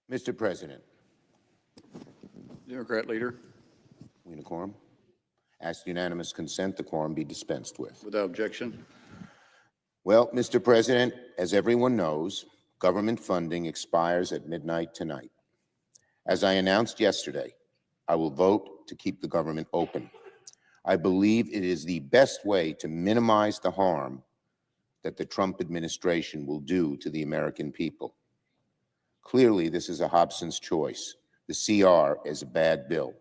Mr. President, Democrat leader, we in a quorum. Ask unanimous consent the quorum be dispensed with. without objection. Well, Mr. President, as everyone knows, government funding expires at midnight tonight. As I announced yesterday, I will vote to keep the government open. I believe it is the best way to minimize the harm that the Trump administration will do to the American people. Clearly, this is a Hobson's choice. The CR is a bad bill.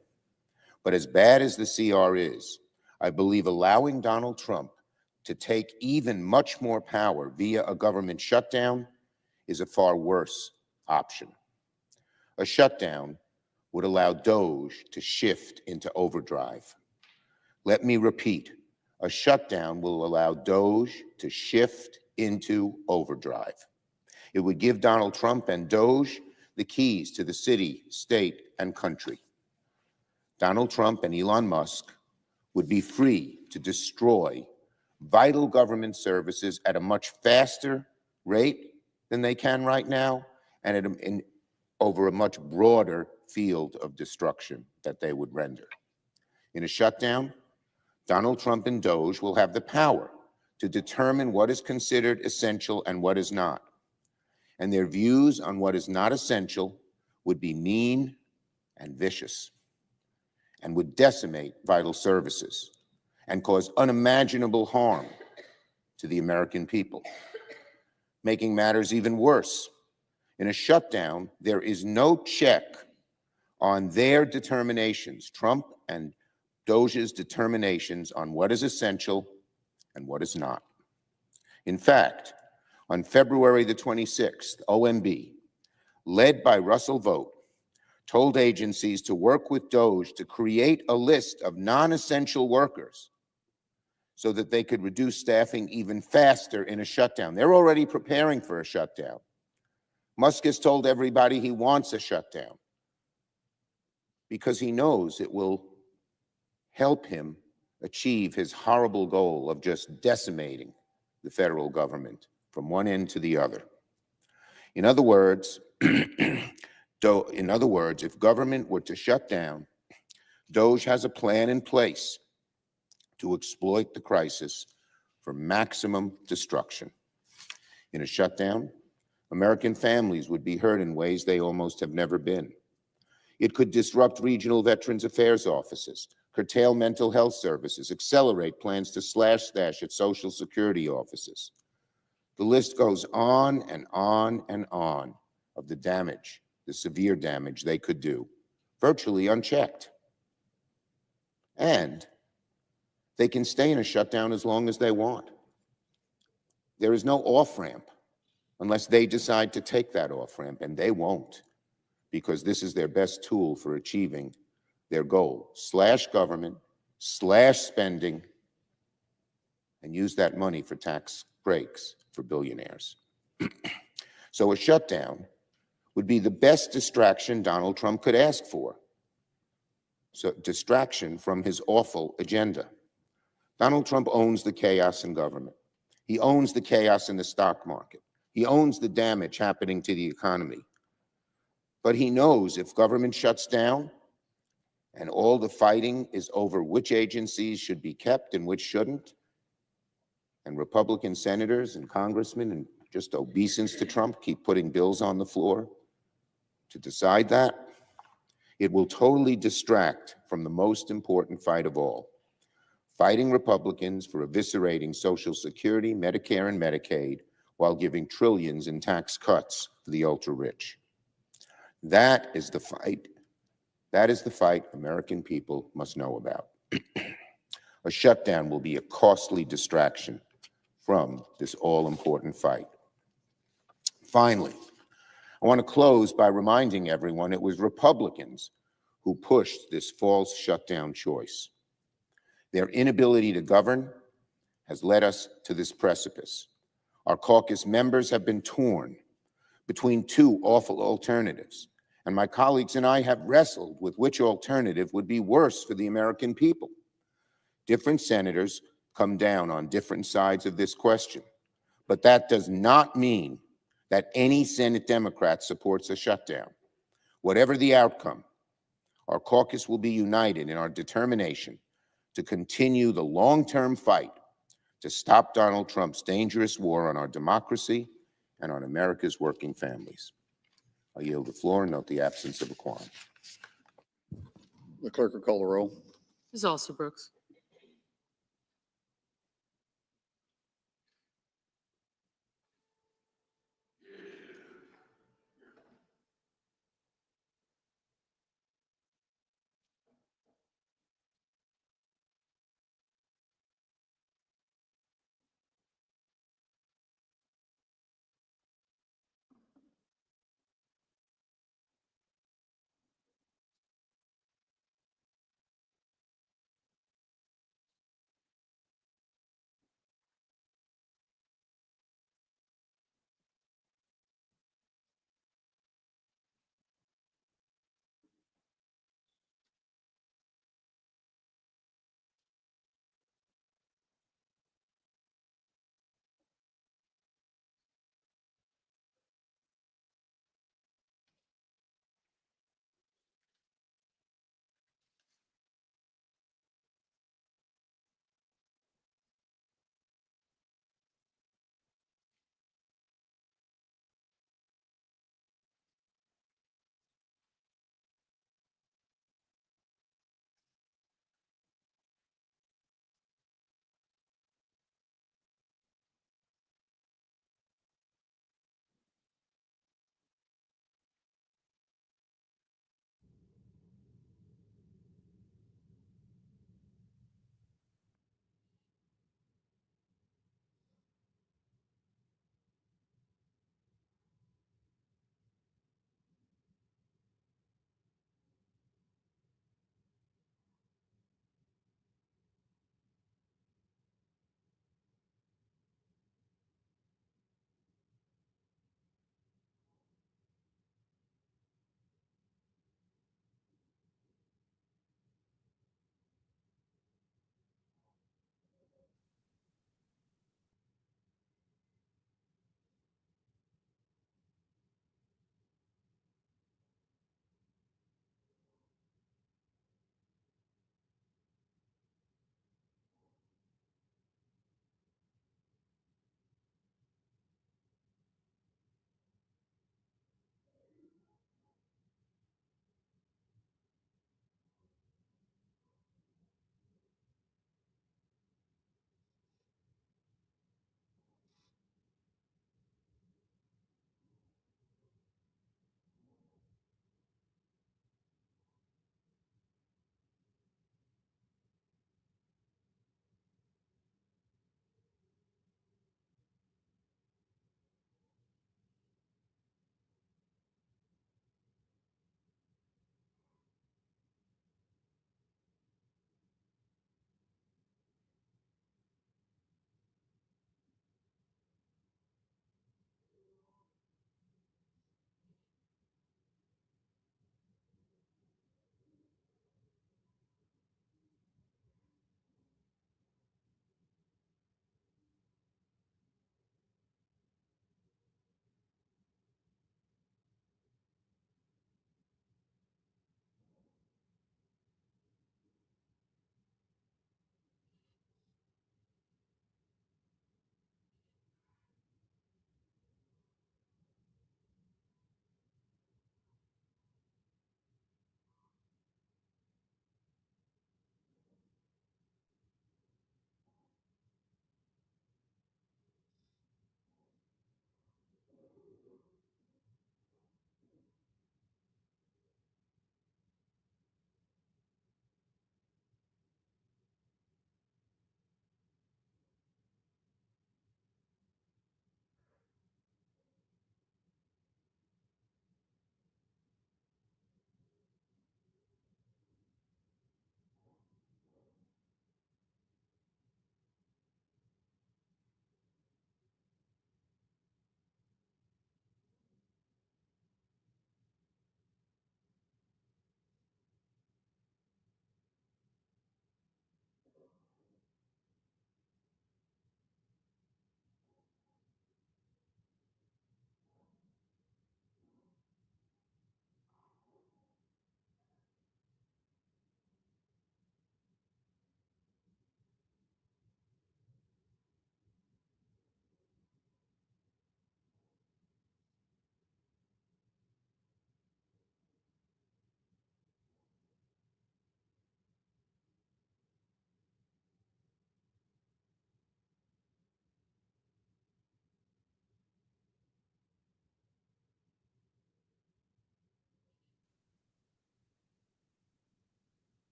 But as bad as the CR is, I believe allowing Donald Trump to take even much more power via a government shutdown is a far worse option. A shutdown would allow DOJ to shift into overdrive. Let me repeat, a shutdown will allow DOJ to shift into overdrive. It would give Donald Trump and DOJ the keys to the city, state, and country. Donald Trump and Elon Musk would be free to destroy vital government services at a much faster rate than they can right now, and over a much broader field of destruction that they would render. In a shutdown, Donald Trump and DOJ will have the power to determine what is considered essential and what is not. And their views on what is not essential would be mean and vicious, and would decimate vital services and cause unimaginable harm to the American people. Making matters even worse, in a shutdown, there is no check on their determinations, Trump and DOJ's determinations on what is essential and what is not. In fact, on February the 26th, OMB, led by Russell Vought, told agencies to work with DOJ to create a list of non-essential workers so that they could reduce staffing even faster in a shutdown. They're already preparing for a shutdown. Musk has told everybody he wants a shutdown because he knows it will help him achieve his horrible goal of just decimating the federal government from one end to the other. In other words, if government were to shut down, DOJ has a plan in place to exploit the crisis for maximum destruction. In a shutdown, American families would be hurt in ways they almost have never been. It could disrupt regional Veterans Affairs offices, curtail mental health services, accelerate plans to slash-stash at Social Security offices. The list goes on and on and on of the damage, the severe damage they could do, virtually unchecked. And they can stay in a shutdown as long as they want. There is no off-ramp unless they decide to take that off-ramp, and they won't, because this is their best tool for achieving their goal: slash government, slash spending, and use that money for tax breaks for billionaires. So a shutdown would be the best distraction Donald Trump could ask for. So distraction from his awful agenda. Donald Trump owns the chaos in government. He owns the chaos in the stock market. He owns the damage happening to the economy. But he knows if government shuts down and all the fighting is over which agencies should be kept and which shouldn't, and Republican senators and congressmen and just obeisance to Trump keep putting bills on the floor to decide that, it will totally distract from the most important fight of all: fighting Republicans for eviscerating Social Security, Medicare, and Medicaid while giving trillions in tax cuts to the ultra-rich. That is the fight. That is the fight American people must know about. A shutdown will be a costly distraction from this all-important fight. Finally, I want to close by reminding everyone it was Republicans who pushed this false shutdown choice. Their inability to govern has led us to this precipice. Our caucus members have been torn between two awful alternatives, and my colleagues and I have wrestled with which alternative would be worse for the American people. Different senators come down on different sides of this question, but that does not mean that any Senate Democrat supports a shutdown. Whatever the outcome, our caucus will be united in our determination to continue the long-term fight to stop Donald Trump's dangerous war on our democracy and on America's working families. I yield the floor and note the absence of a quorum. The clerk will call the roll. Ms. Alsobrooks.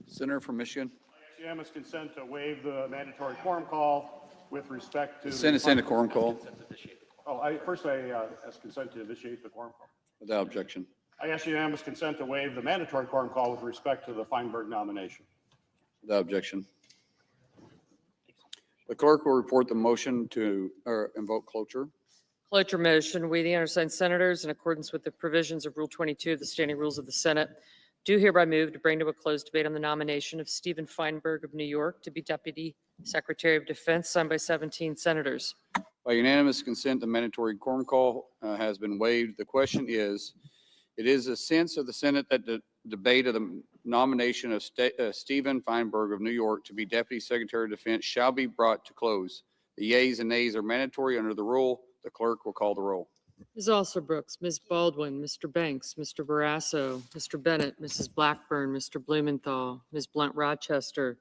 Senator from Michigan. Unanimous consent to waive the mandatory quorum call with respect to. Send a quorum call First I ask consent to initiate the quorum call. without objection. I ask unanimous consent to waive the mandatory quorum call with respect to the Feinberg nomination. Without objection. The clerk will report the motion to invoke cloture. Cloture motion, we, the undersigned senators, in accordance with the provisions of Rule 22 of the Standing Rules of the Senate, do hereby move to bring to a closed debate on the nomination of Stephen Feinberg of New York to be Deputy Secretary of Defense, signed by 17 senators. By unanimous consent, the mandatory quorum call has been waived. The question is, it is a sense of the Senate that the debate of the nomination of Stephen Feinberg of New York to be Deputy Secretary of Defense shall be brought to close. The yeas and nays are mandatory under the rule. The clerk will call the roll. Ms. Alsobrooks, Ms. Baldwin, Mr. Banks, Mr. Barrasso, Mr. Bennett, Mrs. Blackburn, Mr. Blumenthal, Ms. Blunt Rochester,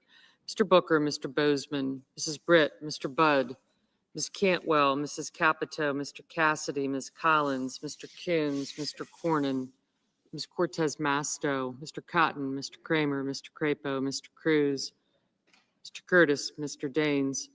Mr. Booker, Mr. Bozeman, Mrs. Britt, Mr. Budd, Ms. Cantwell, Mrs. Capito, Mr. Cassidy, Ms. Collins, Mr. Coons, Mr. Cornyn, Ms. Cortez Masto, Mr. Cotton, Mr. Kramer, Mr. Crapo, Mr. Cruz, Mr. Curtis, Mr. Daines,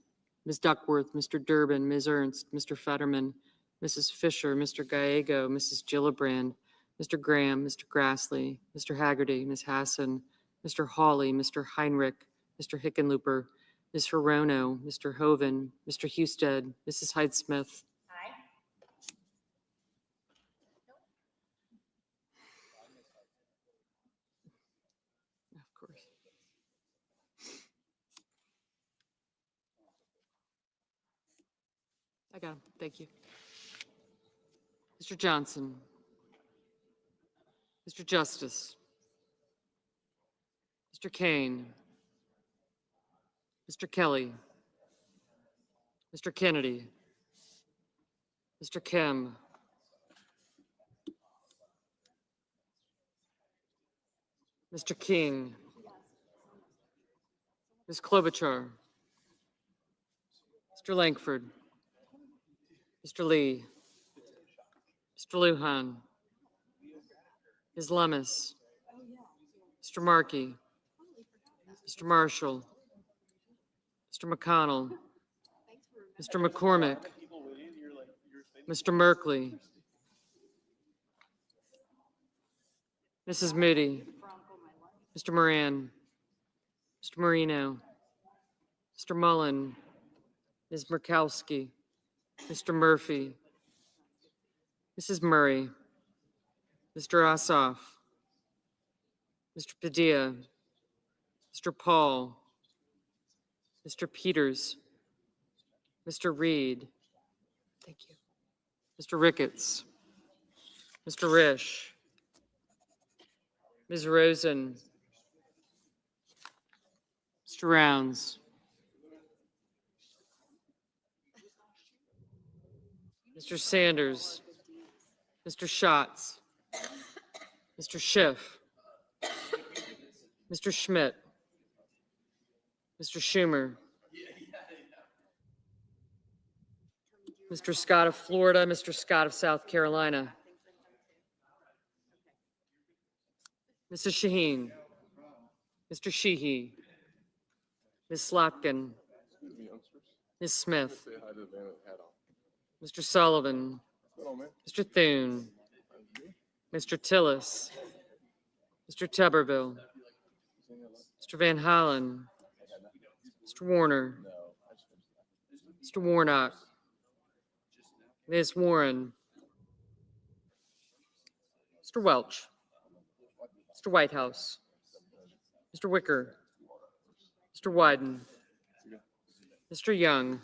Ms. Duckworth, Mr. Durbin, Ms. Ernst, Mr. Fetterman, Mrs. Fisher, Mr. Gallego, Mrs. Gillibrand, Mr. Graham, Mr. Grassley, Mr. Haggerty, Ms. Hassan, Mr. Hawley, Mr. Heinrich, Mr. Hickenlooper, Ms. Hirono, Mr. Hoven, Mr. Husted, Mrs. Hyde-Smith. Aye. Of course. I got him. Thank you. Mr. Johnson. Mr. Justice. Mr. Kane. Mr. Kelly. Mr. Kennedy. Mr. Kim. Mr. King. Ms. Klobuchar. Mr. Langford. Mr. Lee. Mr. Lujan. Ms. Lemus. Mr. Markey. Mr. Marshall. Mr. McConnell. Mr. McCormick. Mr. Merkley. Mrs. Moody. Mr. Moran. Mr. Marino. Mr. Mullen. Ms. Murkowski. Mr. Murphy. Mrs. Murray. Mr. Ossoff. Mr. Padilla. Mr. Paul. Mr. Peters. Mr. Reed. Thank you. Mr. Ricketts. Mr. Risch. Ms. Rosen. Mr. Rounds. Mr. Sanders. Mr. Schatz. Mr. Schiff. Mr. Schmidt. Mr. Schumer. Mr. Scott of Florida, Mr. Scott of South Carolina. Mrs. Shaheen. Mr. Sheehy. Ms. Slotkin. Ms. Smith. Mr. Sullivan. Mr. Thune. Mr. Tillis. Mr. Tuberville. Mr. Van Hollen. Mr. Warner. Mr. Warnock. Ms. Warren. Mr. Welch. Mr. Whitehouse. Mr. Wicker. Mr. Wyden. Mr. Young.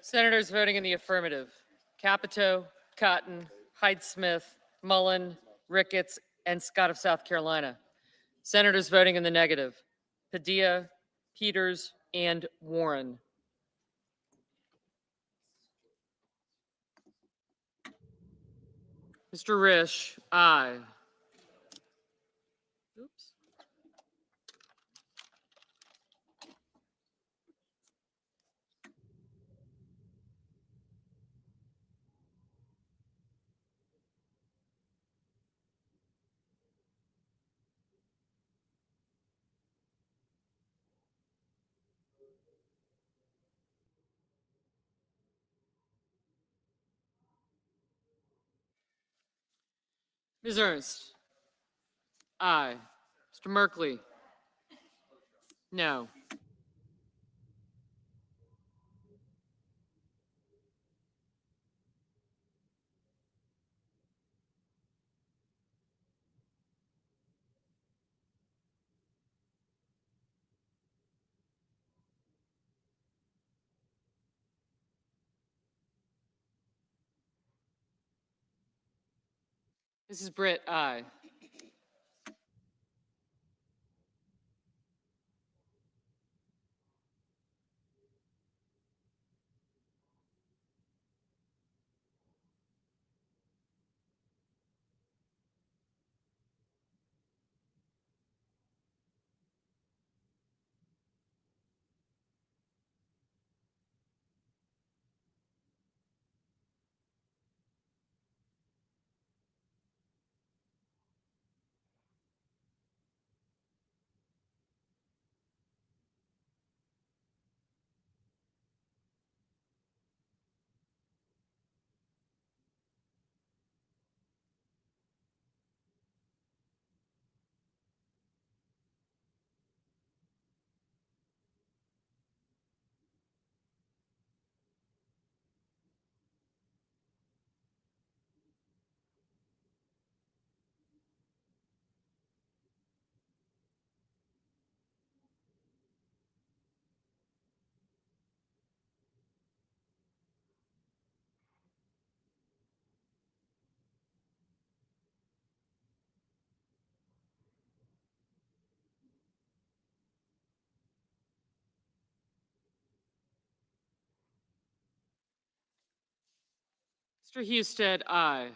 Senators voting in the affirmative: Capito, Cotton, Hyde-Smith, Mullen, Ricketts, and Scott of South Carolina. Senators voting in the negative: Padilla, Peters, and Warren. Mr. Risch, aye. Oops. Ms. Ernst, aye. Mr. Merkley, no. Mrs. Britt, aye. Mr. Husted, aye.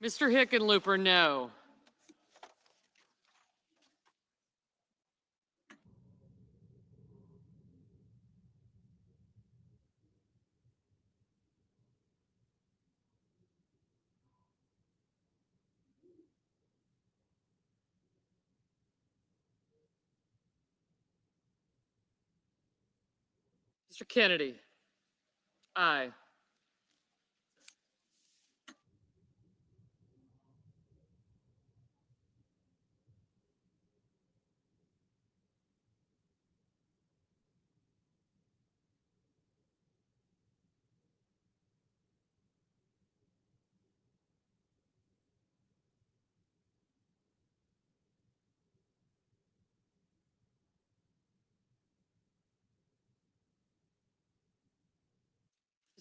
Mr. Hickenlooper, no. Mr. Kennedy, aye.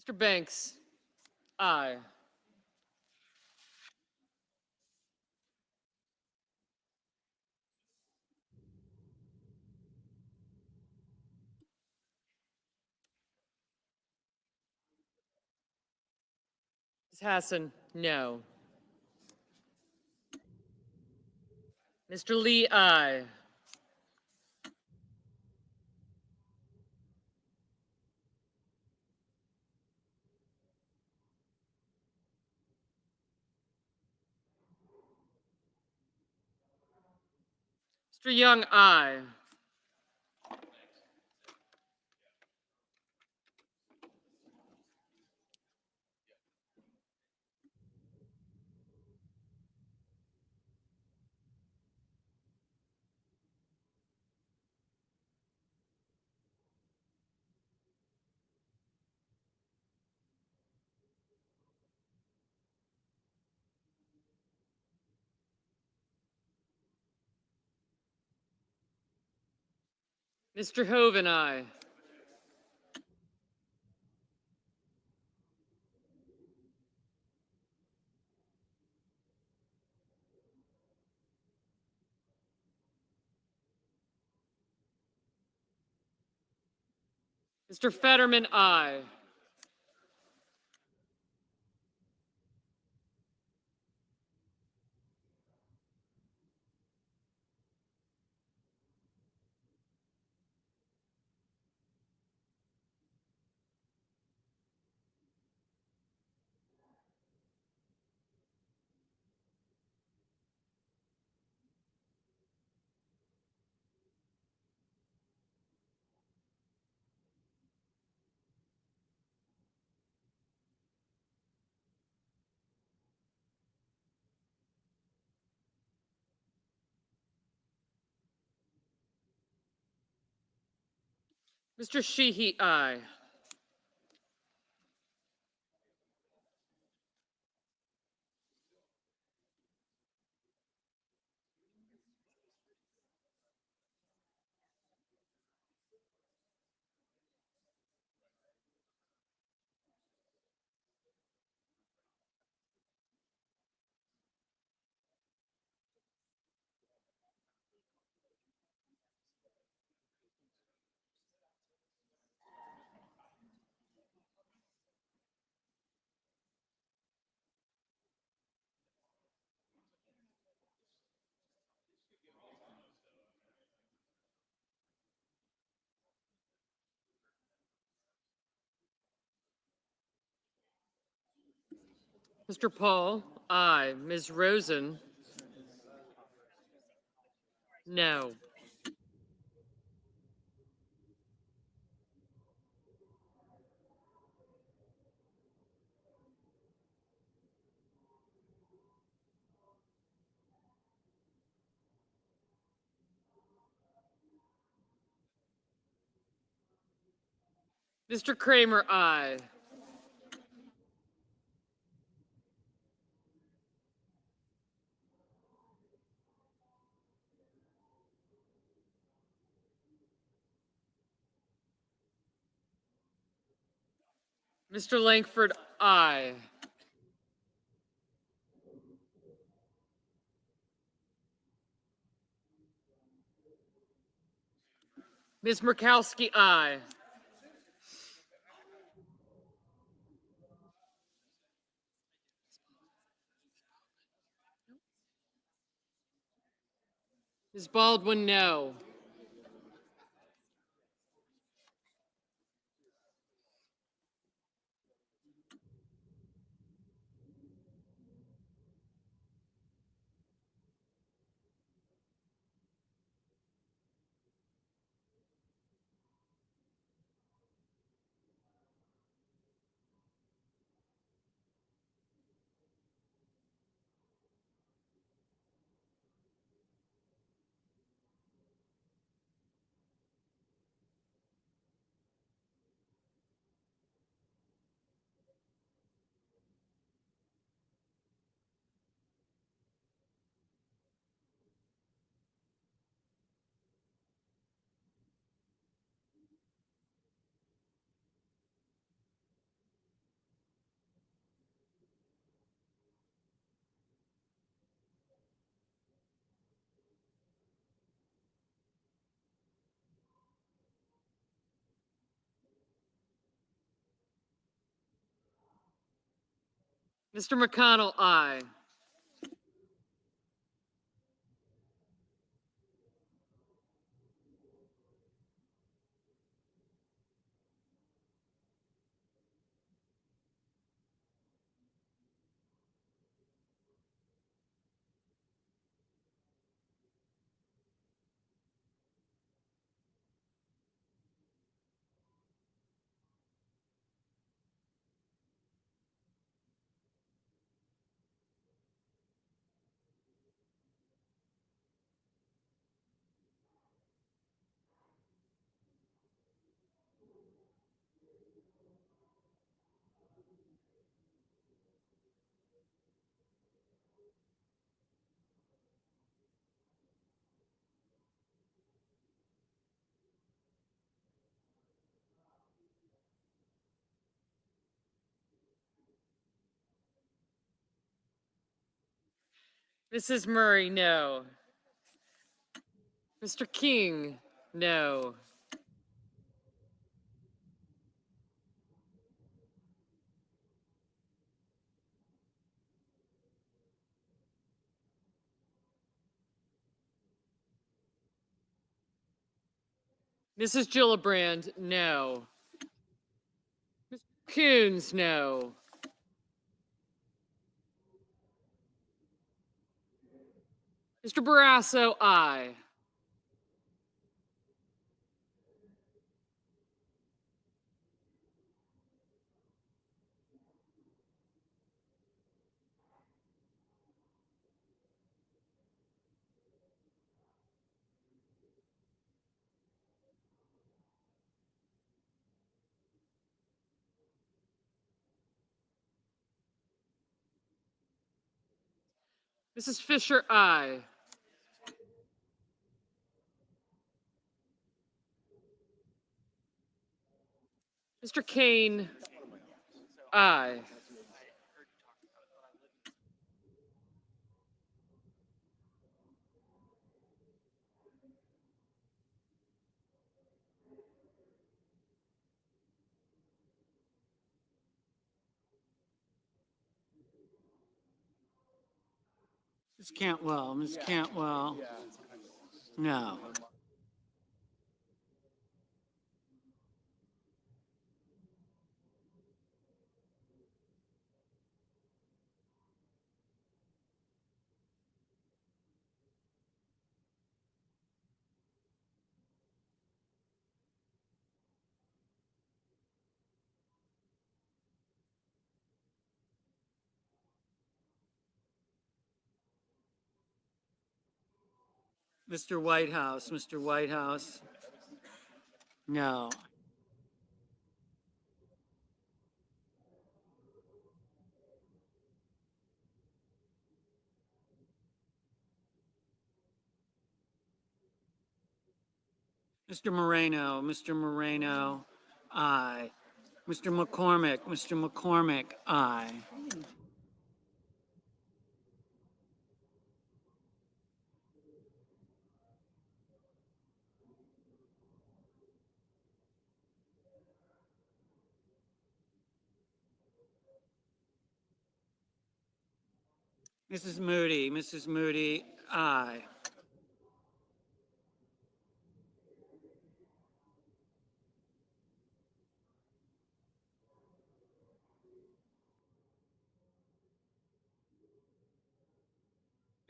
Mr. Banks, aye. Ms. Hassan, no. Mr. Lee, aye. Mr. Young, aye. Mr. Hoven, aye. Mr. Fetterman, aye. Mr. Sheehy, aye. Mr. Paul, aye. Ms. Rosen, no. Mr. Kramer, aye. Mr. Langford, aye. Ms. Murkowski, aye. Ms. Baldwin, no. Mr. McConnell, aye. Mrs. Murray, no. Mr. King, no. Mrs. Gillibrand, no. Mr. Coons, no. Mr. Barrasso, aye. Mrs. Fisher, aye. Mr. Kane, aye. Ms. Cantwell, Ms. Cantwell, no. Mr. Whitehouse, Mr. Whitehouse, no. Mr. Moreno, aye. Mr. McCormick, aye. Mrs. Moody, aye.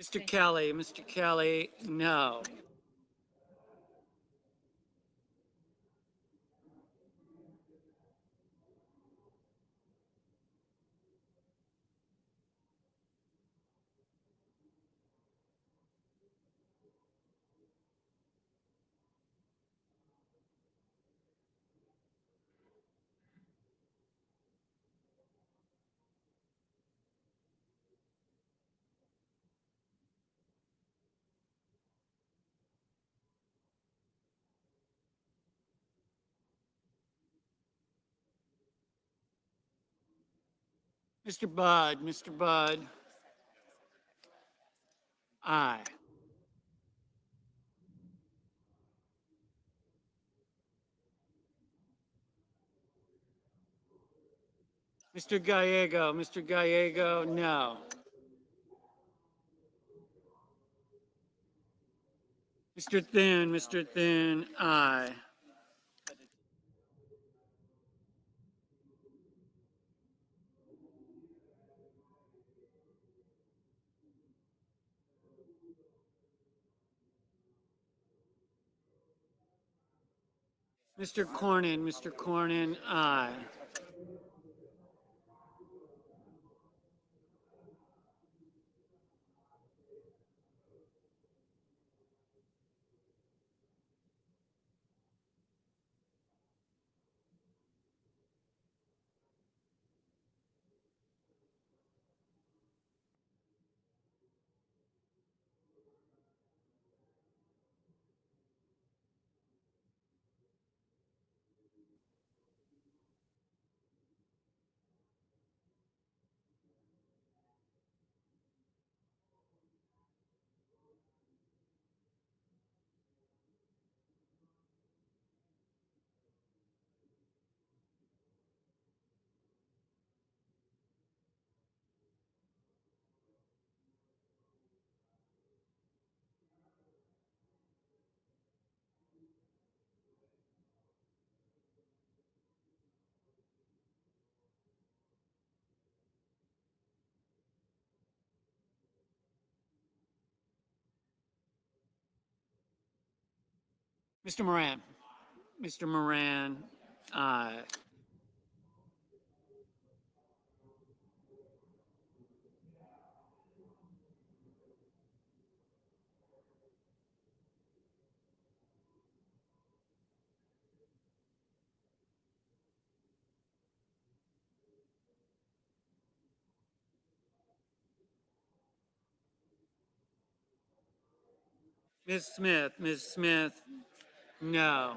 Mr. Kelly, no. Mr. Budd, aye. Mr. Gallego, no. Mr. Thune, aye. Mr. Cornyn, aye. Mr. Moran. Mr. Moran, aye. Ms. Smith, no.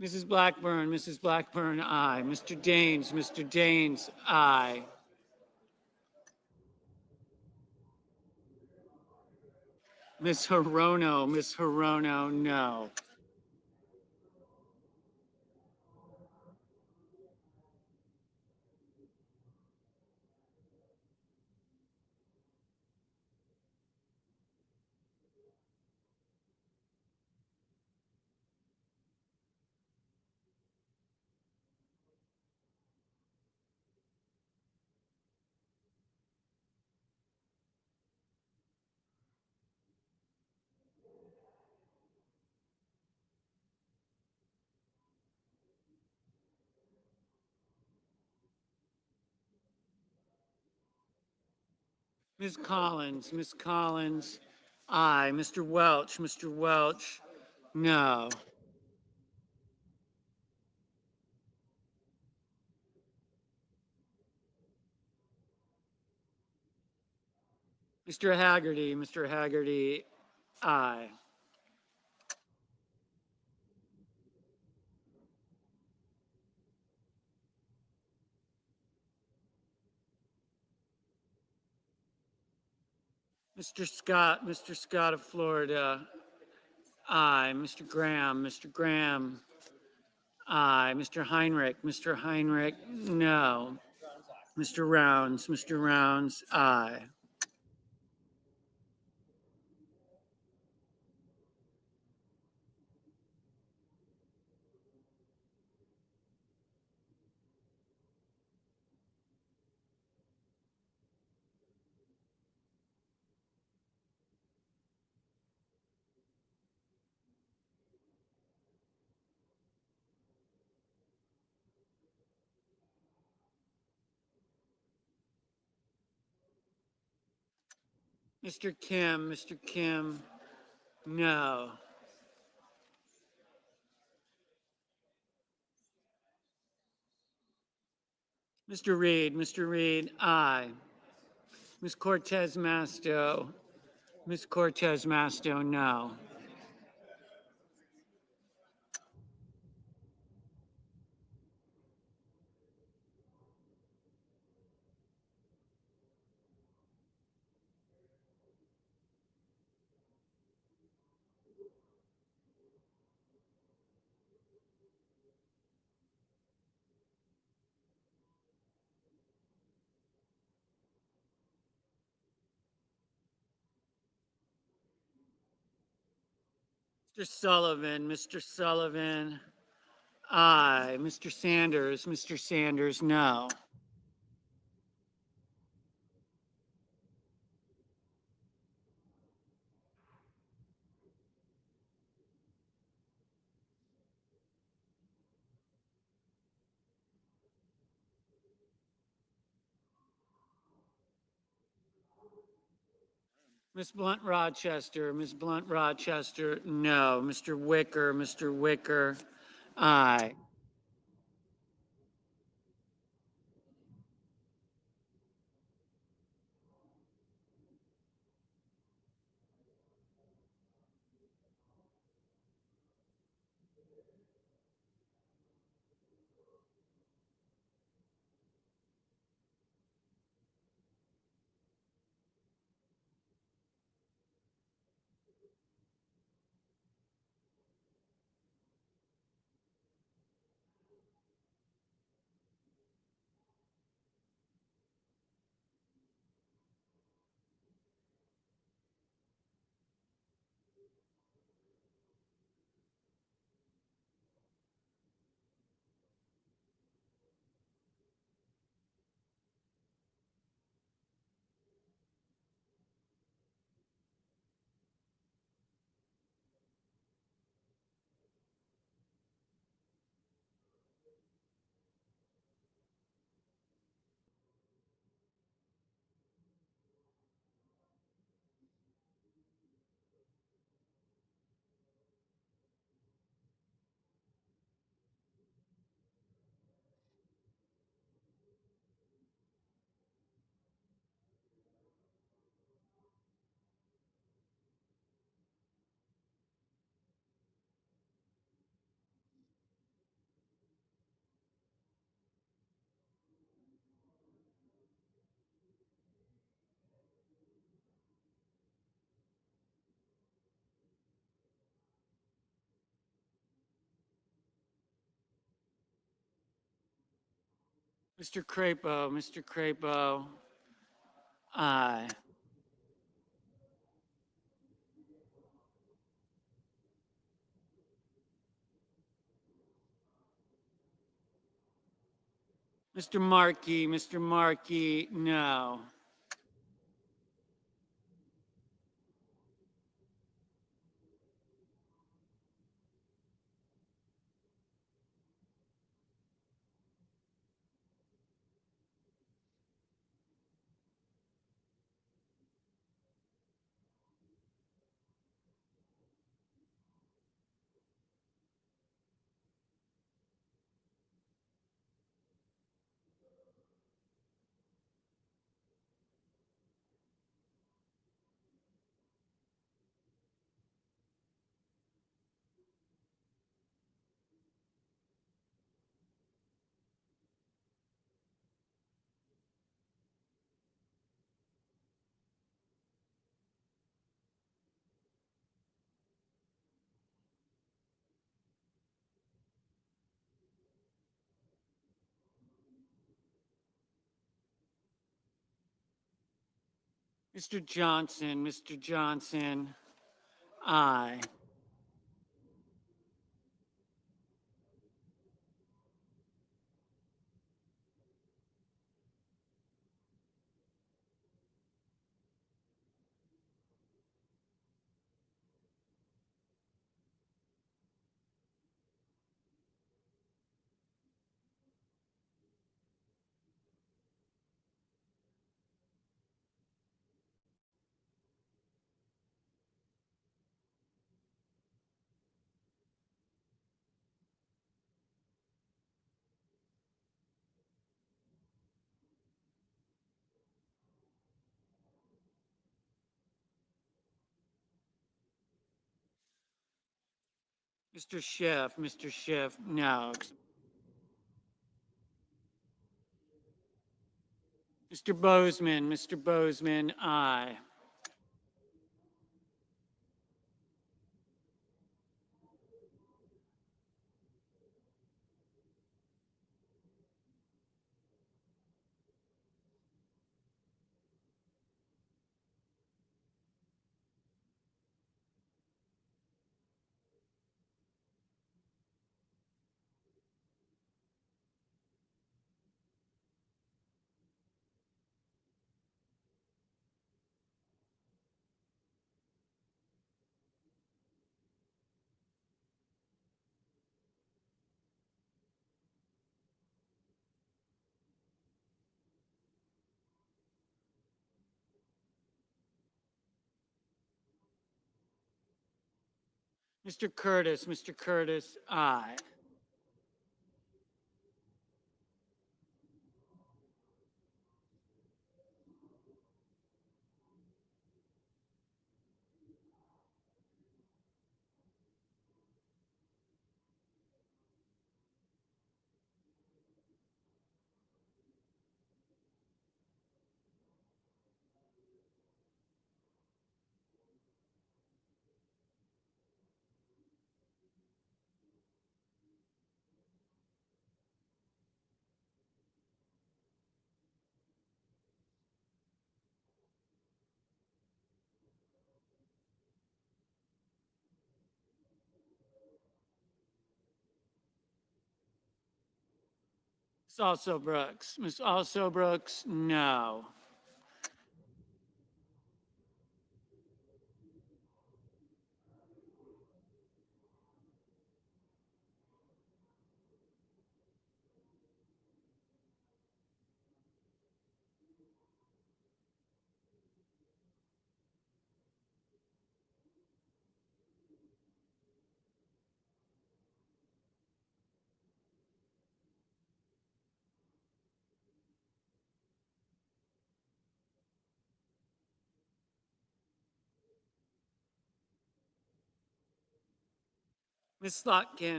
Mrs. Blackburn, aye. Mr. Daines, aye. Ms. Hirono, no. Ms. Collins, aye. Mr. Welch, no. Mr. Haggerty, aye. Mr. Scott of Florida, aye. Mr. Graham, aye. Mr. Heinrich, no. Mr. Rounds, aye. Mr. Kim, no. Mr. Reed, aye. Ms. Cortez Masto, no. Mr. Sullivan, aye. Mr. Sanders, no. Ms. Blunt Rochester, no. Mr. Wicker, aye. Mr. Crapo, aye. Mr. Markey, no. Mr. Johnson, aye. Mr. Schiff, no. Mr. Bozeman, aye. Mr. Curtis, aye. Miss Also Brooks, no.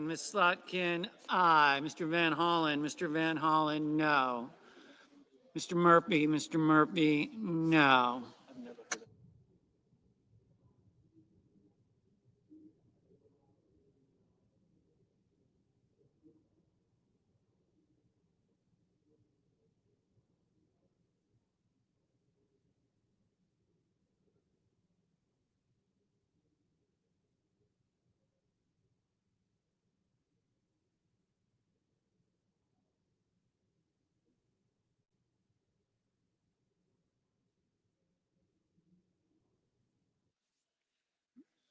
Miss Slotkin, aye. Mr. Van Hollen, no. Mr. Murphy, no.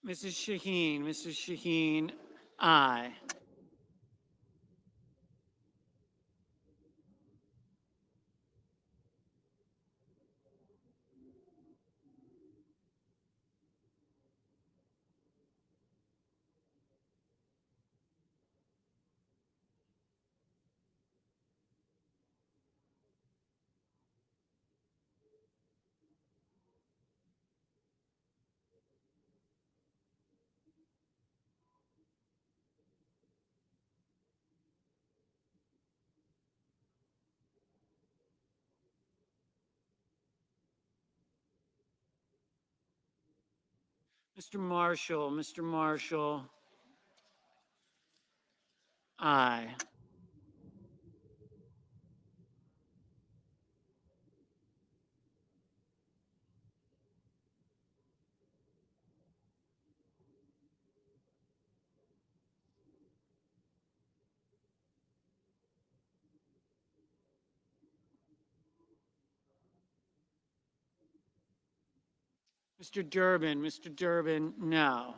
Mrs. Shaheen, aye. Mr. Marshall, aye. Mr. Durbin, no.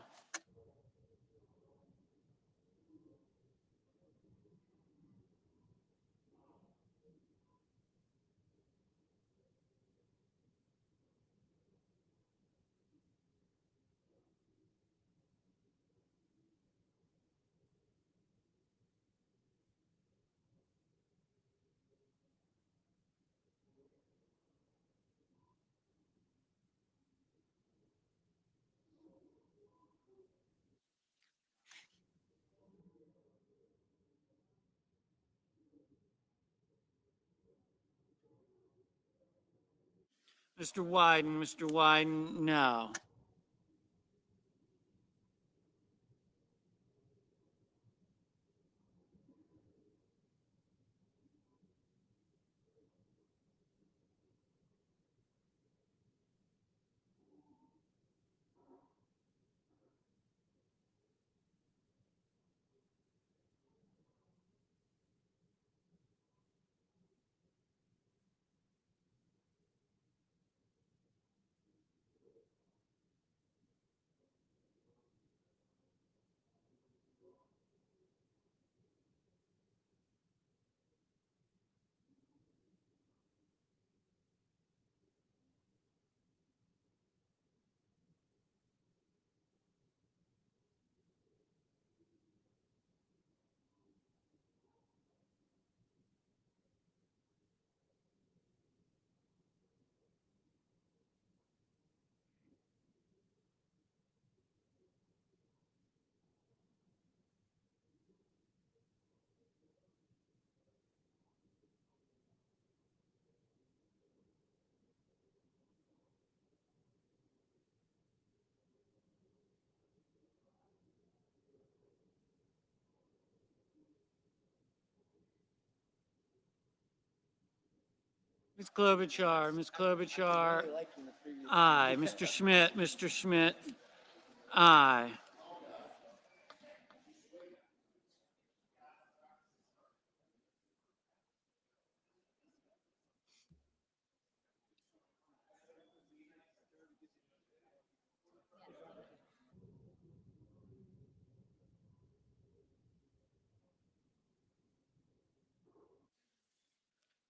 Mr. Wyden, no. Ms. Klobuchar, aye. Mr. Schmidt, aye.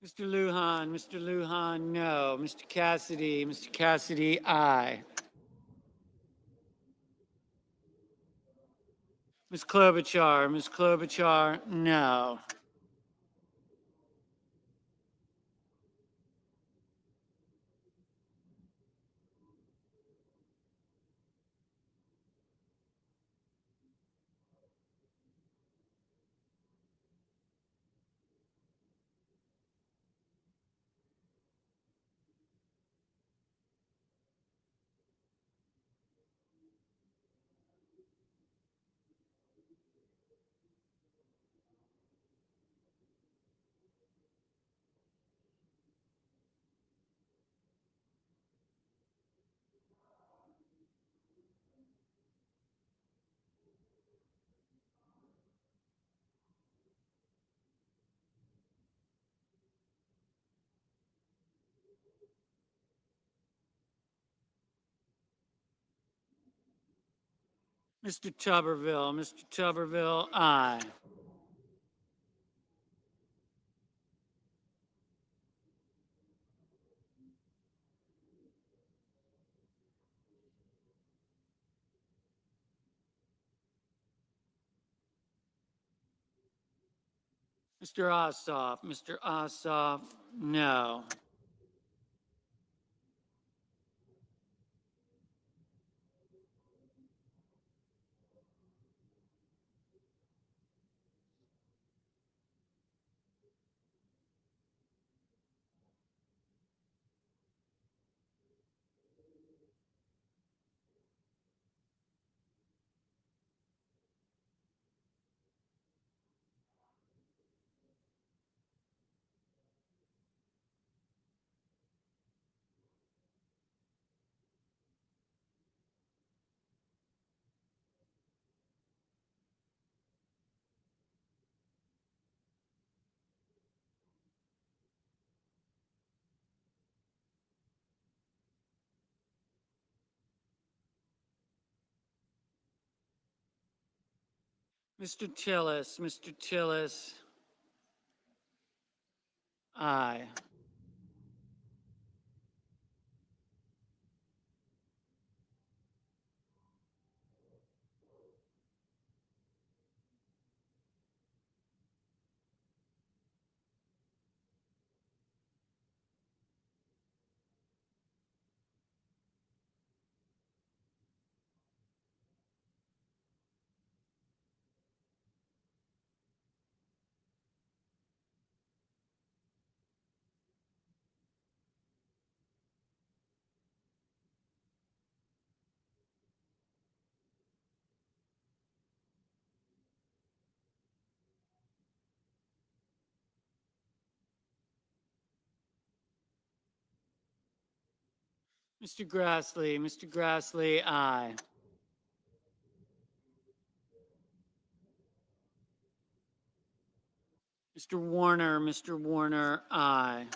Mr. Lujan, no. Mr. Cassidy, aye. Ms. Klobuchar, no. Mr. Tuberville, aye. Mr. Ossoff, no. Mr. Tillis, aye. Mr. Grassley, aye. Mr. Warner, aye.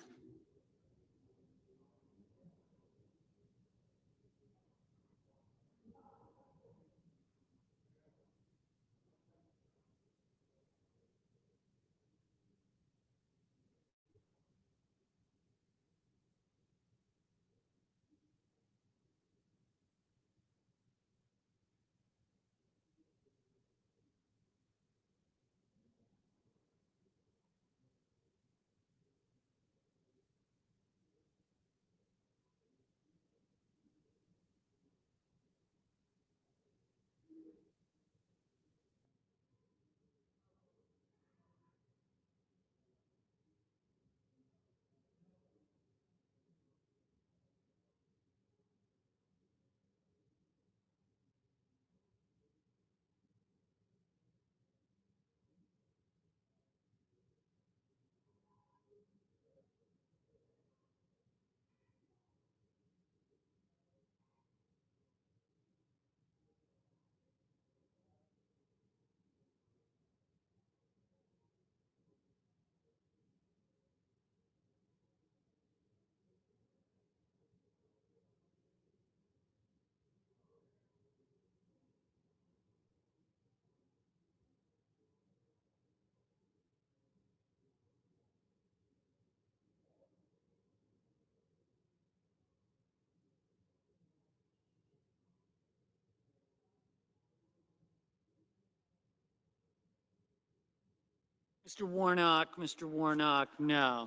Mr. Warnock, no.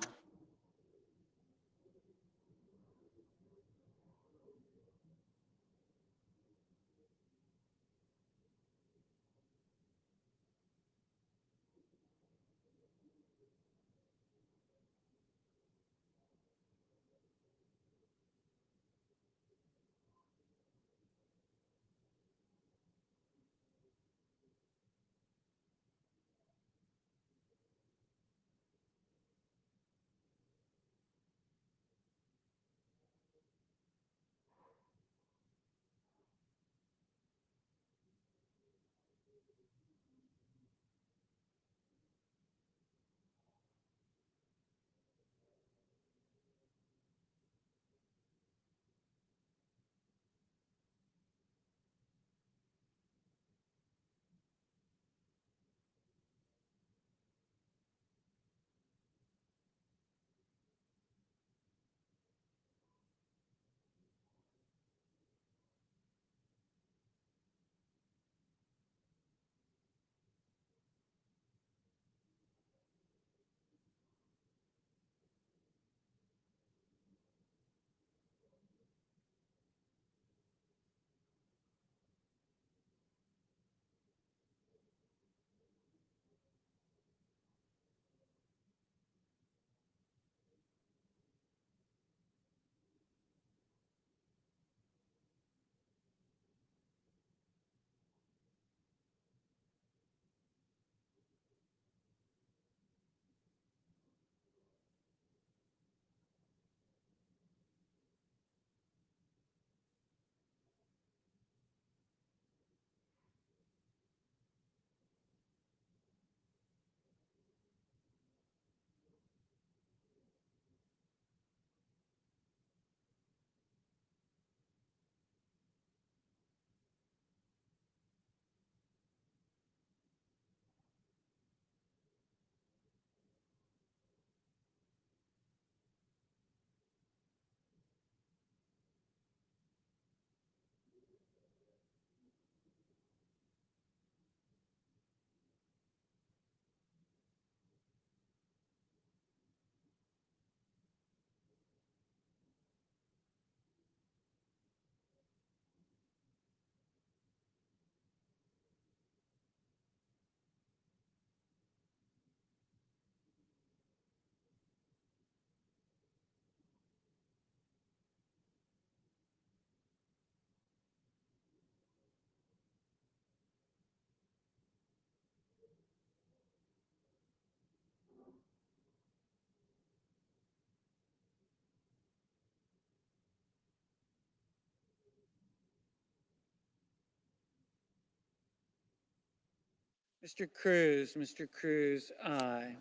Mr. Cruz, aye.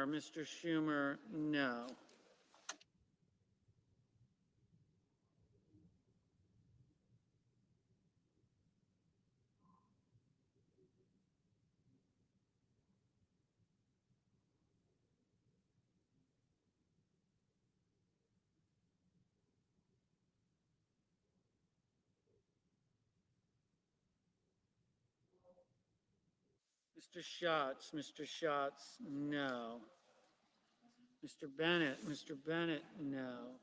Mr. Schumer, no. Mr. Schatz, no. Mr. Bennett, no.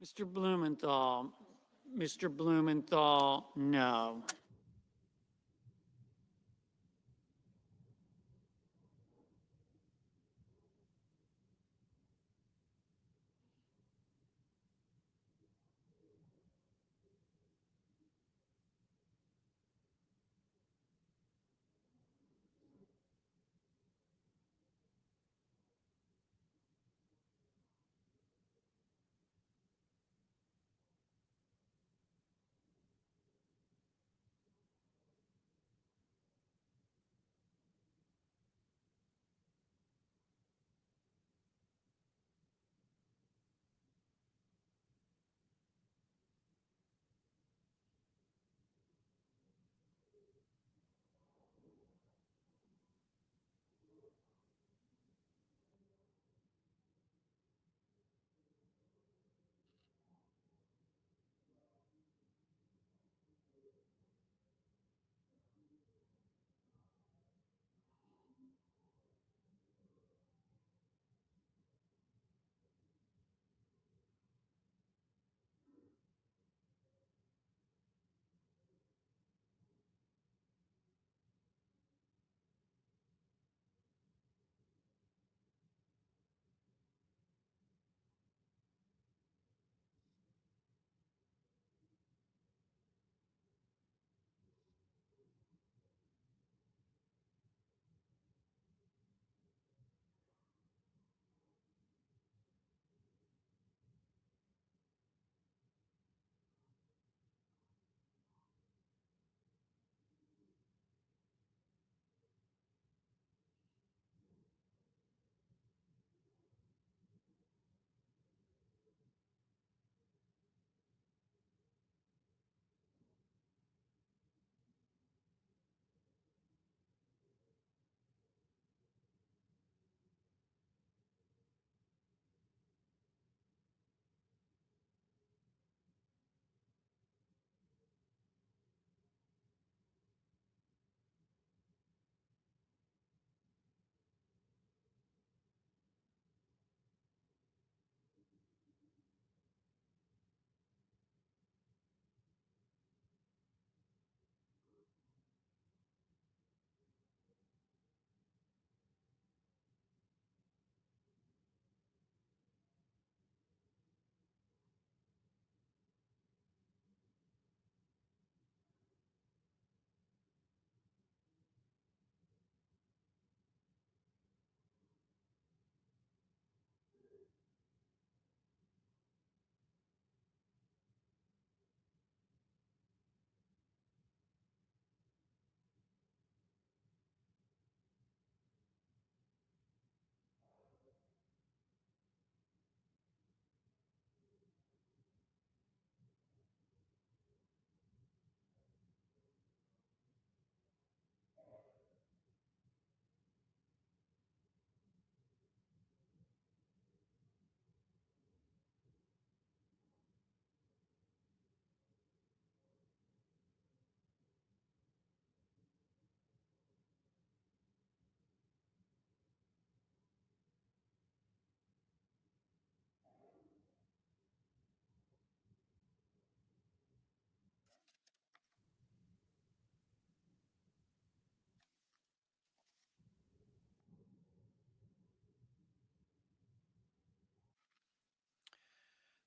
Mr. Blumenthal. Mr. Blumenthal, no.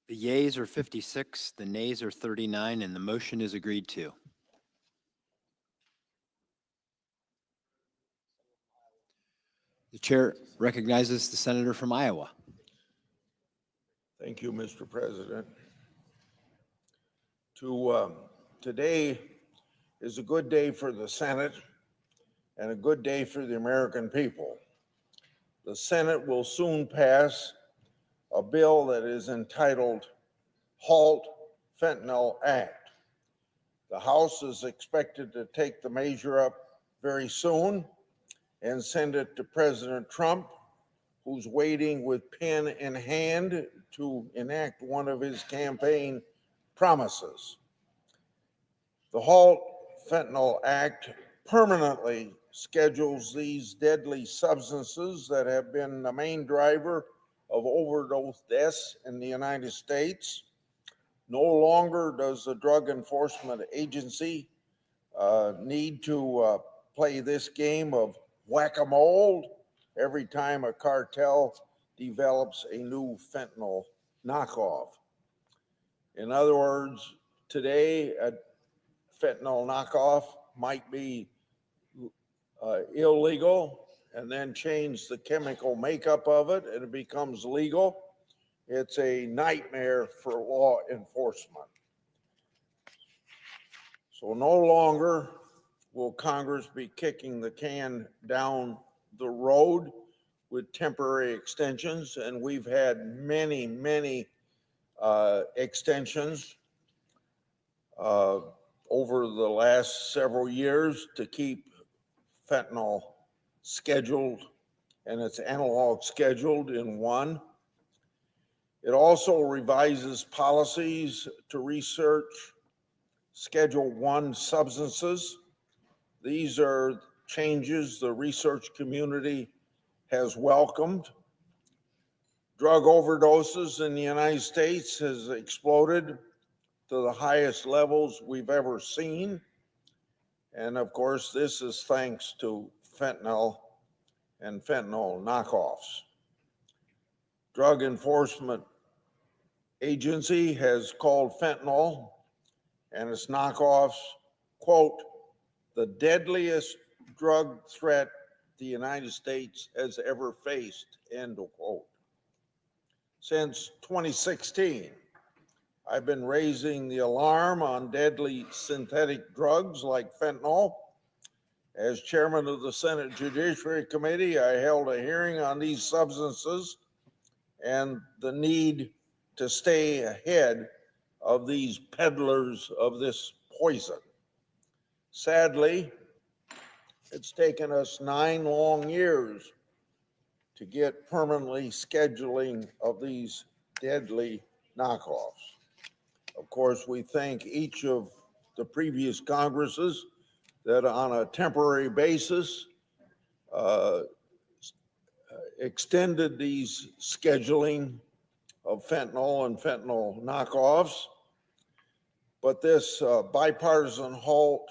The yeas are 56, the nays are 39, and the motion is agreed to. The chair recognizes the senator from Iowa. Thank you, Mr. President. Today is a good day for the Senate and a good day for the American people. The Senate will soon pass a bill that is entitled Halt Fentanyl Act. The House is expected to take the measure up very soon and send it to President Trump, who's waiting with pen in hand to enact one of his campaign promises. The Halt Fentanyl Act permanently schedules these deadly substances that have been the main driver of overdose deaths in the United States No longer does the Drug Enforcement Agency need to play this game of whack-a-mole every time a cartel develops a new fentanyl knockoff. In other words, today a fentanyl knockoff might be illegal and then change the chemical makeup of it and it becomes legal. It's a nightmare for law enforcement. So no longer will Congress be kicking the can down the road with temporary extensions, and we've had many, many extensions over the last several years to keep fentanyl scheduled and its analog scheduled in one. It also revises policies to research Schedule I substances. These are changes the research community has welcomed. Drug overdoses in the United States has exploded to the highest levels we've ever seen. And of course, this is thanks to fentanyl and fentanyl knockoffs. Drug Enforcement Agency has called fentanyl and its knockoffs, quote, the deadliest drug threat the United States has ever faced, end of quote. Since 2016, I've been raising the alarm on deadly synthetic drugs like fentanyl. As chairman of the Senate Judiciary Committee, I held a hearing on these substances and the need to stay ahead of these peddlers of this poison. Sadly, it's taken us 9 long years to get permanently scheduling of these deadly knockoffs. Of course, we thank each of the previous Congresses that on a temporary basis extended these scheduling of fentanyl and fentanyl knockoffs. But this bipartisan Halt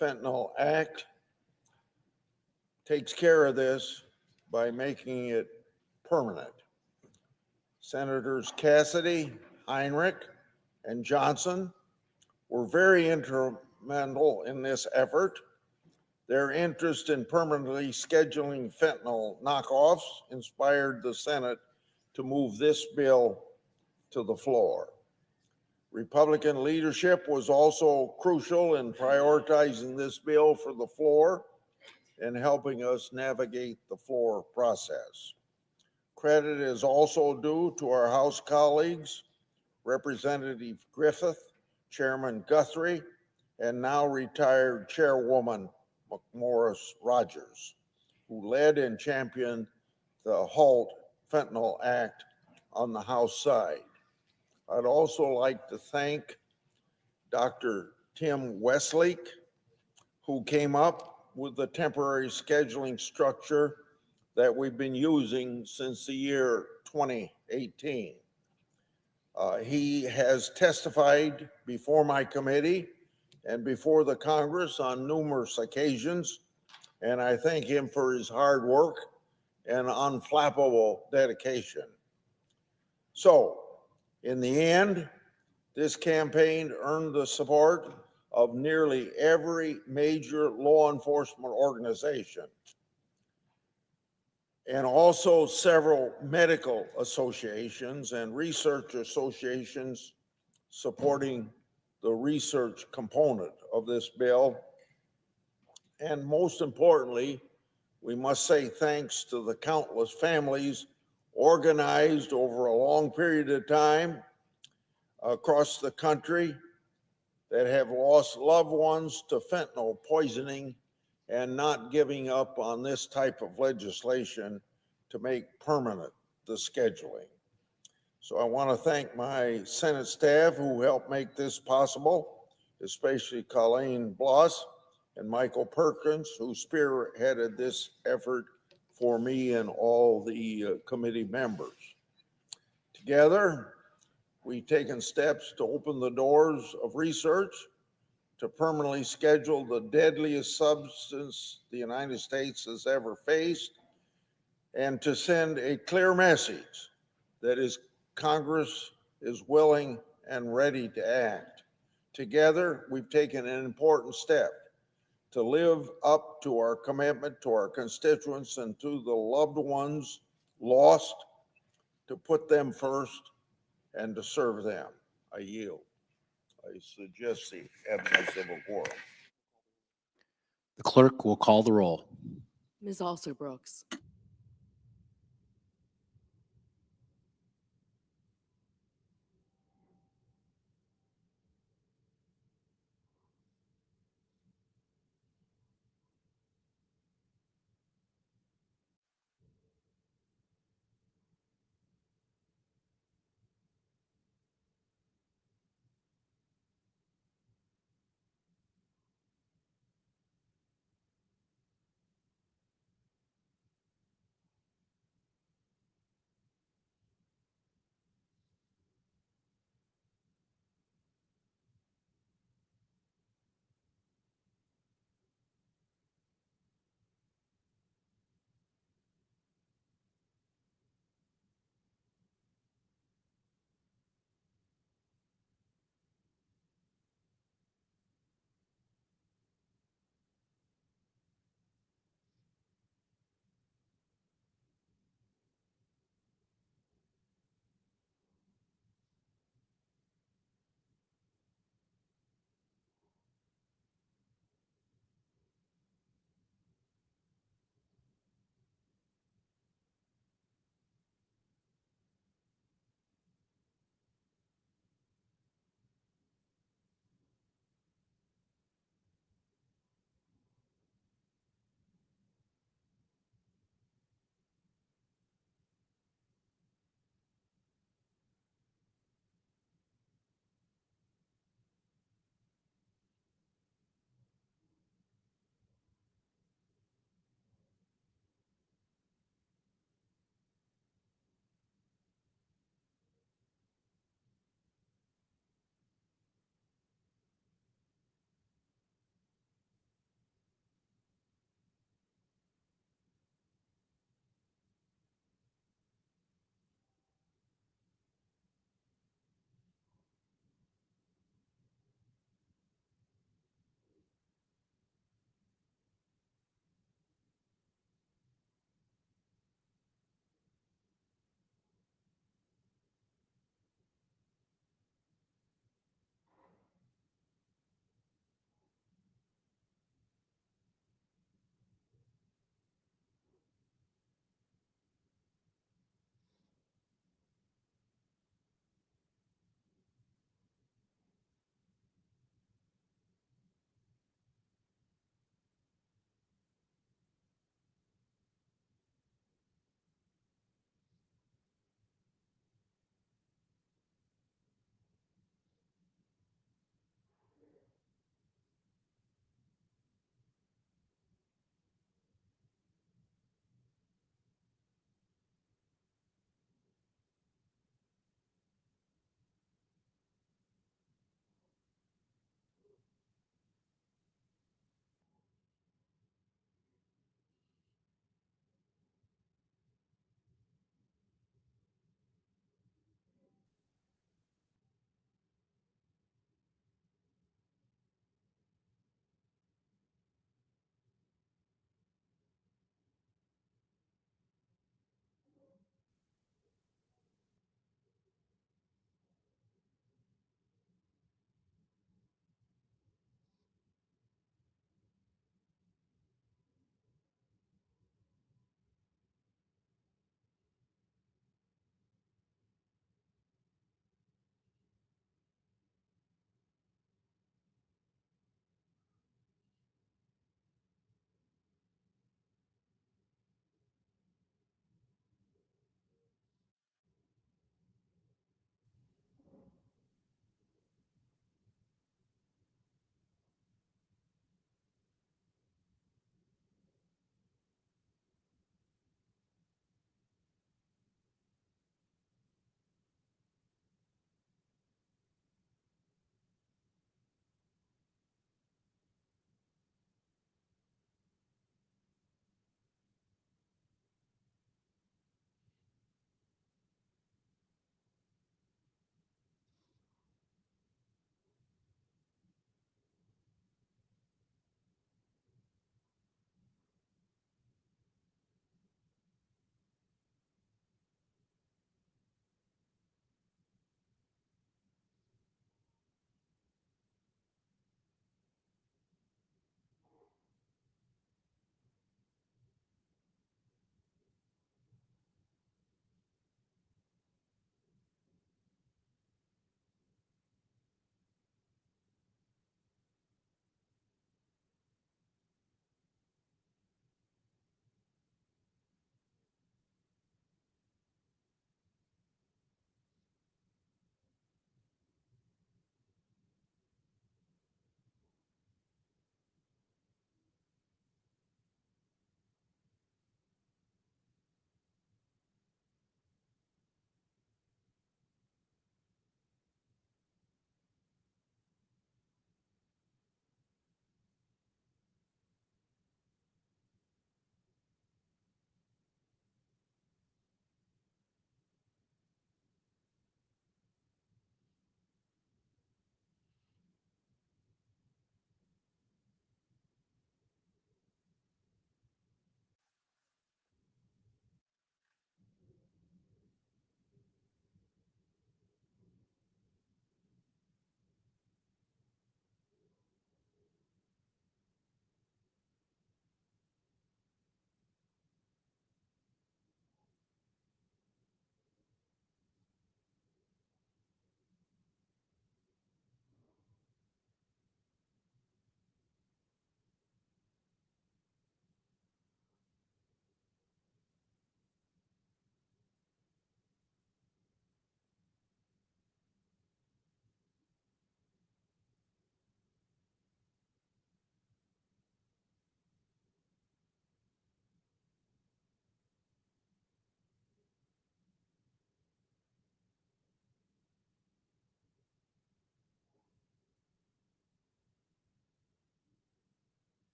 Fentanyl Act takes care of this by making it permanent. Senators Cassidy, Heinrich, and Johnson were very instrumental in this effort. Their interest in permanently scheduling fentanyl knockoffs inspired the Senate to move this bill to the floor. Republican leadership was also crucial in prioritizing this bill for the floor and helping us navigate the floor process. Credit is also due to our House colleagues, Representative Griffith, Chairman Guthrie, and now retired Chairwoman McMorris Rogers, who led and championed the Halt Fentanyl Act on the House side. I'd also like to thank Dr. Tim Westlake, who came up with the temporary scheduling structure that we've been using since the year 2018. He has testified before my committee and before the Congress on numerous occasions, and I thank him for his hard work and unflappable dedication. So, in the end, this campaign earned the support of nearly every major law enforcement organization and also several medical associations and research associations supporting the research component of this bill. And most importantly, we must say thanks to the countless families organized over a long period of time across the country that have lost loved ones to fentanyl poisoning and not giving up on this type of legislation to make permanent the scheduling. So I want to thank my Senate staff who helped make this possible, especially Colleen Bloss and Michael Perkins, who spearheaded this effort for me and all the committee members. Together, We've taken steps to open the doors of research, to permanently schedule the deadliest substance the United States has ever faced, and to send a clear message that Congress is willing and ready to act. Together, we've taken an important step to live up to our commitment to our constituents and to the loved ones lost, to put them first and to serve them. I yield. I suggest the absence of a quorum. The clerk will call the roll. Ms. Also Brooks.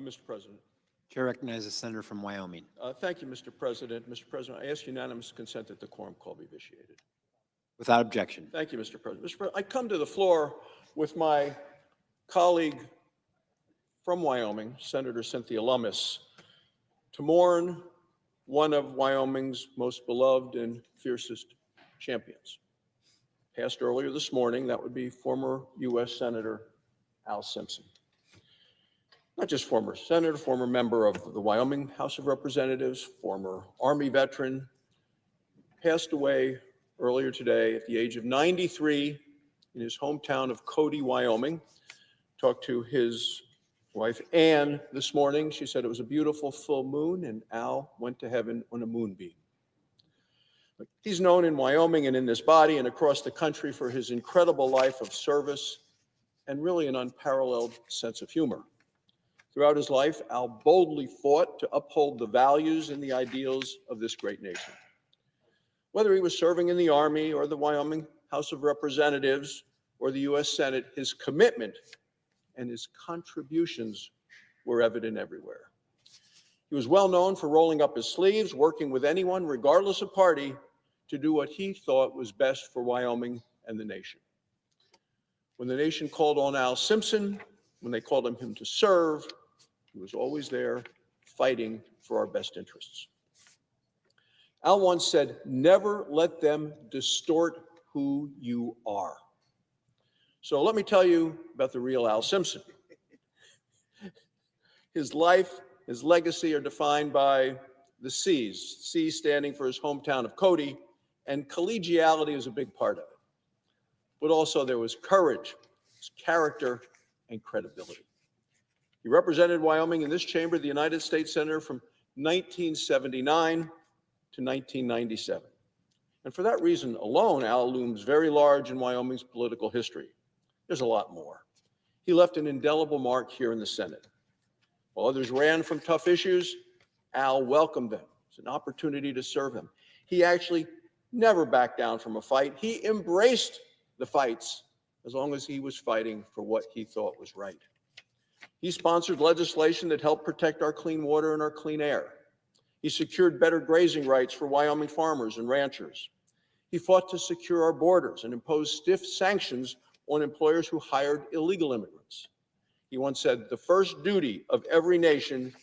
Mr. President. Chair recognizes the senator from Wyoming. Thank you, Mr. President. Mr. President, I ask unanimous consent that the quorum call be vitiated. Without objection. Thank you, Mr. President. Mr. President, I come to the floor with my colleague from Wyoming, Senator Cynthia Lummis, to mourn one of Wyoming's most beloved and fiercest champions. Passed earlier this morning, that would be former U.S. Senator Al Simpson. Not just former senator, former member of the Wyoming House of Representatives, former Army veteran, passed away earlier today at the age of 93 in his hometown of Cody, Wyoming. Talked to his wife, Ann, this morning. She said it was a beautiful full moon, and Al went to heaven on a moonbeam. He's known in Wyoming and in this body and across the country for his incredible life of service and really an unparalleled sense of humor. Throughout his life, Al boldly fought to uphold the values and the ideals of this great nation. Whether he was serving in the Army or the Wyoming House of Representatives or the U.S. Senate, his commitment and his contributions were evident everywhere. He was well known for rolling up his sleeves, working with anyone, regardless of party, to do what he thought was best for Wyoming and the nation. When the nation called on Al Simpson, when they called on him to serve, he was always there fighting for our best interests. Al once said, "Never let them distort who you are." So let me tell you about the real Al Simpson. His life, his legacy are defined by the C's, C standing for his hometown of Cody, and collegiality is a big part of it. But also there was courage, character, and credibility. He represented Wyoming in this chamber, the United States Senator, from 1979 to 1997. And for that reason alone, Al looms very large in Wyoming's political history. There's a lot more. He left an indelible mark here in the Senate. While others ran from tough issues, Al welcomed them. It's an opportunity to serve him. He actually never backed down from a fight. He embraced the fights as long as he was fighting for what he thought was right. He sponsored legislation that helped protect our clean water and our clean air. He secured better grazing rights for Wyoming farmers and ranchers. He fought to secure our borders and impose stiff sanctions on employers who hired illegal immigrants. He once said, "The first duty of every nation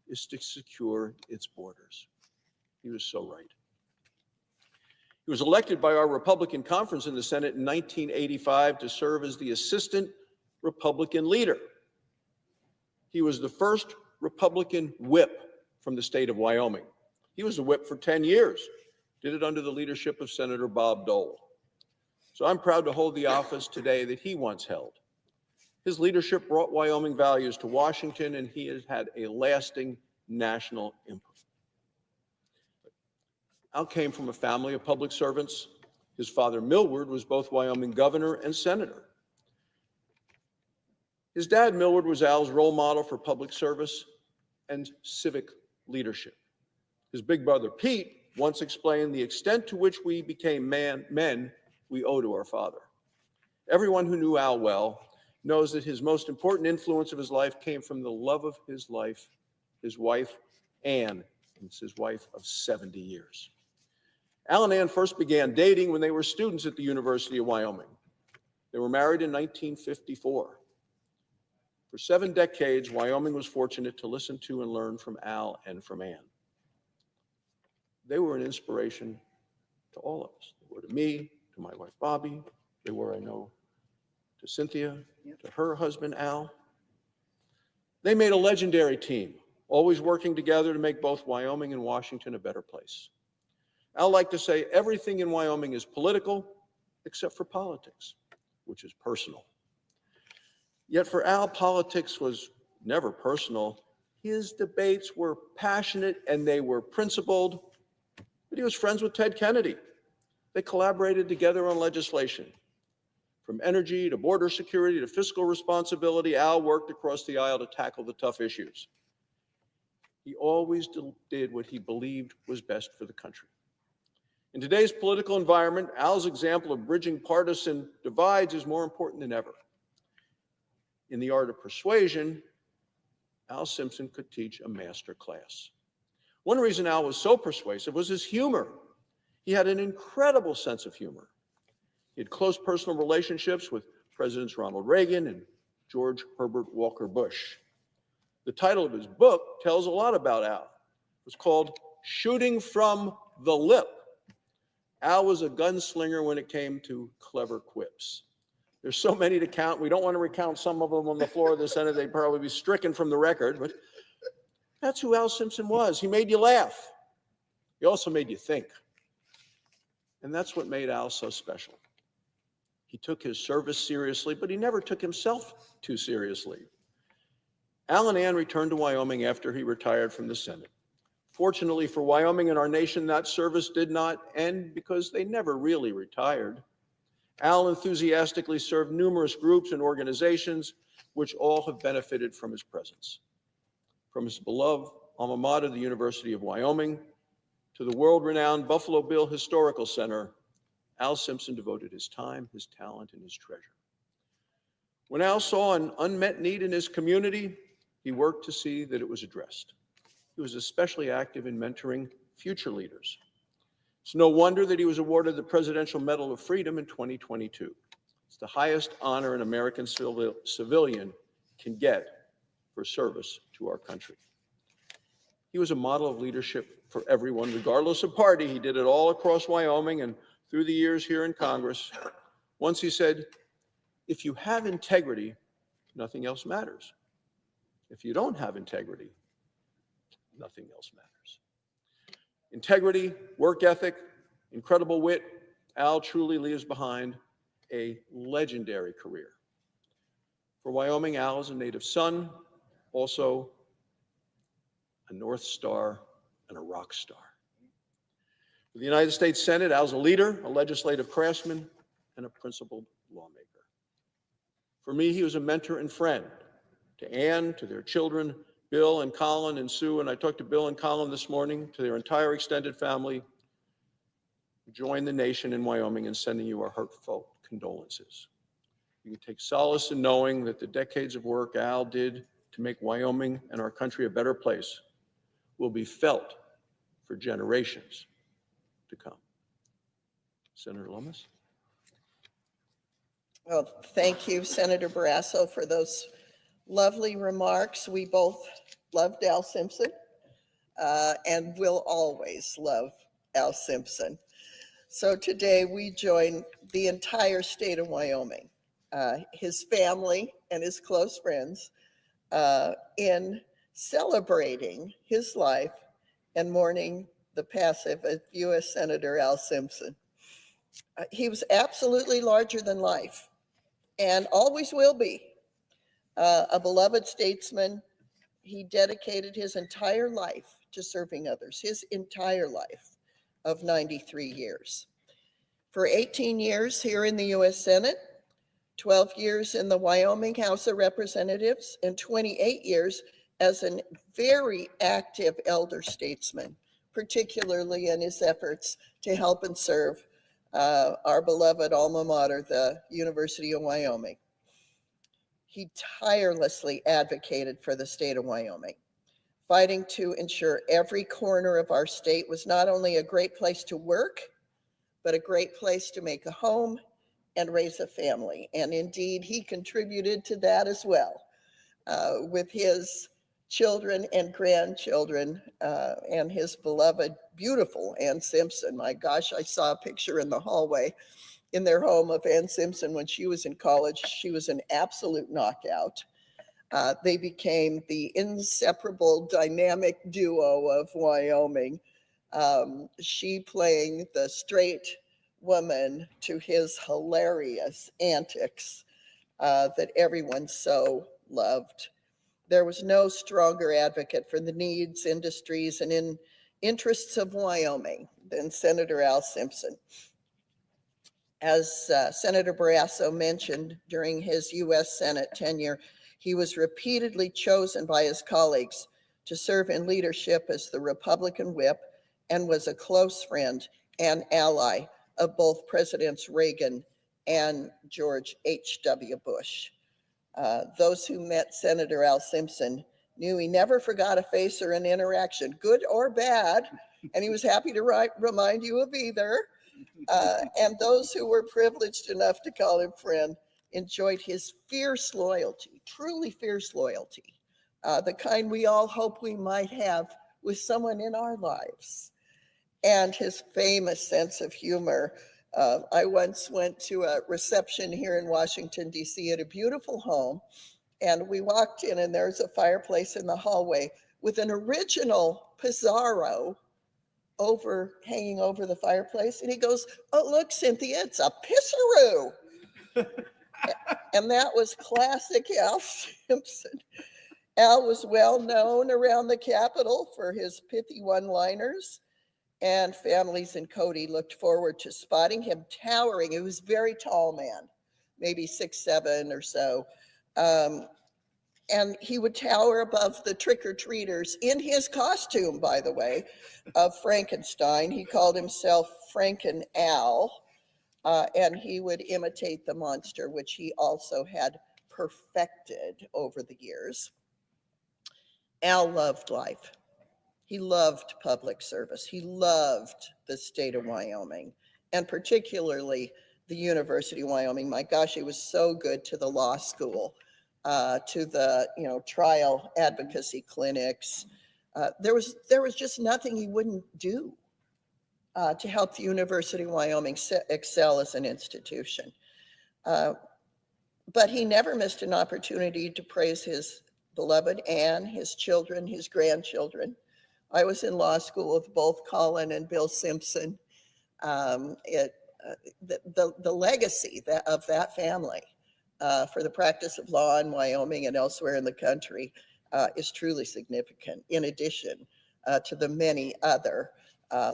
is to secure its borders." He was so right. He was elected by our Republican conference in the Senate in 1985 to serve as the assistant Republican leader. He was the first Republican whip from the state of Wyoming. He was the whip for 10 years, did it under the leadership of Senator Bob Dole. So I'm proud to hold the office today that he once held. His leadership brought Wyoming values to Washington, and he has had a lasting national impact. Al came from a family of public servants. His father, Millward, was both Wyoming governor and senator. His dad, Millward, was Al's role model for public service and civic leadership. His big brother, Pete, once explained the extent to which we became men we owe to our father. Everyone who knew Al well knows that his most important influence of his life came from the love of his life, his wife, Ann, and it's his wife of 70 years. Al and Ann first began dating when they were students at the University of Wyoming. They were married in 1954. For 7 decades, Wyoming was fortunate to listen to and learn from Al and from Ann. They were an inspiration to all of us. They were to me, to my wife, Bobby. They were, I know, to Cynthia, to her husband, Al. They made a legendary team, always working together to make both Wyoming and Washington a better place. Al liked to say everything in Wyoming is political except for politics, which is personal. Yet for Al, politics was never personal. His debates were passionate and they were principled, but he was friends with Ted Kennedy. They collaborated together on legislation. From energy to border security to fiscal responsibility, Al worked across the aisle to tackle the tough issues. He always did what he believed was best for the country. In today's political environment, Al's example of bridging partisan divides is more important than ever. In the art of persuasion, Al Simpson could teach a master class. One reason Al was so persuasive was his humor. He had an incredible sense of humor. He had close personal relationships with Presidents Ronald Reagan and George Herbert Walker Bush. The title of his book tells a lot about Al. It was called Shooting from the Lip. Al was a gunslinger when it came to clever quips. There's so many to count. We don't want to recount some of them on the floor of the Senate. They'd probably be stricken from the record, but that's who Al Simpson was. He made you laugh. He also made you think. And that's what made Al so special. He took his service seriously, but he never took himself too seriously. Al and Ann returned to Wyoming after he retired from the Senate. Fortunately for Wyoming and our nation, that service did not end because they never really retired. Al enthusiastically served numerous groups and organizations which all have benefited from his presence. From his beloved alma mater, the University of Wyoming, to the world-renowned Buffalo Bill Historical Center, Al Simpson devoted his time, his talent, and his treasure. When Al saw an unmet need in his community, he worked to see that it was addressed. He was especially active in mentoring future leaders. It's no wonder that he was awarded the Presidential Medal of Freedom in 2022. It's the highest honor an American civilian can get for service to our country. He was a model of leadership for everyone, regardless of party. He did it all across Wyoming and through the years here in Congress. Once he said, if you have integrity, nothing else matters. If you don't have integrity, nothing else matters. Integrity, work ethic, incredible wit. Al truly leaves behind a legendary career. For Wyoming, Al is a native son, also a North Star and a rock star. For the United States Senate, Al's a leader, a legislative craftsman, and a principled lawmaker. For me, he was a mentor and friend to Ann, to their children, Bill and Colin and Sue, and I talked to Bill and Colin this morning, to their entire extended family. Join the nation in Wyoming in sending you our heartfelt condolences. You can take solace in knowing that the decades of work Al did to make Wyoming and our country a better place will be felt for generations to come. Senator Lummis? Well, thank you, Senator Barrasso, for those lovely remarks. We both loved Al Simpson and will always love Al Simpson. So today we join the entire state of Wyoming, his family and his close friends in celebrating his life and mourning the passing of U.S. Senator Al Simpson. He was absolutely larger than life and always will be. A beloved statesman. He dedicated his entire life to serving others, his entire life of 93 years. For 18 years here in the U.S. Senate, 12 years in the Wyoming House of Representatives, and 28 years as a very active elder statesman, particularly in his efforts to help and serve our beloved alma mater, the University of Wyoming. He tirelessly advocated for the state of Wyoming, fighting to ensure every corner of our state was not only a great place to work, but a great place to make a home and raise a family. And indeed, he contributed to that as well, with his children and grandchildren and his beloved, beautiful Ann Simpson. My gosh, I saw a picture in the hallway in their home of Ann Simpson when she was in college. She was an absolute knockout. They became the inseparable dynamic duo of Wyoming. She playing the straight woman to his hilarious antics that everyone so loved. There was no stronger advocate for the needs, industries, and interests of Wyoming than Senator Al Simpson. As Senator Barrasso mentioned, during his U.S. Senate tenure, he was repeatedly chosen by his colleagues to serve in leadership as the Republican whip and was a close friend and ally of both Presidents Reagan and George H.W. Bush. Those who met Senator Al Simpson knew he never forgot a face or an interaction, good or bad, and he was happy to remind you of either. And those who were privileged enough to call him friend enjoyed his fierce loyalty, truly fierce loyalty, the kind we all hope we might have with someone in our lives. And his famous sense of humor. I once went to a reception here in Washington, D.C. at a beautiful home, and we walked in and there's a fireplace in the hallway with an original Pizarro hanging over the fireplace. And he goes, "Oh, look, Cynthia, it's a pisseroo." And that was classic Al Simpson. Al was well known around the Capitol for his pithy one-liners, and families in Cody looked forward to spotting him towering. He was a very tall man, maybe 6'7" or so. And he would tower above the trick-or-treaters in his costume, by the way, of Frankenstein. He called himself Franken Al, and he would imitate the monster, which he also had perfected over the years. Al loved life. He loved public service. He loved the state of Wyoming, and particularly the University of Wyoming. My gosh, he was so good to the law school, to the trial advocacy clinics. There was just nothing he wouldn't do to help the University of Wyoming excel as an institution. But he never missed an opportunity to praise his beloved Anne, his children, his grandchildren. I was in law school with both Colin and Bill Simpson. The legacy of that family for the practice of law in Wyoming and elsewhere in the country is truly significant, in addition to the many other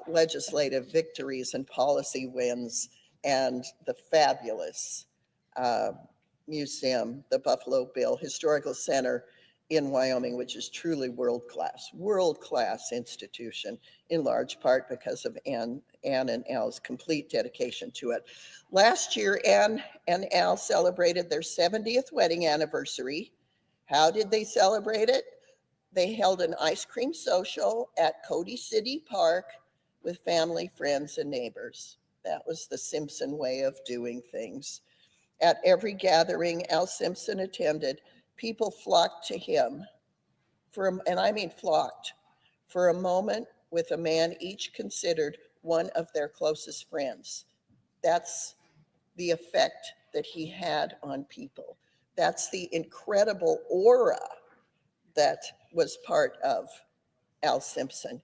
legislative victories and policy wins and the fabulous museum, the Buffalo Bill Historical Center in Wyoming, which is truly world-class institution, in large part because of Anne and Al's complete dedication to it. Last year, Anne and Al celebrated their 70th wedding anniversary. How did they celebrate it? They held an ice cream social at Cody City Park with family, friends, and neighbors. That was the Simpson way of doing things. At every gathering Al Simpson attended, people flocked to him and I mean flocked, for a moment with a man each considered one of their closest friends. That's the effect that he had on people. That's the incredible aura that was part of Al Simpson.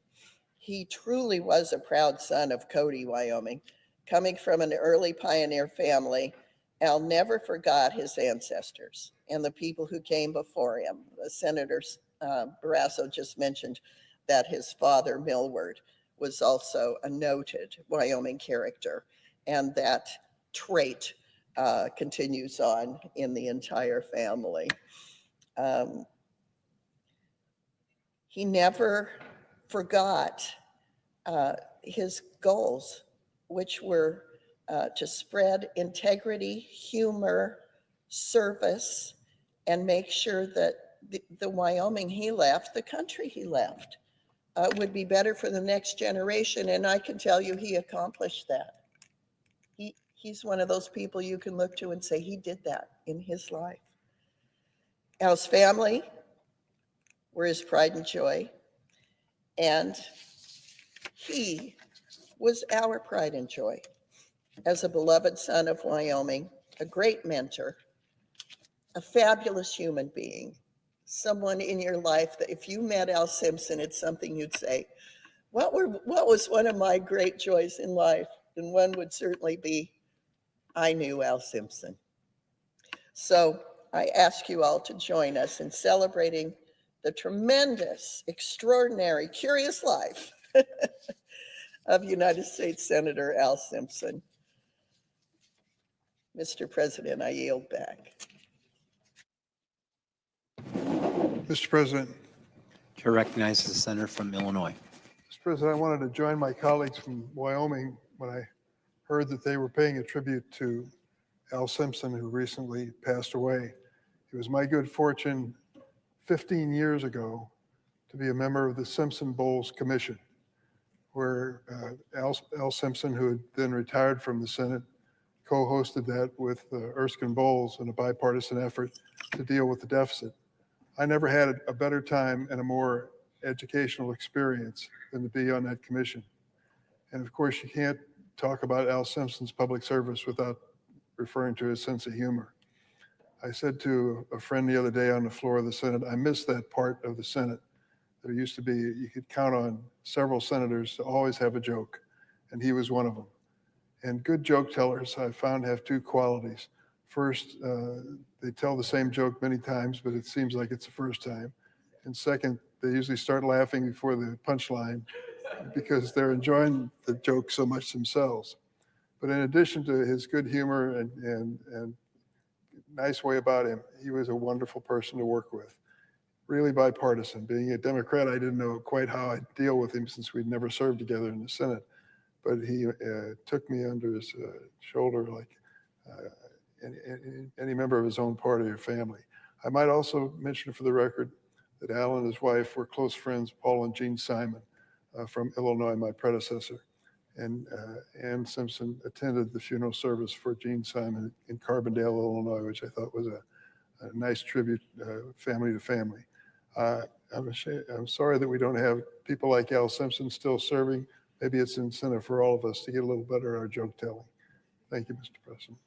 He truly was a proud son of Cody, Wyoming. Coming from an early pioneer family, Al never forgot his ancestors and the people who came before him. Senator Barrasso just mentioned that his father, Millward, was also a noted Wyoming character, and that trait continues on in the entire family. He never forgot his goals, which were to spread integrity, humor, service, and make sure that the Wyoming he left, the country he left, would be better for the next generation. And I can tell you he accomplished that. He's one of those people you can look to and say he did that in his life. Al's family were his pride and joy, and he was our pride and joy. As a beloved son of Wyoming, a great mentor, a fabulous human being, someone in your life that if you met Al Simpson, it's something you'd say, what was one of my great joys in life? And one would certainly be, I knew Al Simpson. So I ask you all to join us in celebrating the tremendous, extraordinary, curious life of United States Senator Al Simpson. Mr. President, I yield back. Mr. President. Chair recognizes the senator from Illinois. Mr. President, I wanted to join my colleagues from Wyoming when I heard that they were paying a tribute to Al Simpson, who recently passed away. It was my good fortune 15 years ago to be a member of the Simpson Bowles Commission, where Al Simpson, who had then retired from the Senate, co-hosted that with Erskine Bowles in a bipartisan effort to deal with the deficit. I never had a better time and a more educational experience than to be on that commission. And of course, you can't talk about Al Simpson's public service without referring to his sense of humor. I said to a friend the other day on the floor of the Senate, I miss that part of the Senate. There used to be, you could count on several senators to always have a joke, and he was one of them. And good joke tellers, I found, have two qualities. First, they tell the same joke many times, but it seems like it's the first time. And second, they usually start laughing before the punchline because they're enjoying the joke so much themselves. But in addition to his good humor and nice way about him, he was a wonderful person to work with. Really bipartisan. Being a Democrat, I didn't know quite how I'd deal with him since we'd never served together in the Senate. But he took me under his shoulder like any member of his own party or family. I might also mention for the record that Al and his wife were close friends, Paul and Jean Simon from Illinois, my predecessor. And Ann Simpson attended the funeral service for Jean Simon in Carbondale, Illinois, which I thought was a nice tribute, family to family. I'm sorry that we don't have people like Al Simpson still serving. Maybe it's an incentive for all of us to get a little better at our joke telling. Thank you, Mr. President.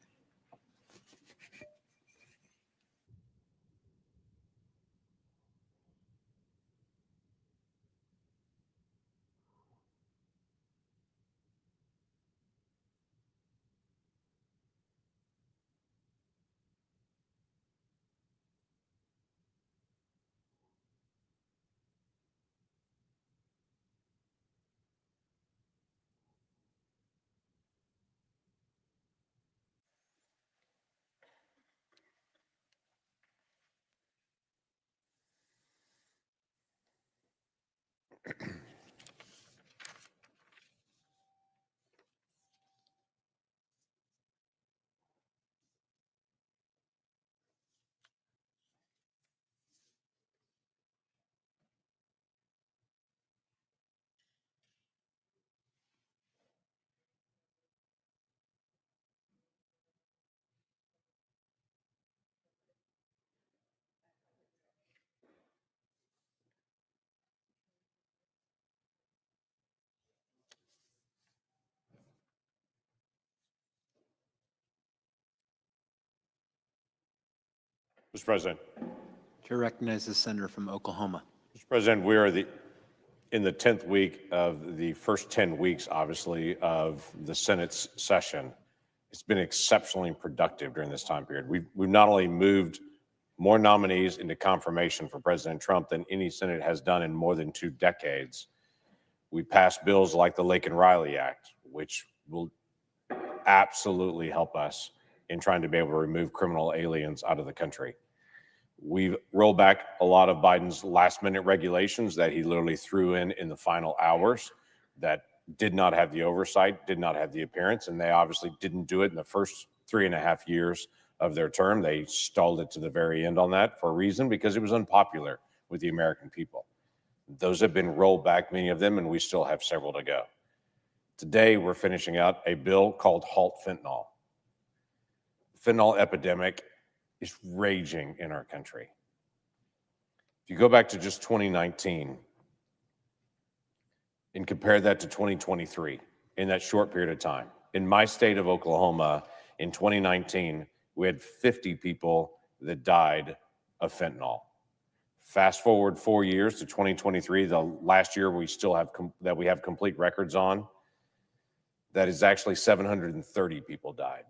Mr. President. Chair recognizes the senator from Oklahoma. Mr. President, we are in the 10th week of the first 10 weeks, obviously, of the Senate's session. It's been exceptionally productive during this time period. We've not only moved more nominees into confirmation for President Trump than any Senate has done in more than 2 decades. We passed bills like the Lake and Riley Act, which will absolutely help us in trying to be able to remove criminal aliens out of the country. We've rolled back a lot of Biden's last-minute regulations that he literally threw in the final hours that did not have the oversight, did not have the appearance, and they obviously didn't do it in the first 3.5 years of their term. They stalled it to the very end on that for a reason, because it was unpopular with the American people. Those have been rolled back, many of them, and we still have several to go. Today, we're finishing out a bill called Halt Fentanyl. Fentanyl epidemic is raging in our country. If you go back to just 2019 and compare that to 2023, in that short period of time, in my state of Oklahoma, in 2019, we had 50 people that died of fentanyl. Fast forward 4 years to 2023, the last year we still have that we have complete records on, that is actually 730 people died.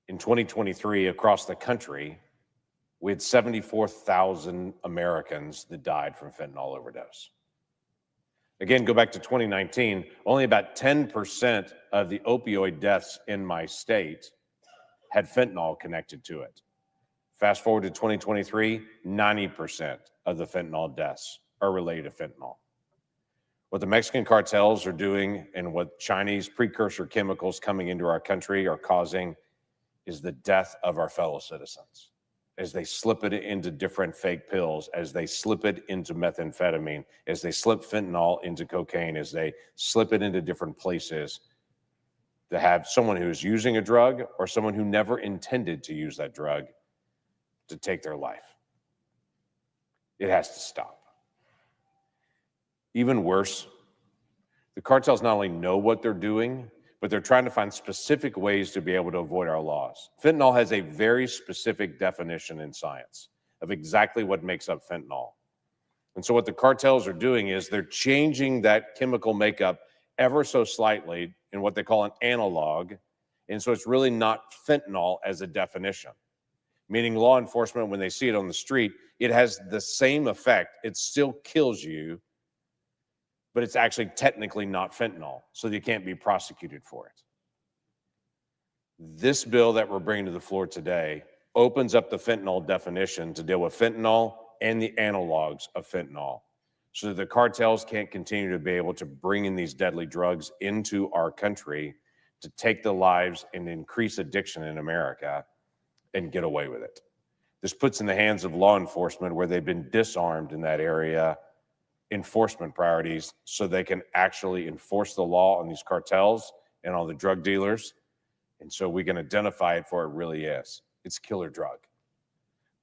In 2023, across the country, we had 74,000 Americans that died from fentanyl overdose. Again, go back to 2019, only about 10% of the opioid deaths in my state had fentanyl connected to it. Fast forward to 2023, 90% of the fentanyl deaths are related to fentanyl. What the Mexican cartels are doing and what Chinese precursor chemicals coming into our country are causing is the death of our fellow citizens. as they slip it into different fake pills, as they slip it into methamphetamine, as they slip fentanyl into cocaine, as they slip it into different places, to have someone who's using a drug or someone who never intended to use that drug to take their life. It has to stop. Even worse, the cartels not only know what they're doing, but they're trying to find specific ways to be able to avoid our laws. Fentanyl has a very specific definition in science of exactly what makes up fentanyl. And so what the cartels are doing is they're changing that chemical makeup ever so slightly in what they call an analog. And so it's really not fentanyl as a definition, meaning law enforcement, when they see it on the street, it has the same effect. It still kills you, but it's actually technically not fentanyl, so you can't be prosecuted for it. This bill that we're bringing to the floor today opens up the fentanyl definition to deal with fentanyl and the analogs of fentanyl, so that the cartels can't continue to be able to bring in these deadly drugs into our country to take the lives and increase addiction in America and get away with it. This puts in the hands of law enforcement, where they've been disarmed in that area, enforcement priorities, so they can actually enforce the law on these cartels and on the drug dealers. And so we can identify it for what it really is. It's a killer drug.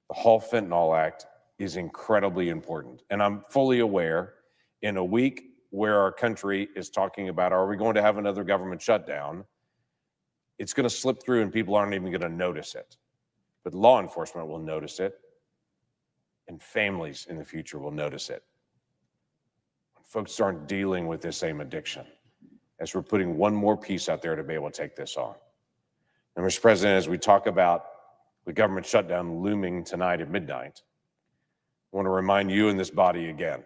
The Halt Fentanyl Act is incredibly important. And I'm fully aware, in a week where our country is talking about, are we going to have another government shutdown? It's going to slip through and people aren't even going to notice it. But law enforcement will notice it, and families in the future will notice it. Folks aren't dealing with this same addiction, as we're putting one more piece out there to be able to take this on. And Mr. President, as we talk about the government shutdown looming tonight at midnight, I want to remind you in this body again,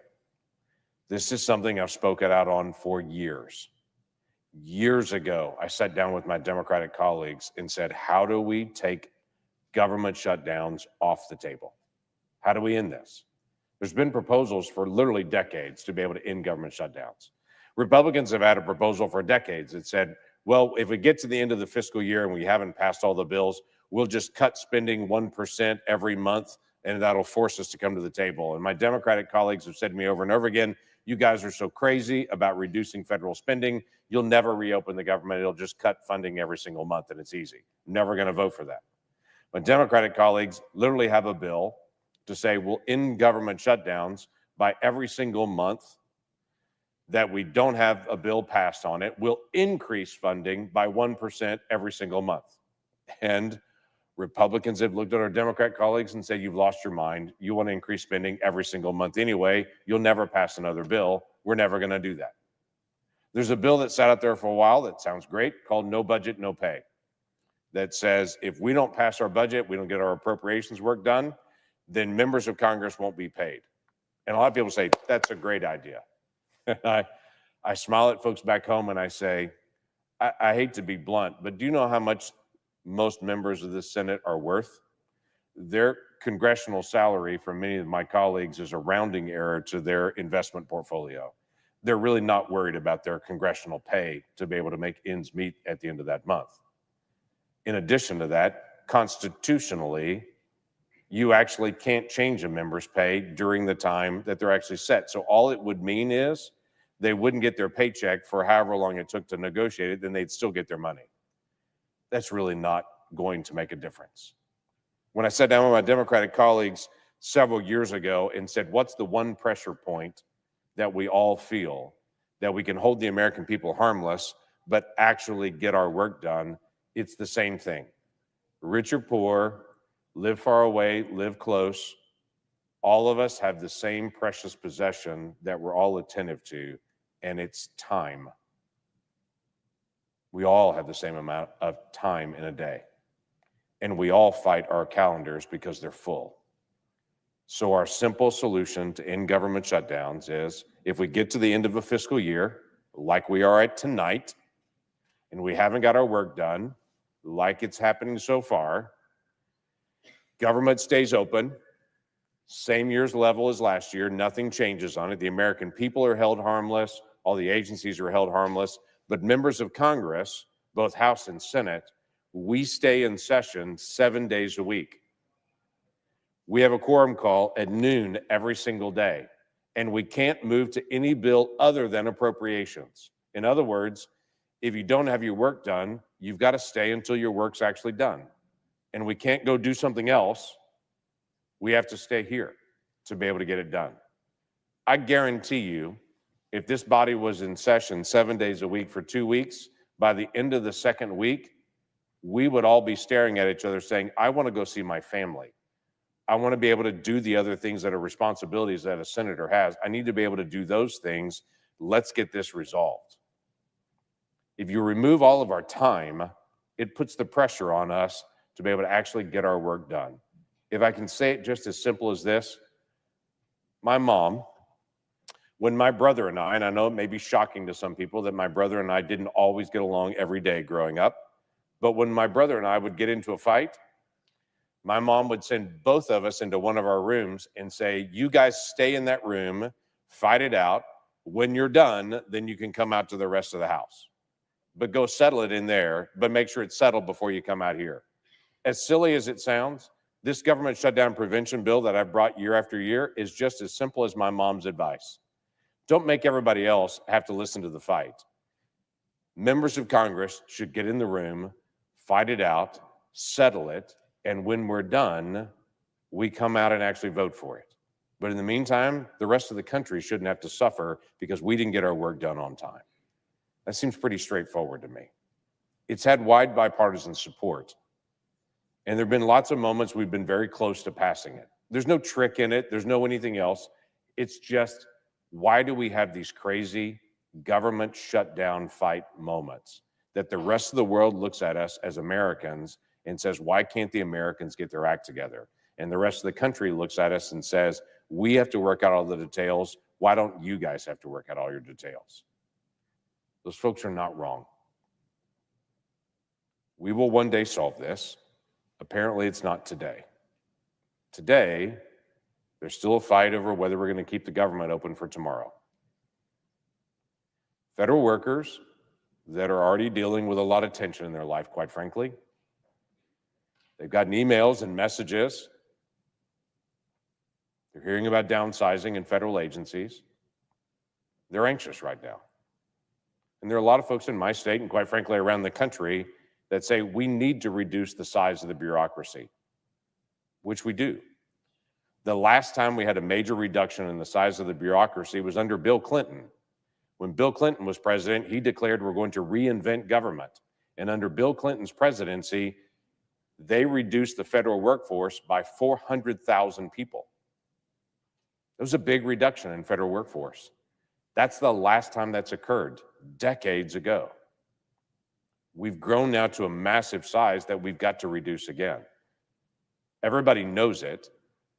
this is something I've spoken out on for years. Years ago, I sat down with my Democratic colleagues and said, how do we take government shutdowns off the table? How do we end this? There's been proposals for literally decades to be able to end government shutdowns. Republicans have had a proposal for decades that said, well, if we get to the end of the fiscal year and we haven't passed all the bills, we'll just cut spending 1% every month, and that'll force us to come to the table. And my Democratic colleagues have said to me over and over again, you guys are so crazy about reducing federal spending, you'll never reopen the government. It'll just cut funding every single month, and it's easy. Never going to vote for that. My Democratic colleagues literally have a bill to say we'll end government shutdowns by every single month that we don't have a bill passed on it. We'll increase funding by 1% every single month. And Republicans have looked at our Democrat colleagues and said, you've lost your mind. You want to increase spending every single month anyway. You'll never pass another bill. We're never going to do that. There's a bill that sat out there for a while that sounds great, called No Budget, No Pay, that says if we don't pass our budget, we don't get our appropriations work done, then members of Congress won't be paid. And a lot of people say, that's a great idea. I smile at folks back home and I say, I hate to be blunt, but do you know how much most members of the Senate are worth? Their congressional salary from many of my colleagues is a rounding error to their investment portfolio. They're really not worried about their congressional pay to be able to make ends meet at the end of that month. In addition to that, constitutionally, you actually can't change a member's pay during the time that they're actually set. So all it would mean is they wouldn't get their paycheck for however long it took to negotiate it, then they'd still get their money. That's really not going to make a difference. When I sat down with my Democratic colleagues several years ago and said, what's the one pressure point that we all feel that we can hold the American people harmless, but actually get our work done? It's the same thing. Rich or poor, live far away, live close. All of us have the same precious possession that we're all attentive to, and it's time. We all have the same amount of time in a day, and we all fight our calendars because they're full. So our simple solution to end government shutdowns is, if we get to the end of a fiscal year, like we are at tonight, and we haven't got our work done, like it's happening so far, government stays open, same year's level as last year, nothing changes on it. The American people are held harmless, all the agencies are held harmless, but members of Congress, both House and Senate, we stay in session 7 days a week. We have a quorum call at noon every single day, and we can't move to any bill other than appropriations. In other words, if you don't have your work done, you've got to stay until your work's actually done. And we can't go do something else. We have to stay here to be able to get it done. I guarantee you, if this body was in session 7 days a week for 2 weeks, by the end of the second week, we would all be staring at each other saying, I want to go see my family. I want to be able to do the other things that are responsibilities that a senator has. I need to be able to do those things. Let's get this resolved. If you remove all of our time, it puts the pressure on us to be able to actually get our work done. If I can say it just as simple as this, my mom, when my brother and I know it may be shocking to some people that my brother and I didn't always get along every day growing up, but when my brother and I would get into a fight, my mom would send both of us into one of our rooms and say, you guys stay in that room, fight it out. When you're done, then you can come out to the rest of the house. But go settle it in there, but make sure it's settled before you come out here. As silly as it sounds, this government shutdown prevention bill that I've brought year after year is just as simple as my mom's advice. Don't make everybody else have to listen to the fight. Members of Congress should get in the room, fight it out, settle it, and when we're done, we come out and actually vote for it. But in the meantime, the rest of the country shouldn't have to suffer because we didn't get our work done on time. That seems pretty straightforward to me. It's had wide bipartisan support. And there have been lots of moments we've been very close to passing it. There's no trick in it. There's no anything else. It's just, why do we have these crazy government shutdown fight moments that the rest of the world looks at us as Americans and says, why can't the Americans get their act together? And the rest of the country looks at us and says, we have to work out all the details. Why don't you guys have to work out all your details? Those folks are not wrong. We will one day solve this. Apparently, it's not today. Today, there's still a fight over whether we're going to keep the government open for tomorrow. Federal workers that are already dealing with a lot of tension in their life, quite frankly, they've gotten emails and messages. They're hearing about downsizing in federal agencies. They're anxious right now. And there are a lot of folks in my state and quite frankly around the country that say we need to reduce the size of the bureaucracy, which we do. The last time we had a major reduction in the size of the bureaucracy was under Bill Clinton. When Bill Clinton was president, he declared we're going to reinvent government. And under Bill Clinton's presidency, they reduced the federal workforce by 400,000 people. It was a big reduction in federal workforce. That's the last time that's occurred, decades ago. We've grown now to a massive size that we've got to reduce again. Everybody knows it,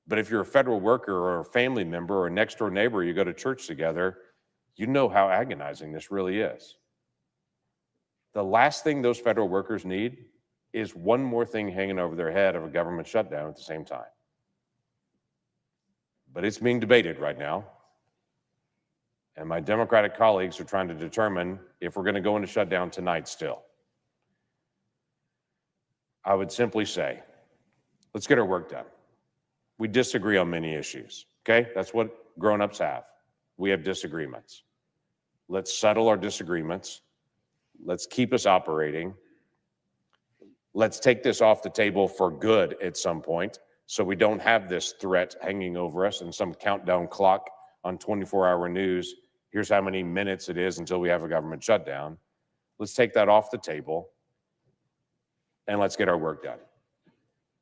but if you're a federal worker or a family member or a next door neighbor, you go to church together, you know how agonizing this really is. The last thing those federal workers need is one more thing hanging over their head of a government shutdown at the same time. But it's being debated right now. And my Democratic colleagues are trying to determine if we're going to go into shutdown tonight still. I would simply say, let's get our work done. We disagree on many issues, okay? That's what grown-ups have. We have disagreements. Let's settle our disagreements. Let's keep us operating. Let's take this off the table for good at some point so we don't have this threat hanging over us and some countdown clock on 24-hour news. Here's how many minutes it is until we have a government shutdown. Let's take that off the table and let's get our work done.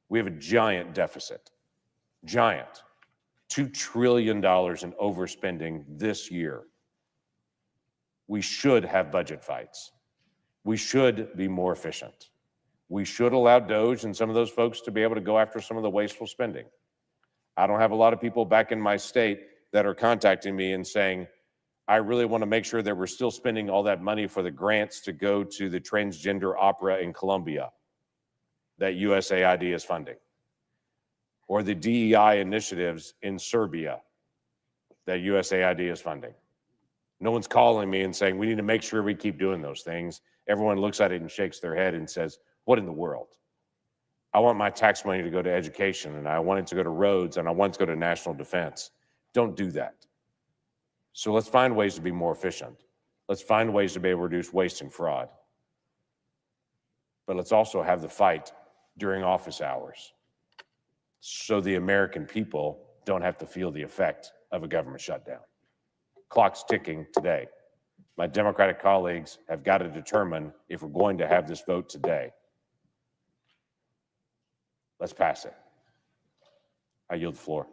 We have a giant deficit, giant, $2 trillion in overspending this year. We should have budget fights. We should be more efficient. We should allow DOJ and some of those folks to be able to go after some of the wasteful spending. I don't have a lot of people back in my state that are contacting me and saying, I really want to make sure that we're still spending all that money for the grants to go to the transgender opera in Colombia that USAID is funding, or the DEI initiatives in Serbia that USAID is funding. No one's calling me and saying, we need to make sure we keep doing those things. Everyone looks at it and shakes their head and says, what in the world? I want my tax money to go to education, and I want it to go to roads, and I want it to go to national defense. Don't do that. So let's find ways to be more efficient. Let's find ways to be able to reduce waste and fraud. But let's also have the fight during office hours so the American people don't have to feel the effect of a government shutdown. Clock's ticking today. My Democratic colleagues have got to determine if we're going to have this vote today. Let's pass it. I yield the floor.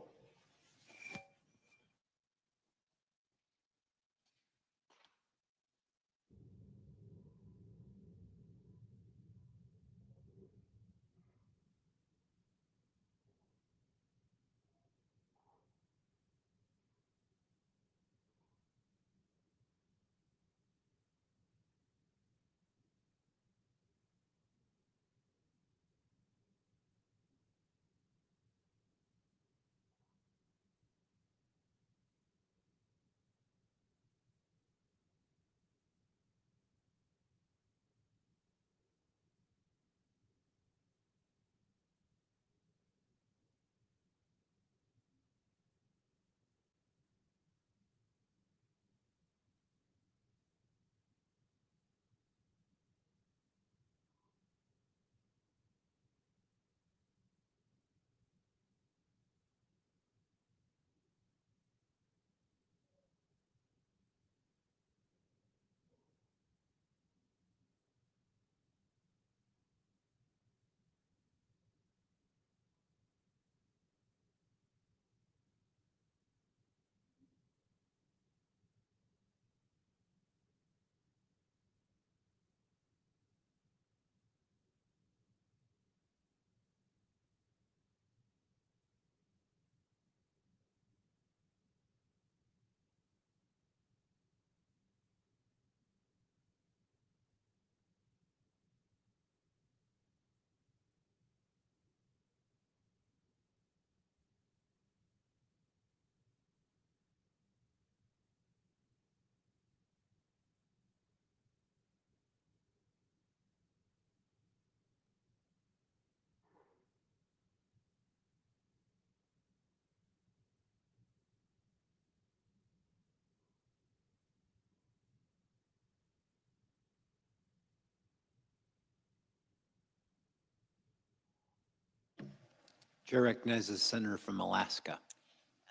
Chair recognizes the senator from Alaska.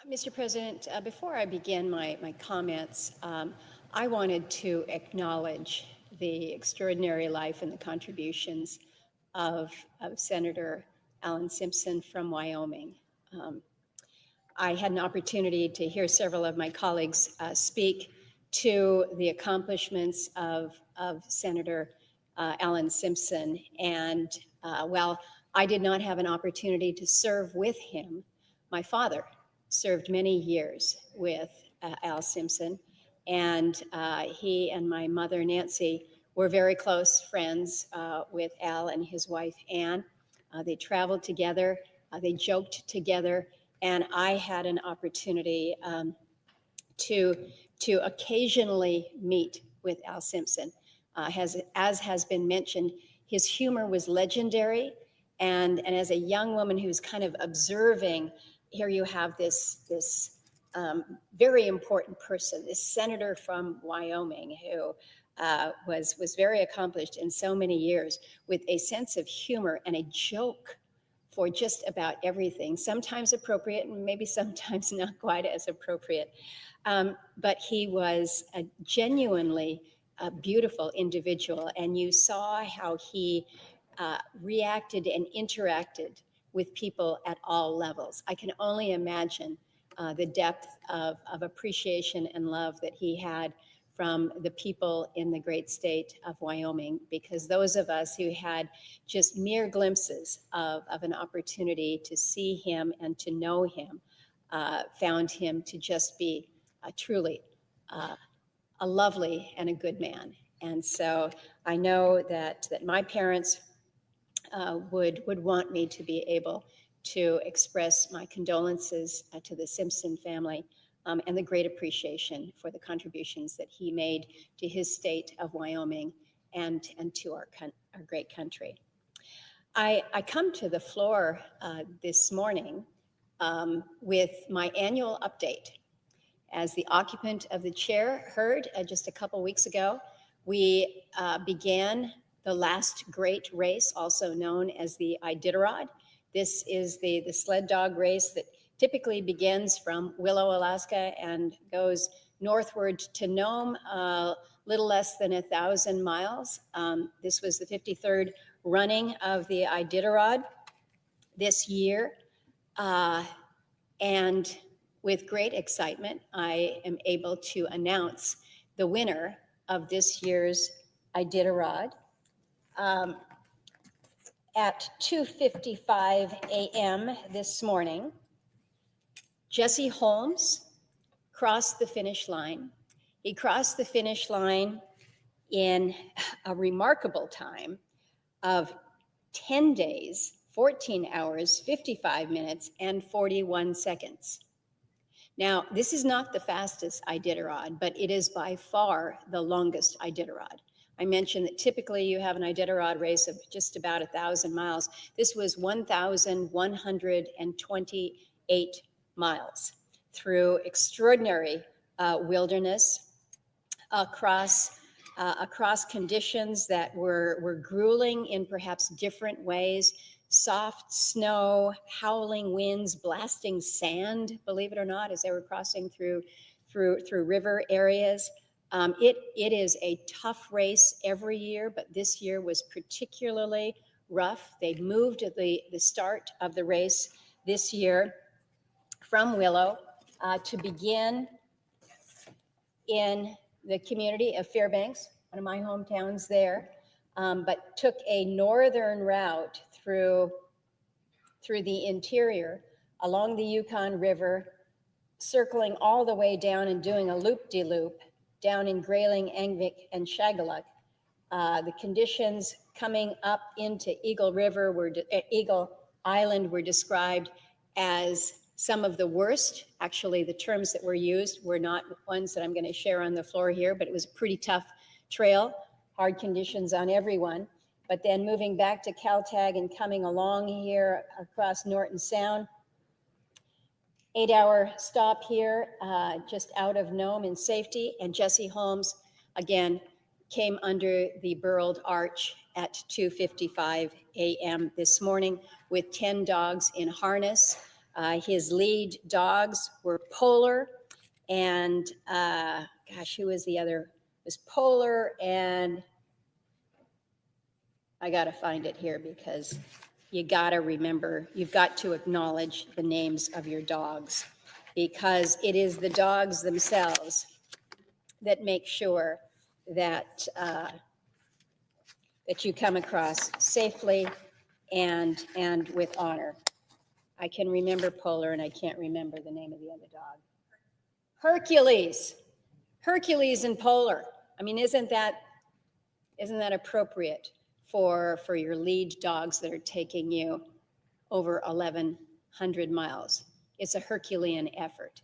Mr. President, before I begin my comments, I wanted to acknowledge the extraordinary life and the contributions of Senator Alan Simpson from Wyoming. I had an opportunity to hear several of my colleagues speak to the accomplishments of Senator Alan Simpson. And while I did not have an opportunity to serve with him, my father served many years with Al Simpson. And he and my mother, Nancy, were very close friends with Al and his wife, Ann. They traveled together, they joked together, and I had an opportunity to occasionally meet with Al Simpson. As has been mentioned, his humor was legendary, and as a young woman who's kind of observing, here you have this very important person, this senator from Wyoming who was very accomplished in so many years with a sense of humor and a joke for just about everything, sometimes appropriate and maybe sometimes not quite as appropriate. But he was a genuinely beautiful individual, and you saw how he reacted and interacted with people at all levels. I can only imagine the depth of appreciation and love that he had from the people in the great state of Wyoming, because those of us who had just mere glimpses of an opportunity to see him and to know him found him to just be truly a lovely and a good man. And so I know that my parents would want me to be able to express my condolences to the Simpson family and the great appreciation for the contributions that he made to his state of Wyoming and to our great country. I come to the floor this morning with my annual update. As the occupant of the chair heard just a couple weeks ago, we began the last great race, also known as the Iditarod. This is the sled dog race that typically begins from Willow, Alaska, and goes northward to Nome, little less than 1,000 miles. This was the 53rd running of the Iditarod this year. And with great excitement, I am able to announce the winner of this year's Iditarod. At 2:55 a.m. this morning, Jesse Holmes crossed the finish line. He crossed the finish line in a remarkable time of 10 days, 14 hours, 55 minutes, and 41 seconds. Now, this is not the fastest Iditarod, but it is by far the longest Iditarod. I mentioned that typically you have an Iditarod race of just about 1,000 miles. This was 1,128 miles through extraordinary wilderness, across conditions that were grueling in perhaps different ways. Soft snow, howling winds, blasting sand, believe it or not, as they were crossing through river areas. It is a tough race every year, but this year was particularly rough. They moved the start of the race this year from Willow to begin in the community of Fairbanks, one of my hometowns there, but took a northern route through the interior along the Yukon River, circling all the way down and doing a loop-de-loop down in Grayling, Angvik, and Shagaluk. The conditions coming up into Eagle Island were described as some of the worst. Actually, the terms that were used were not ones that I'm going to share on the floor here, but it was a pretty tough trail, hard conditions on everyone. But then moving back to Caltag and coming along here across Norton Sound, 8-hour stop here just out of Nome in safety. And Jesse Holmes, again, came under the Burled Arch at 2:55 a.m. this morning with 10 dogs in harness. His lead dogs were Polar and, gosh, who was the other? It was Polar and, I got to find it here because you got to remember, you've got to acknowledge the names of your dogs, because it is the dogs themselves that make sure that that you come across safely and with honor. I can remember Polar and I can't remember the name of the other dog. Hercules and Polar. I mean, isn't that appropriate for your lead dogs that are taking you over 1,100 miles? It's a Herculean effort.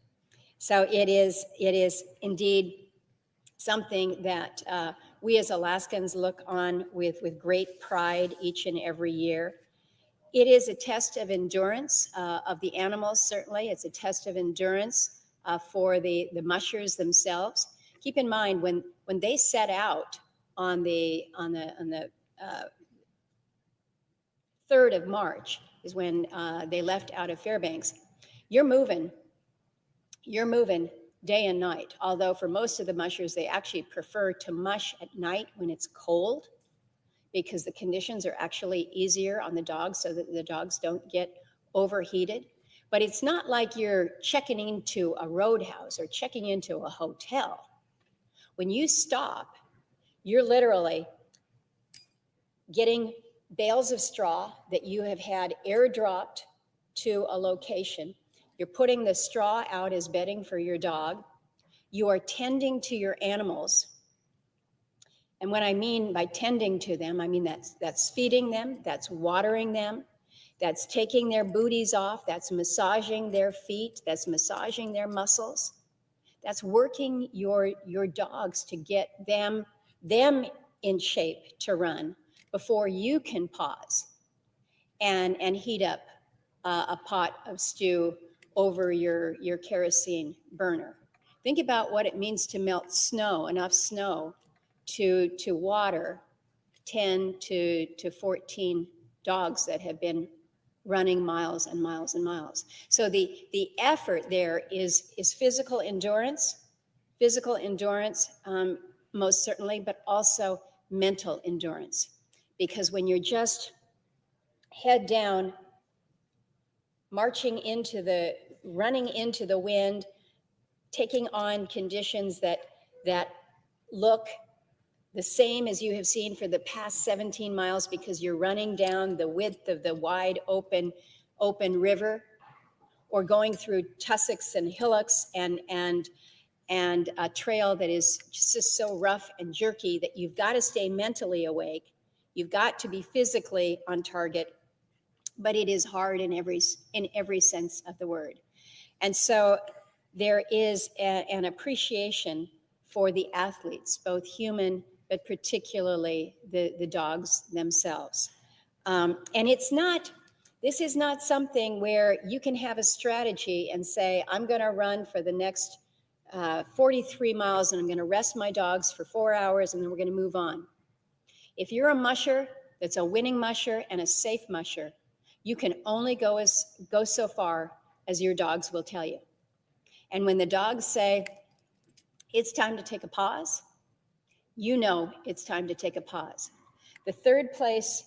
So it is indeed something that we as Alaskans look on with great pride each and every year. It is a test of endurance of the animals, certainly. It's a test of endurance for the mushers themselves. Keep in mind, when they set out on the 3rd of March is when they left out of Fairbanks. You're moving day and night, although for most of the mushers, they actually prefer to mush at night when it's cold, because the conditions are actually easier on the dogs so that the dogs don't get overheated. But it's not like you're checking into a roadhouse or checking into a hotel. When you stop, you're literally getting bales of straw that you have had airdropped to a location. You're putting the straw out as bedding for your dog. You are tending to your animals. And what I mean by tending to them, I mean that's feeding them, that's watering them, that's taking their booties off, that's massaging their feet, that's massaging their muscles. That's working your dogs to get them in shape to run before you can pause. and heat up a pot of stew over your kerosene burner. Think about what it means to melt snow, enough snow to water 10 to 14 dogs that have been running miles and miles and miles. So the effort there is physical endurance, most certainly, but also mental endurance. Because when you're just head down, running into the wind, taking on conditions that look the same as you have seen for the past 17 miles because you're running down the width of the wide open river, or going through tussocks and hillocks and a trail that is just so rough and jerky that you've got to stay mentally awake. You've got to be physically on target, but it is hard in every sense of the word. And so there is an appreciation for the athletes, both human, but particularly the dogs themselves. And this is not something where you can have a strategy and say, I'm going to run for the next 43 miles and I'm going to rest my dogs for 4 hours and then we're going to move on. If you're a musher that's a winning musher and a safe musher, you can only go so far as your dogs will tell you. And when the dogs say, it's time to take a pause, you know it's time to take a pause. The third place,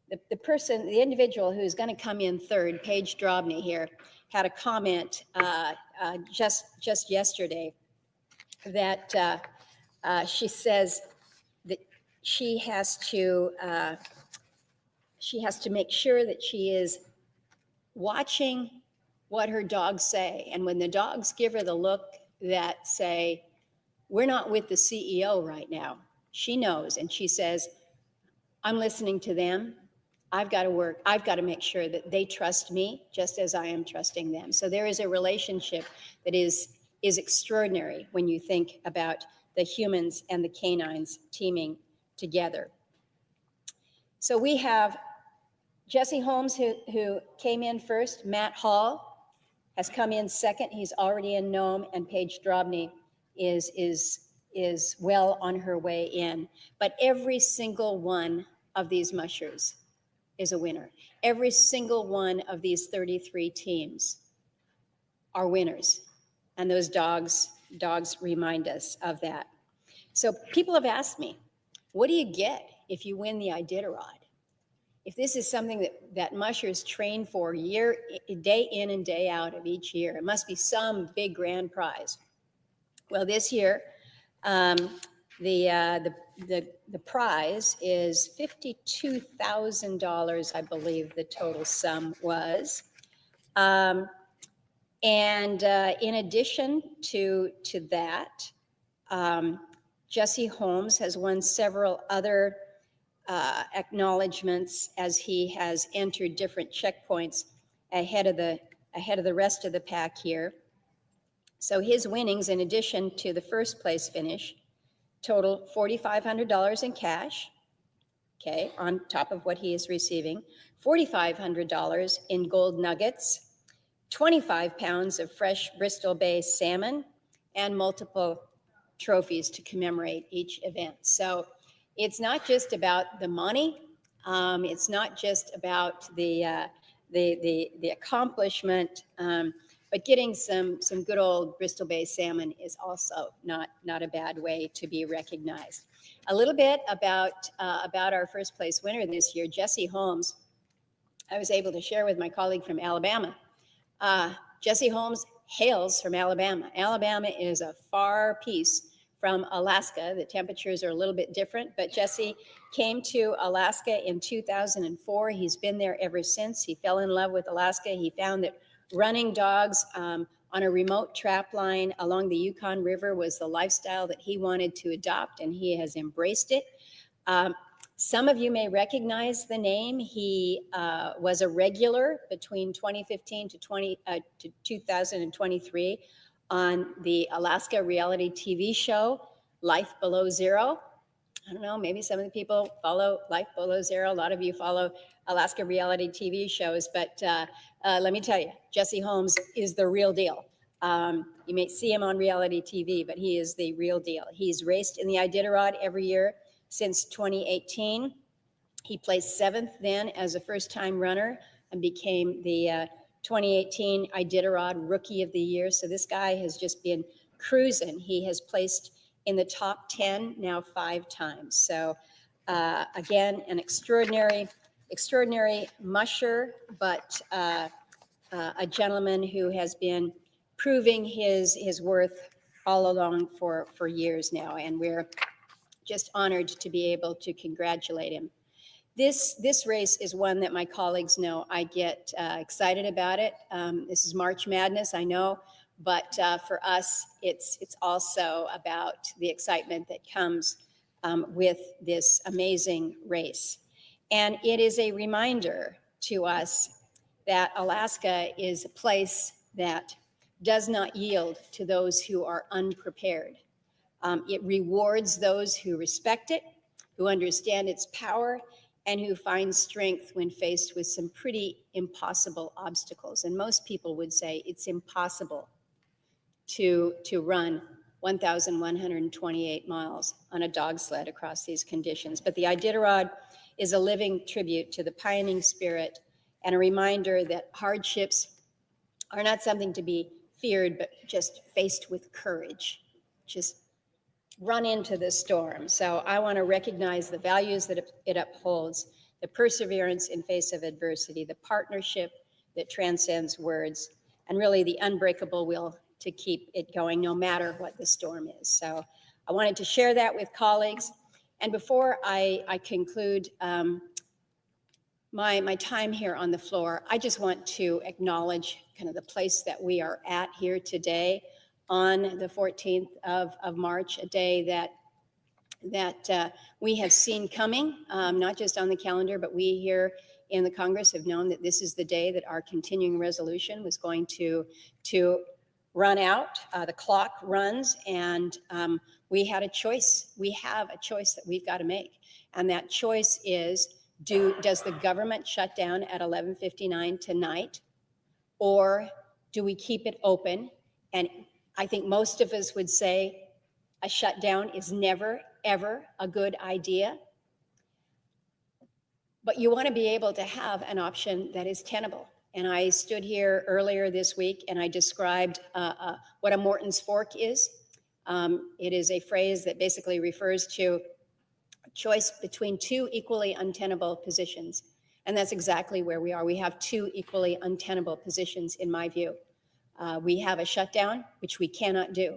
the individual who's going to come in third, Paige Drobny here, had a comment just yesterday that she says that she has to make sure that she is watching what her dogs say. And when the dogs give her the look that say, we're not with the CEO right now, she knows, and she says, I'm listening to them. I've got to work. I've got to make sure that they trust me just as I am trusting them. So there is a relationship that is extraordinary when you think about the humans and the canines teaming together. So we have Jesse Holmes, who came in first. Matt Hall has come in second. He's already in Nome, and Paige Drobny is well on her way in. But every single one of these mushers is a winner. Every single one of these 33 teams are winners. And those dogs remind us of that. So people have asked me, what do you get if you win the Iditarod? If this is something that mushers train for day in and day out of each year, it must be some big grand prize. Well, this year, the prize is $52,000, I believe the total sum was. And in addition to that, Jesse Holmes has won several other acknowledgments as he has entered different checkpoints ahead of the rest of the pack here. So his winnings, in addition to the first place finish, total $4,500 in cash, okay, on top of what he is receiving, $4,500 in gold nuggets, 25 pounds of fresh Bristol Bay salmon, and multiple trophies to commemorate each event. So it's not just about the money. It's not just about the accomplishment, but getting some good old Bristol Bay salmon is also not a bad way to be recognized. A little bit about our first place winner this year, Jesse Holmes. I was able to share with my colleague from Alabama. Jesse Holmes hails from Alabama. Alabama is a far piece from Alaska. The temperatures are a little bit different, but Jesse came to Alaska in 2004. He's been there ever since. He fell in love with Alaska. He found that running dogs on a remote trap line along the Yukon River was the lifestyle that he wanted to adopt, and he has embraced it. Some of you may recognize the name. He was a regular between 2015 to 2023 on the Alaska reality TV show, Life Below Zero. I don't know, maybe some of the people follow Life Below Zero. A lot of you follow Alaska reality TV shows, but let me tell you, Jesse Holmes is the real deal. You may see him on reality TV, but he is the real deal. He's raced in the Iditarod every year since 2018. He placed 7th then as a first-time runner and became the 2018 Iditarod Rookie of the Year. So this guy has just been cruising. He has placed in the top 10 now 5 times. So again, an extraordinary musher, but a gentleman who has been proving his worth all along for years now. And we're just honored to be able to congratulate him. This race is one that my colleagues know I get excited about it. This is March Madness, I know, but for us, it's also about the excitement that comes with this amazing race. And it is a reminder to us that Alaska is a place that does not yield to those who are unprepared. It rewards those who respect it, who understand its power, and who find strength when faced with some pretty impossible obstacles. And most people would say it's impossible to run 1,128 miles on a dog sled across these conditions. But the Iditarod is a living tribute to the pioneering spirit and a reminder that hardships are not something to be feared, but just faced with courage. Just run into the storm. So I want to recognize the values that it upholds, the perseverance in face of adversity, the partnership that transcends words, and really the unbreakable will to keep it going no matter what the storm is. So I wanted to share that with colleagues. And before I conclude my time here on the floor, I just want to acknowledge kind of the place that we are at here today on the 14th of March, a day that we have seen coming, not just on the calendar, but we here in the Congress have known that this is the day that our continuing resolution was going to run out. The clock runs, and we had a choice. We have a choice that we've got to make, and that choice is: does the government shut down at 11:59 tonight, or do we keep it open? And I think most of us would say a shutdown is never, ever a good idea. But you want to be able to have an option that is tenable. And I stood here earlier this week and I described what a Morton's fork is. It is a phrase that basically refers to a choice between 2 equally untenable positions. And that's exactly where we are. We have 2 equally untenable positions, in my view. We have a shutdown, which we cannot do.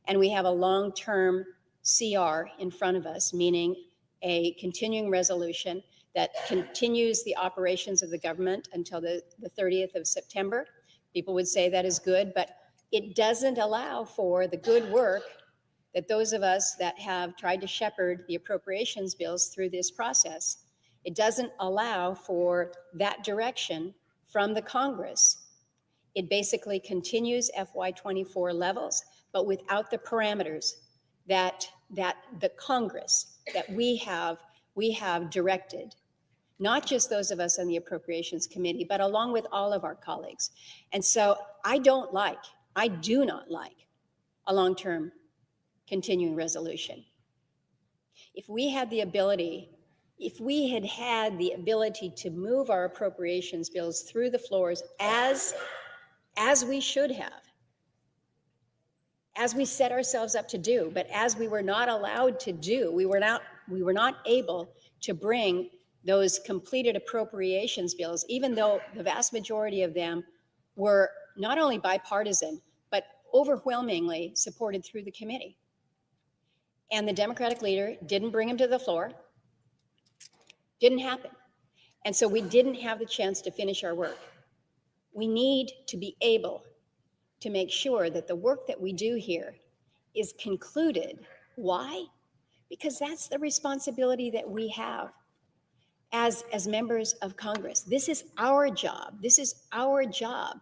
And we have a long-term CR in front of us, meaning a continuing resolution that continues the operations of the government until the 30th of September. People would say that is good, but it doesn't allow for the good work that those of us that have tried to shepherd the appropriations bills through this process. It doesn't allow for that direction from the Congress. It basically continues FY24 levels, but without the parameters that the Congress, that we have directed, not just those of us on the Appropriations Committee, but along with all of our colleagues. And so I do not like a long-term continuing resolution. If we had the ability, if we had had the ability to move our appropriations bills through the floors as we should have, as we set ourselves up to do, but as we were not allowed to do, we were not able to bring those completed appropriations bills, even though the vast majority of them were not only bipartisan, but overwhelmingly supported through the committee. And the Democratic leader didn't bring them to the floor. Didn't happen. And so we didn't have the chance to finish our work. We need to be able to make sure that the work that we do here is concluded. Why? Because that's the responsibility that we have as members of Congress. This is our job. This is our job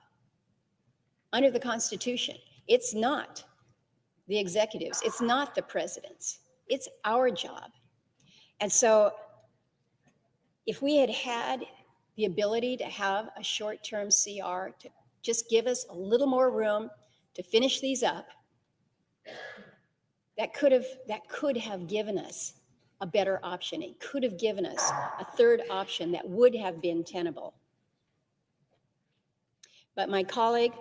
under the Constitution. It's not the executives. It's not the president's. It's our job. And so if we had had the ability to have a short-term CR to just give us a little more room to finish these up, that could have given us a better option. It could have given us a third option that would have been tenable. But my colleague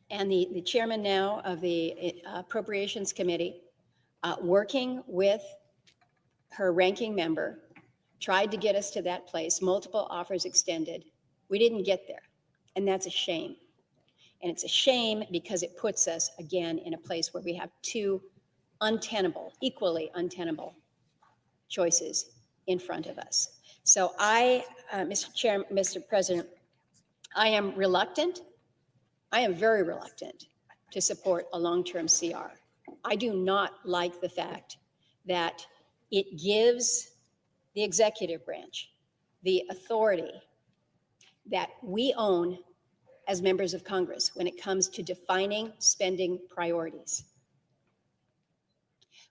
and the chairman now of the Appropriations Committee, working with her ranking member, tried to get us to that place, multiple offers extended. We didn't get there, and that's a shame. And it's a shame because it puts us again in a place where we have two untenable, equally untenable choices in front of us. So Mr. President, I am reluctant. I am very reluctant to support a long-term CR. I do not like the fact that it gives the executive branch the authority that we own as members of Congress when it comes to defining spending priorities.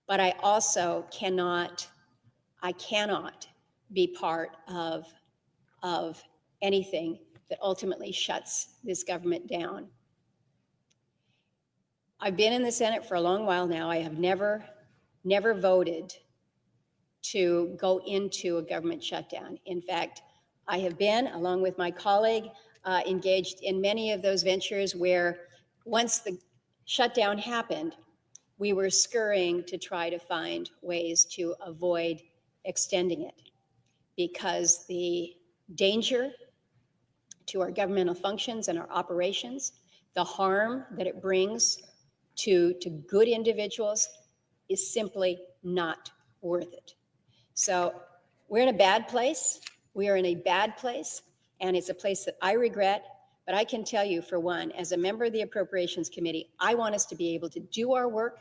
But I also cannot be part of anything that ultimately shuts this government down. I've been in the Senate for a long while now. I have never voted to go into a government shutdown. In fact, I have been, along with my colleague, engaged in many of those ventures where once the shutdown happened, we were scurrying to try to find ways to avoid extending it, because the danger to our governmental functions and our operations, the harm that it brings to good individuals is simply not worth it. So we're in a bad place. We are in a bad place, and it's a place that I regret. But I can tell you, for one, as a member of the Appropriations Committee, I want us to be able to do our work,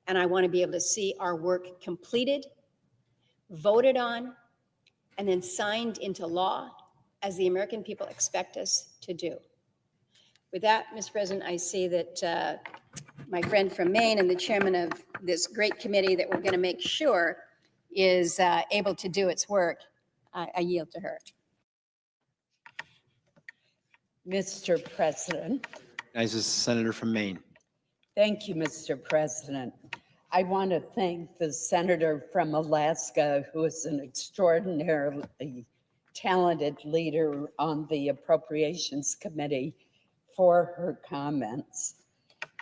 and I want to be able to see our work completed, voted on, and then signed into law as the American people expect us to do. With that, Mr. President, I see that my friend from Maine and the chairman of this great committee that we're going to make sure is able to do its work. I yield to her. Mr. President. Recognizes the senator from Maine. Thank you, Mr. President. I want to thank the senator from Alaska, who is an extraordinarily talented leader on the Appropriations Committee, for her comments.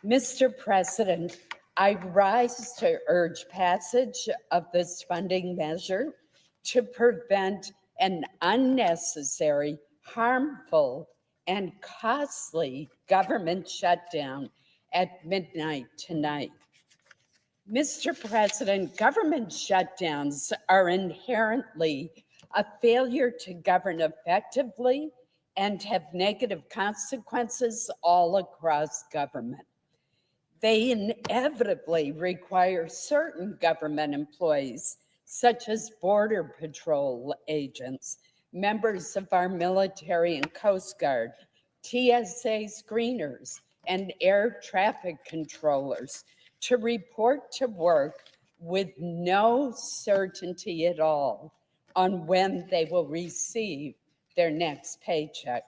Mr. President, I rise to urge passage of this funding measure to prevent an unnecessary, harmful, and costly government shutdown at midnight tonight. Mr. President, government shutdowns are inherently a failure to govern effectively and have negative consequences all across government. They inevitably require certain government employees, such as Border Patrol agents, members of our military and Coast Guard, TSA screeners, and air traffic controllers, to report to work with no certainty at all on when they will receive their next paycheck.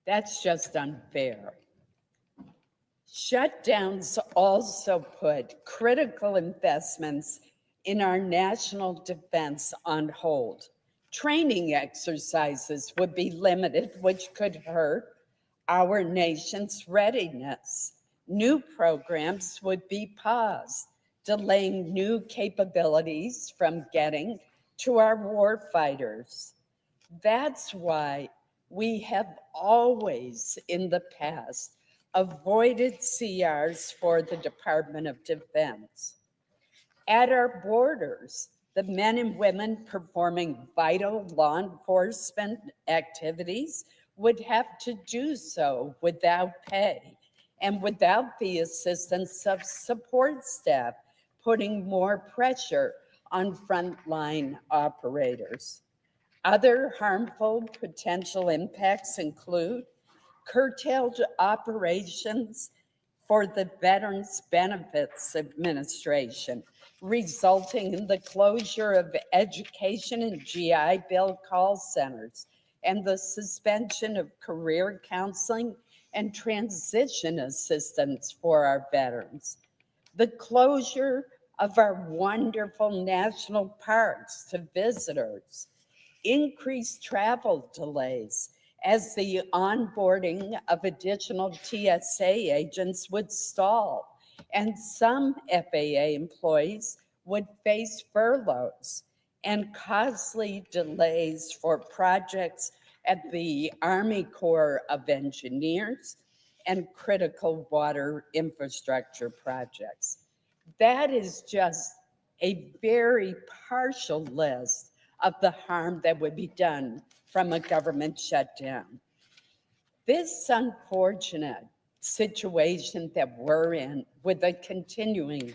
That's just unfair. Shutdowns also put critical investments in our national defense on hold. Training exercises would be limited, which could hurt our nation's readiness. New programs would be paused, delaying new capabilities from getting to our warfighters. That's why we have always in the past avoided CRs for the Department of Defense. At our borders, the men and women performing vital law enforcement activities would have to do so without pay and without the assistance of support staff, putting more pressure on frontline operators. Other harmful potential impacts include curtailed operations, for the Veterans Benefits Administration, resulting in the closure of education and GI Bill call centers and the suspension of career counseling and transition assistance for our veterans. The closure of our wonderful national parks to visitors, increased travel delays as the onboarding of additional TSA agents would stall, and some FAA employees would face furloughs, and costly delays for projects at the Army Corps of Engineers and critical water infrastructure projects. That is just a very partial list of the harm that would be done from a government shutdown. This unfortunate situation that we're in with a continuing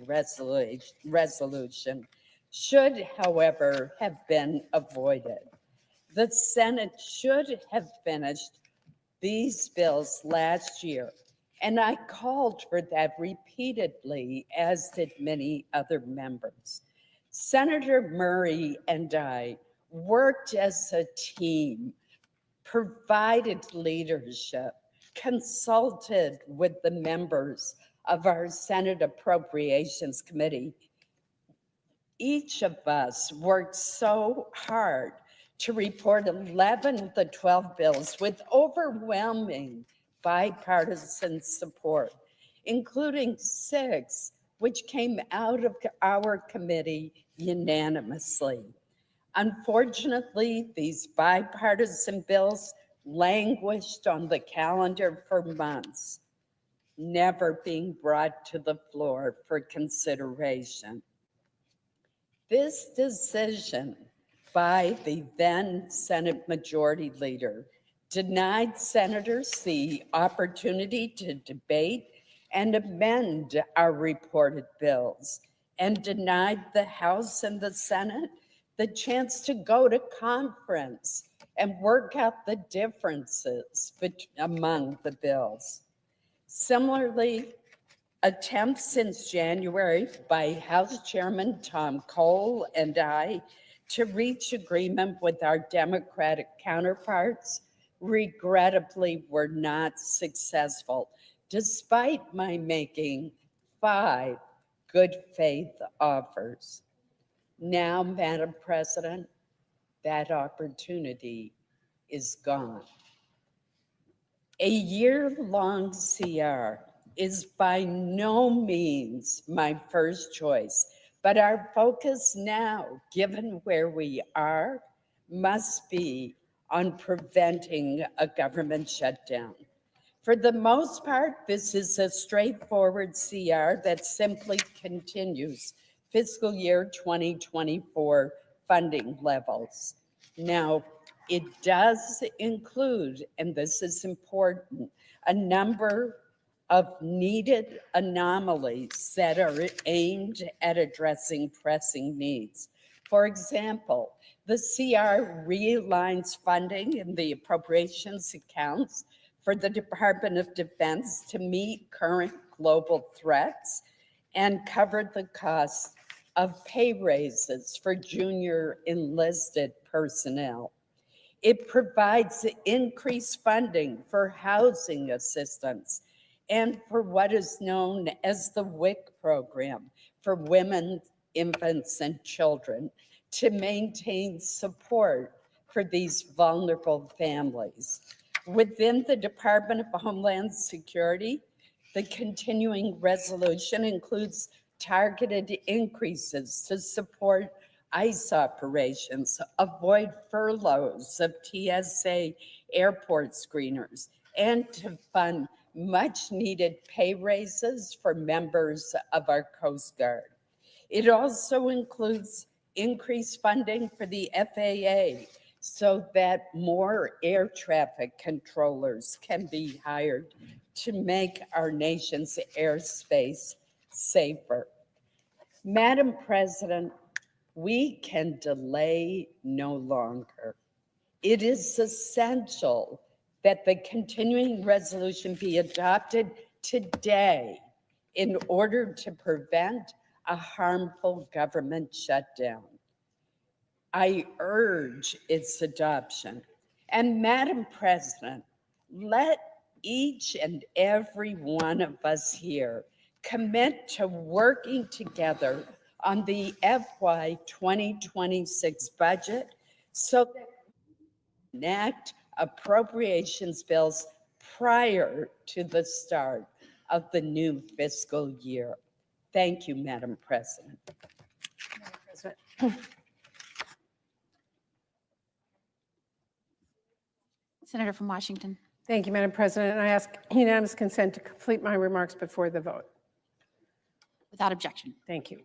resolution should, however, have been avoided. The Senate should have finished these bills last year, and I called for that repeatedly, as did many other members. Senator Murray and I worked as a team, provided leadership, consulted with the members of our Senate Appropriations Committee. Each of us worked so hard to report 11 of the 12 bills with overwhelming bipartisan support, including 6 which came out of our committee unanimously. Unfortunately, these bipartisan bills languished on the calendar for months, never being brought to the floor for consideration. This decision by the then Senate Majority Leader denied senators the opportunity to debate and amend our reported bills, and denied the House and the Senate the chance to go to conference and work out the differences among the bills. Similarly, attempts since January by House Chairman Tom Cole and I to reach agreement with our Democratic counterparts regrettably were not successful, despite my making 5 good faith offers. Now, Madam President, that opportunity is gone. A year-long CR is by no means my first choice, but our focus now, given where we are, must be on preventing a government shutdown. For the most part, this is a straightforward CR that simply continues fiscal year 2024 funding levels. Now, it does include, and this is important, a number of needed anomalies that are aimed at addressing pressing needs. For example, the CR realigns funding in the appropriations accounts for the Department of Defense to meet current global threats and cover the cost of pay raises for junior enlisted personnel. It provides increased funding for housing assistance and for what is known as the WIC program for women, infants, and children to maintain support for these vulnerable families. Within the Department of Homeland Security, the continuing resolution includes targeted increases to support ICE operations, avoid furloughs of TSA airport screeners, and to fund much needed pay raises for members of our Coast Guard. It also includes increased funding for the FAA so that more air traffic controllers can be hired to make our nation's airspace safer. Madam President, we can delay no longer. It is essential that the continuing resolution be adopted today in order to prevent a harmful government shutdown. I urge its adoption. And Madam President, let each and every one of us here commit to working together on the FY 2026 budget so that we enact appropriations bills prior to the start of the new fiscal year. Thank you, Madam President. Senator from Washington. Thank you, Madam President. And I ask unanimous consent to complete my remarks before the vote. Without objection. Thank you.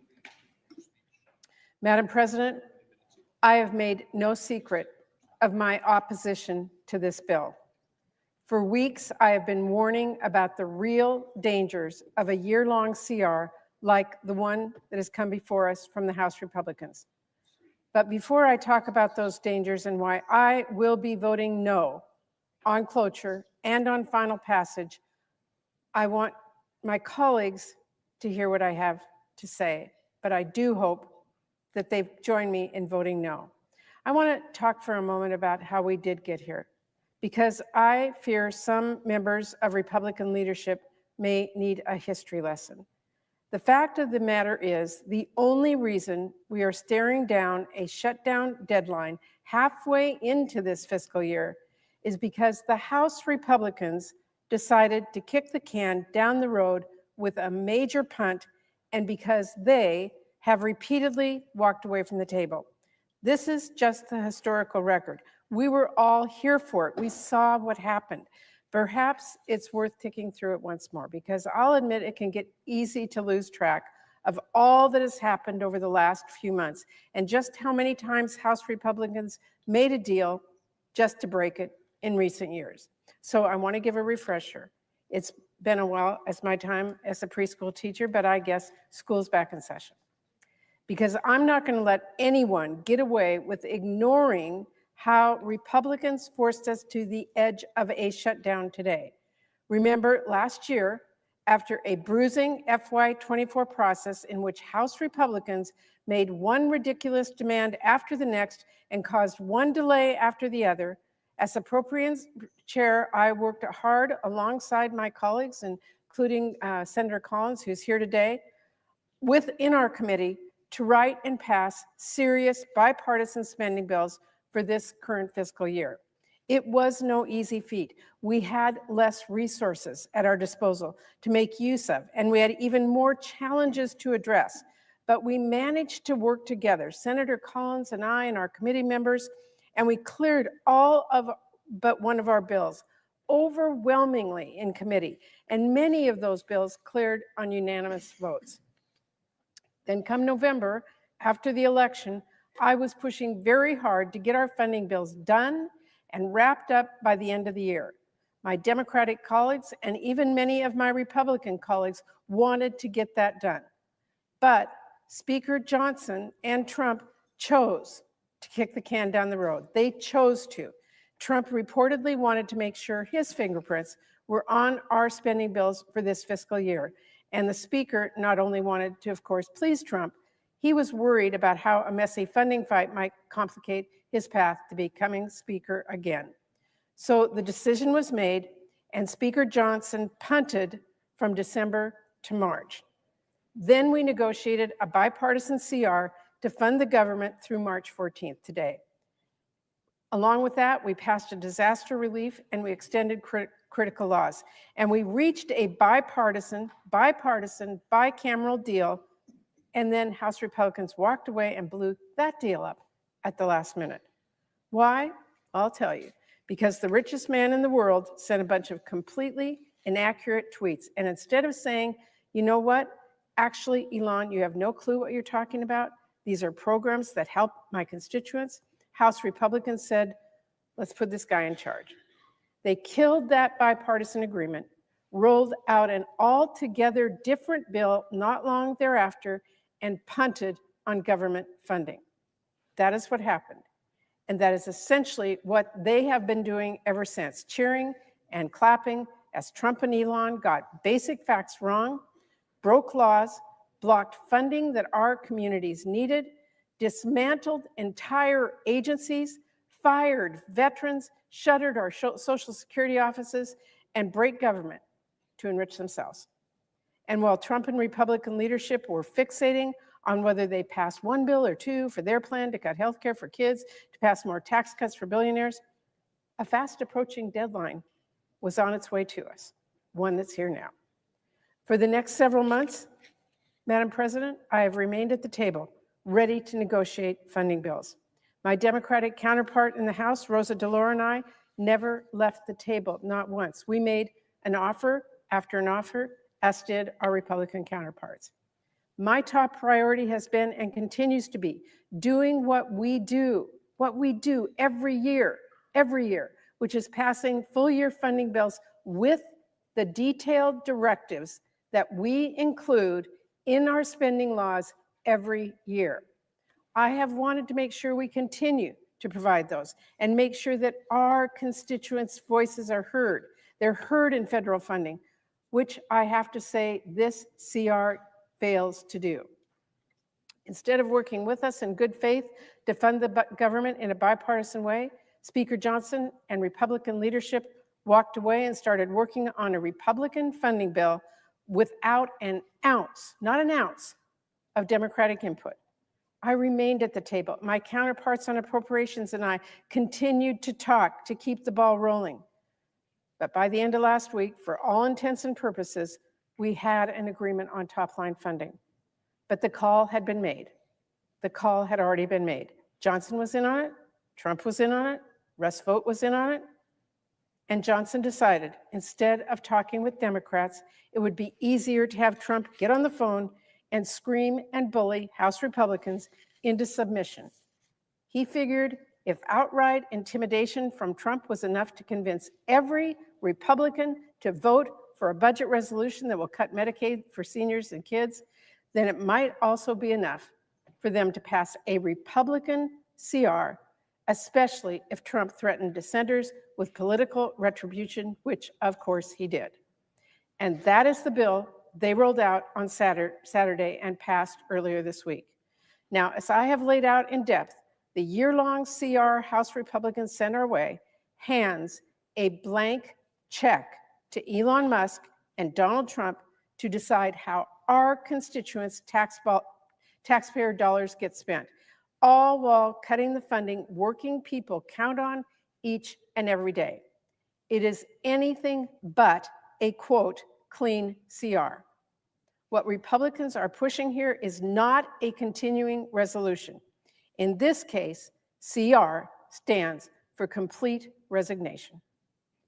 Madam President, I have made no secret of my opposition to this bill. For weeks, I have been warning about the real dangers of a year-long CR like the one that has come before us from the House Republicans. But before I talk about those dangers and why I will be voting no on cloture and on final passage, I want my colleagues to hear what I have to say, but I do hope that they've joined me in voting no. I want to talk for a moment about how we did get here, because I fear some members of Republican leadership may need a history lesson. The fact of the matter is, the only reason we are staring down a shutdown deadline halfway into this fiscal year is because the House Republicans decided to kick the can down the road with a major punt, and because they have repeatedly walked away from the table. This is just the historical record. We were all here for it. We saw what happened. Perhaps it's worth ticking through it once more, because I'll admit it can get easy to lose track of all that has happened over the last few months and just how many times House Republicans made a deal just to break it in recent years. So I want to give a refresher. It's been a while as my time as a preschool teacher, but I guess school's back in session. Because I'm not going to let anyone get away with ignoring how Republicans forced us to the edge of a shutdown today. Remember last year, after a bruising FY24 process in which House Republicans made one ridiculous demand after the next and caused one delay after the other, as Appropriations Chair, I worked hard alongside my colleagues, including Senator Collins, who's here today, within our committee to write and pass serious bipartisan spending bills for this current fiscal year. It was no easy feat. We had less resources at our disposal to make use of, and we had even more challenges to address. But we managed to work together, Senator Collins and I and our committee members, and we cleared all of but one of our bills overwhelmingly in committee, and many of those bills cleared on unanimous votes. Then come November, after the election, I was pushing very hard to get our funding bills done and wrapped up by the end of the year. My Democratic colleagues and even many of my Republican colleagues wanted to get that done. But Speaker Johnson and Trump chose to kick the can down the road. They chose to. Trump reportedly wanted to make sure his fingerprints were on our spending bills for this fiscal year. And the Speaker not only wanted to, of course, please Trump, he was worried about how a messy funding fight might complicate his path to becoming Speaker again. So the decision was made, and Speaker Johnson punted from December to March. Then we negotiated a bipartisan CR to fund the government through March 14th today. Along with that, we passed a disaster relief and we extended critical laws. And we reached a bipartisan, bicameral deal, and then House Republicans walked away and blew that deal up at the last minute. Why? I'll tell you. Because the richest man in the world sent a bunch of completely inaccurate tweets. And instead of saying, you know what? Actually, Elon, you have no clue what you're talking about. These are programs that help my constituents. House Republicans said, let's put this guy in charge. They killed that bipartisan agreement, rolled out an altogether different bill not long thereafter, and punted on government funding. That is what happened. And that is essentially what they have been doing ever since, cheering and clapping as Trump and Elon got basic facts wrong, broke laws, blocked funding that our communities needed, dismantled entire agencies, fired veterans, shuttered our Social Security offices, and break government to enrich themselves. And while Trump and Republican leadership were fixating on whether they passed one bill or two for their plan to cut health care for kids, to pass more tax cuts for billionaires, a fast approaching deadline was on its way to us, one that's here now. For the next several months, Madam President, I have remained at the table, ready to negotiate funding bills. My Democratic counterpart in the House, Rosa DeLauro, and I never left the table, not once. We made an offer after an offer, as did our Republican counterparts. My top priority has been and continues to be doing what we do every year, which is passing full-year funding bills with the detailed directives that we include in our spending laws every year. I have wanted to make sure we continue to provide those and make sure that our constituents' voices are heard. They're heard in federal funding, which I have to say this CR fails to do. Instead of working with us in good faith to fund the government in a bipartisan way, Speaker Johnson and Republican leadership walked away and started working on a Republican funding bill without an ounce, not an ounce, of Democratic input. I remained at the table. My counterparts on appropriations and I continued to talk to keep the ball rolling. But by the end of last week, for all intents and purposes, we had an agreement on top-line funding. But the call had been made. The call had already been made. Johnson was in on it. Trump was in on it. Russ Vought was in on it. And Johnson decided, instead of talking with Democrats, it would be easier to have Trump get on the phone and scream and bully House Republicans into submission. He figured if outright intimidation from Trump was enough to convince every Republican to vote for a budget resolution that will cut Medicaid for seniors and kids, then it might also be enough for them to pass a Republican CR, especially if Trump threatened dissenters with political retribution, which of course he did. And that is the bill they rolled out on Saturday and passed earlier this week. Now, as I have laid out in depth, the year-long CR House Republicans sent our way hands a blank check to Elon Musk and Donald Trump to decide how our constituents' taxpayer dollars get spent, all while cutting the funding working people count on each and every day. It is anything but a, quote, clean CR. What Republicans are pushing here is not a continuing resolution. In this case, CR stands for complete resignation.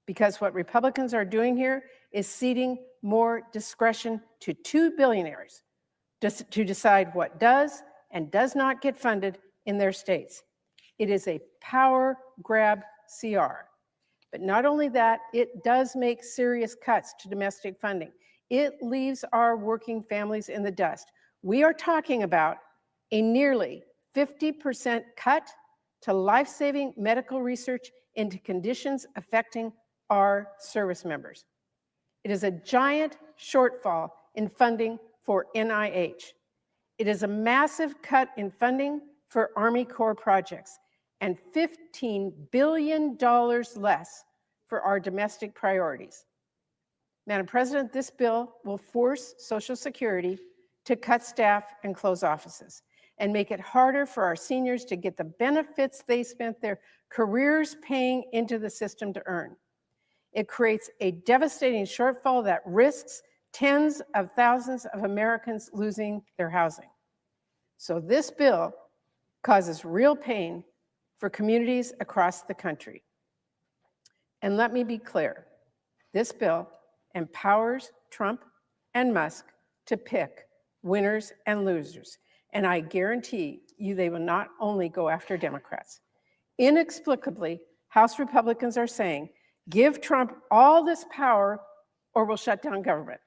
Because what Republicans are doing here is ceding more discretion to two billionaires to decide what does and does not get funded in their states. It is a power grab CR. But not only that, it does make serious cuts to domestic funding. It leaves our working families in the dust. We are talking about a nearly 50% cut to life-saving medical research into conditions affecting our service members. It is a giant shortfall in funding for NIH. It is a massive cut in funding for Army Corps projects and $15 billion less for our domestic priorities. Madam President, this bill will force Social Security to cut staff and close offices and make it harder for our seniors to get the benefits they spent their careers paying into the system to earn. It creates a devastating shortfall that risks tens of thousands of Americans losing their housing. So this bill causes real pain for communities across the country. And let me be clear, this bill empowers Trump and Musk to pick winners and losers. And I guarantee you they will not only go after Democrats. Inexplicably, House Republicans are saying, give Trump all this power or we'll shut down government.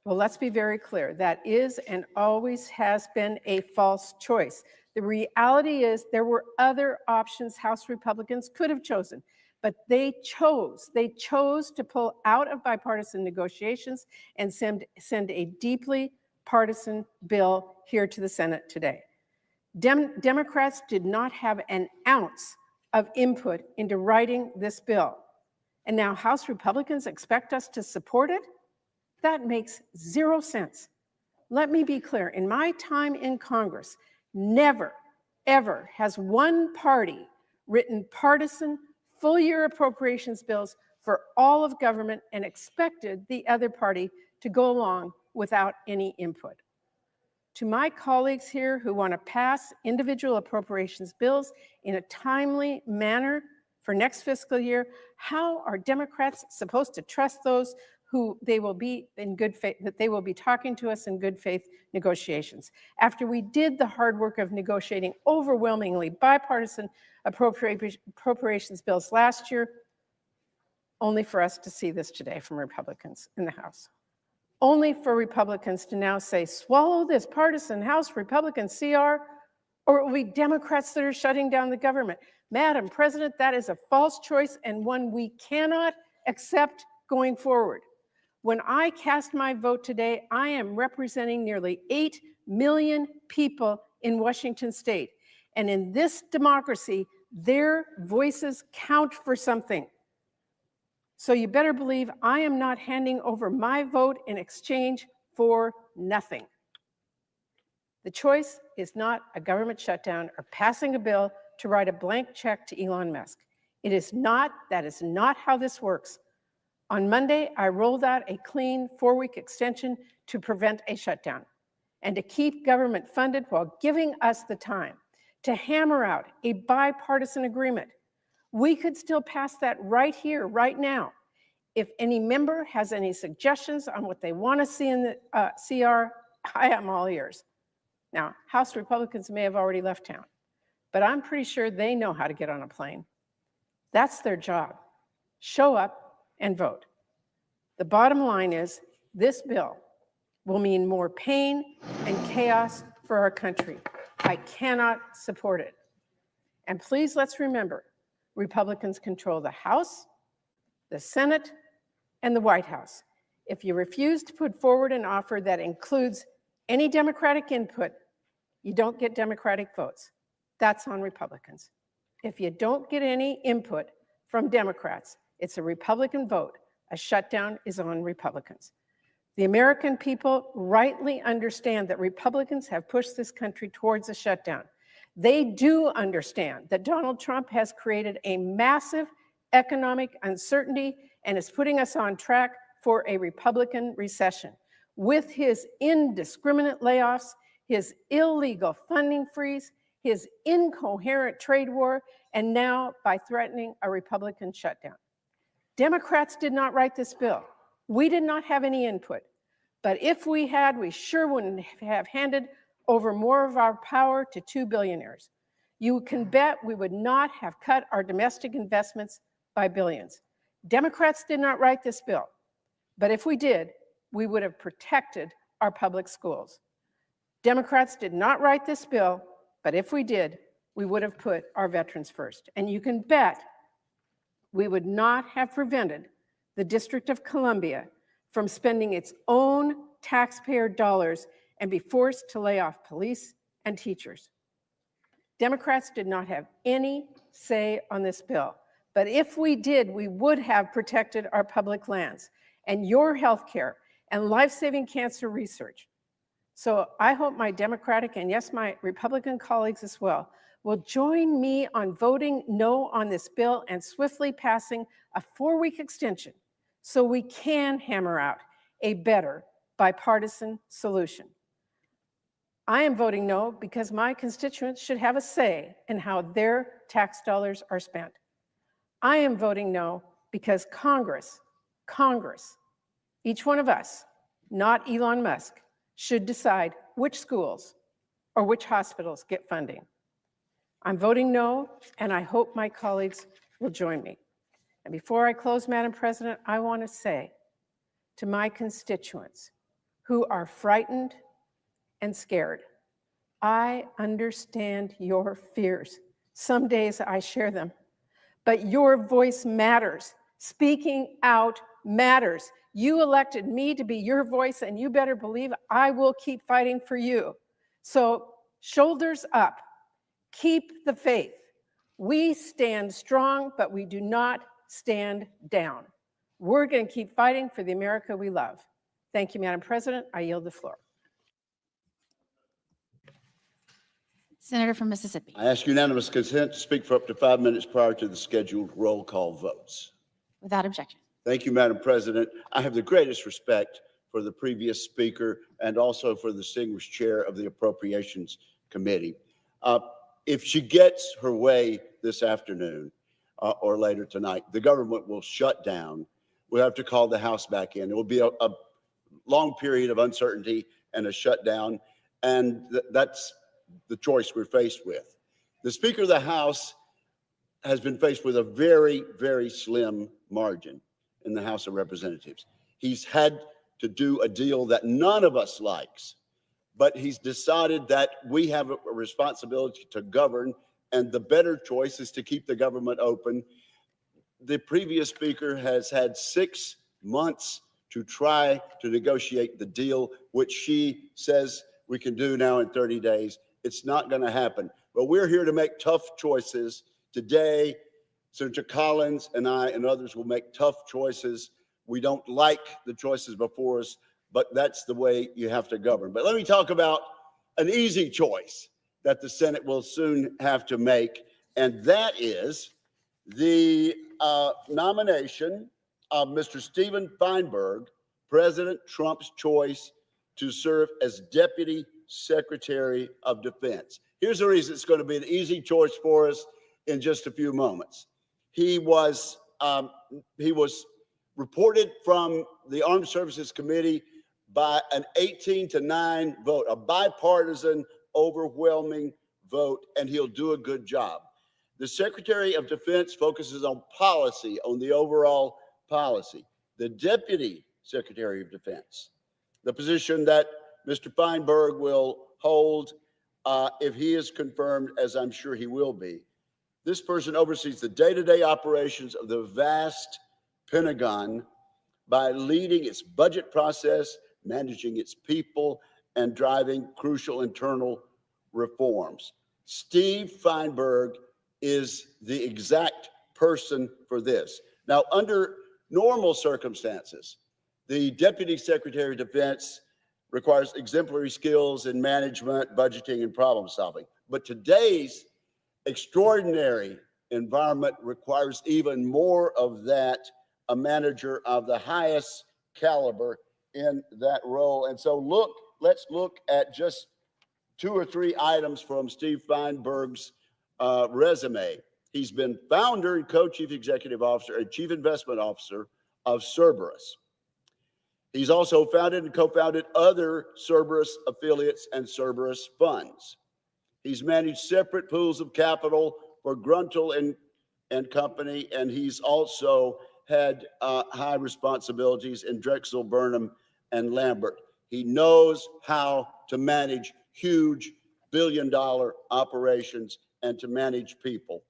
Well, let's be very clear. That is and always has been a false choice. The reality is there were other options House Republicans could have chosen. But they chose to pull out of bipartisan negotiations and send a deeply partisan bill here to the Senate today. Democrats did not have an ounce of input into writing this bill. And now House Republicans expect us to support it? That makes zero sense. Let me be clear, in my time in Congress, never, ever has one party written partisan full-year appropriations bills for all of government and expected the other party to go along without any input. To my colleagues here who want to pass individual appropriations bills in a timely manner for next fiscal year, how are Democrats supposed to trust those who they will be in good faith, that they will be talking to us in good faith negotiations? After we did the hard work of negotiating overwhelmingly bipartisan appropriations bills last year, only for us to see this today from Republicans in the House. Only for Republicans to now say, swallow this partisan House Republican CR, or it will be Democrats that are shutting down the government. Madam President, that is a false choice and one we cannot accept going forward. When I cast my vote today, I am representing nearly 8 million people in Washington state. And in this democracy, their voices count for something. So you better believe I am not handing over my vote in exchange for nothing. The choice is not a government shutdown or passing a bill to write a blank check to Elon Musk. It is not, that is not how this works. On Monday, I rolled out a clean 4-week extension to prevent a shutdown and to keep government funded while giving us the time to hammer out a bipartisan agreement. We could still pass that right here, right now. If any member has any suggestions on what they want to see in the CR, I am all ears. Now, House Republicans may have already left town, but I'm pretty sure they know how to get on a plane. That's their job. Show up and vote. The bottom line is this bill will mean more pain and chaos for our country. I cannot support it. And please, let's remember, Republicans control the House, the Senate, and the White House. If you refuse to put forward an offer that includes any Democratic input, you don't get Democratic votes. That's on Republicans. If you don't get any input from Democrats, it's a Republican vote. A shutdown is on Republicans. The American people rightly understand that Republicans have pushed this country towards a shutdown. They do understand that Donald Trump has created a massive economic uncertainty and is putting us on track for a Republican recession. With his indiscriminate layoffs, his illegal funding freeze, his incoherent trade war, and now by threatening a Republican shutdown. Democrats did not write this bill. We did not have any input. But if we had, we sure wouldn't have handed over more of our power to 2 billionaires. You can bet we would not have cut our domestic investments by billions. Democrats did not write this bill. But if we did, we would have protected our public schools. Democrats did not write this bill, but if we did, we would have put our veterans first. And you can bet we would not have prevented the District of Columbia from spending its own taxpayer dollars and be forced to lay off police and teachers. Democrats did not have any say on this bill. But if we did, we would have protected our public lands and your health care and life-saving cancer research. So I hope my Democratic and yes, my Republican colleagues as well will join me on voting no on this bill and swiftly passing a 4-week extension so we can hammer out a better bipartisan solution. I am voting no because my constituents should have a say in how their tax dollars are spent. I am voting no because Congress, each one of us, not Elon Musk, should decide which schools or which hospitals get funding. I'm voting no, and I hope my colleagues will join me. And before I close, Madam President, I want to say to my constituents who are frightened and scared, I understand your fears. Some days I share them, but your voice matters. Speaking out matters. You elected me to be your voice, and you better believe I will keep fighting for you. So shoulders up, keep the faith. We stand strong, but we do not stand down. We're going to keep fighting for the America we love. Thank you, Madam President. I yield the floor. Senator from Mississippi. I ask unanimous consent to speak for up to 5 minutes prior to the scheduled roll call votes. Without objection. Thank you, Madam President. I have the greatest respect for the previous speaker and also for the distinguished chair of the Appropriations Committee. If she gets her way this afternoon or later tonight, the government will shut down. We'll have to call the House back in. It will be a long period of uncertainty and a shutdown, and that's the choice we're faced with. The Speaker of the House has been faced with a very, very slim margin in the House of Representatives. He's had to do a deal that none of us likes, but he's decided that we have a responsibility to govern, and the better choice is to keep the government open. The previous speaker has had 6 months to try to negotiate the deal, which she says we can do now in 30 days. It's not going to happen. But we're here to make tough choices today. Senator Collins and I and others will make tough choices. We don't like the choices before us, but that's the way you have to govern. But let me talk about an easy choice that the Senate will soon have to make, and that is the nomination of Mr. Stephen Feinberg, President Trump's choice to serve as Deputy Secretary of Defense. Here's the reason it's going to be an easy choice for us in just a few moments. He was reported from the Armed Services Committee by an 18-9 vote, a bipartisan, overwhelming vote, and he'll do a good job. The Secretary of Defense focuses on policy, on the overall policy. The Deputy Secretary of Defense, the position that Mr. Feinberg will hold if he is confirmed, as I'm sure he will be. This person oversees the day-to-day operations of the vast Pentagon by leading its budget process, managing its people, and driving crucial internal reforms. Steve Feinberg is the exact person for this. Now, under normal circumstances, the Deputy Secretary of Defense requires exemplary skills in management, budgeting, and problem solving. But today's extraordinary environment requires even more of that, a manager of the highest caliber in that role. And so let's look at just 2 or 3 items from Steve Feinberg's resume. He's been founder and co-chief executive officer and chief investment officer of Cerberus. He's also founded and co-founded other Cerberus affiliates and Cerberus funds. He's managed separate pools of capital for Gruntel and Company, and he's also had high responsibilities in Drexel, Burnham, and Lambert. He knows how to manage huge billion-dollar operations and to manage people.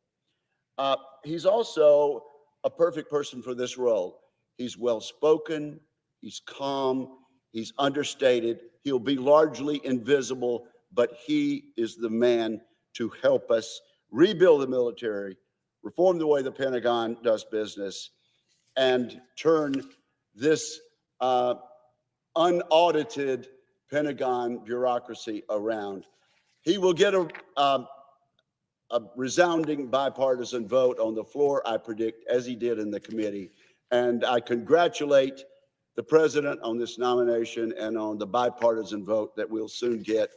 He's also a perfect person for this role. He's well-spoken, he's calm, he's understated, he'll be largely invisible, but he is the man to help us rebuild the military, reform the way the Pentagon does business, and turn this unaudited Pentagon bureaucracy around. He will get a resounding bipartisan vote on the floor, I predict, as he did in the committee. And I congratulate the president on this nomination and on the bipartisan vote that we'll soon get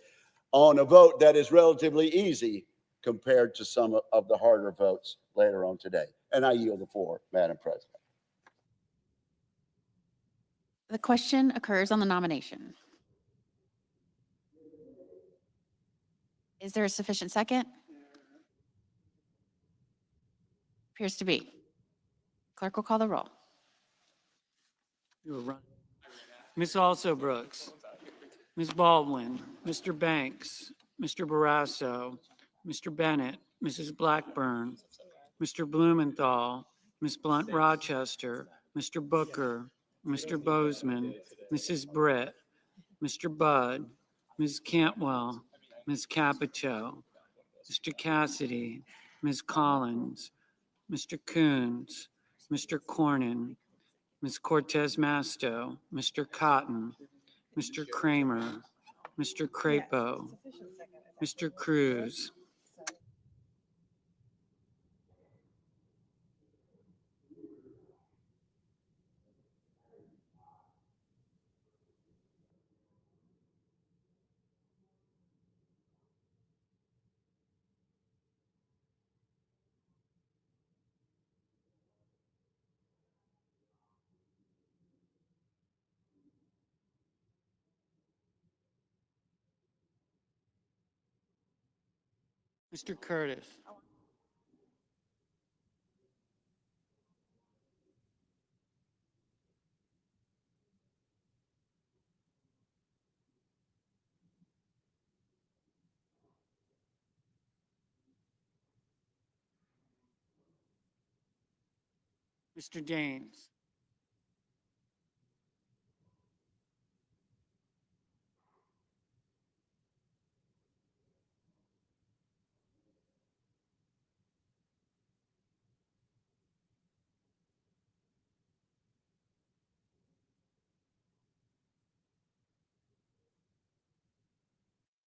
on a vote that is relatively easy compared to some of the harder votes later on today. And I yield the floor, Madam President. The question occurs on the nomination. Is there a sufficient second? Appears to be. Clerk will call the roll. You will run. Ms. Also Brooks, Ms. Baldwin, Mr. Banks, Mr. Barrasso, Mr. Bennett, Mrs. Blackburn, Mr. Blumenthal, Ms. Blunt Rochester, Mr. Booker, Mr. Bozeman, Mrs. Britt, Mr. Budd, Ms. Cantwell, Ms. Capito, Mr. Cassidy, Ms. Collins, Mr. Coons, Mr. Cornyn, Ms. Cortez Masto, Mr. Cotton, Mr. Kramer, Mr. Crapo, Mr. Cruz, Mr. Curtis, Mr. Daines,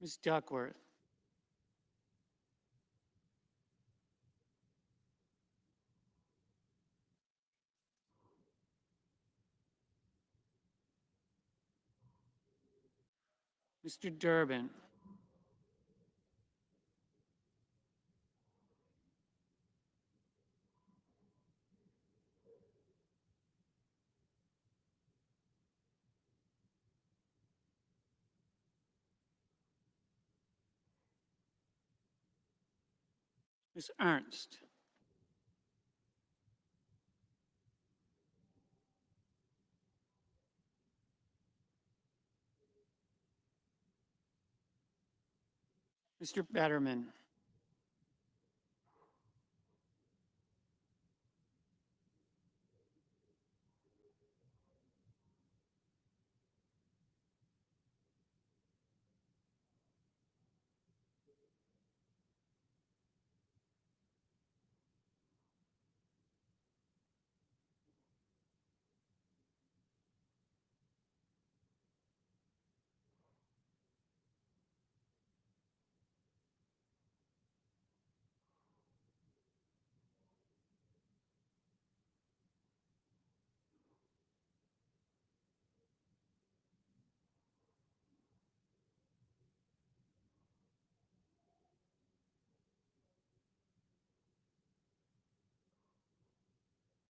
Ms. Duckworth, Mr. Durbin, Ms. Ernst, Mr. Betterman,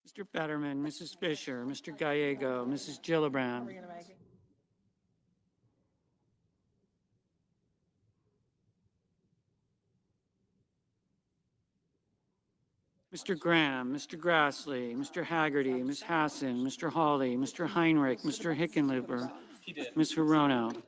Mr. Betterman, Mrs. Fisher, Mr. Gallego, Mrs. Gillibrand, Mr. Graham, Mr. Grassley, Mr. Haggerty, Ms. Hassan, Mr. Hawley, Mr. Heinrich, Mr. Hickenlooper, Ms. Hirono,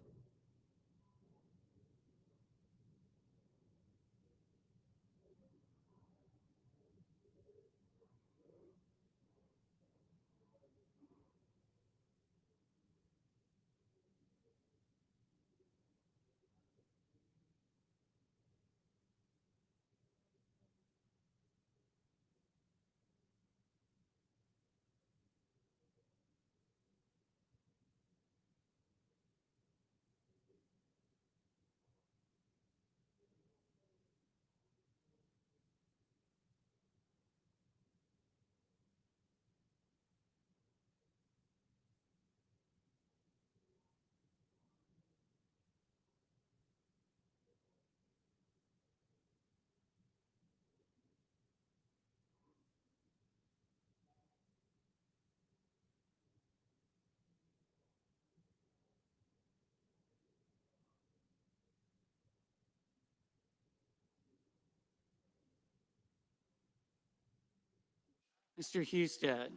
Mr. Husted,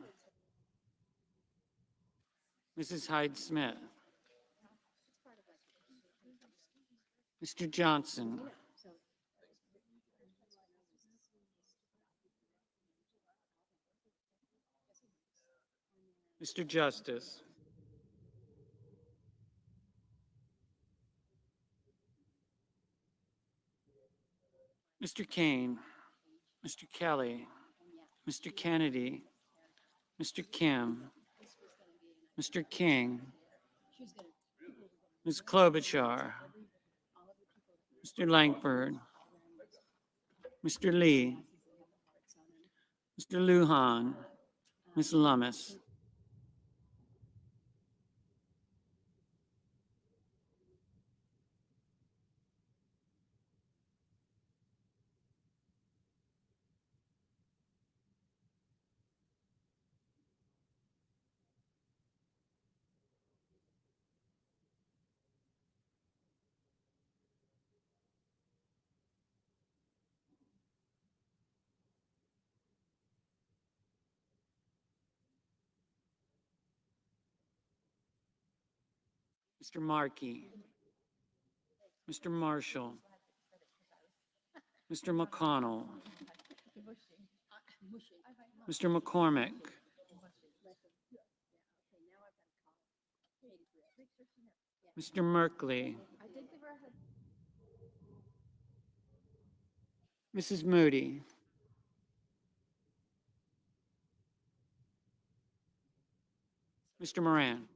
Mrs. Hyde Smith, Mr. Johnson, Mr. Justice. Mr. Kane, Mr. Kelly, Mr. Kennedy, Mr. Kim, Mr. King, Ms. Klobuchar, Mr. Langford, Mr. Lee, Mr. Lujan, Ms. Lummis. Mr. Markey, Mr. Marshall, Mr. McConnell, Mr. McCormick, Mr. Merkley, Mrs. Moody, Mr. Moran,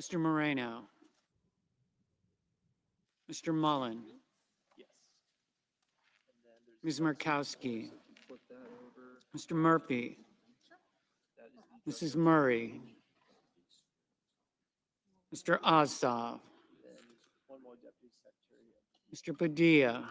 Mr. Moreno, Mr. Mullen, Ms. Murkowski, Mr. Murphy, Mrs. Murray, Mr. Ossoff, Mr. Padilla,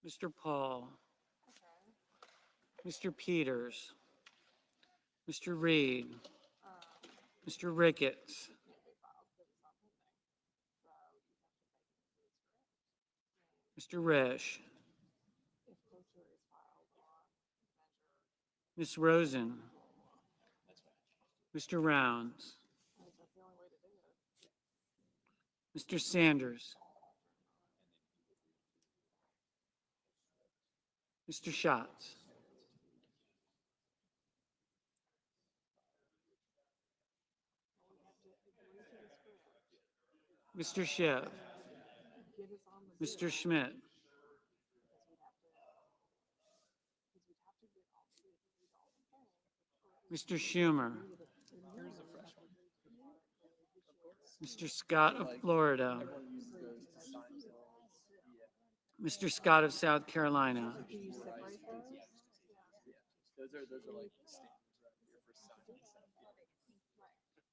Mr. Paul, Mr. Peters, Mr. Reed, Mr. Ricketts, Mr. Resch, Ms. Rosen, Mr. Rounds, Mr. Sanders, Mr. Schatz, Mr. Schiff, Mr. Schmidt, Mr. Schumer, Mr. Scott of Florida, Mr. Scott of South Carolina,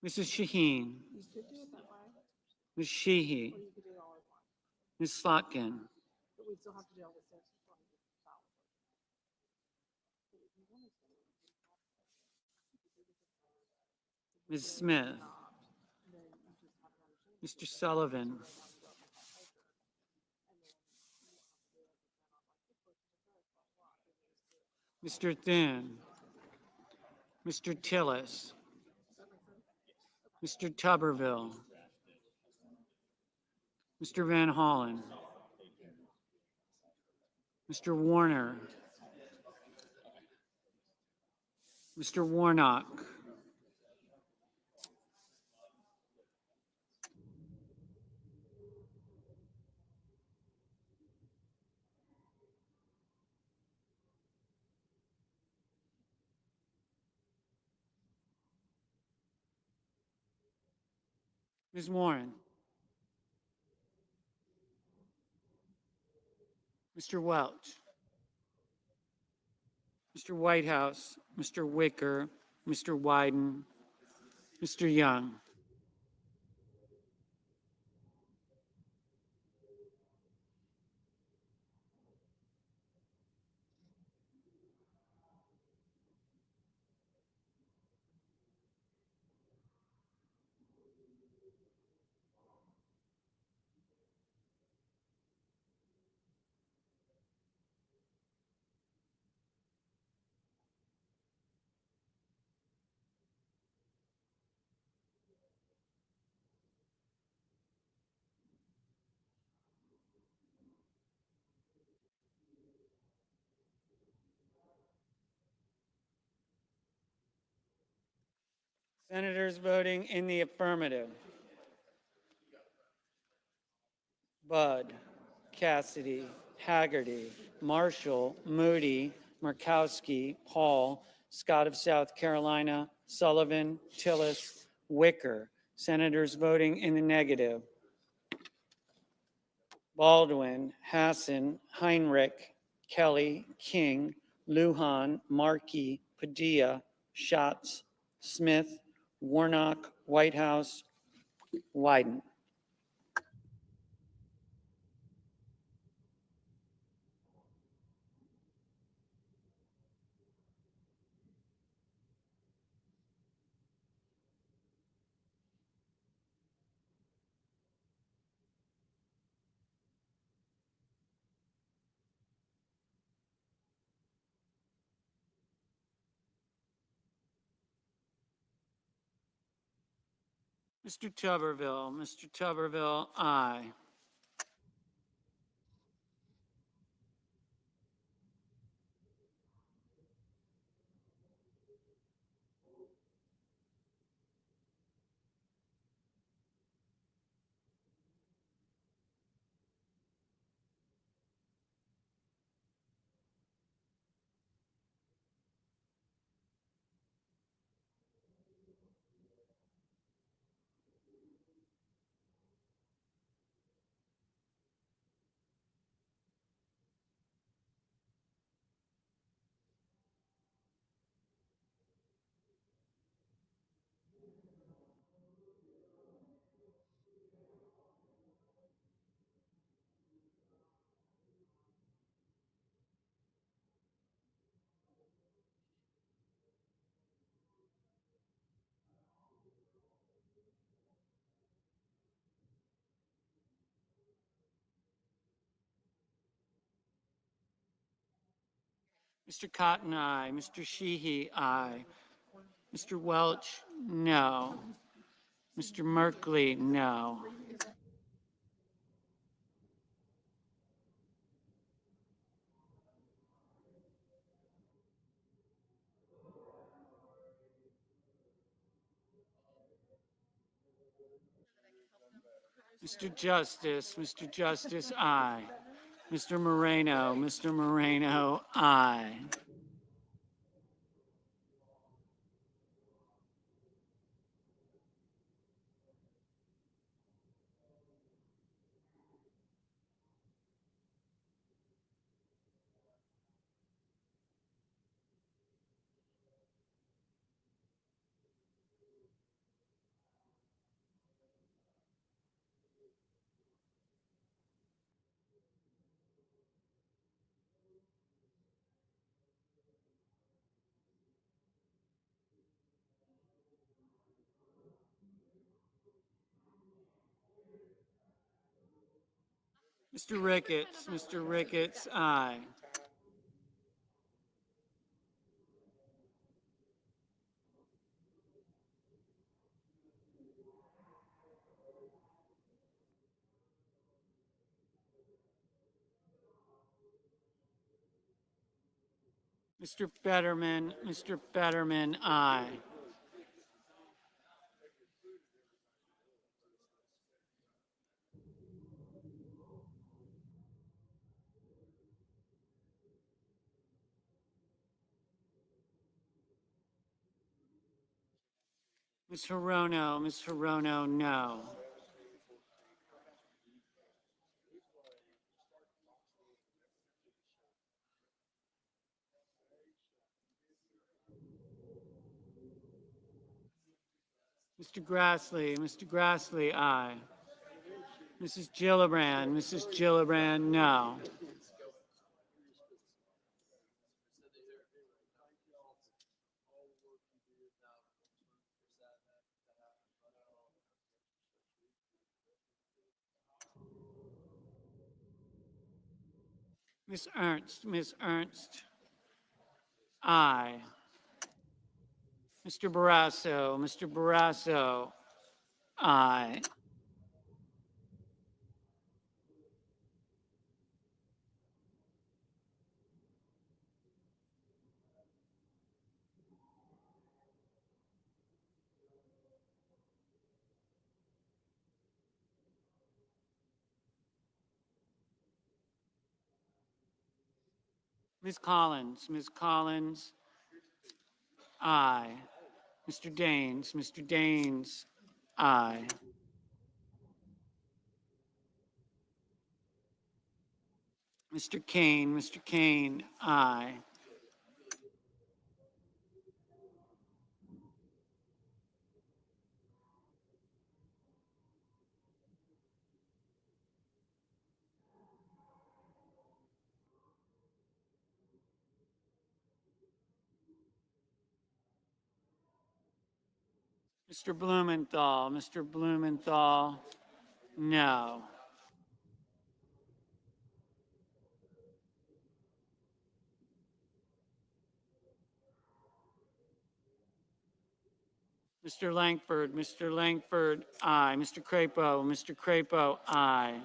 Mrs. Shaheen, Ms. Sheehy, Ms. Slotkin, Ms. Smith, Mr. Sullivan, Mr. Thune, Mr. Tillis, Mr. Tuberville, Mr. Van Hollen, Mr. Warner, Mr. Warnock, Ms. Warren, Mr. Welch, Mr. Whitehouse, Mr. Wicker, Mr. Wyden, Mr. Young. Senators voting in the affirmative: Budd, Cassidy, Haggerty, Marshall, Moody, Murkowski, Paul, Scott of South Carolina, Sullivan, Tillis, Wicker. Senators voting in the negative: Baldwin, Hassan, Heinrich, Kelly, King, Lujan, Markey, Padilla, Schatz, Smith, Warnock, Whitehouse, Wyden. Mr. Tuberville, aye. Mr. Cotton, aye. Mr. Sheehy, aye. Mr. Welch, no. Mr. Merkley, no. Mr. Justice, aye. Mr. Moreno, aye. Mr. Ricketts, aye. Mr. Fetterman, aye. Ms. Hirono, no. Mr. Grassley, aye. Mrs. Gillibrand, no. Miss Ernst, aye. Mr. Barrasso, aye. Ms. Collins, aye. Mr. Daines, aye. Mr. Kane, aye. Mr. Blumenthal, no. Mr. Langford, aye. Mr. Crapo, aye.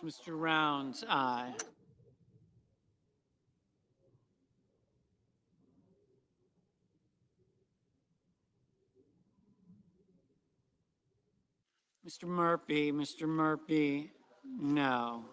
Mr. Rounds, aye. Mr. Murphy, no.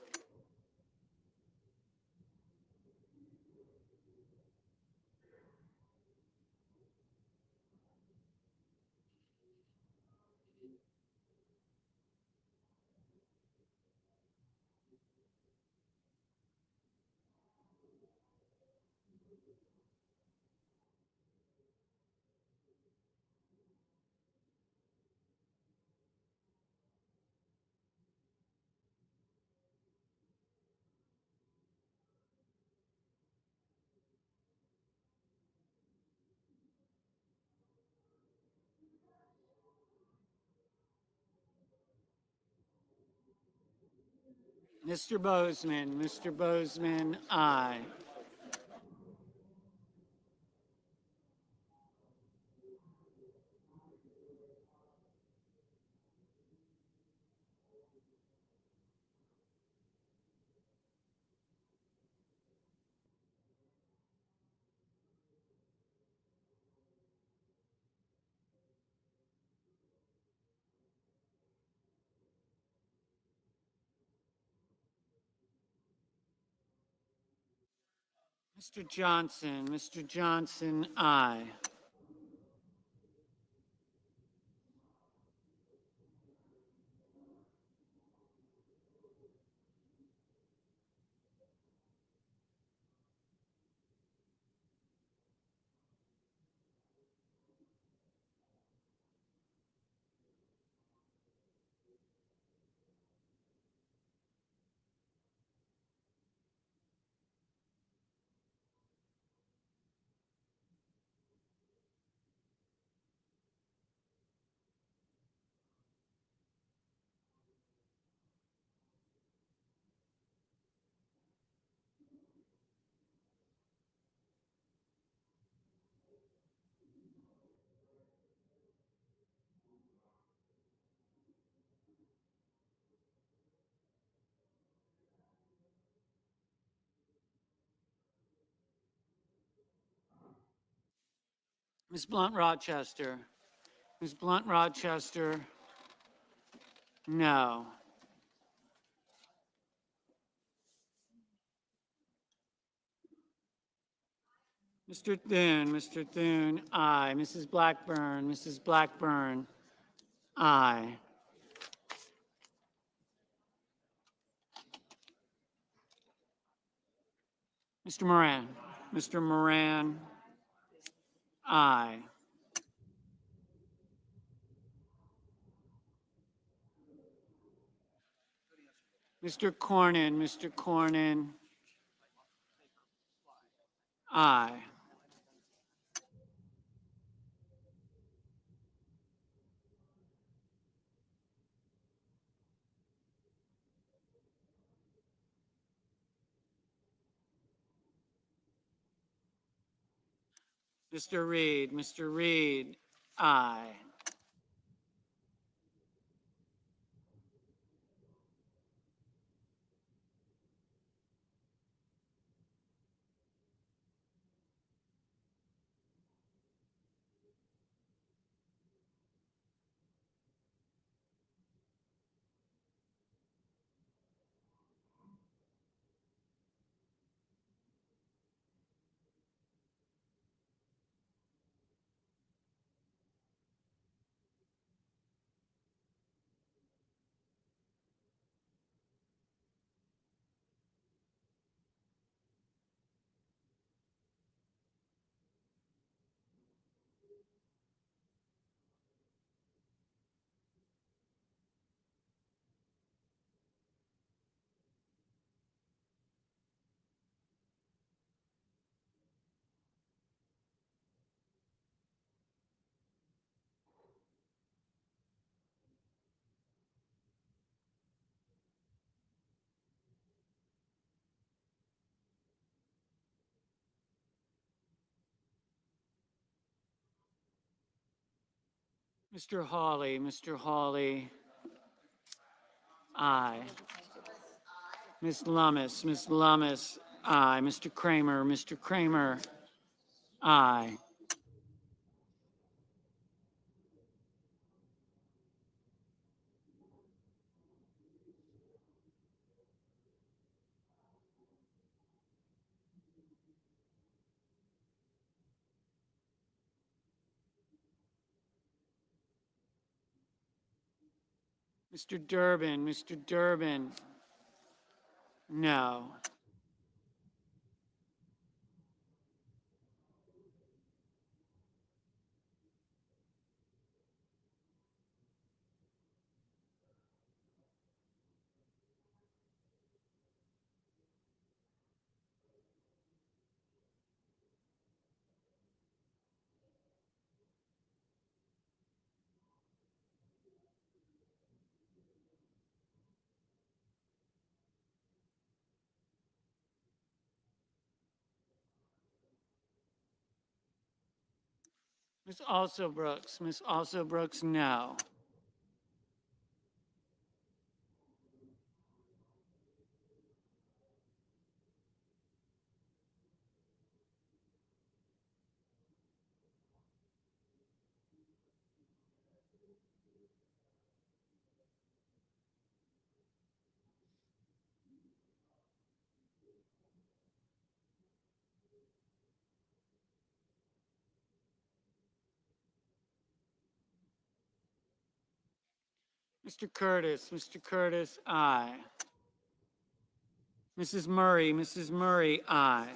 Mr. Bozeman, aye. Mr. Johnson, aye. Ms. Blunt Rochester. Ms. Blunt Rochester, no. Mr. Thune, aye. Mrs. Blackburn, aye. Mr. Moran, aye. Mr. Cornyn, aye. Mr. Reed, aye. Mr. Hawley, aye. Ms. Lummis, aye. Mr. Kramer, aye. Mr. Durbin, no. Ms. Also Brooks, no. Mr. Curtis, aye. Mrs. Murray, aye.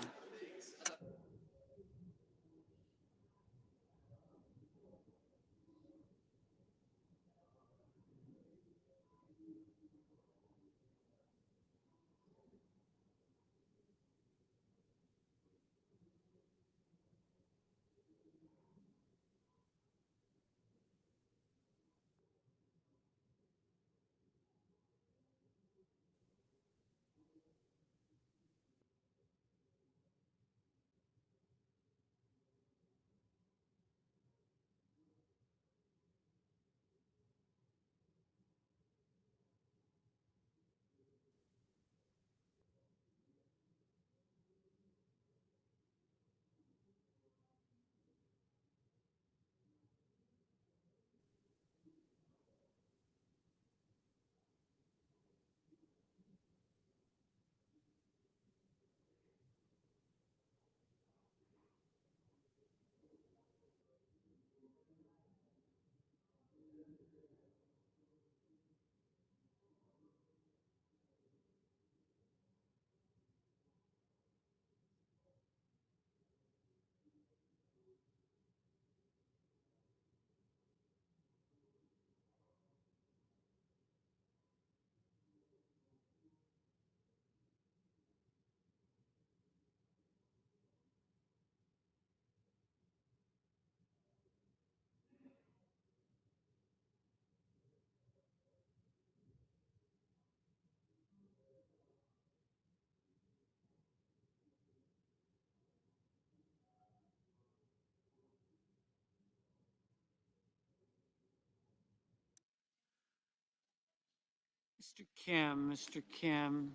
Mr. Kim, Mr. Kim,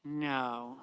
no.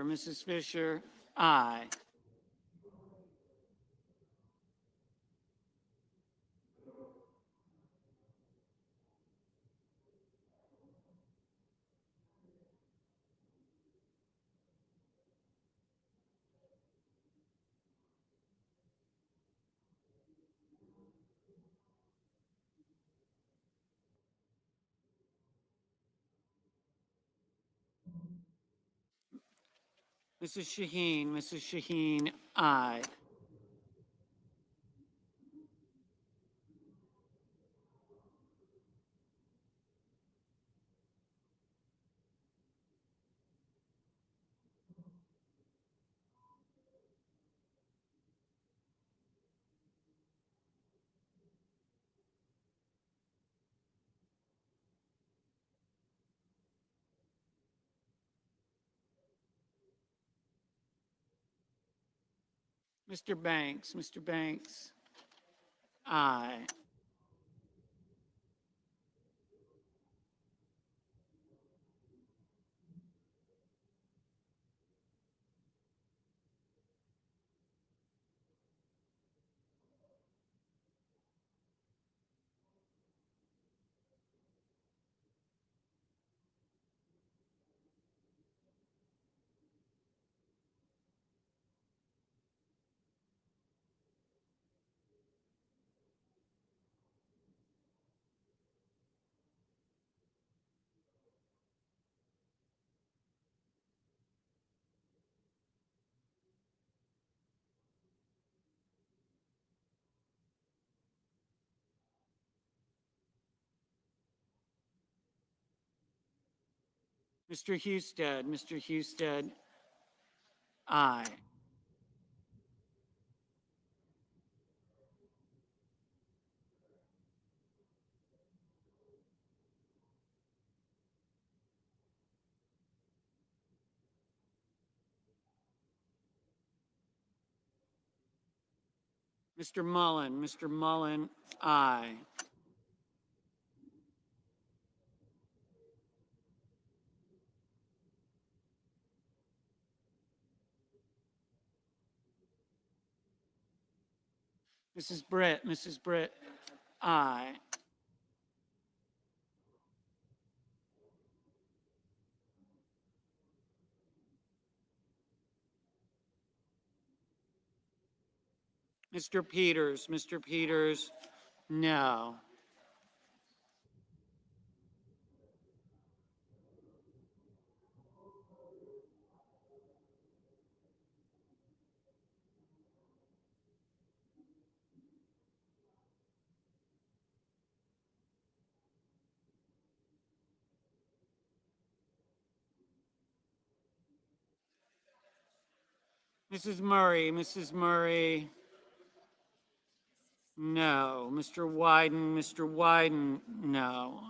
Mrs. Fisher, aye. Mrs. Shaheen, aye. Mr. Banks, aye. Mr. Husted, aye. Mr. Mullen, aye. Mrs. Britt, aye. Mr. Peters, no. Mrs. Murray, no. Mr. Wyden, no.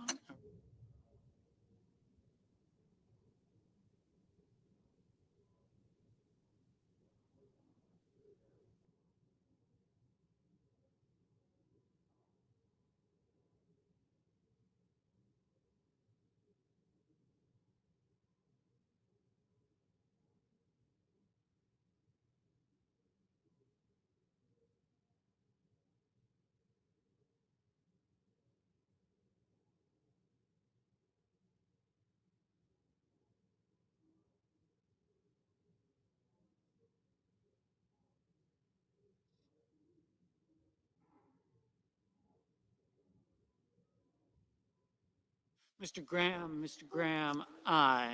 Mr. Graham, aye.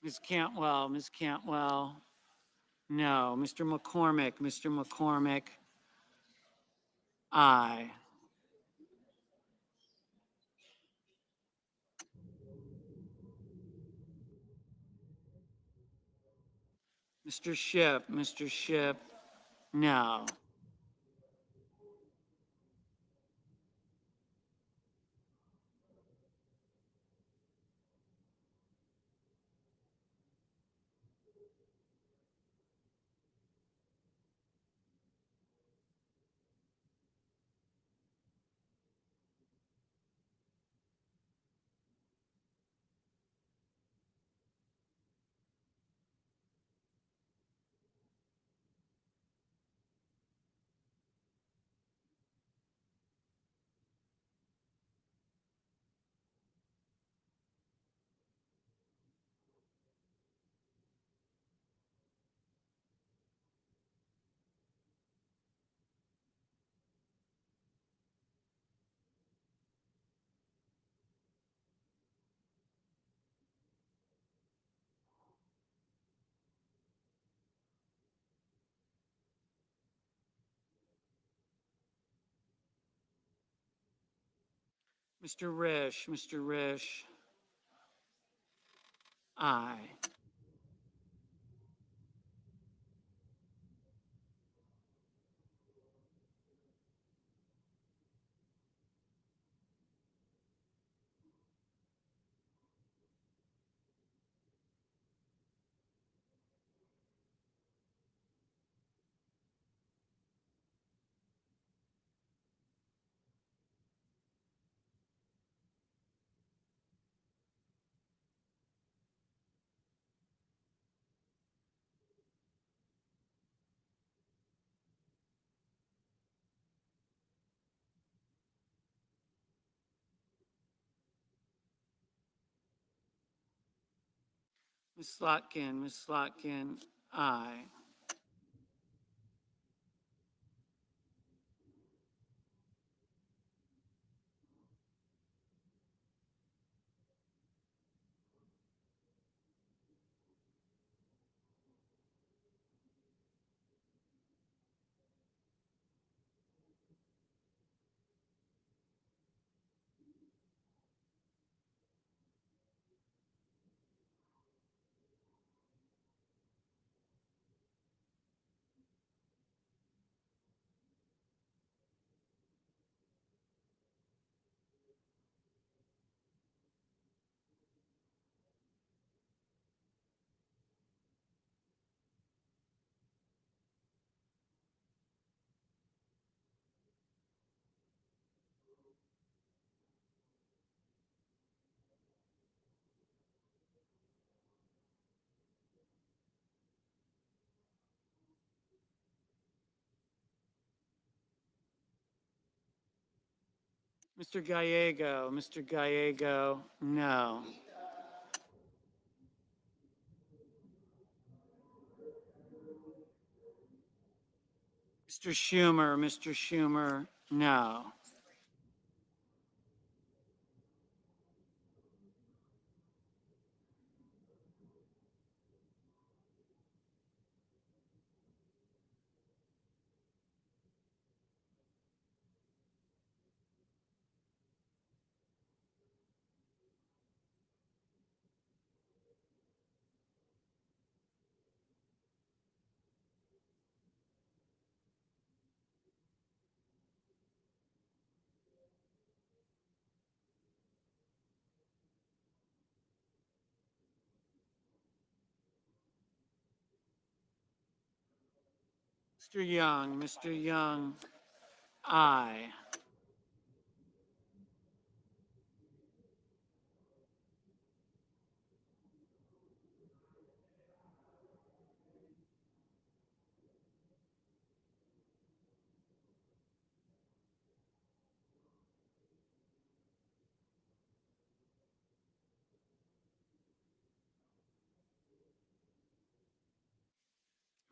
Ms. Cantwell, no. Mr. McCormick, aye. Mr. Ship, no. Mr. Rish, aye. Ms. Slotkin, aye. Mr. Gallego, no. Mr. Schumer, no. Mr. Young, aye.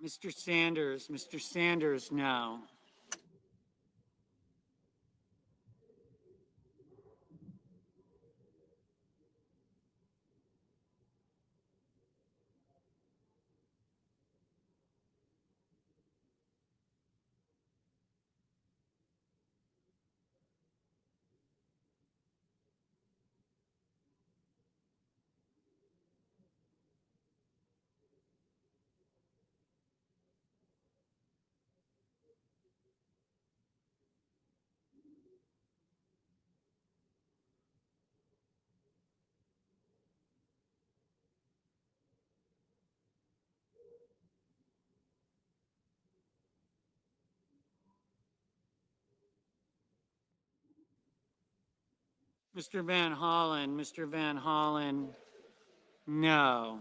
Mr. Sanders, no. Mr. Van Hollen, no.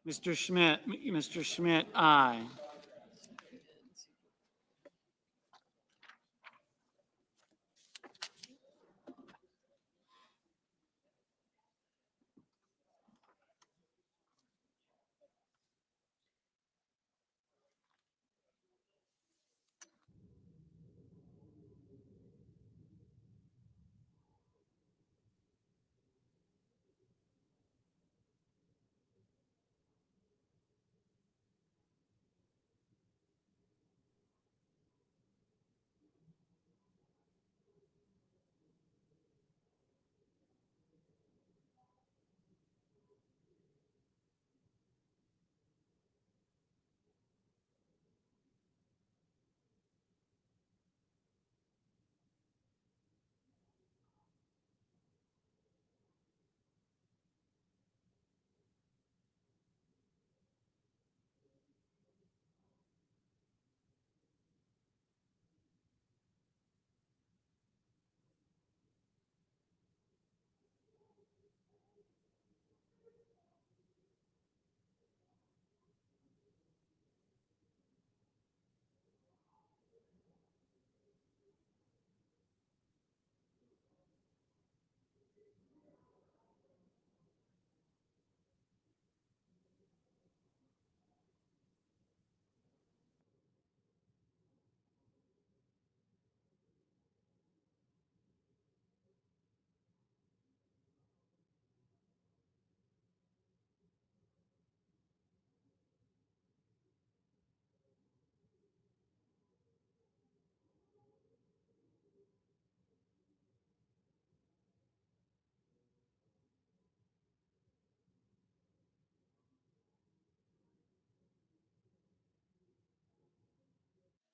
Mr. Schmidt, aye.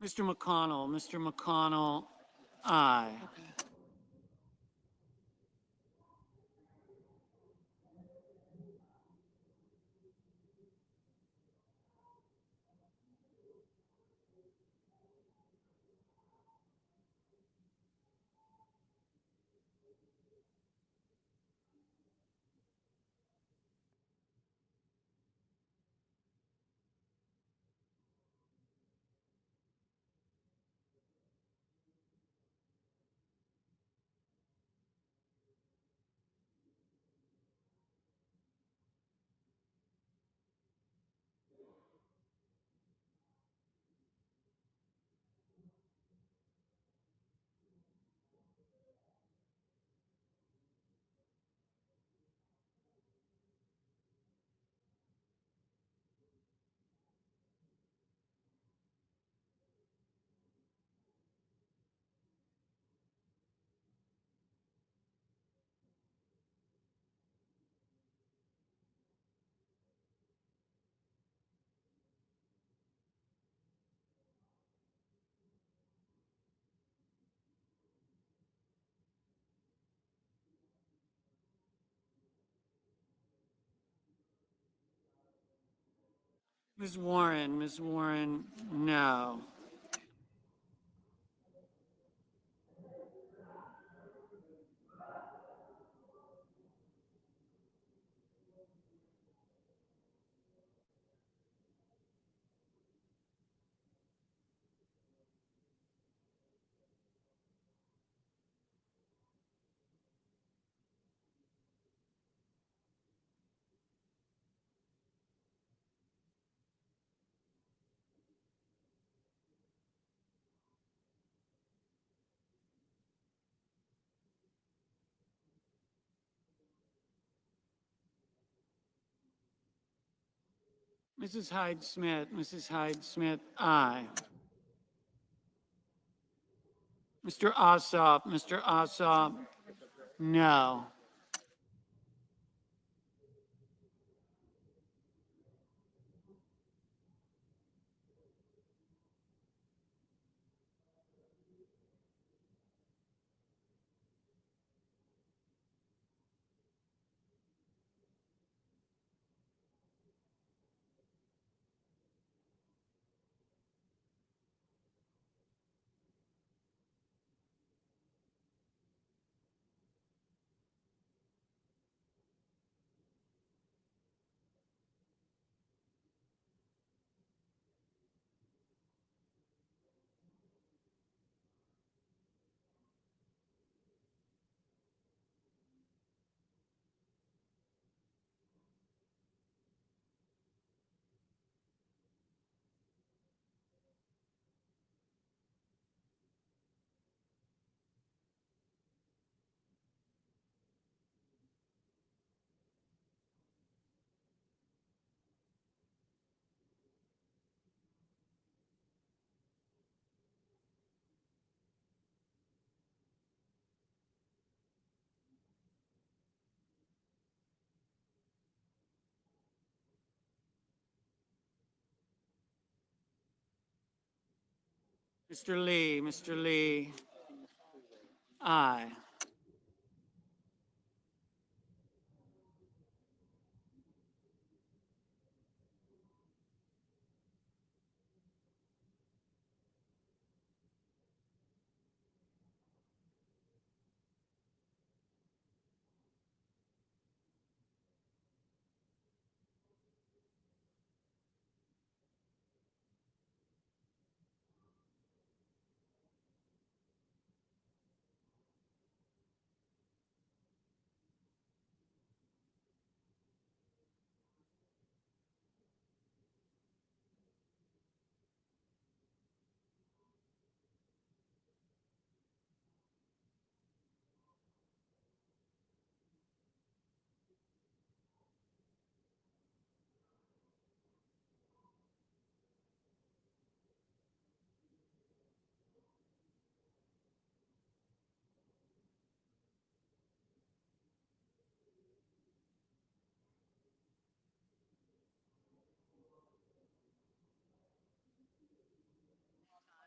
Mr. McConnell, aye. Ms. Warren, no. Mrs. Hyde Smith, aye. Mr. Ossoff, no. Mr. Lee, aye.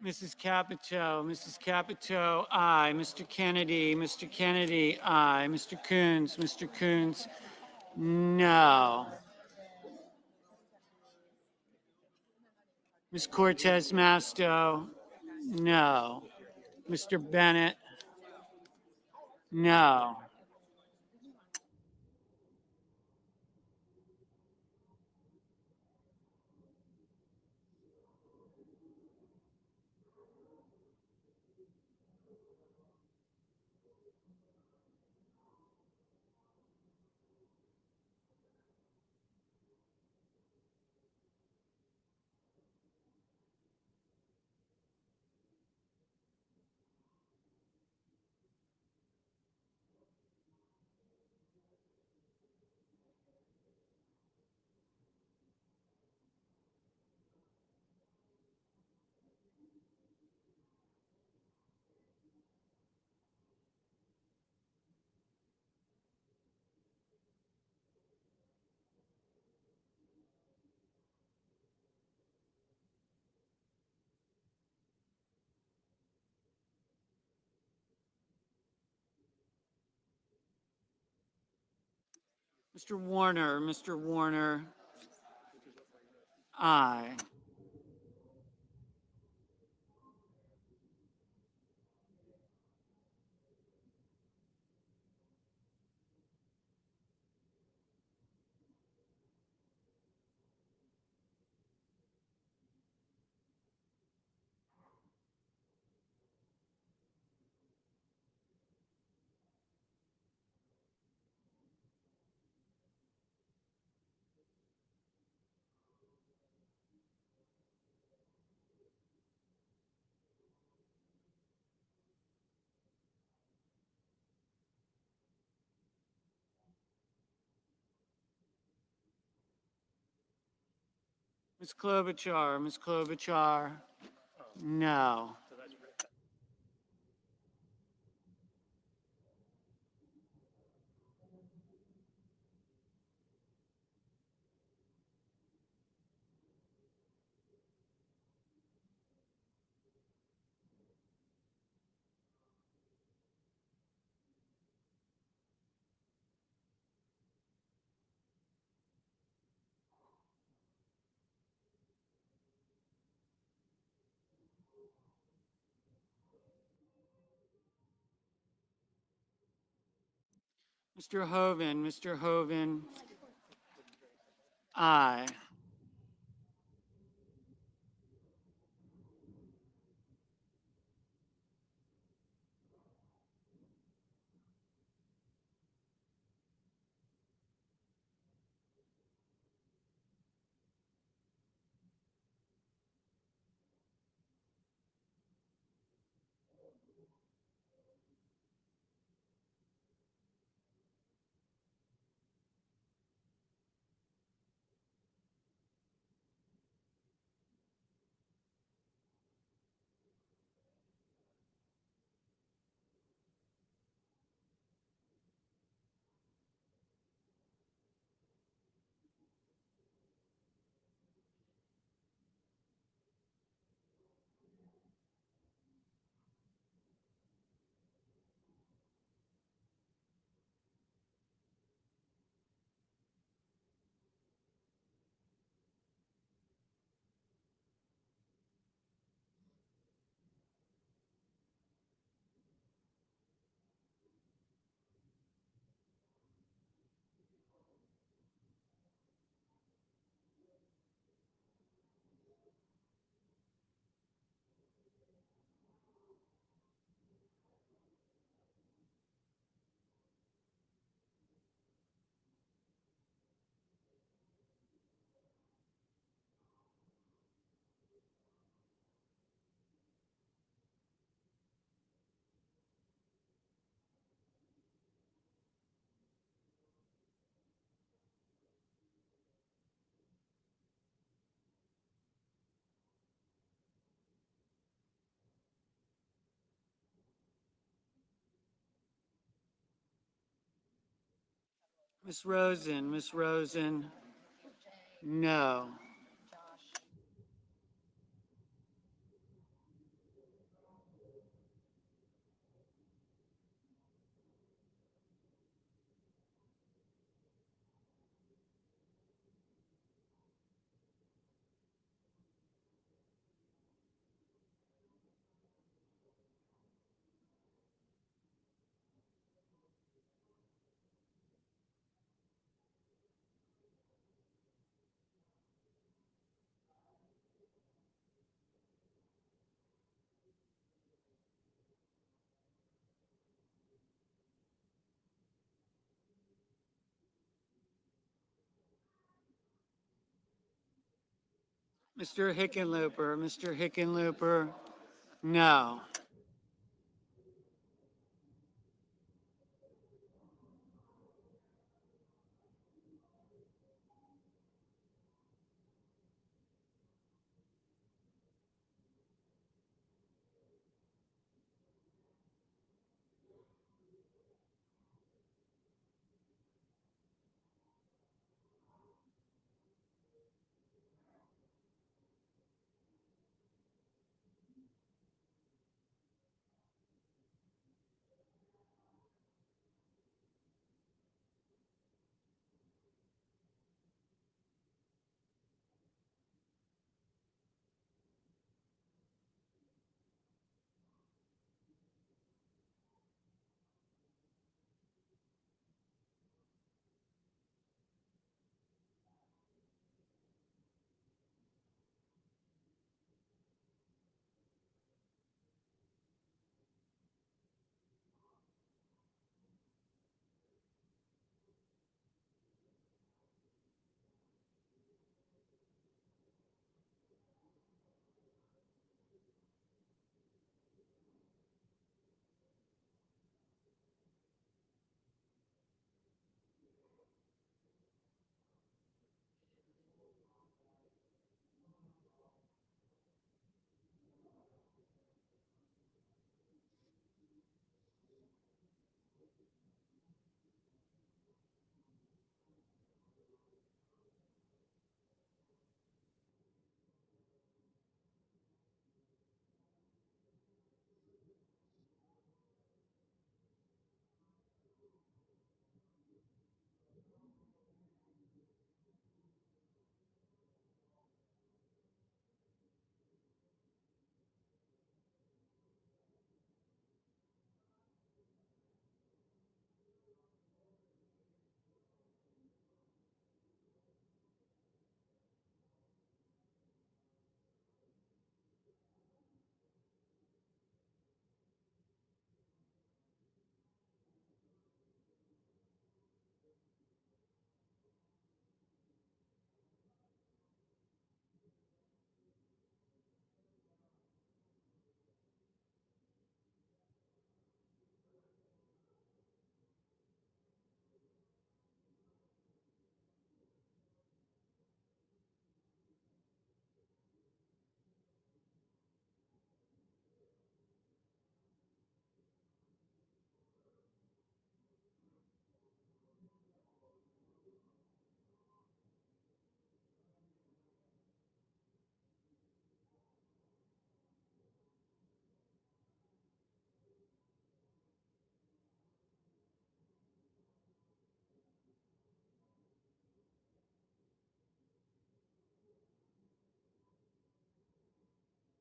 Mrs. Capito, aye. Mr. Kennedy, aye. Mr. Coons, no. Ms. Cortez Masto, no. Mr. Bennett, no. Mr. Warner, Aye. Ms. Klobuchar, Ms. Klobuchar, no. Mr. Hoven, aye. Ms. Rosen, no. Mr. Hickenlooper, no.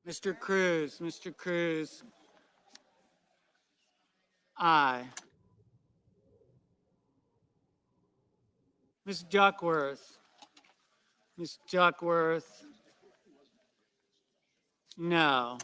Mr. Cruz, Mr. Cruz. Aye. Ms. Duckworth. Ms. Duckworth. No.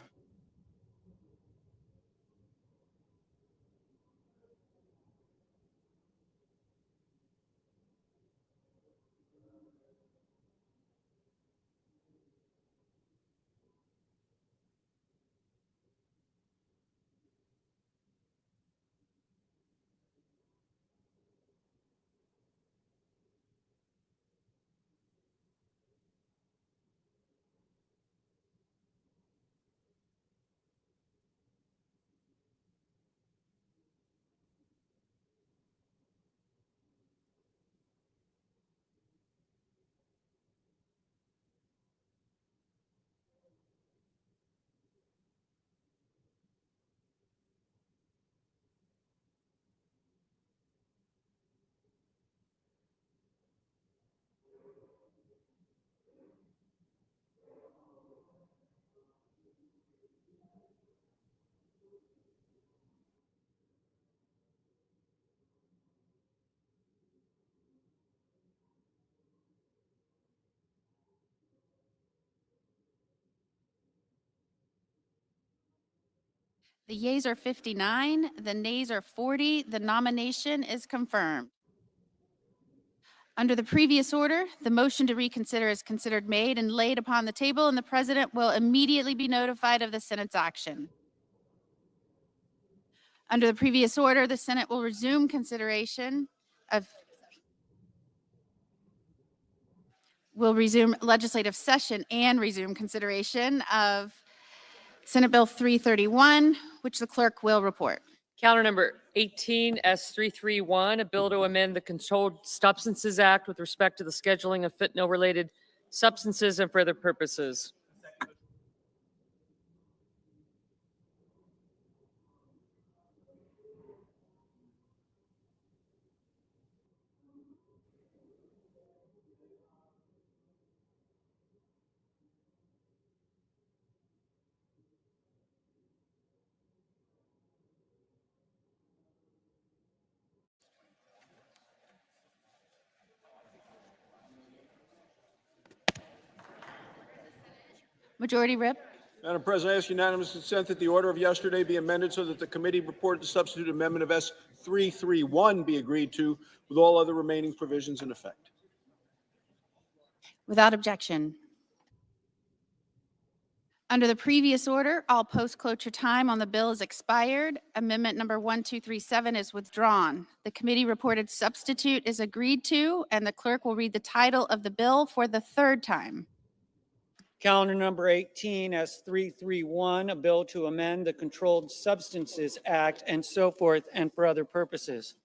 The yeas are 59, the nays are 40. The nomination is confirmed. Under the previous order, the motion to reconsider is considered made and laid upon the table, and the president will immediately be notified of the Senate's action. Under the previous order, the Senate will resume consideration of will resume legislative session and resume consideration of Senate Bill 331, which the clerk will report. Calendar number 18 S331, a bill to amend the Controlled Substances Act with respect to the scheduling of fentanyl-related substances and for other purposes. Majority Whip. Madam President, I ask unanimous consent that the order of yesterday be amended so that the committee report the substitute amendment of S331 be agreed to with all other remaining provisions in effect. Without objection. Under the previous order, all post-cloture time on the bill is expired. Amendment number 1237 is withdrawn. The committee reported substitute is agreed to, and the clerk will read the title of the bill for the third time. Calendar number 18 S331, a bill to amend the Controlled Substances Act and so forth and for other purposes.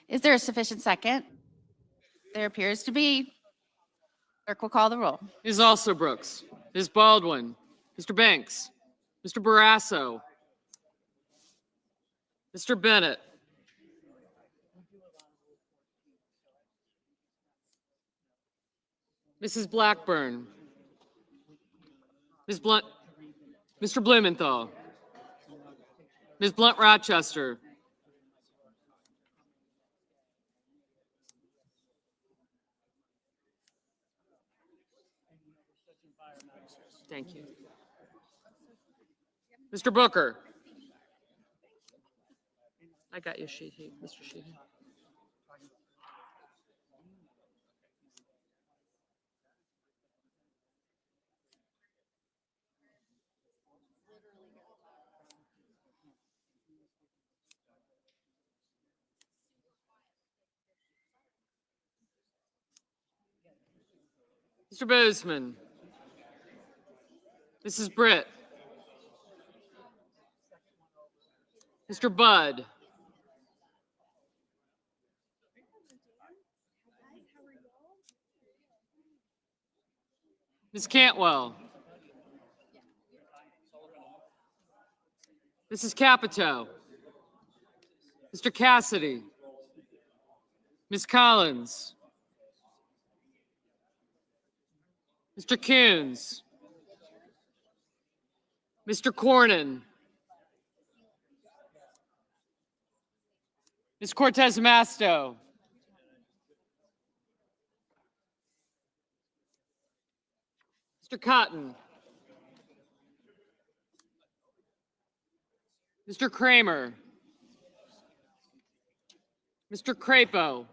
Is there a sufficient second? There appears to be. Clerk will call the roll. Ms. Also Brooks, Ms. Baldwin, Mr. Banks, Mr. Barrasso, Mr. Bennett, Mrs. Blackburn, Ms. Blunt, Mr. Blumenthal, Ms. Blunt Rochester, thank you, Mr. Booker. I got you, Sheehy, Mr. Sheehy. Mr. Bozeman, Mrs. Britt, Mr. Budd, Ms. Cantwell, Mrs. Capito, Mr. Cassidy, Ms. Collins. Mr. Coons. Mr. Cornyn. Ms. Cortez Masto. Mr. Cotton. Mr. Kramer. Mr. Crapo.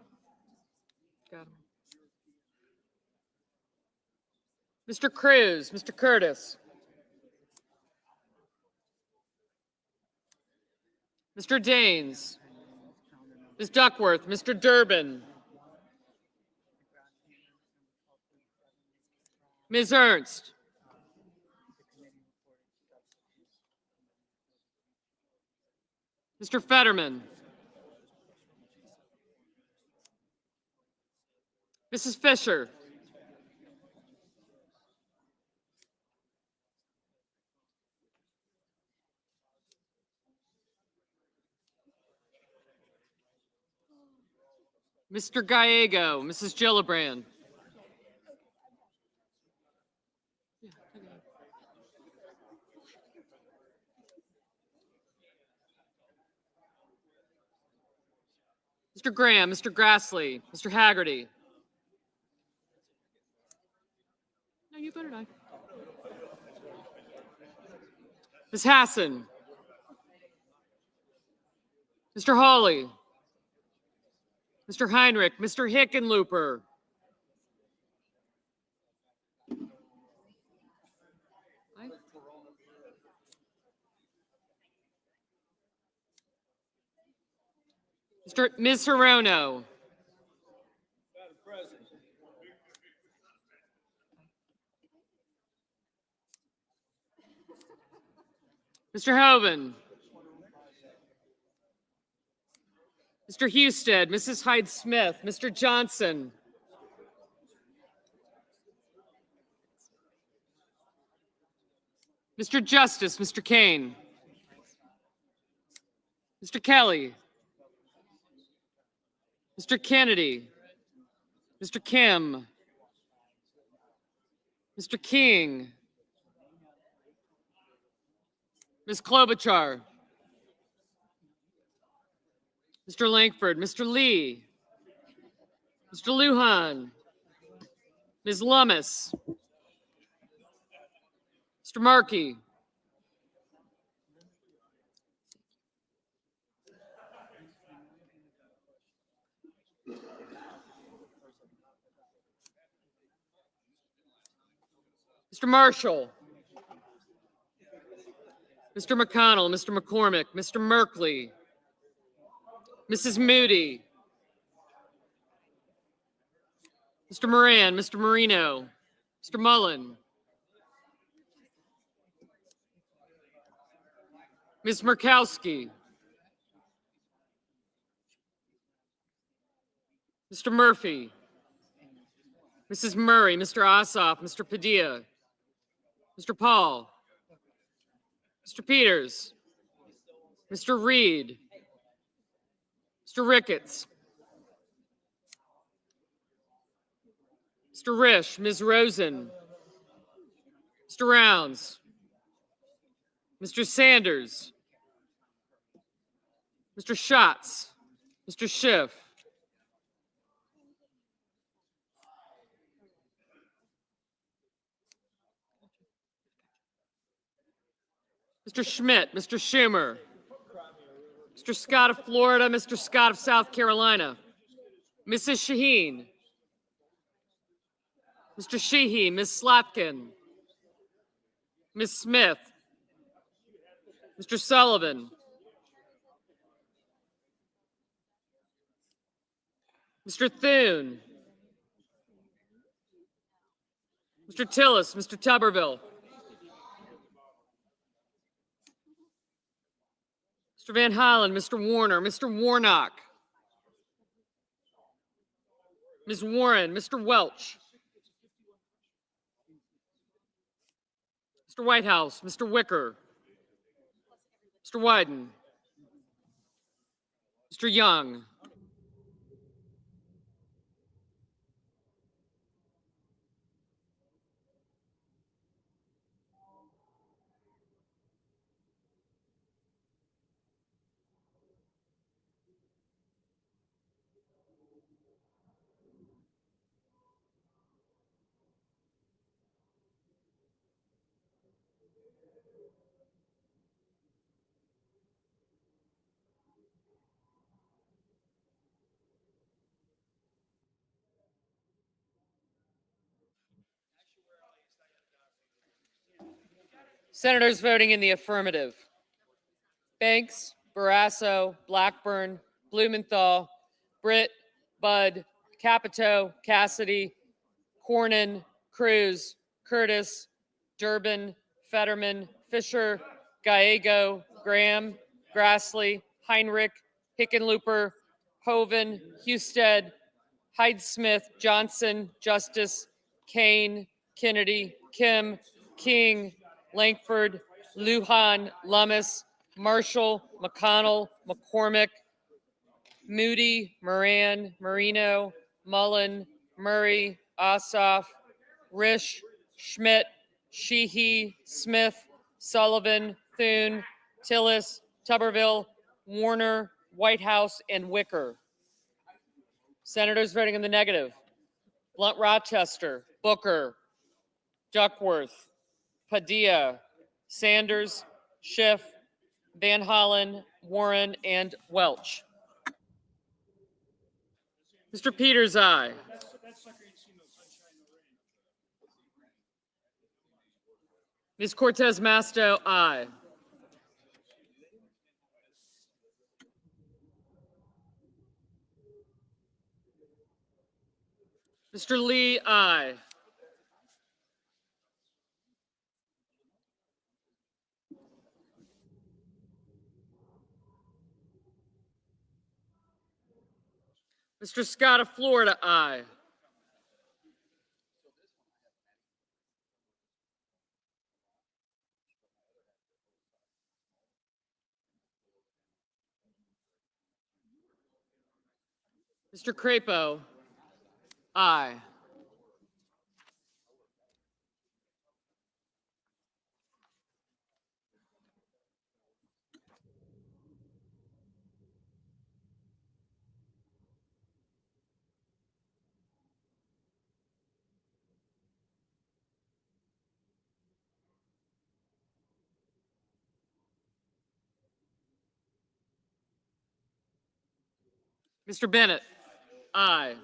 Got him. Mr. Cruz, Mr. Curtis. Mr. Daines. Ms. Duckworth, Mr. Durbin. Ms. Ernst. Mr. Fetterman. Mrs. Fisher. Mr. Gallego, Mrs. Gillibrand. Mr. Graham, Mr. Grassley, Mr. Haggerty. No, you better not. Ms. Hassan. Mr. Hawley. Mr. Heinrich, Mr. Hickenlooper. Ms. Hirono. Mr. Hoven. Mr. Husted, Mrs. Hyde-Smith, Mr. Johnson. Mr. Justice, Mr. Kane. Mr. Kelly. Mr. Kennedy. Mr. Kim. Mr. King. Ms. Klobuchar. Mr. Langford, Mr. Lee. Mr. Lujan. Ms. Lummis. Mr. Markey. Mr. Marshall. Mr. McConnell, Mr. McCormick, Mr. Merkley. Mrs. Moody. Mr. Moran, Mr. Marino, Mr. Mullen. Ms. Murkowski. Mr. Murphy. Mrs. Murray, Mr. Ossoff, Mr. Padilla. Mr. Paul. Mr. Peters. Mr. Reed. Mr. Ricketts. Mr. Risch, Ms. Rosen. Mr. Rounds. Mr. Sanders. Mr. Schatz. Mr. Schiff. Mr. Schmidt, Mr. Schumer. Mr. Scott of Florida, Mr. Scott of South Carolina. Mrs. Shaheen. Mr. Sheehy, Ms. Slotkin. Ms. Smith. Mr. Sullivan. Mr. Thune. Mr. Tillis, Mr. Tuberville. Mr. Van Hollen, Mr. Warner, Mr. Warnock. Ms. Warren, Mr. Welch. Mr. Whitehouse, Mr. Wicker. Mr. Wyden. Mr. Young. Senators voting in the affirmative: Banks, Barrasso, Blackburn, Blumenthal, Britt, Budd, Capito, Cassidy, Cornyn, Cruz, Curtis, Durbin, Fetterman, Fisher, Gallego, Graham, Grassley, Heinrich, Hickenlooper, Hoven, Husted, Hyde-Smith, Johnson, Justice, Kane, Kennedy, Kim, King, Langford, Lujan, Lummis, Marshall, McConnell, McCormick, Moody, Moran, Marino, Mullen, Murray, Ossoff, Risch, Schmidt, Sheehy, Smith, Sullivan, Thune, Tillis, Tuberville, Warner, Whitehouse, and Wicker. Senators voting in the negative: Blunt Rochester, Booker, Duckworth, Padilla, Sanders, Schiff, Van Hollen, Warren, and Welch. Mr. Peters, aye. Ms. Cortez Masto, aye. Mr. Lee, aye. Mr. Scott of Florida, aye. Mr. Crapo, aye. Mr. Bennett, aye.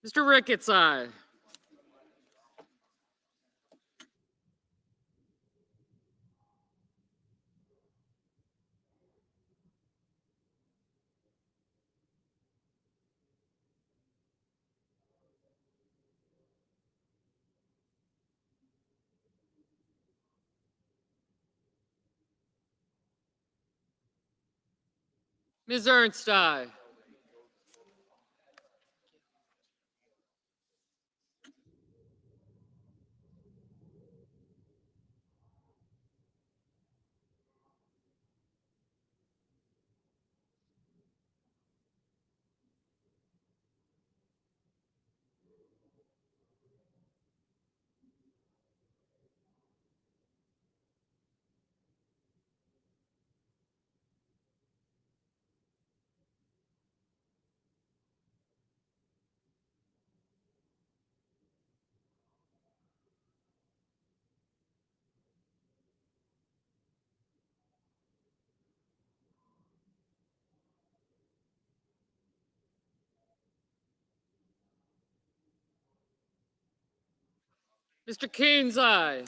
Mr. Ricketts, aye. Ms. Ernst, aye. Mr. Coons, aye.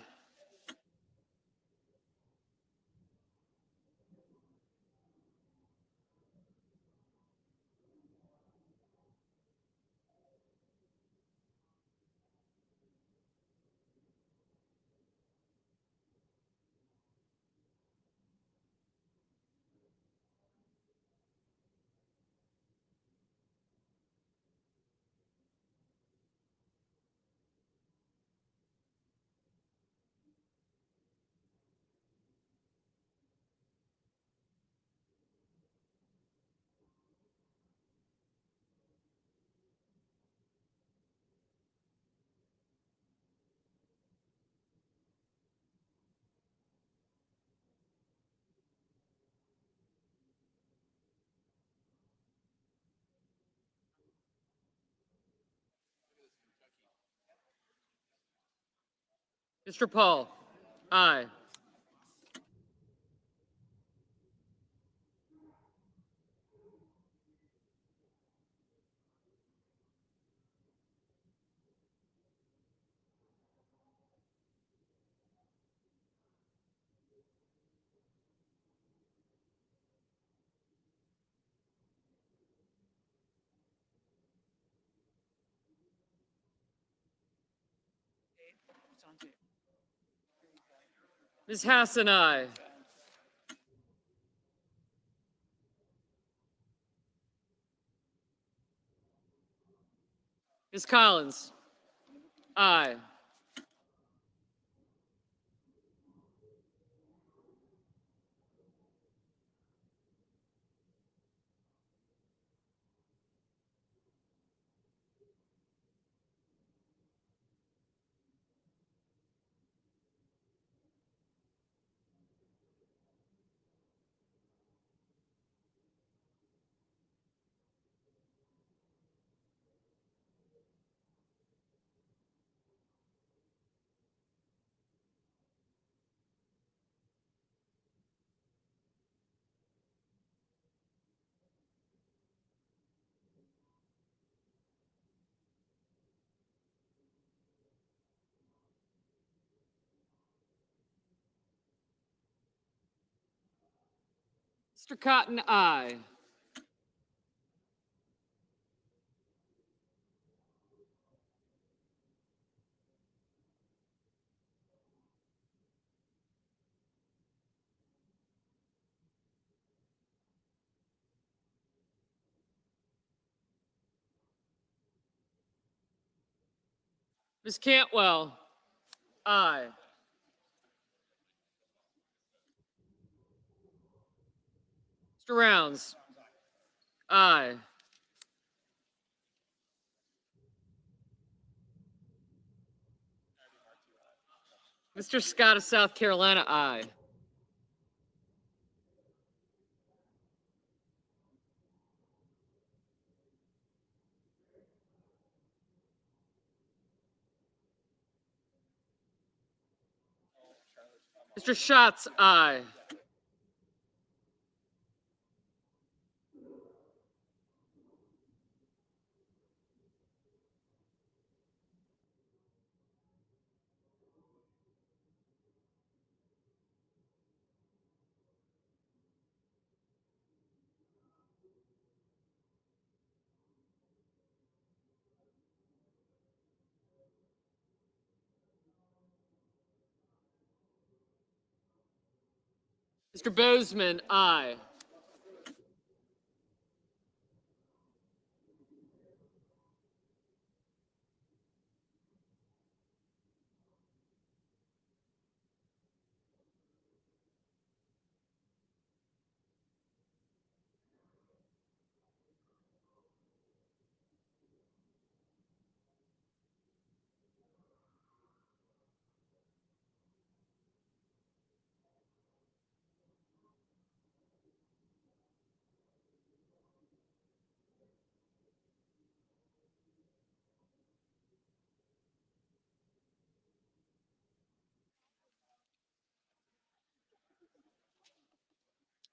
Mr. Paul. Aye. Ms. Hassan, aye. Ms. Collins. Aye. Mr. Cotton, aye. Ms. Cantwell. Aye. Mr. Rounds. Aye. Mr. Scott of South Carolina, aye. Mr. Schatz, aye. Mr. Bozeman, aye.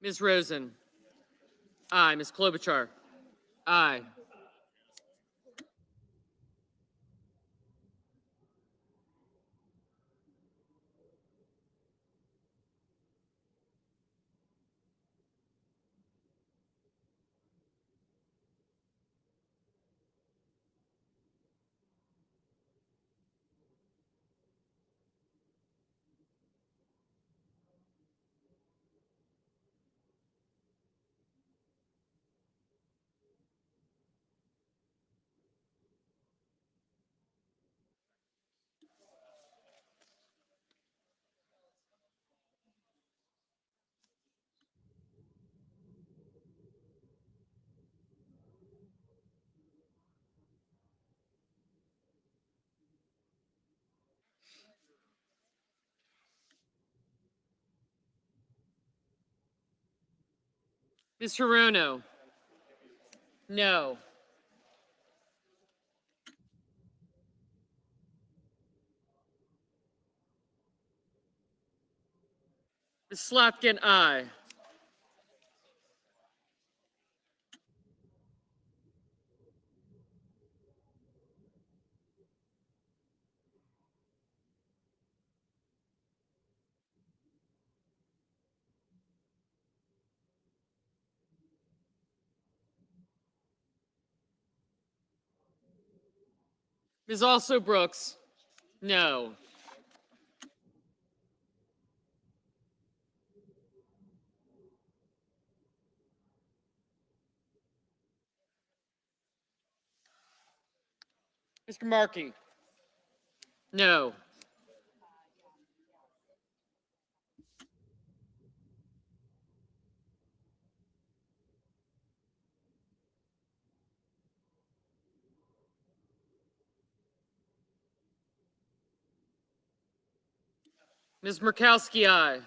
Ms. Rosen. Aye. Ms. Klobuchar. Aye. Ms. Hirono. No. Ms. Slotkin, aye. Ms. Also Brooks, no. Mr. Markey, no. Ms. Murkowski, aye.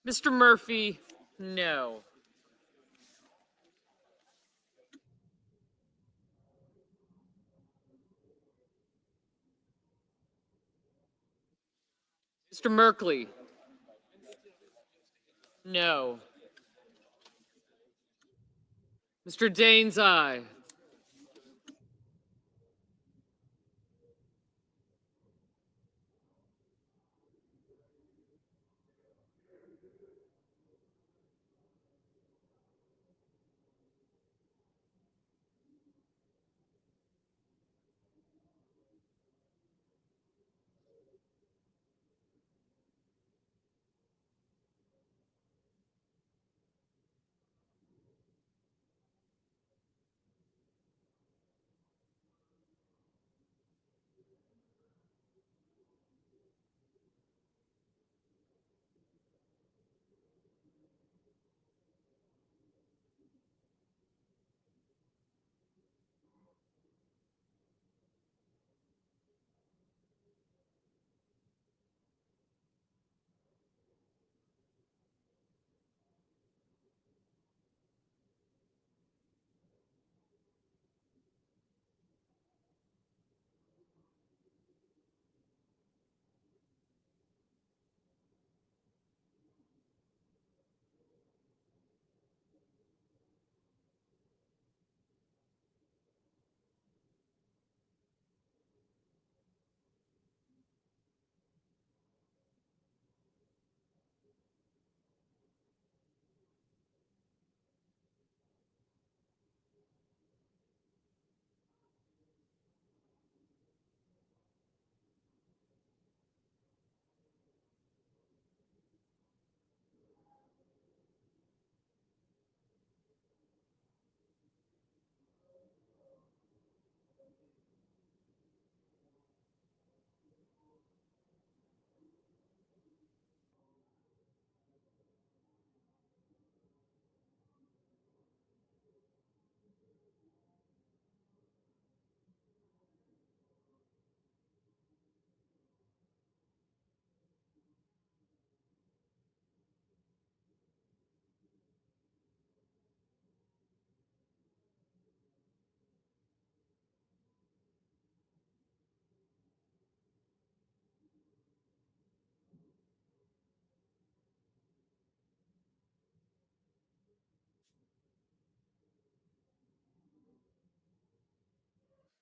Mr. Murphy, no. Mr. Merkley, no. Mr. Daines, aye.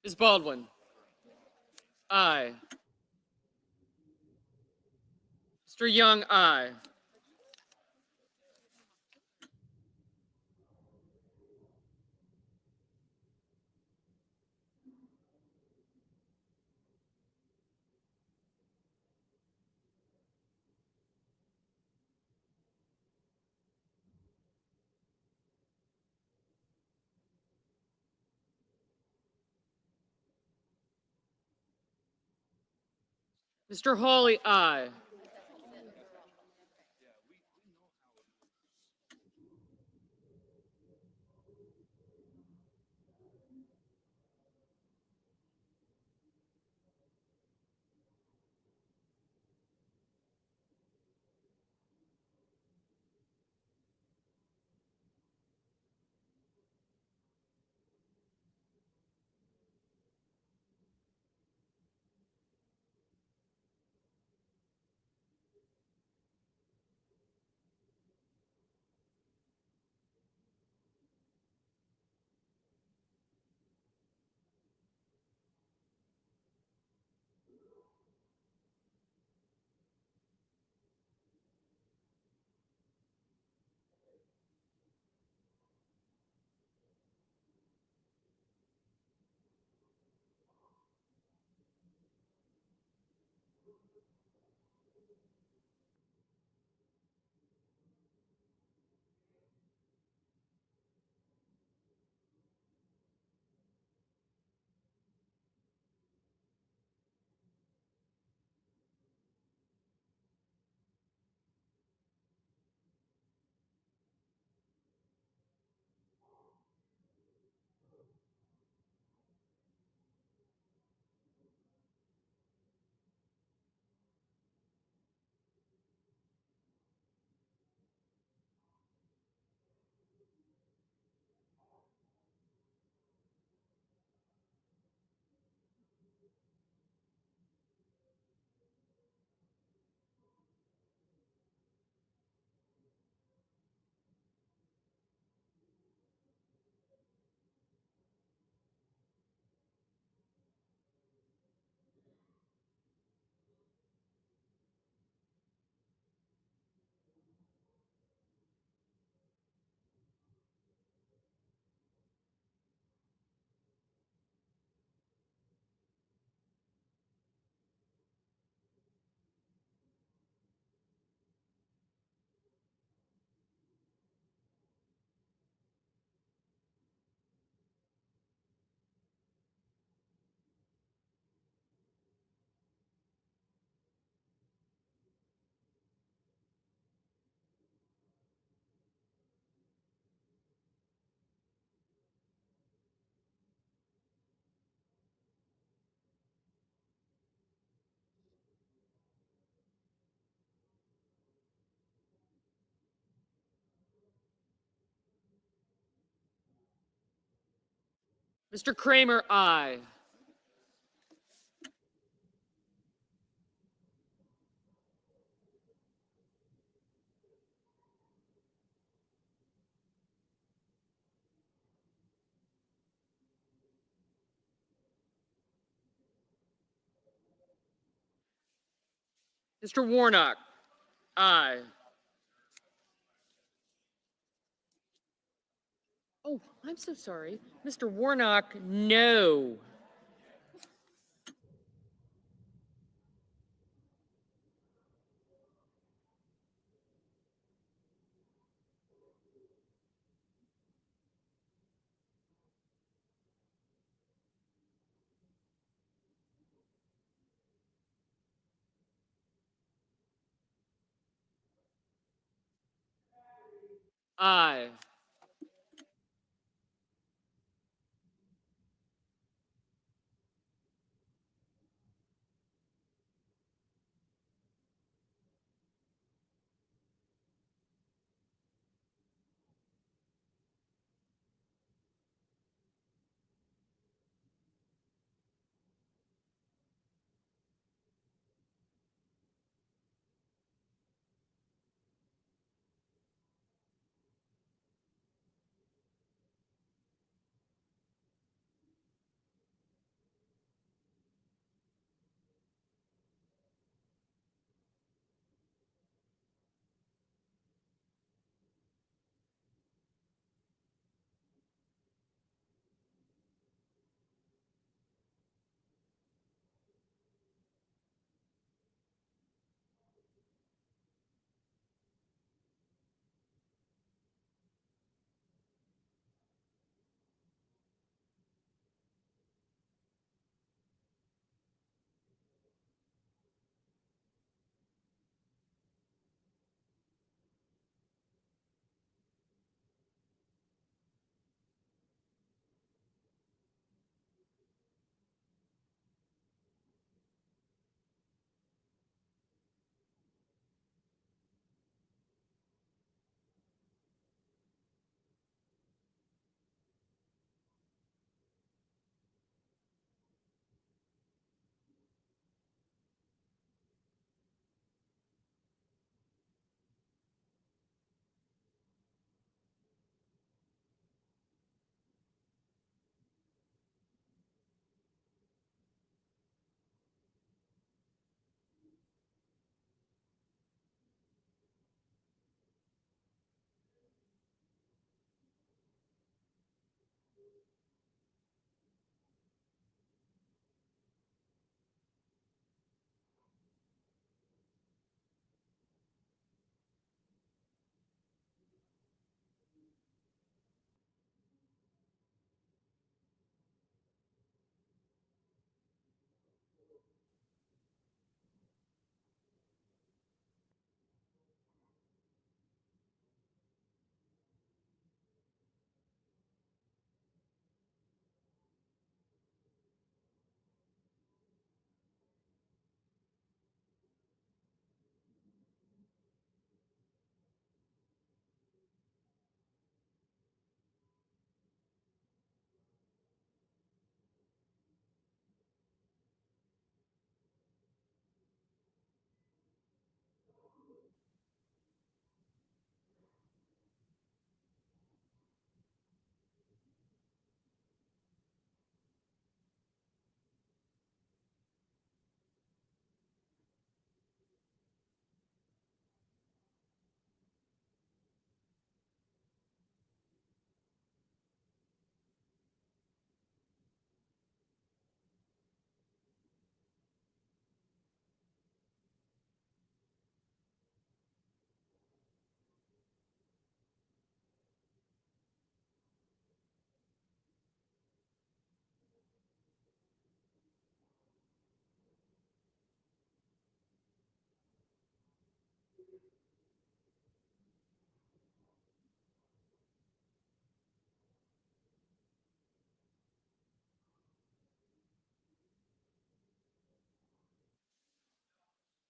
Ms. Baldwin. Aye. Mr. Young, aye. Mr. Hawley, aye. Mr. Kramer, aye. Mr. Warnock, aye. Oh, I'm so sorry. Mr. Warnock, no. Aye.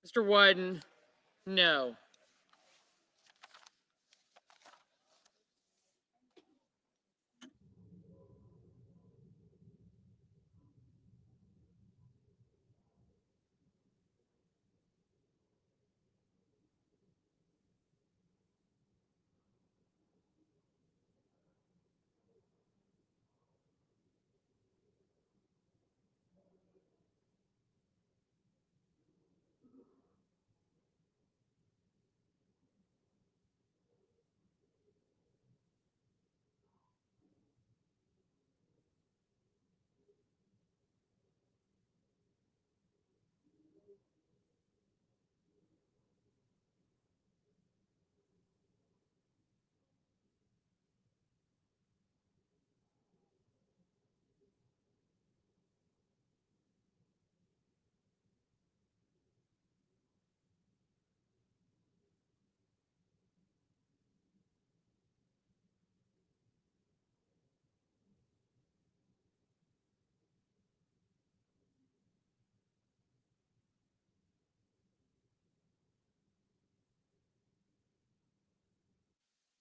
Mr. Wyden, no.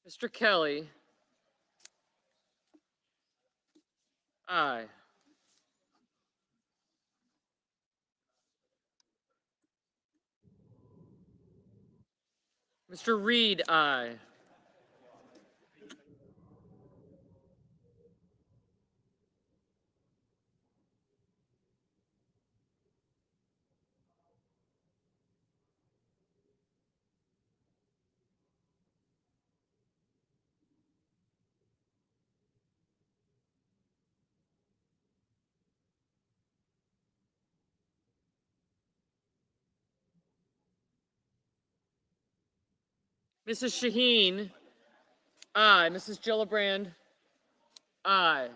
Mr. Kelly, aye. Mr. Reed, aye. Mrs. Shaheen, aye. Mrs. Gillibrand, aye.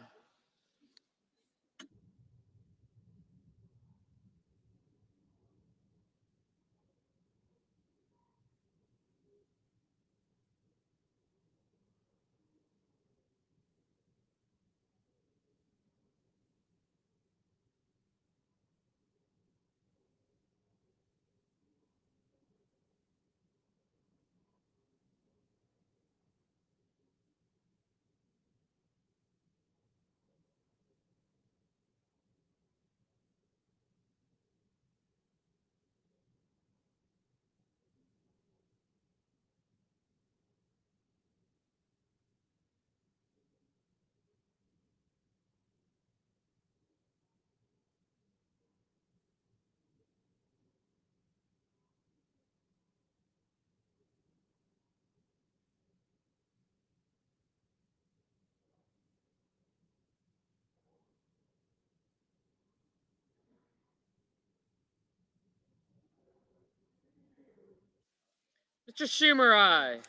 Mr. Schumer, aye.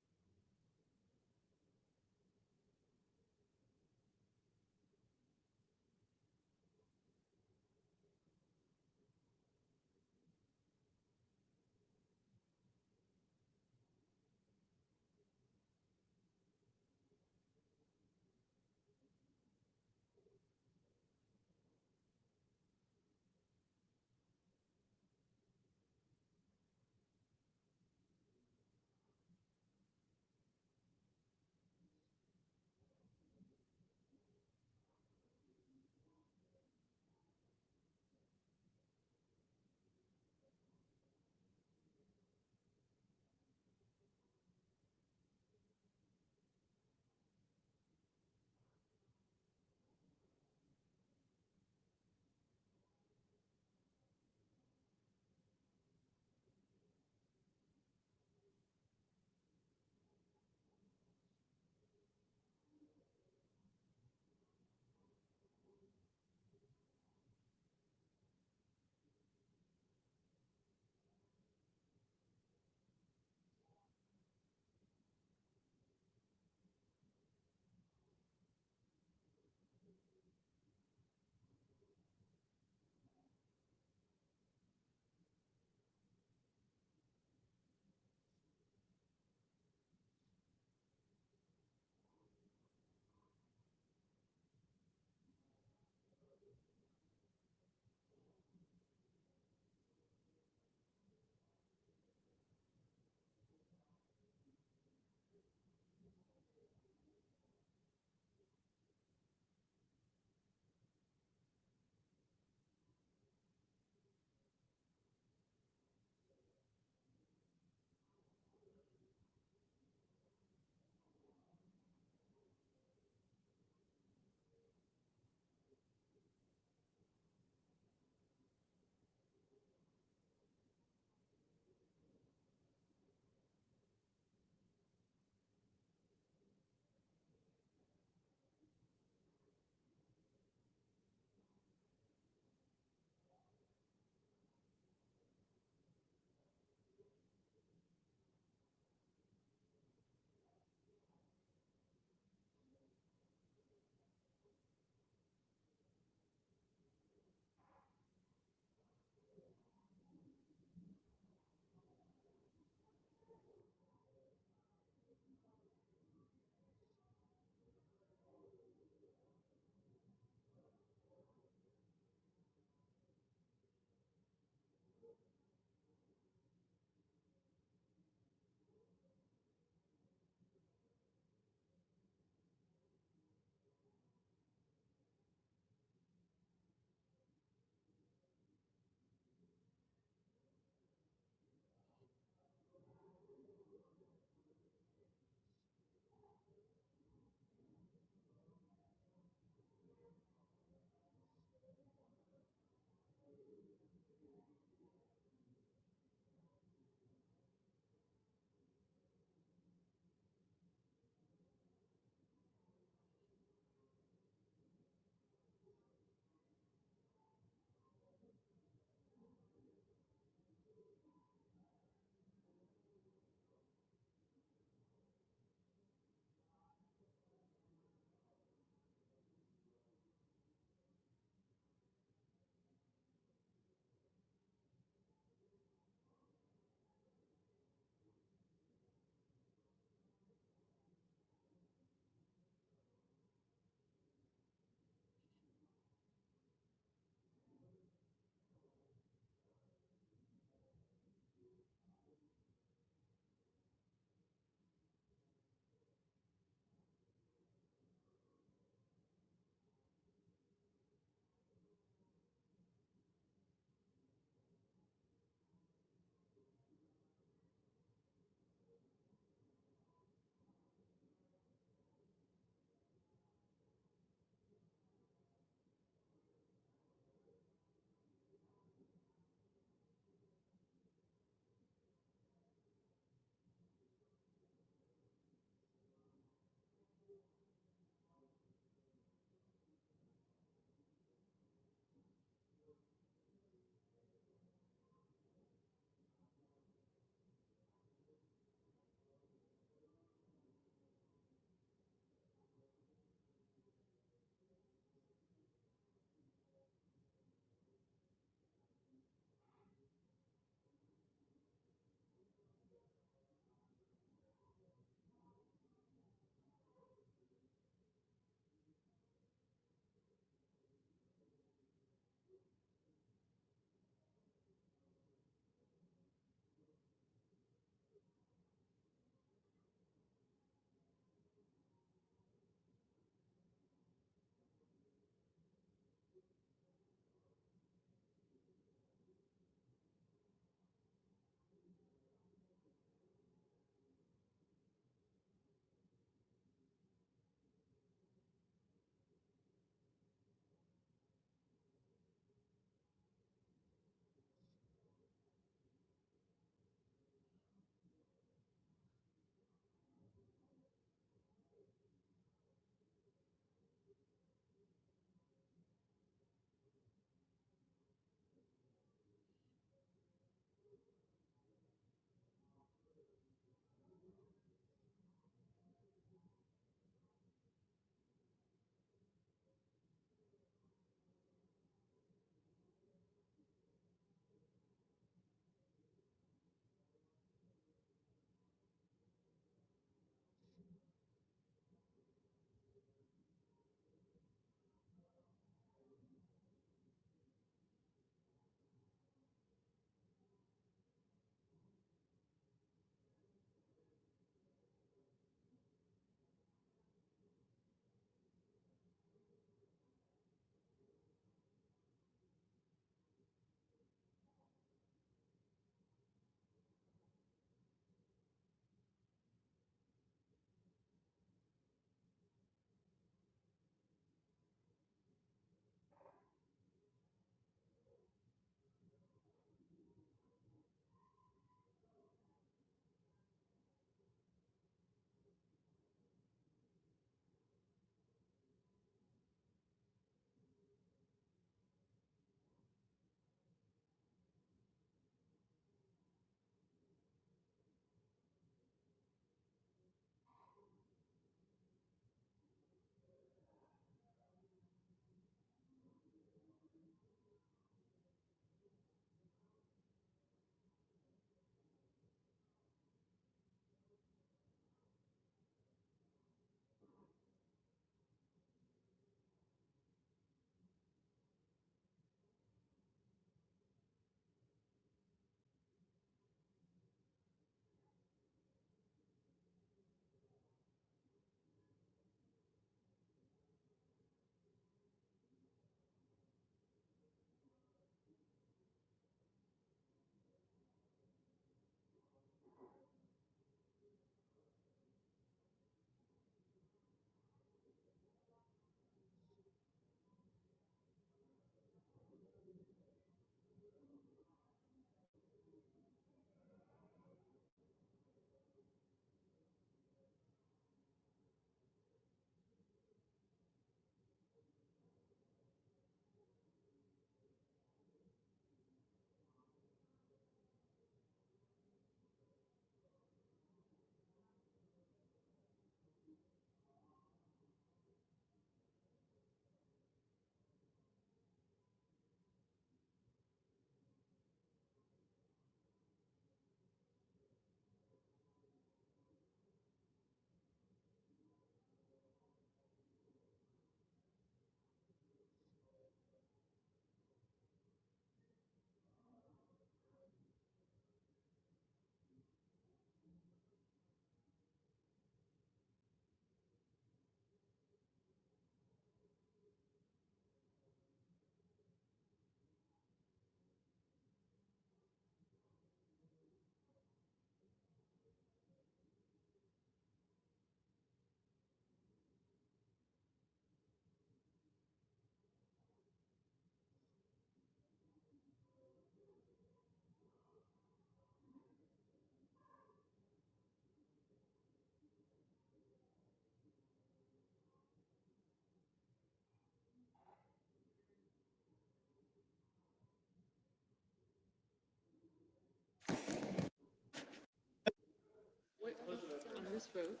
this vote,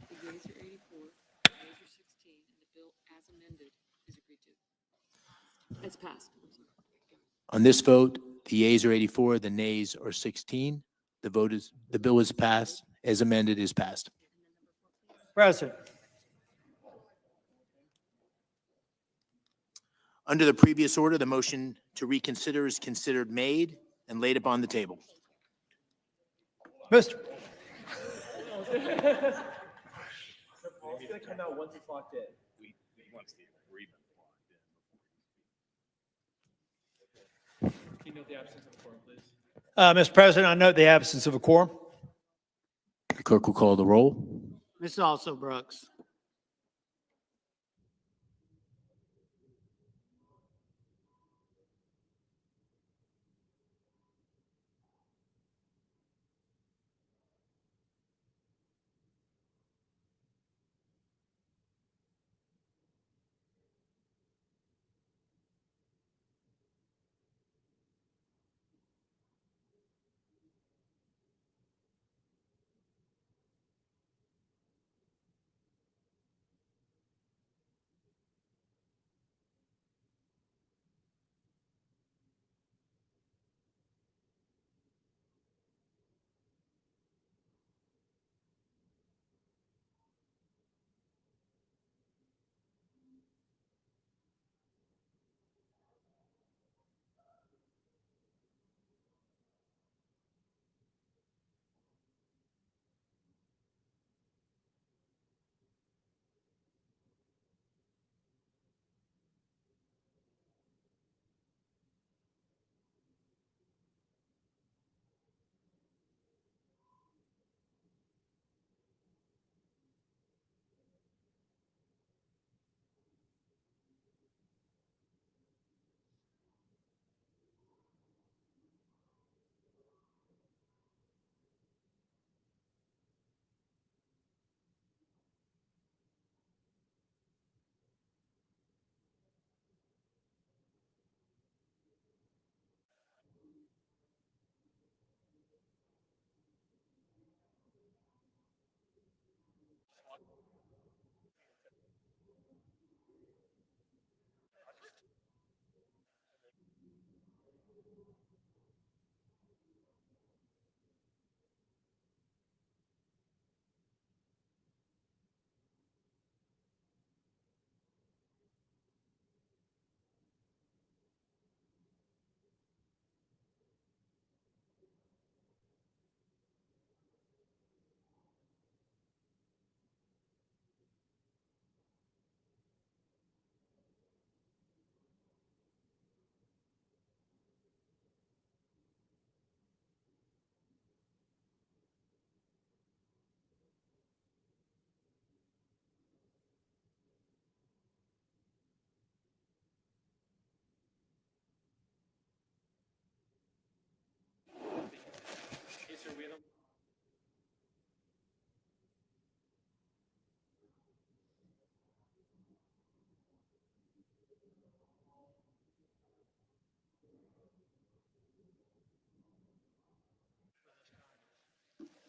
the yeas are 84, the nays are 16, and the bill as amended is agreed to. It's passed. I'm sorry. On this vote, the yeas are 84, the nays are 16. The bill is passed, as amended is passed. President. Under the previous order, the motion to reconsider is considered made and laid upon the table. Mr. Mr. President, I note the absence of a quorum. The clerk will call the roll. Ms. Also Brooks.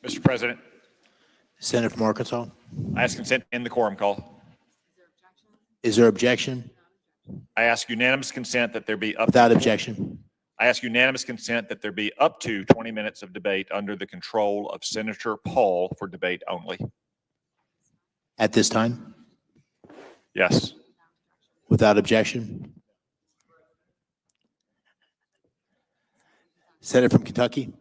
Mr. President, Senator from Arkansas. I ask consent to end the quorum call. Is there objection? I ask unanimous consent that there be up Without to objection. I ask unanimous consent that there be up to 20 minutes of debate under the control of Senator Paul for debate only. At this time? Yes. Without objection? Senator from Kentucky.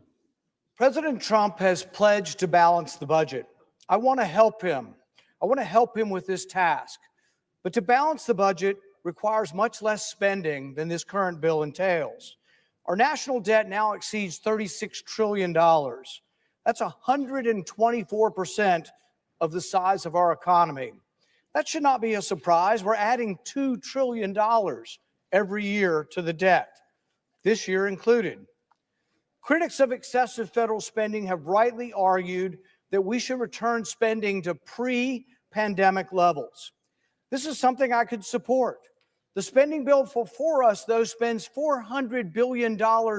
President Trump has pledged to balance the budget. I want to help him. I want to help him with this task. But to balance the budget requires much less spending than this current bill entails. Our national debt now exceeds $36 trillion. That's 124% of the size of our economy. That should not be a surprise. We're adding $2 trillion every year to the debt, this year included. Critics of excessive federal spending have rightly argued that we should return spending to pre-pandemic levels. This is something I could support. The spending bill before us, though, spends $400 billion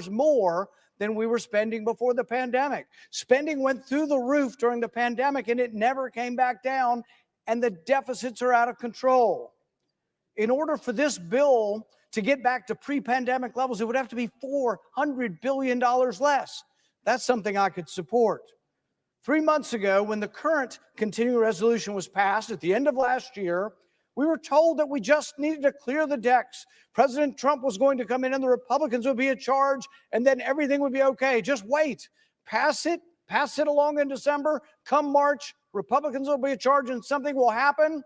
more than we were spending before the pandemic. Spending went through the roof during the pandemic and it never came back down, and the deficits are out of control. In order for this bill to get back to pre-pandemic levels, it would have to be $400 billion less. That's something I could support. 3 months ago, when the current continuing resolution was passed at the end of last year, we were told that we just needed to clear the decks. President Trump was going to come in and the Republicans would be in charge, and then everything would be okay. Just wait. Pass it along in December. Come March, Republicans will be in charge and something will happen.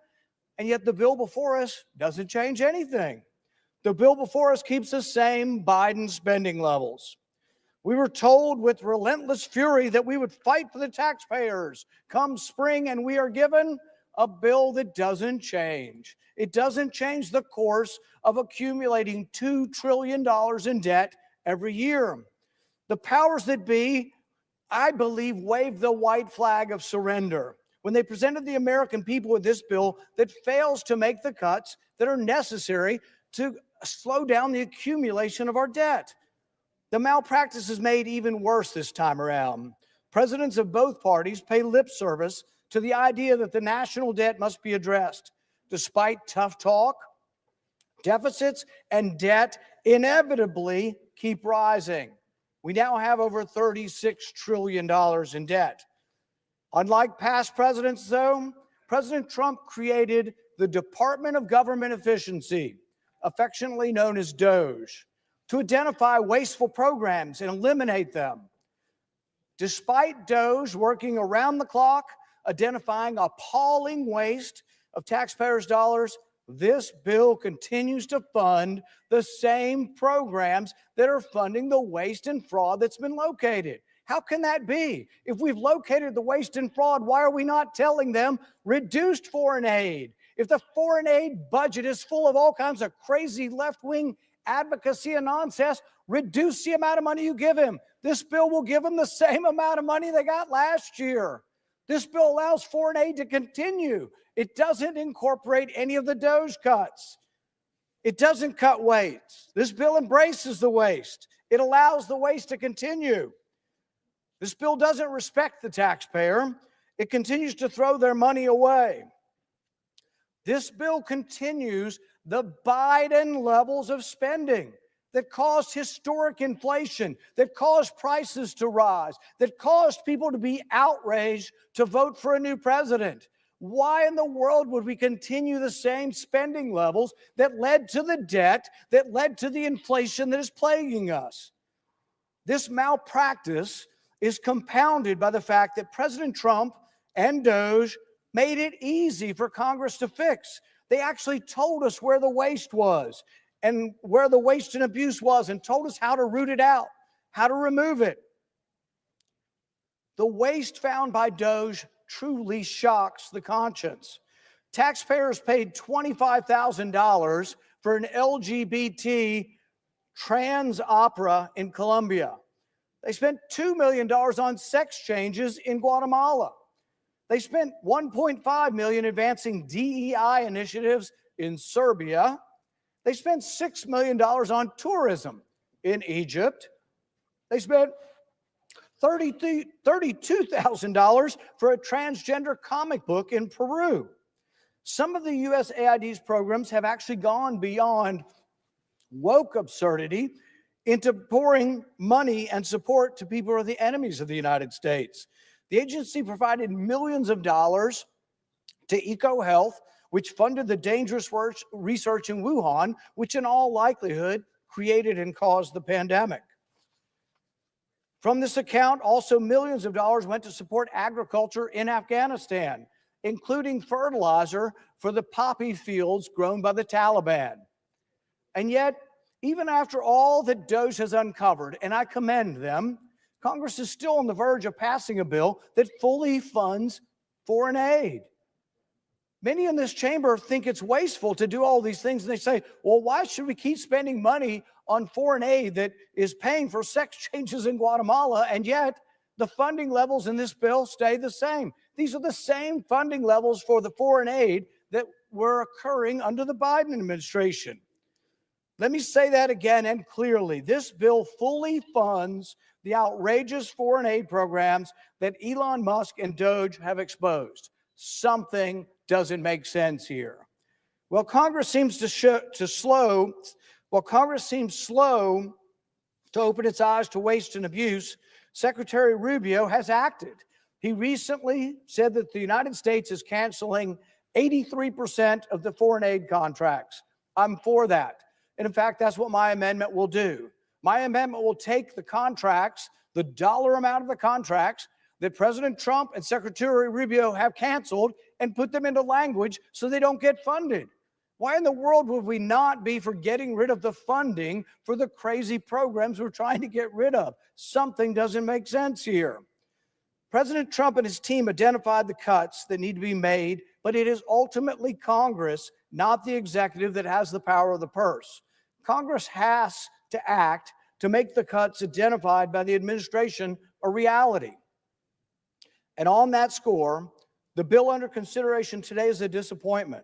And yet the bill before us doesn't change anything. The bill before us keeps the same Biden spending levels. We were told with relentless fury that we would fight for the taxpayers come spring, and we are given a bill that doesn't change. It doesn't change the course of accumulating $2 trillion in debt every year. The powers that be, I believe, waved the white flag of surrender when they presented the American people with this bill that fails to make the cuts that are necessary to slow down the accumulation of our debt. The malpractice is made even worse this time around. Presidents of both parties pay lip service to the idea that the national debt must be addressed. Despite tough talk, deficits and debt inevitably keep rising. We now have over $36 trillion in debt. Unlike past presidents, though, President Trump created the Department of Government Efficiency, affectionately known as DOGE, to identify wasteful programs and eliminate them. Despite DOGE working around the clock, identifying appalling waste of taxpayers' dollars, this bill continues to fund the same programs that are funding the waste and fraud that's been located. How can that be? If we've located the waste and fraud, why are we not telling them reduced foreign aid? If the foreign aid budget is full of all kinds of crazy left-wing advocacy and nonsense, reduce the amount of money you give him. This bill will give them the same amount of money they got last year. This bill allows foreign aid to continue. It doesn't incorporate any of the DOGE cuts. It doesn't cut waste. This bill embraces the waste. It allows the waste to continue. This bill doesn't respect the taxpayer. It continues to throw their money away. This bill continues the Biden levels of spending that caused historic inflation, that caused prices to rise, that caused people to be outraged to vote for a new president. Why in the world would we continue the same spending levels that led to the debt, that led to the inflation that is plaguing us? This malpractice is compounded by the fact that President Trump and DOGE made it easy for Congress to fix. They actually told us where the waste was and where the waste and abuse was and told us how to root it out, how to remove it. The waste found by DOGE truly shocks the conscience. Taxpayers paid $25,000 for an LGBT trans opera in Colombia. They spent $2 million on sex changes in Guatemala. They spent $1.5 million advancing DEI initiatives in Serbia. They spent $6 million on tourism in Egypt. They spent $32,000 for a transgender comic book in Peru. Some of the USAID's programs have actually gone beyond woke absurdity into pouring money and support to people who are the enemies of the United States. The agency provided millions of dollars to EcoHealth, which funded the dangerous research in Wuhan, which in all likelihood created and caused the pandemic. From this account, also millions of dollars went to support agriculture in Afghanistan, including fertilizer for the poppy fields grown by the Taliban. And yet, even after all that DOGE has uncovered, and I commend them, Congress is still on the verge of passing a bill that fully funds foreign aid. Many in this chamber think it's wasteful to do all these things, and they say, well, why should we keep spending money on foreign aid that is paying for sex changes in Guatemala, and yet the funding levels in this bill stay the same? These are the same funding levels for the foreign aid that were occurring under the Biden administration. Let me say that again and clearly. This bill fully funds the outrageous foreign aid programs that Elon Musk and Doge have exposed. Something doesn't make sense here. Well, Congress seems slow to open its eyes to waste and abuse. Secretary Rubio has acted. He recently said that the United States is canceling 83% of the foreign aid contracts. I'm for that. And in fact, that's what my amendment will do. My amendment will take the contracts, the dollar amount of the contracts that President Trump and Secretary Rubio have canceled, and put them into language so they don't get funded. Why in the world would we not be for getting rid of the funding for the crazy programs we're trying to get rid of? Something doesn't make sense here. President Trump and his team identified the cuts that need to be made, but it is ultimately Congress, not the executive, that has the power of the purse. Congress has to act to make the cuts identified by the administration a reality. And on that score, the bill under consideration today is a disappointment.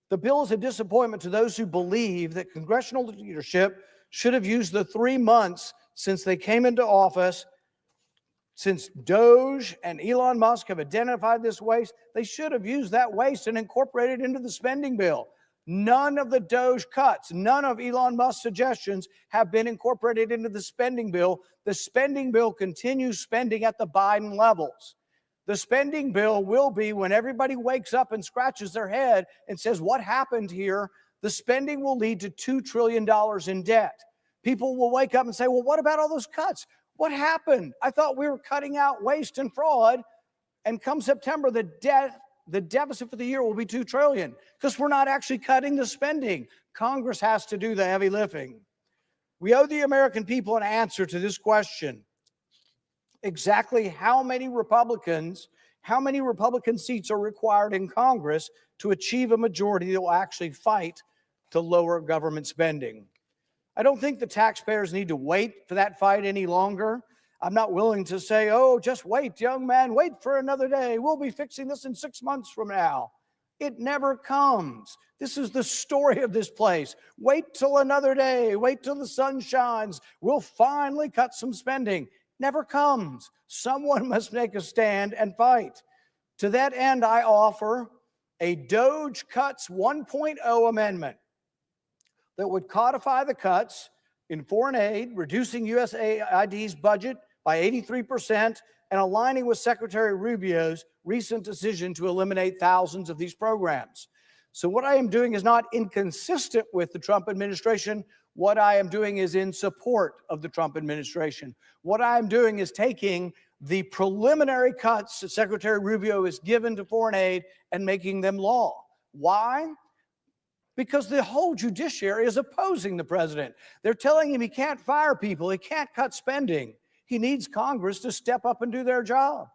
The bill is a disappointment to those who believe that congressional leadership should have used the 3 months since they came into office. Since Doge and Elon Musk have identified this waste, they should have used that waste and incorporated it into the spending bill. None of the Doge cuts, none of Elon Musk's suggestions have been incorporated into the spending bill. The spending bill continues spending at the Biden levels. The spending bill will be, when everybody wakes up and scratches their head and says, what happened here? The spending will lead to $2 trillion in debt. People will wake up and say, well, what about all those cuts? What happened? I thought we were cutting out waste and fraud. And come September, the deficit for the year will be $2 trillion because we're not actually cutting the spending. Congress has to do the heavy lifting. We owe the American people an answer to this question. Exactly how many Republican seats are required in Congress to achieve a majority that will actually fight to lower government spending? I don't think the taxpayers need to wait for that fight any longer. I'm not willing to say, oh, just wait, young man, wait for another day. We'll be fixing this in 6 months from now. It never comes. This is the story of this place. Wait till another day. Wait till the sun shines. We'll finally cut some spending. Never comes. Someone must make a stand and fight. To that end, I offer a Doge Cuts 1.0 amendment that would codify the cuts in foreign aid, reducing USAID's budget by 83% and aligning with Secretary Rubio's recent decision to eliminate thousands of these programs. So what I am doing is not inconsistent with the Trump administration. What I am doing is in support of the Trump administration. What I am doing is taking the preliminary cuts that Secretary Rubio has given to foreign aid and making them law. Why? Because the whole judiciary is opposing the president. They're telling him he can't fire people, he can't cut spending. He needs Congress to step up and do their job.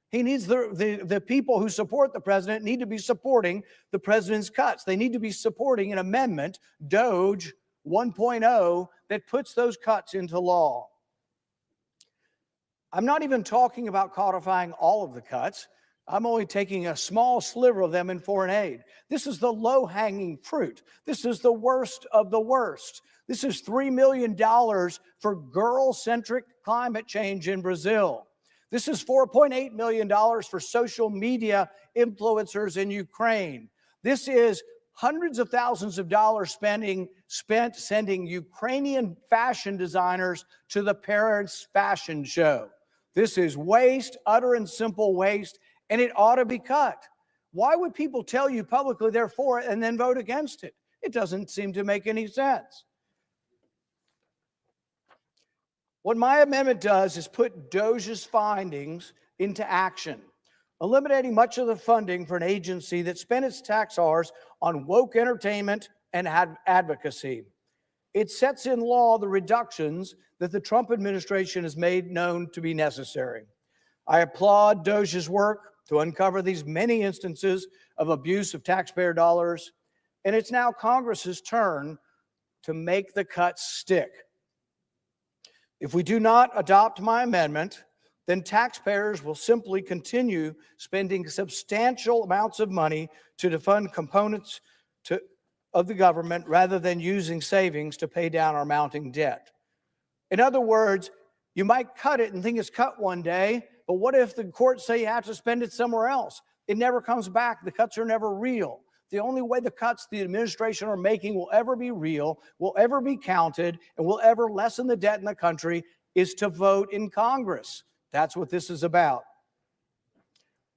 He needs the people who support the president need to be supporting the president's cuts. They need to be supporting an amendment, Doge 1.0, that puts those cuts into law. I'm not even talking about codifying all of the cuts. I'm only taking a small sliver of them in foreign aid. This is the low-hanging fruit. This is the worst of the worst. This is $3 million for girl-centric climate change in Brazil. This is $4.8 million for social media influencers in Ukraine. This is hundreds of thousands of dollars spent sending Ukrainian fashion designers to the Paris fashion show. This is waste, utter and simple waste, and it ought to be cut. Why would people tell you publicly they're for it and then vote against it? It doesn't seem to make any sense. What my amendment does is put Doge's findings into action, eliminating much of the funding for an agency that spent its tax dollars on woke entertainment and advocacy. It sets in law the reductions that the Trump administration has made known to be necessary. I applaud Doge's work to uncover these many instances of abuse of taxpayer dollars, and it's now Congress's turn to make the cuts stick. If we do not adopt my amendment, then taxpayers will simply continue spending substantial amounts of money to defund components of the government rather than using savings to pay down our mounting debt. In other words, You might cut it and think it's cut one day, but what if the courts say you have to spend it somewhere else? It never comes back. The cuts are never real. The only way the cuts the administration are making will ever be real, will ever be counted, and will ever lessen the debt in the country is to vote in Congress. That's what this is about.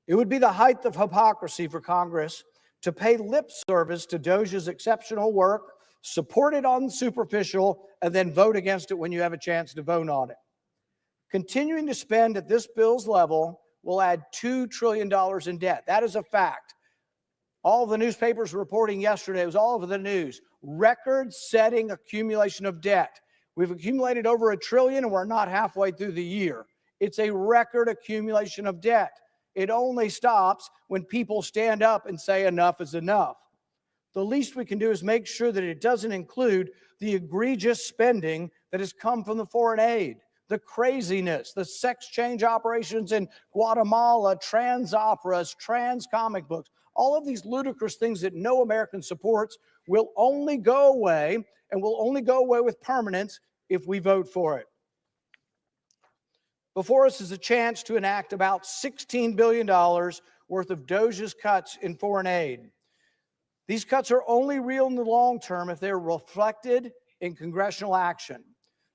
It would be the height of hypocrisy for Congress to pay lip service to DOJ's exceptional work, support it on superficial, and then vote against it when you have a chance to vote on it. Continuing to spend at this bill's level will add $2 trillion in debt. That is a fact. All the newspapers reporting yesterday, it was all over the news, record-setting accumulation of debt. We've accumulated over $1 trillion and we're not halfway through the year. It's a record accumulation of debt. It only stops when people stand up and say enough is enough. The least we can do is make sure that it doesn't include the egregious spending that has come from the foreign aid, the craziness, the sex change operations in Guatemala, trans operas, trans comic books, all of these ludicrous things that no American supports will only go away and will only go away with permanence if we vote for it. Before us is a chance to enact about $16 billion worth of DOJ's cuts in foreign aid. These cuts are only real in the long term if they're reflected in congressional action.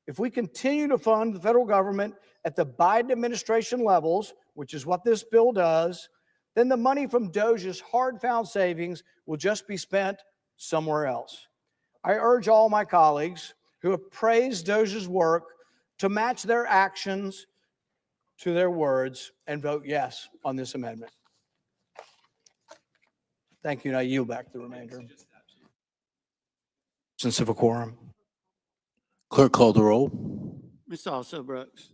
If we continue to fund the federal government at the Biden administration levels, which is what this bill does, then the money from DOJ's hard-found savings will just be spent somewhere else. I urge all my colleagues who have praised DOJ's work to match their actions to their words and vote yes on this amendment. Thank you, and I yield back the remainder. Since of a quorum. Clerk call the roll. Ms. Also Brooks.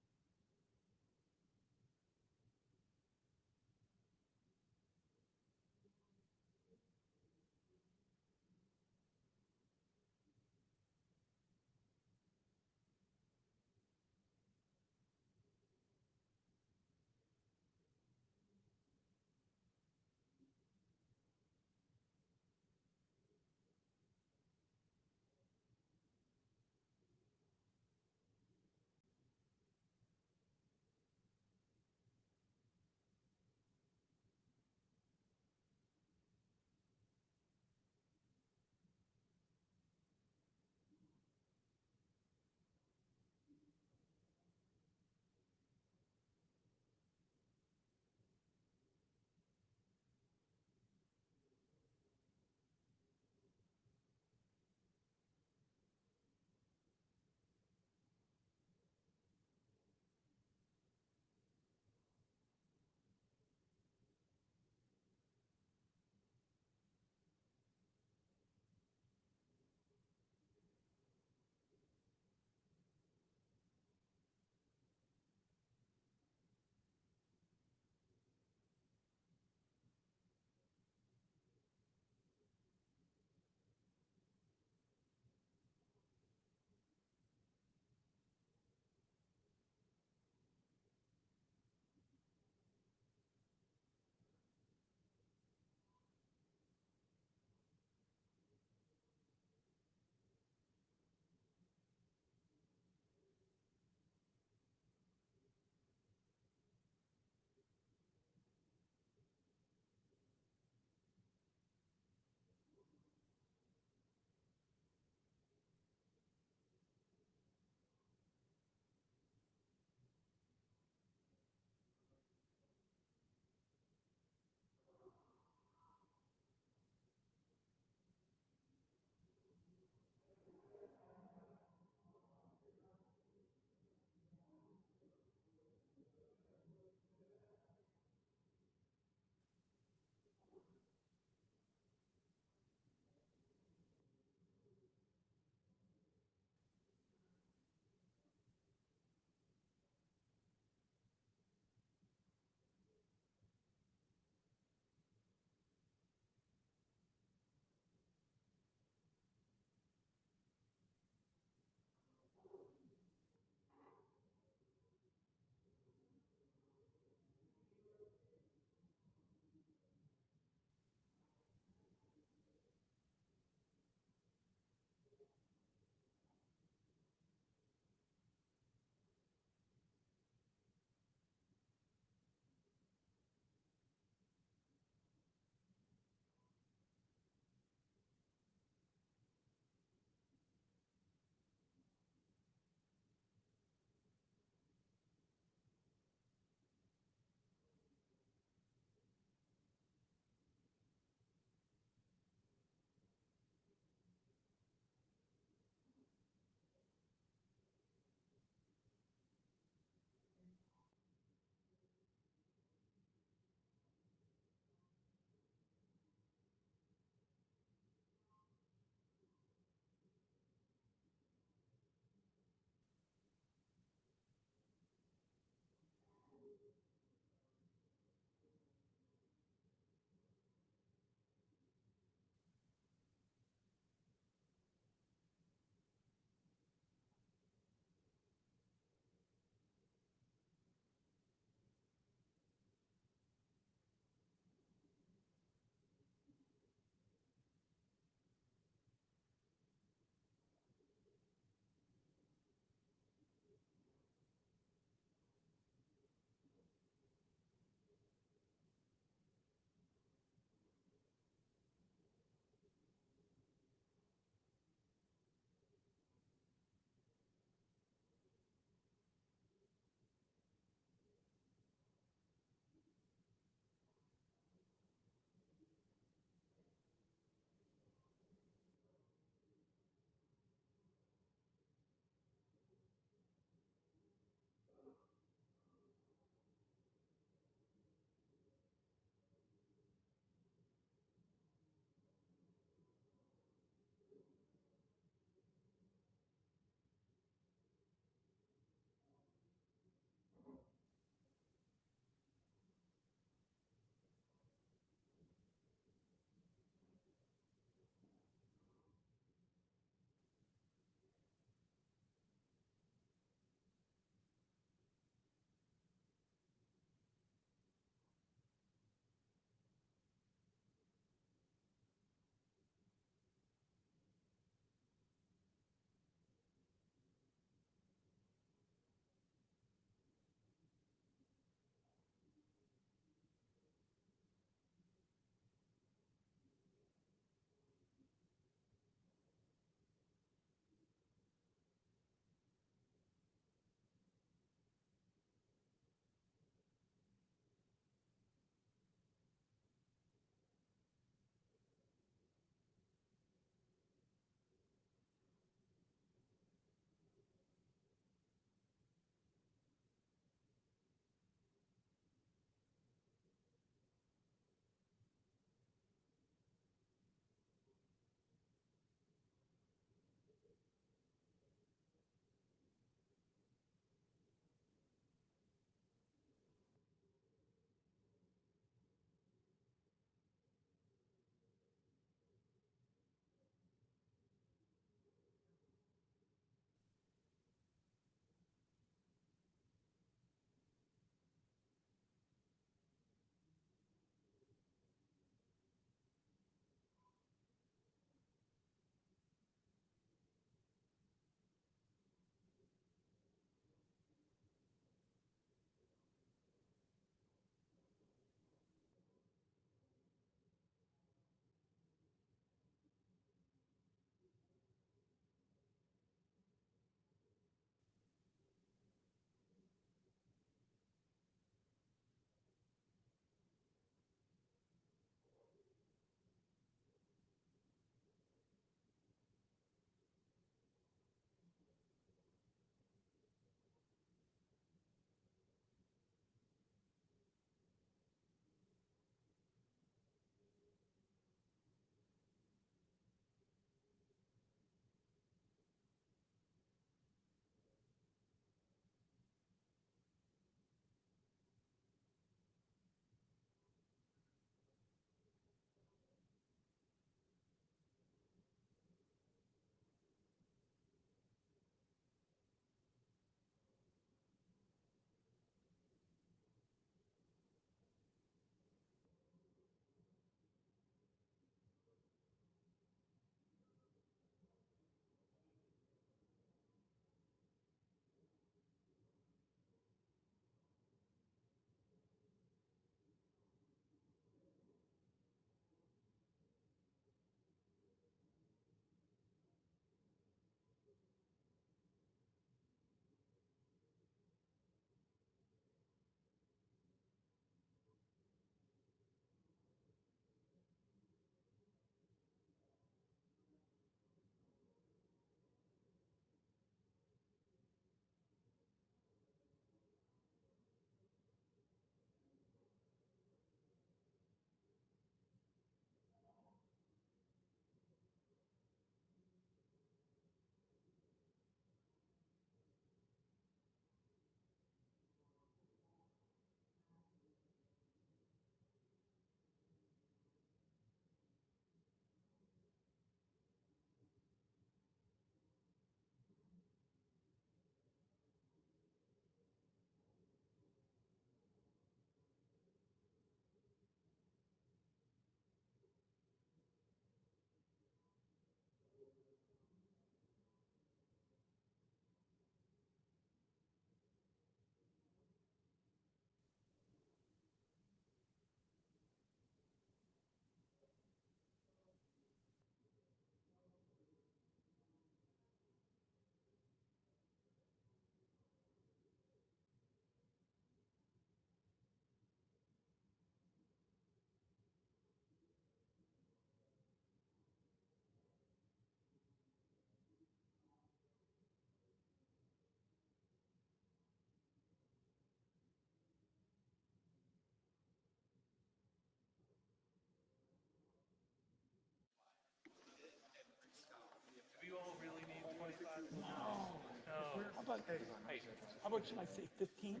about should I say 15?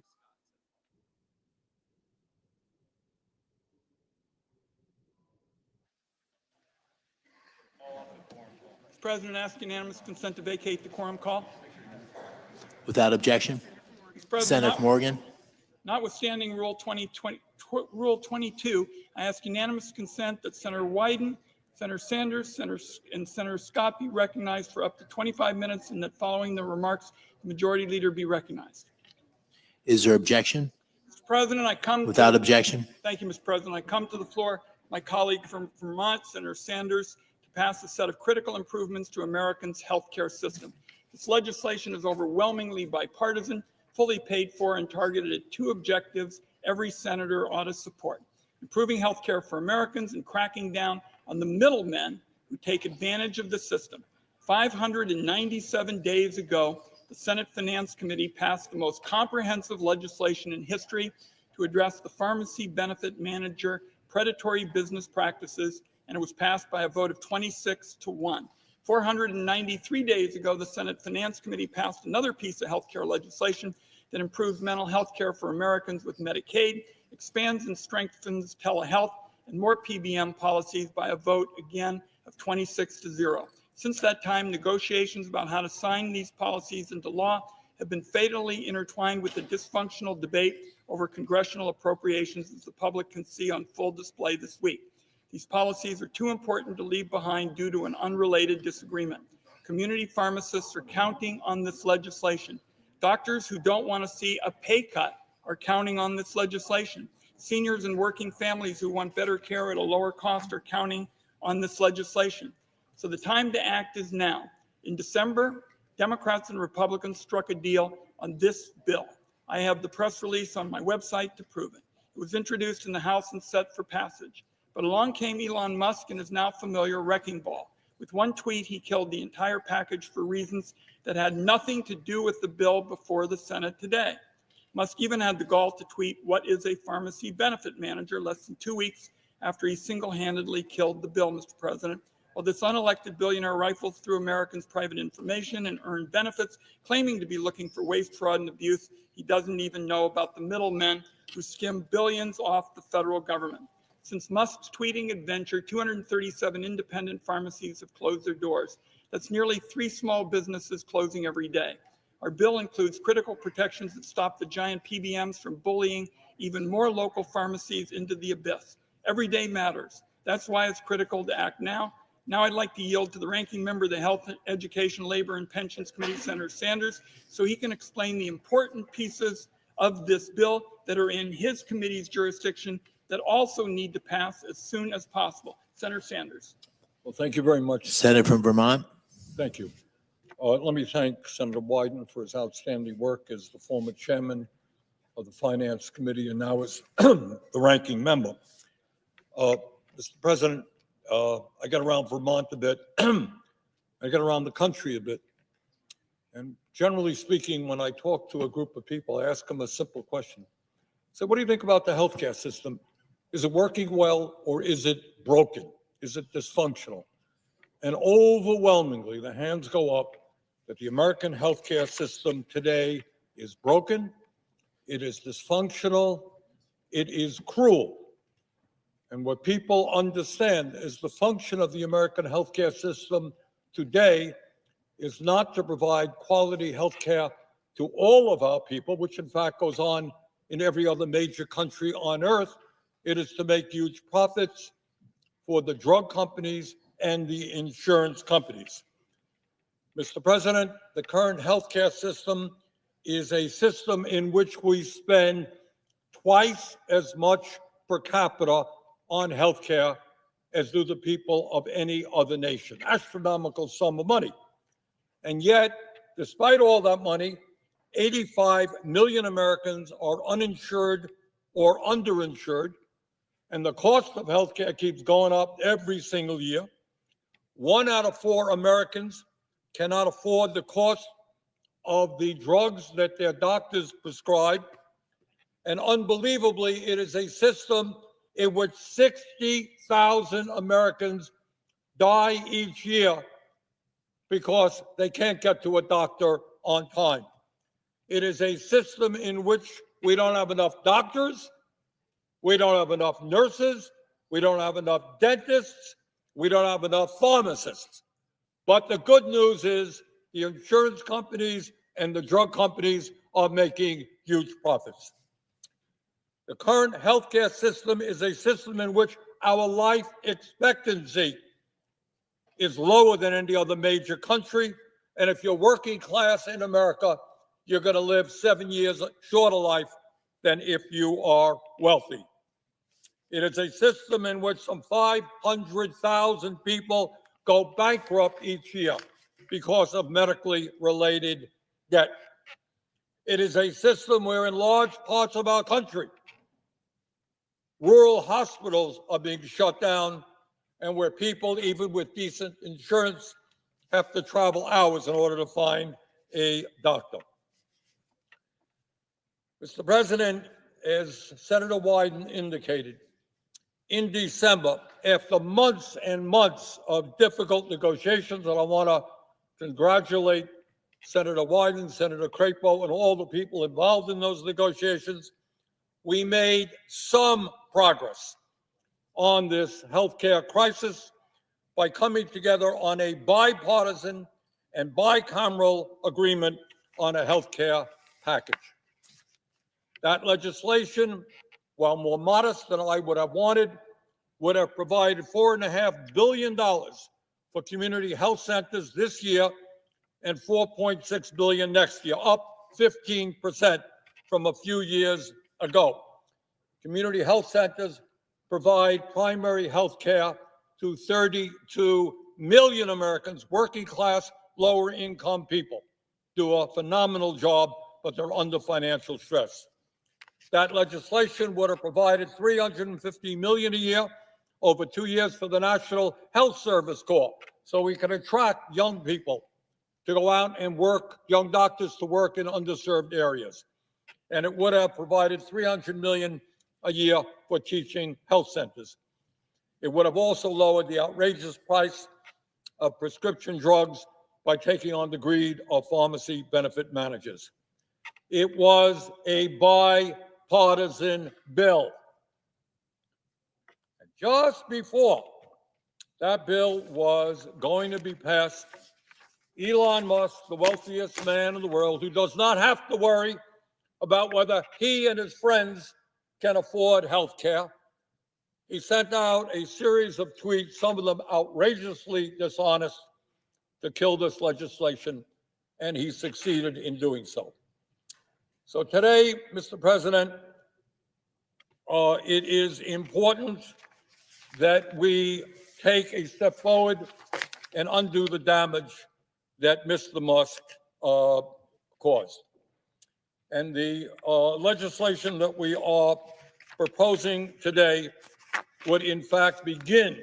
Mr. President, I ask unanimous consent to vacate the quorum call. Without objection. Mr. President, Senator Morgan. Notwithstanding Rule 22, I ask unanimous consent that Senator Wyden, Senator Sanders, and Senator Scott be recognized for up to 25 minutes, and that following the remarks, the Majority Leader be recognized. Is there objection? Mr. President, I come Without objection. Thank you, Mr. President. I come to the floor, my colleague from Vermont, Senator Sanders, to pass a set of critical improvements to Americans' healthcare system. This legislation is overwhelmingly bipartisan, fully paid for, and targeted at two objectives every senator ought to support: improving healthcare for Americans and cracking down on the middlemen who take advantage of the system. 597 days ago, the Senate Finance Committee passed the most comprehensive legislation in history to address the pharmacy benefit manager predatory business practices, and it was passed by a vote of 26-1. 493 days ago, the Senate Finance Committee passed another piece of healthcare legislation that improves mental health care for Americans with Medicaid, expands and strengthens telehealth, and more PBM policies by a vote, again, of 26-0. Since that time, negotiations about how to sign these policies into law have been fatally intertwined with the dysfunctional debate over congressional appropriations, as the public can see on full display this week. These policies are too important to leave behind due to an unrelated disagreement. Community pharmacists are counting on this legislation. Doctors who don't want to see a pay cut are counting on this legislation. Seniors and working families who want better care at a lower cost are counting on this legislation. So the time to act is now. In December, Democrats and Republicans struck a deal on this bill. I have the press release on my website to prove it. It was introduced in the House and set for passage. But along came Elon Musk and his now familiar wrecking ball. With one tweet, he killed the entire package for reasons that had nothing to do with the bill before the Senate today. Musk even had the gall to tweet, "What is a pharmacy benefit manager?" less than 2 weeks after he single-handedly killed the bill, Mr. President. While this unelected billionaire rifles through Americans' private information and earned benefits, claiming to be looking for waste, fraud, and abuse, he doesn't even know about the middlemen who skim billions off the federal government. Since Musk's tweeting adventure, 237 independent pharmacies have closed their doors. That's nearly 3 small businesses closing every day. Our bill includes critical protections that stop the giant PBMs from bullying even more local pharmacies into the abyss. Every day matters. That's why it's critical to act now. Now I'd like to yield to the ranking member of the Health, Education, Labor, and Pensions Committee, Senator Sanders, so he can explain the important pieces of this bill that are in his committee's jurisdiction that also need to pass as soon as possible. Senator Sanders. Well, thank you very much. Senator from Vermont. Thank you. Let me thank Senator Wyden for his outstanding work as the former chairman of the Finance Committee and now as the ranking member. Mr. President, I got around Vermont a bit. I got around the country a bit. And generally speaking, when I talk to a group of people, I ask them a simple question. So what do you think about the healthcare system? Is it working well or is it broken? Is it dysfunctional? And overwhelmingly, the hands go up that the American healthcare system today is broken, it is dysfunctional, it is cruel. And what people understand is the function of the American healthcare system today is not to provide quality healthcare to all of our people, which in fact goes on in every other major country on earth. It is to make huge profits for the drug companies and the insurance companies. Mr. President, the current healthcare system is a system in which we spend twice as much per capita on healthcare as do the people of any other nation. Astronomical sum of money. And yet, despite all that money, 85 million Americans are uninsured or underinsured, and the cost of healthcare keeps going up every single year. 1 out of 4 Americans cannot afford the cost of the drugs that their doctors prescribe. And unbelievably, it is a system in which 60,000 Americans die each year because they can't get to a doctor on time. It is a system in which we don't have enough doctors, we don't have enough nurses, we don't have enough dentists, we don't have enough pharmacists. But the good news is the insurance companies and the drug companies are making huge profits. The current healthcare system is a system in which our life expectancy is lower than any other major country. And if you're working class in America, you're going to live 7 years shorter life than if you are wealthy. It is a system in which some 500,000 people go bankrupt each year because of medically related debt. It is a system where in large parts of our country, rural hospitals are being shut down and where people, even with decent insurance, have to travel hours in order to find a doctor. Mr. President, as Senator Wyden indicated, in December, after months and months of difficult negotiations, and I want to congratulate Senator Wyden, Senator Crapo, and all the people involved in those negotiations, we made some progress on this healthcare crisis by coming together on a bipartisan and bicameral agreement on a healthcare package. That legislation, while more modest than I would have wanted, would have provided $4.5 billion for community health centers this year and $4.6 billion next year, up 15% from a few years ago. Community health centers provide primary health care to 32 million Americans, working class, lower income people. Do a phenomenal job, but they're under financial stress. That legislation would have provided $350 million a year over 2 years for the National Health Service Corps, so we can attract young people to go out and work, young doctors to work in underserved areas. And it would have provided $300 million a year for teaching health centers. It would have also lowered the outrageous price of prescription drugs by taking on the greed of pharmacy benefit managers. It was a bipartisan bill. And just before that bill was going to be passed, Elon Musk, the wealthiest man in the world, who does not have to worry about whether he and his friends can afford health care, he sent out a series of tweets, some of them outrageously dishonest, to kill this legislation, and he succeeded in doing so. So today, Mr. President, it is important that we take a step forward and undo the damage that Mr. Musk caused. And the legislation that we are proposing today would in fact begin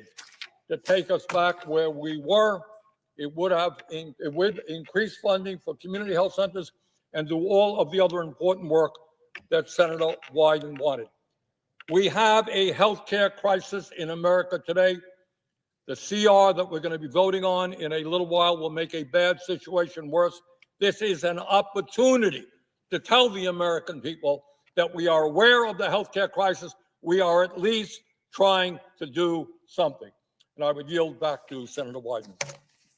to take us back where we were. It would increase funding for community health centers and do all of the other important work that Senator Wyden wanted. We have a healthcare crisis in America today. The CR that we're going to be voting on in a little while will make a bad situation worse. This is an opportunity to tell the American people that we are aware of the healthcare crisis. We are at least trying to do something. And I would yield back to Senator Wyden.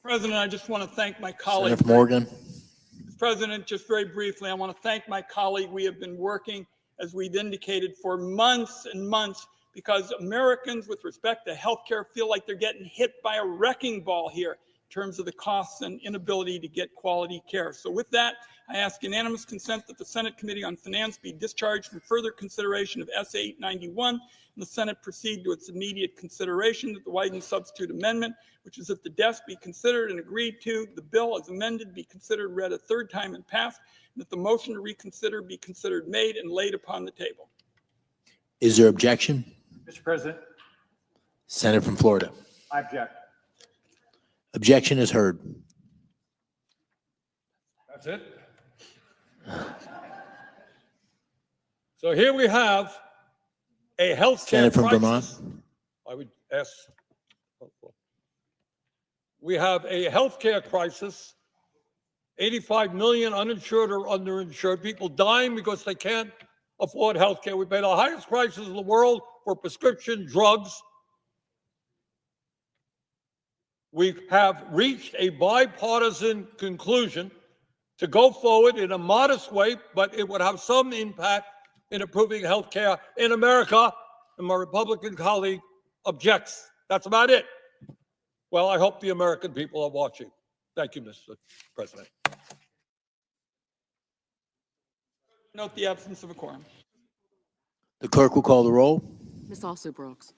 President, I just want to thank my colleague. Senator Morgan. Mr. President, just very briefly, I want to thank my colleague. We have been working, as we've indicated, for months and months because Americans, with respect to healthcare, feel like they're getting hit by a wrecking ball here in terms of the costs and inability to get quality care. So with that, I ask unanimous consent that the Senate Committee on Finance be discharged from further consideration of SA 891, and the Senate proceed to its immediate consideration, that the Wyden substitute amendment, which is that the desk be considered and agreed to, the bill as amended be considered, read a third time and passed, and that the motion to reconsider be considered made and laid upon the table. Is there objection? Mr. President, Senator from Florida. I object. Objection is heard. That's it. So here we have a health care Senator from crisis. Vermont. I would ask. We have a health care crisis 85 million uninsured or underinsured, people dying because they can't afford health care. We pay the highest prices in the world for prescription drugs. We have reached a bipartisan conclusion to go forward in a modest way, but it would have some impact in improving health care in America, and my Republican colleague objects. That's about it. Well, I hope the American people are watching. Thank you, Mr. President. Note the absence of a quorum. The clerk will call the roll. Ms. Also Brooks.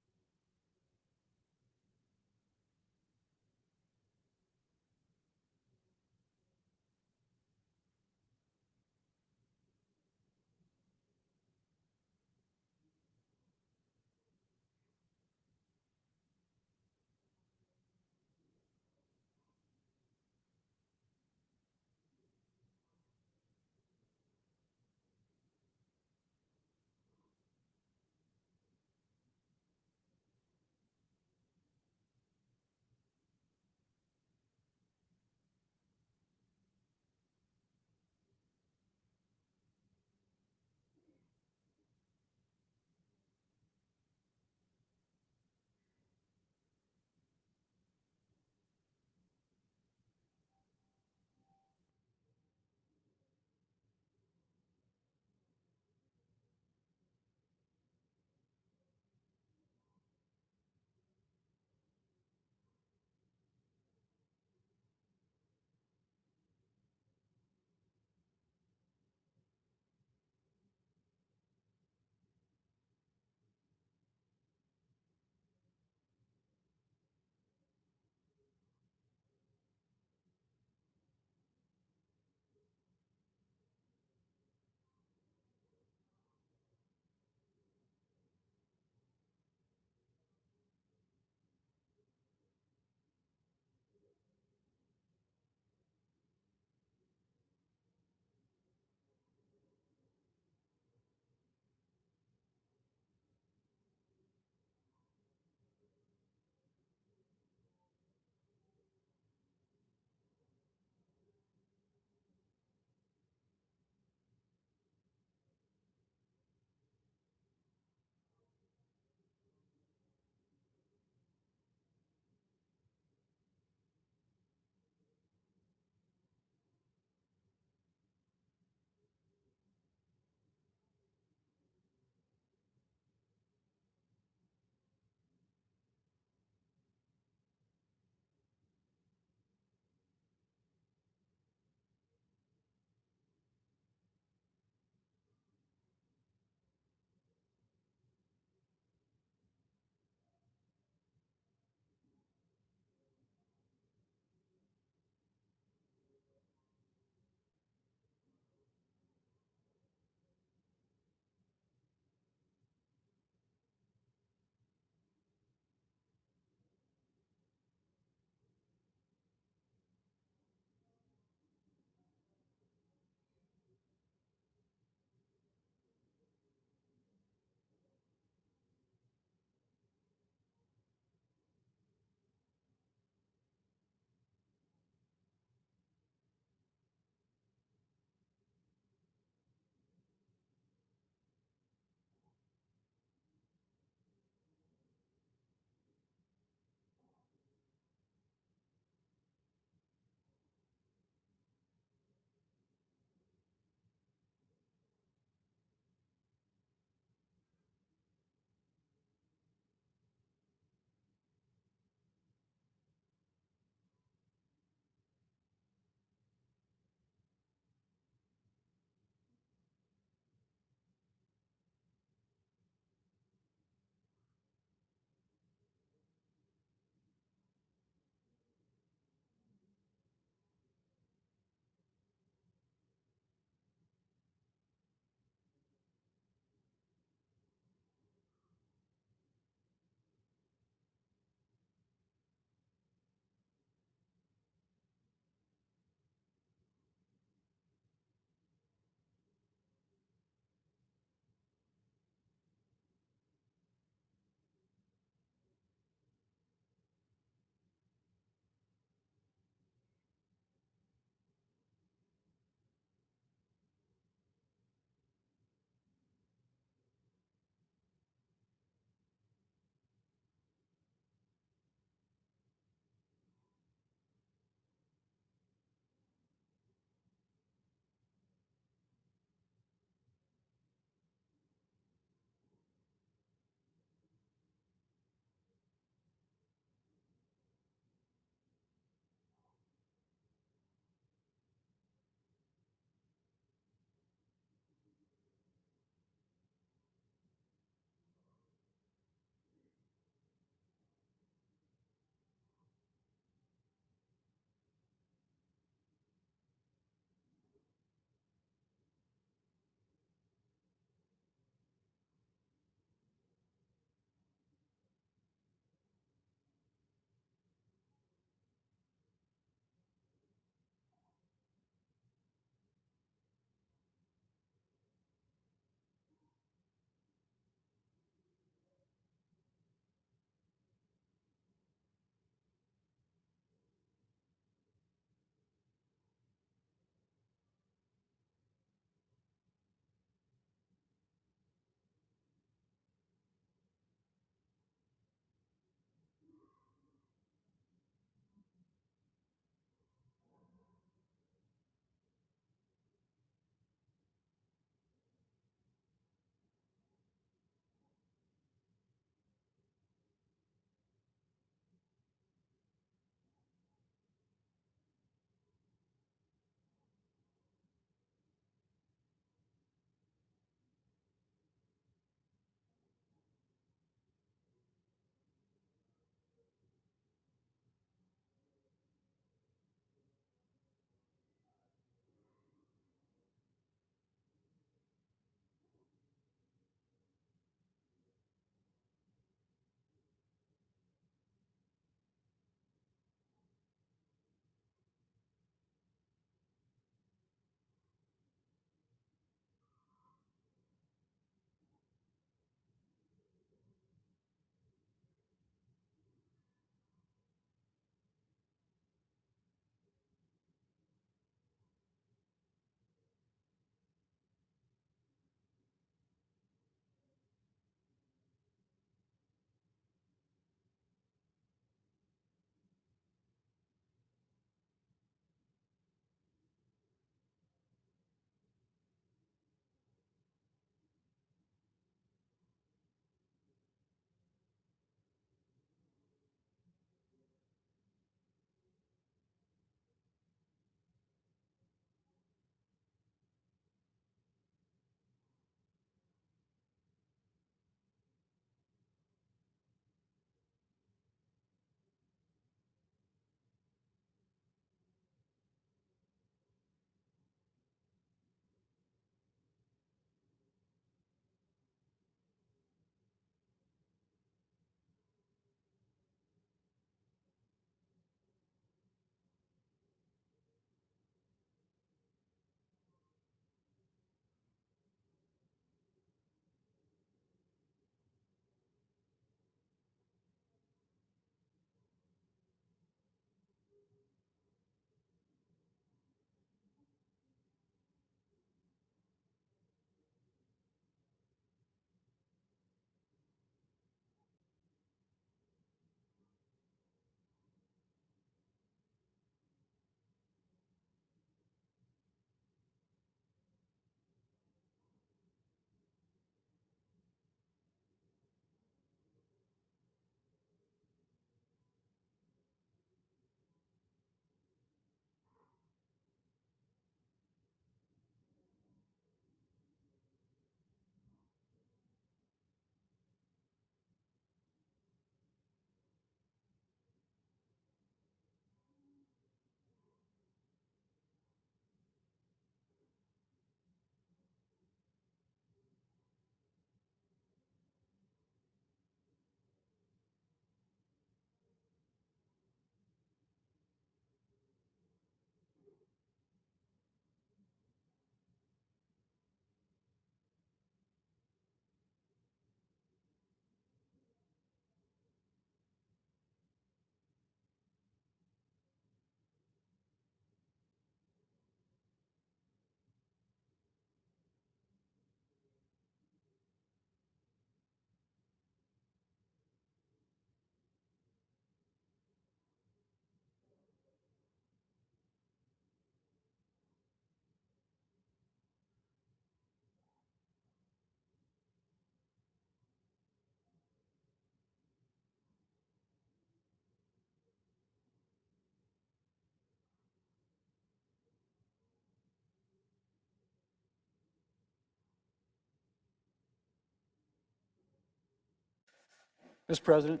Mr. President.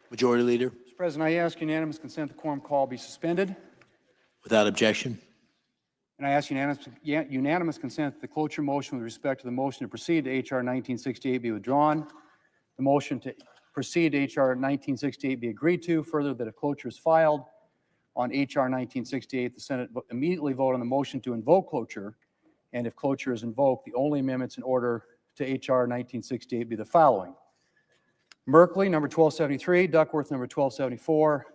Majority Leader, Mr. President, I ask unanimous consent the quorum call be suspended. without objection. And I ask unanimous consent that the cloture motion with respect to the motion to proceed to H.R. 1968 be withdrawn. The motion to proceed to H.R. 1968 be agreed to. Further, that if cloture is filed on H.R. 1968, the Senate immediately vote on the motion to invoke cloture. And if cloture is invoked, the only amendments in order to H.R. 1968 be the following. Merkley, number 1273, Duckworth, number 1274,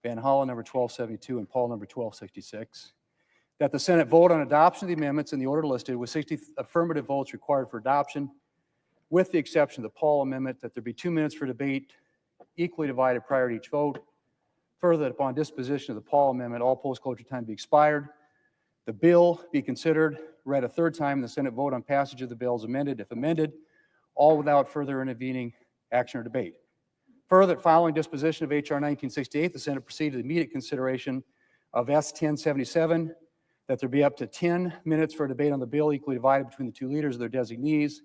Van Hollen, number 1272, and Paul, number 1266. That the Senate vote on adoption of the amendments in the order listed with 60 affirmative votes required for adoption, with the exception of the Paul amendment, that there be 2 minutes for debate, equally divided prior to each vote. Further, that upon disposition of the Paul amendment, all post-cloture time be expired. The bill be considered, read a third time, and the Senate vote on passage of the bill as amended, if amended, all without further intervening action or debate. Further, that following disposition of H.R. 1968, the Senate proceed to the immediate consideration of S. 1077, that there be up to 10 minutes for a debate on the bill equally divided between the two leaders of their designees,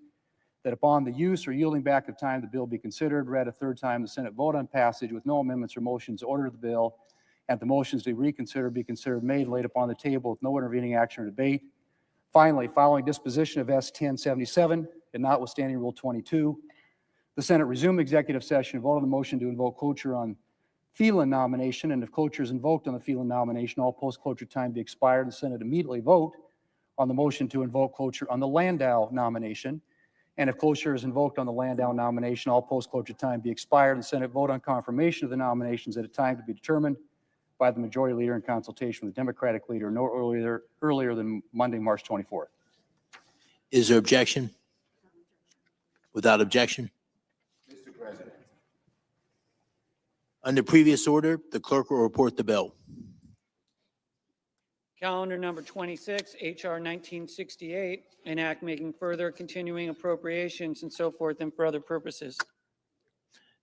that upon the use or yielding back of time, the bill be considered, read a third time, the Senate vote on passage with no amendments or motions to order the bill, and the motions to reconsider be considered made and laid upon the table with no intervening action or debate. Finally, following disposition of S. 1077, and notwithstanding Rule 22, the Senate resume executive session and vote on the motion to invoke cloture on Phelan nomination, and if cloture is invoked on the Phelan nomination, all post-cloture time be expired. The Senate immediately vote on the motion to invoke cloture on the Landau nomination, and if cloture is invoked on the Landau nomination, all post-cloture time be expired. The Senate vote on confirmation of the nominations at a time to be determined by the Majority Leader in consultation with the Democratic Leader no earlier than Monday, March 24th. Is there objection? Without objection. Mr. President. Under previous order, the clerk will report the bill. Calendar number 26, H.R. 1968, an act making further continuing appropriations and so forth and for other purposes.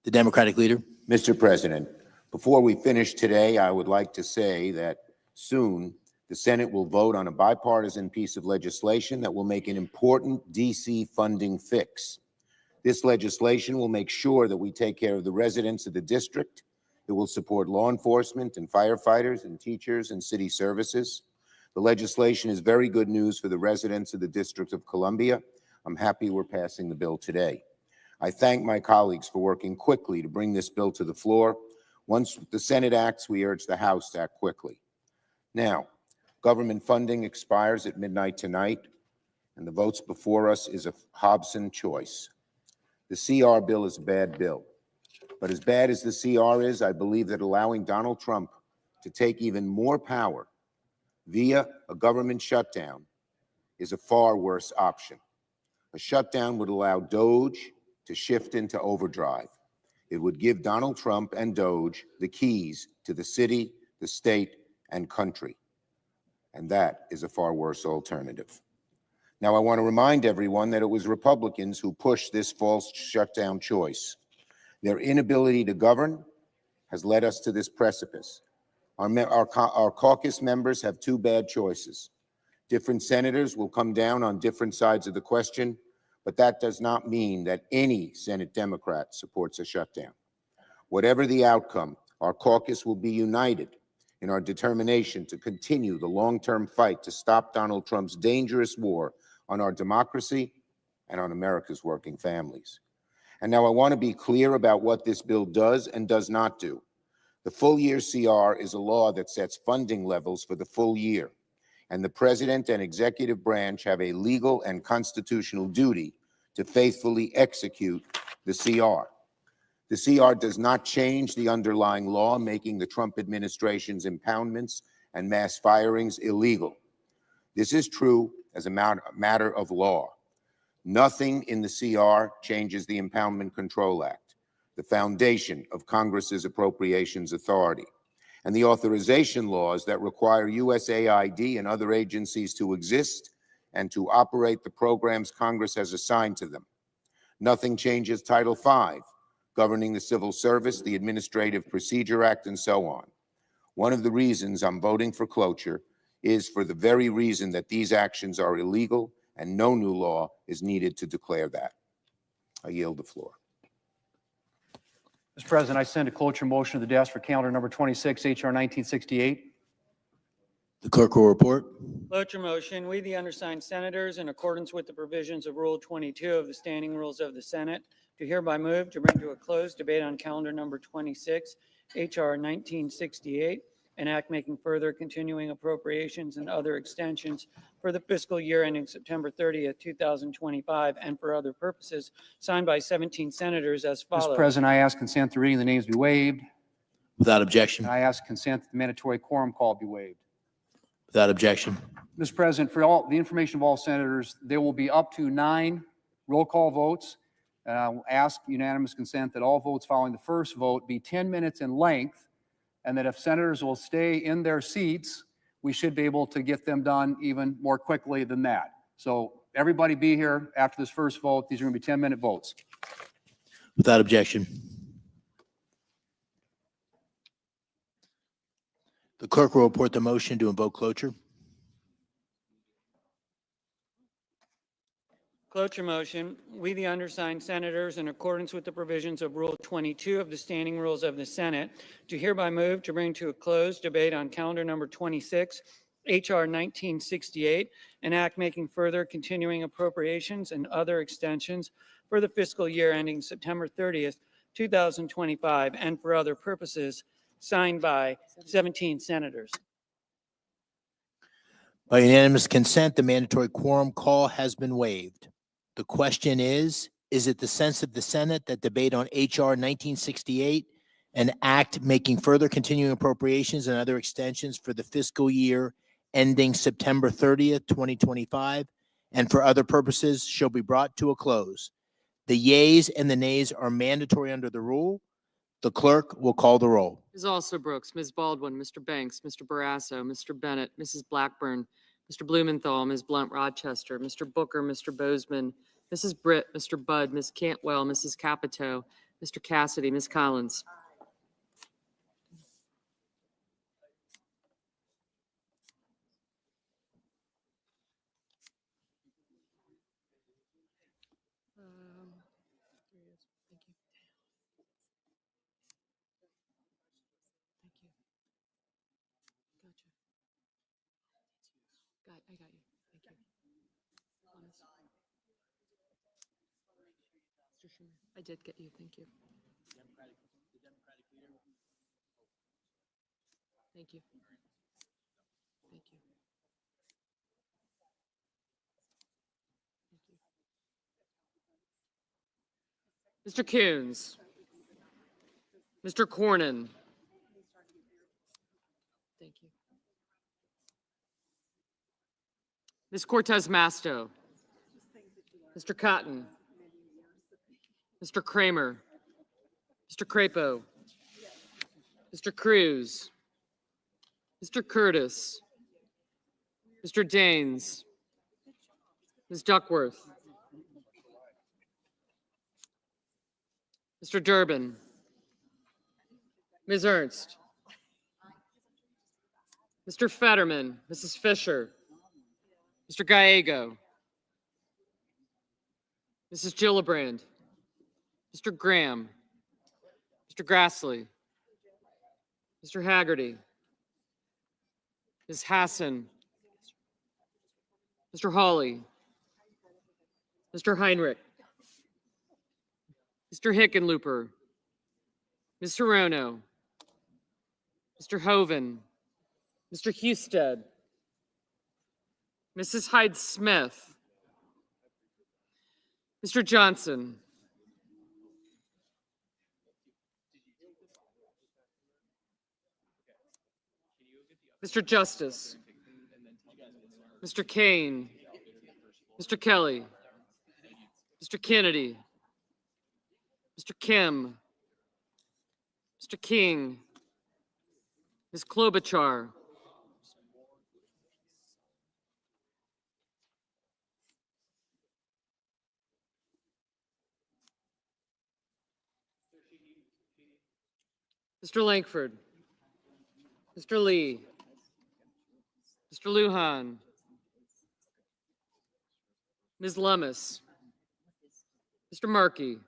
The Democratic Leader. Mr. President, before we finish today, I would like to say that soon the Senate will vote on a bipartisan piece of legislation that will make an important DC funding fix. This legislation will make sure that we take care of the residents of the district. It will support law enforcement and firefighters and teachers and city services. The legislation is very good news for the residents of the District of Columbia. I'm happy we're passing the bill today. I thank my colleagues for working quickly to bring this bill to the floor. Once the Senate acts, we urge the House to act quickly. Now, government funding expires at midnight tonight, and the votes before us is a Hobson choice. The CR bill is a bad bill. But as bad as the CR is, I believe that allowing Donald Trump to take even more power via a government shutdown is a far worse option. A shutdown would allow DOGE to shift into overdrive. It would give Donald Trump and DOGE the keys to the city, the state, and country. And that is a far worse alternative. Now, I want to remind everyone that it was Republicans who pushed this false shutdown choice. Their inability to govern has led us to this precipice. Our caucus members have two bad choices. Different senators will come down on different sides of the question, but that does not mean that any Senate Democrat supports a shutdown. Whatever the outcome, our caucus will be united in our determination to continue the long-term fight to stop Donald Trump's dangerous war on our democracy and on America's working families. And now I want to be clear about what this bill does and does not do. The full year CR is a law that sets funding levels for the full year, and the president and executive branch have a legal and constitutional duty to faithfully execute the CR. The CR does not change the underlying law, making the Trump administration's impoundments and mass firings illegal. This is true as a matter of law. Nothing in the CR changes the Impoundment Control Act, the foundation of Congress's appropriations authority, and the authorization laws that require USAID and other agencies to exist and to operate the programs Congress has assigned to them. Nothing changes Title V, governing the civil service, the Administrative Procedure Act, and so on. One of the reasons I'm voting for cloture is for the very reason that these actions are illegal and no new law is needed to declare that. I yield the floor. Mr. President, I send a cloture motion to the desk for calendar number 26, HR 1968. The clerk will report. Cloture motion, we, the undersigned senators, in accordance with the provisions of Rule 22 of the Standing Rules of the Senate, do hereby move to bring to a close debate on calendar number 26, HR 1968, an act making further continuing appropriations and other extensions for the fiscal year ending September 30th, 2025, and for other purposes, signed by 17 senators as follows. Mr. President, I ask consent the reading of the names be waived. Without objection. And I ask consent that the mandatory quorum call be waived. Without objection. Mr. President, for all the information of all senators, there will be up to 9 roll call votes. I will ask unanimous consent that all votes following the first vote be 10 minutes in length, and that if senators will stay in their seats, we should be able to get them done even more quickly than that. So everybody be here after this first vote. These are going to be 10-minute votes. Without objection. The clerk will report the motion to invoke cloture. Cloture motion, we, the undersigned senators, in accordance with the provisions of Rule 22 of the Standing Rules of the Senate, do hereby move to bring to a close debate on calendar number 26, HR 1968, an act making further continuing appropriations and other extensions for the fiscal year ending September 30th, 2025, and for other purposes, signed by 17 senators. By unanimous consent, the mandatory quorum call has been waived. The question is it the sense of the Senate that debate on HR 1968, an act making further continuing appropriations and other extensions for the fiscal year ending September 30th, 2025, and for other purposes shall be brought to a close? The yeas and the nays are mandatory under the rule. The clerk will call the roll. Ms. Alsobrooks, Ms. Baldwin, Mr. Banks, Mr. Barrasso, Mr. Bennett, Mrs. Blackburn, Mr. Blumenthal, Ms. Blunt Rochester, Mr. Booker, Mr. Bozeman, Mrs. Britt, Mr. Budd, Ms. Cantwell, Mrs. Capito, Mr. Cassidy, Ms. Collins. I got you. Thank you. Mr. Schumer, I did get you. Thank you. Thank you. Thank you. Mr. Coons. Mr. Cornyn. Thank you. Ms. Cortez Masto. Mr. Cotton. Mr. Kramer. Mr. Crapo. Mr. Cruz. Mr. Curtis. Mr. Daines. Ms. Duckworth. Mr. Durbin. Ms. Ernst. Mr. Fetterman. Mrs. Fisher. Mr. Gallego. Mrs. Gillibrand. Mr. Graham. Mr. Grassley. Mr. Haggerty. Ms. Hassan. Mr. Hawley. Mr. Heinrich. Mr. Hickenlooper. Ms. Hirono. Mr. Hoven. Mr. Husted. Mrs. Hyde-Smith. Mr. Johnson. Mr. Justice. Mr. Kane. Mr. Kelly. Mr. Kennedy. Mr. Kim. Mr. King. Ms. Klobuchar. Mr. Langford. Mr. Lee. Mr. Lujan. Ms. Lummis. Mr. Markey.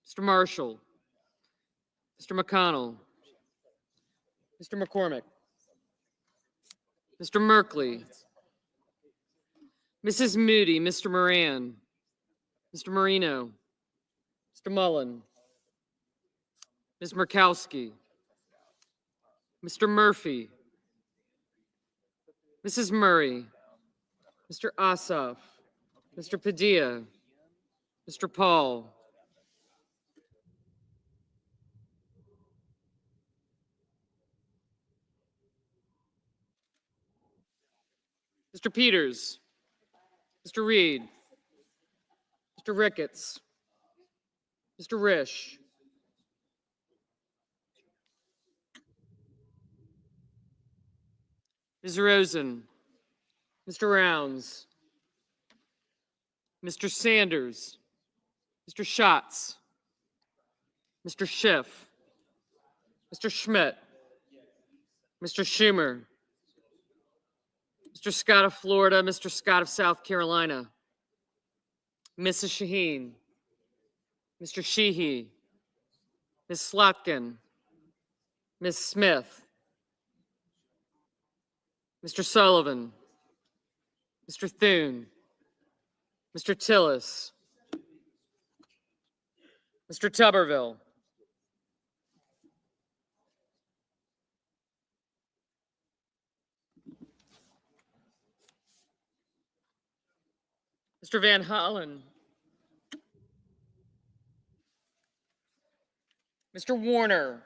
Mr. Marshall. Mr. McConnell, Mr. McCormick, Mr. Merkley, Mrs. Moody, Mr. Moran, Mr. Marino, Mr. Mullen, Ms. Murkowski, Mr. Murphy, Mrs. Murray, Mr. Ossoff, Mr. Padilla, Mr. Paul, Mr. Peters, Mr. Reed, Mr. Ricketts, Mr. Risch, Ms. Rosen, Mr. Rounds, Mr. Sanders, Mr. Schatz, Mr. Schiff, Mr. Schmidt, Mr. Schumer, Mr. Scott of Florida, Mr. Scott of South Carolina, Mrs. Shaheen, Mr. Sheehy, Ms. Slotkin, Ms. Smith, Mr. Sullivan, Mr. Thune, Mr. Tillis, Mr. Tuberville, Mr. Van Hollen, Mr. Warner,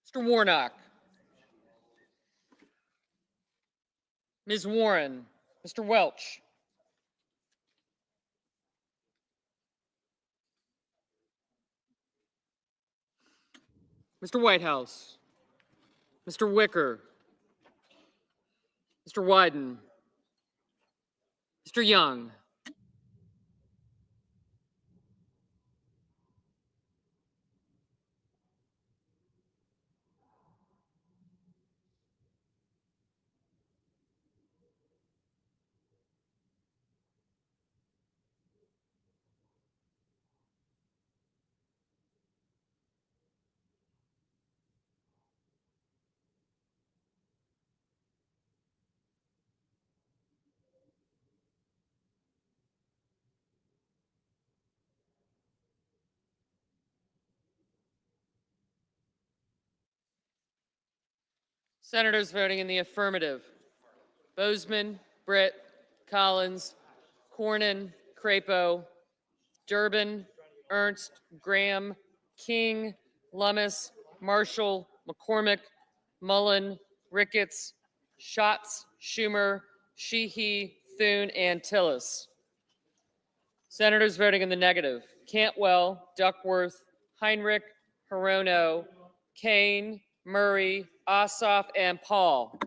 Mr. Warnock, Ms. Warren, Mr. Welch, Mr. Whitehouse, Mr. Wicker, Mr. Wyden, Mr. Young, Senators voting in the affirmative: Bozeman, Britt, Collins, Cornyn, Crapo, Durbin, Ernst, Graham, King, Lummis, Marshall, McCormick, Mullen, Ricketts, Schatz, Schumer, Sheehy, Thune, and Tillis. Senators voting in the negative: Cantwell, Duckworth, Heinrich, Hirono, Kane, Murray, Ossoff, and Paul.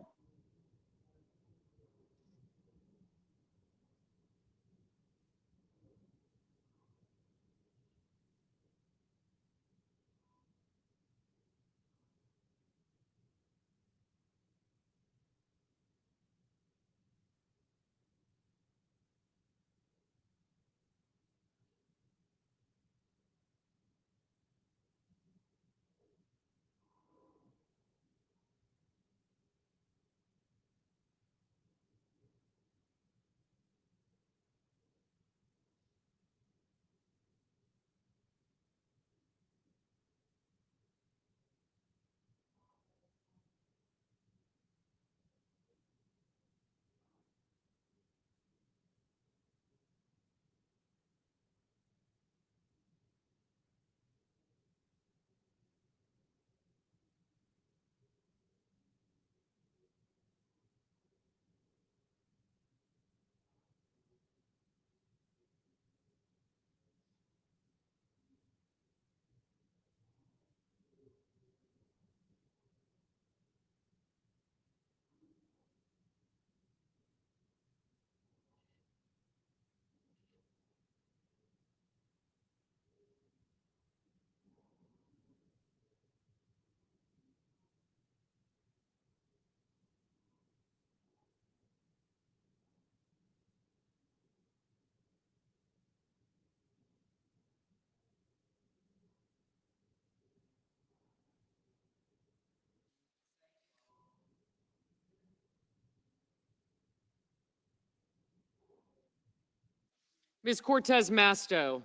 Ms. Cortez Masto,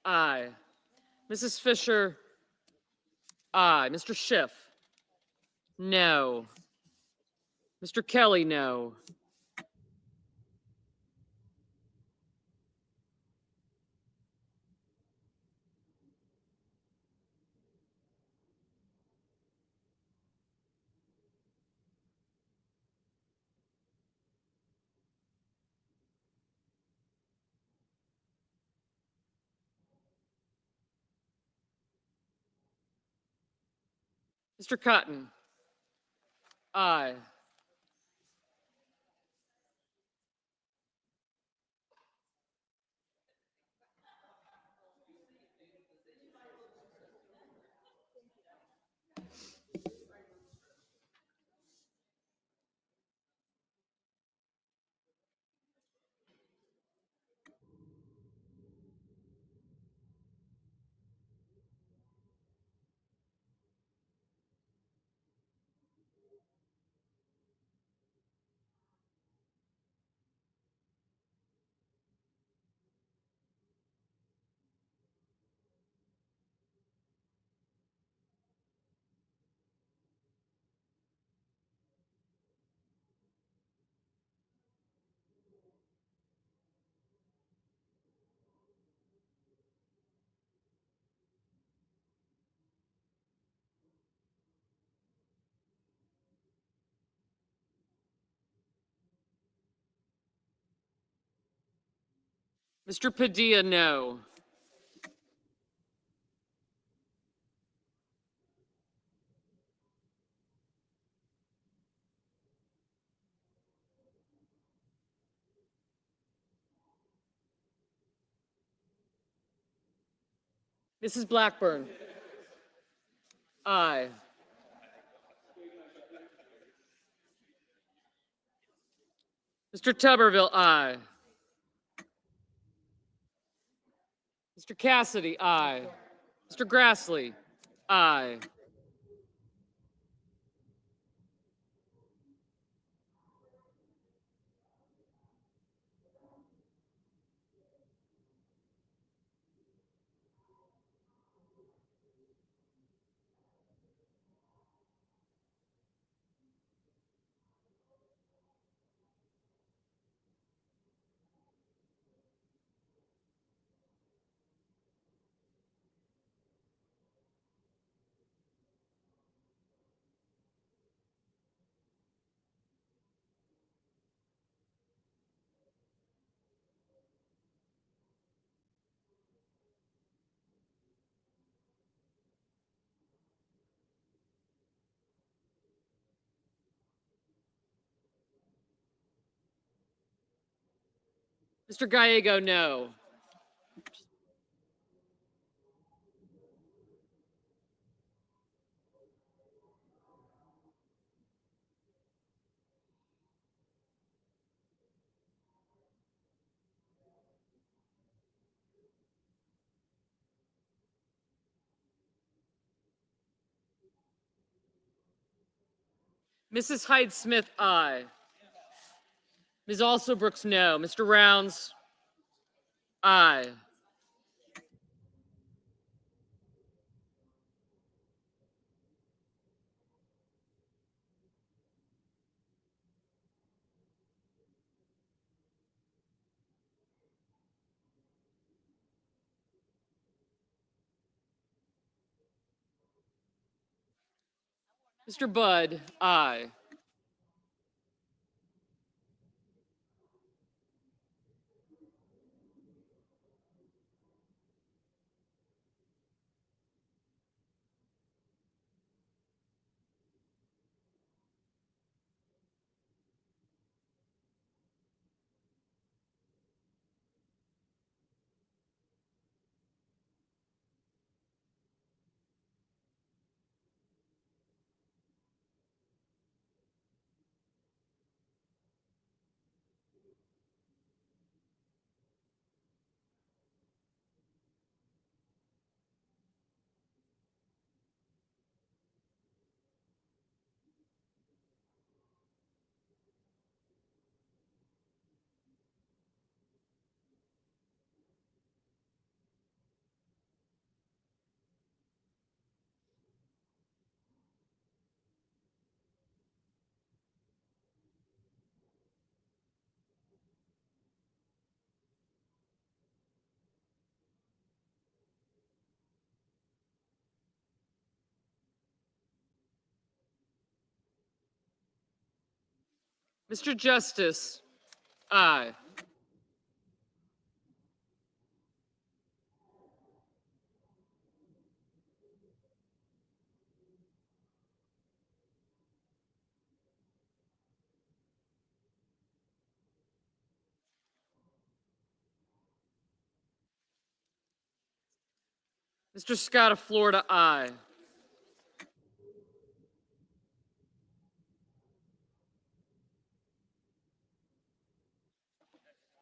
aye. Mrs. Fisher, aye. Mr. Schiff, no. Mr. Kelly, no. Mr. Cotton, aye. Mr. Padilla, no. Mrs. Blackburn, aye. Mr. Tuberville, aye. Mr. Cassidy, aye. Mr. Grassley, aye. Mr. Gallego, no. Mrs. Hyde Smith, aye. Ms. Alsobrooks, no. Mr. Rounds, aye. Mr. Budd, aye. Mr. Justice, aye. Mr. Scott of Florida, aye.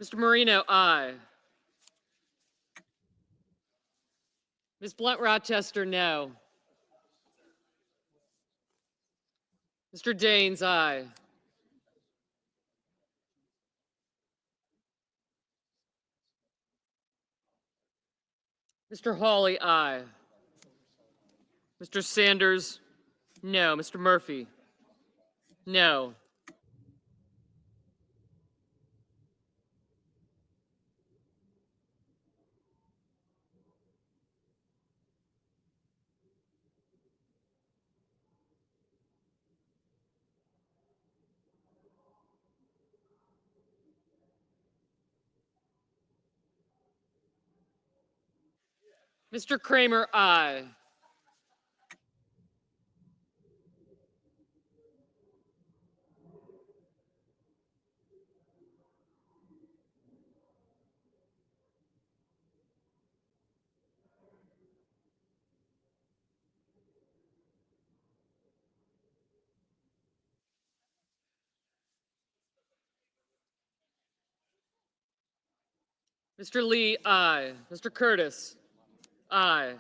Mr. Marino, aye. Ms. Blunt Rochester, no. Mr. Daines, aye. Mr. Hawley, aye. Mr. Sanders, no. Mr. Murphy, no. Mr. Kramer, aye. Mr. Lee, aye. Mr. Curtis, aye.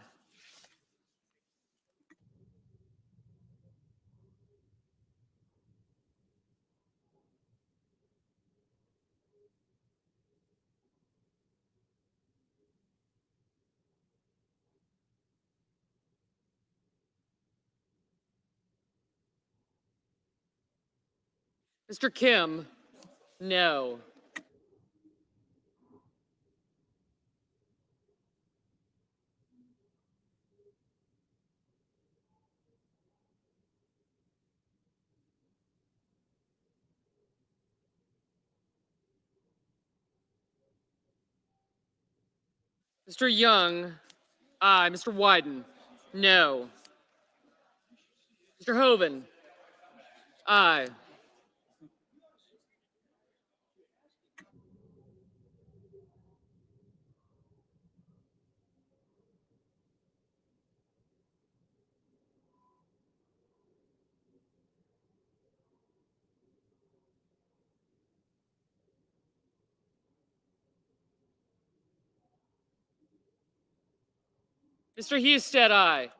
Mr. Kim, no. Mr. Young, aye. Mr. Wyden, no. Mr. Hoven, aye. Mr. Husted, aye.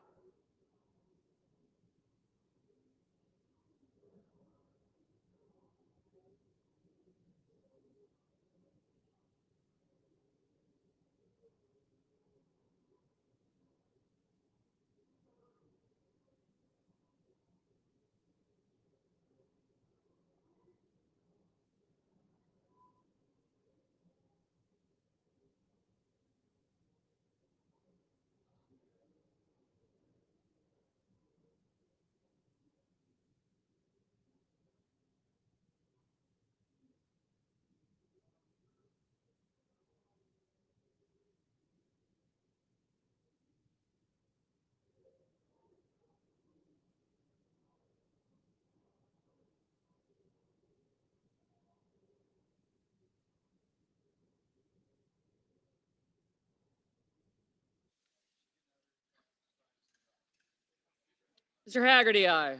Mr. Haggerty, aye.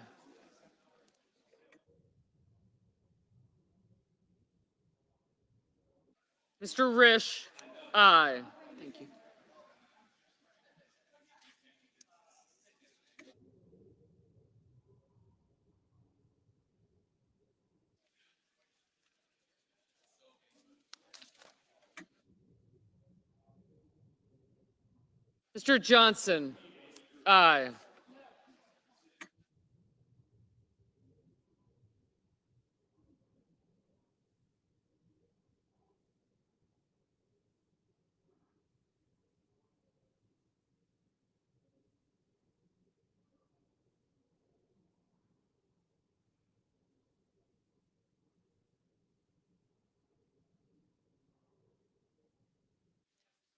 Mr. Risch, aye. Thank you. Mr. Johnson, aye.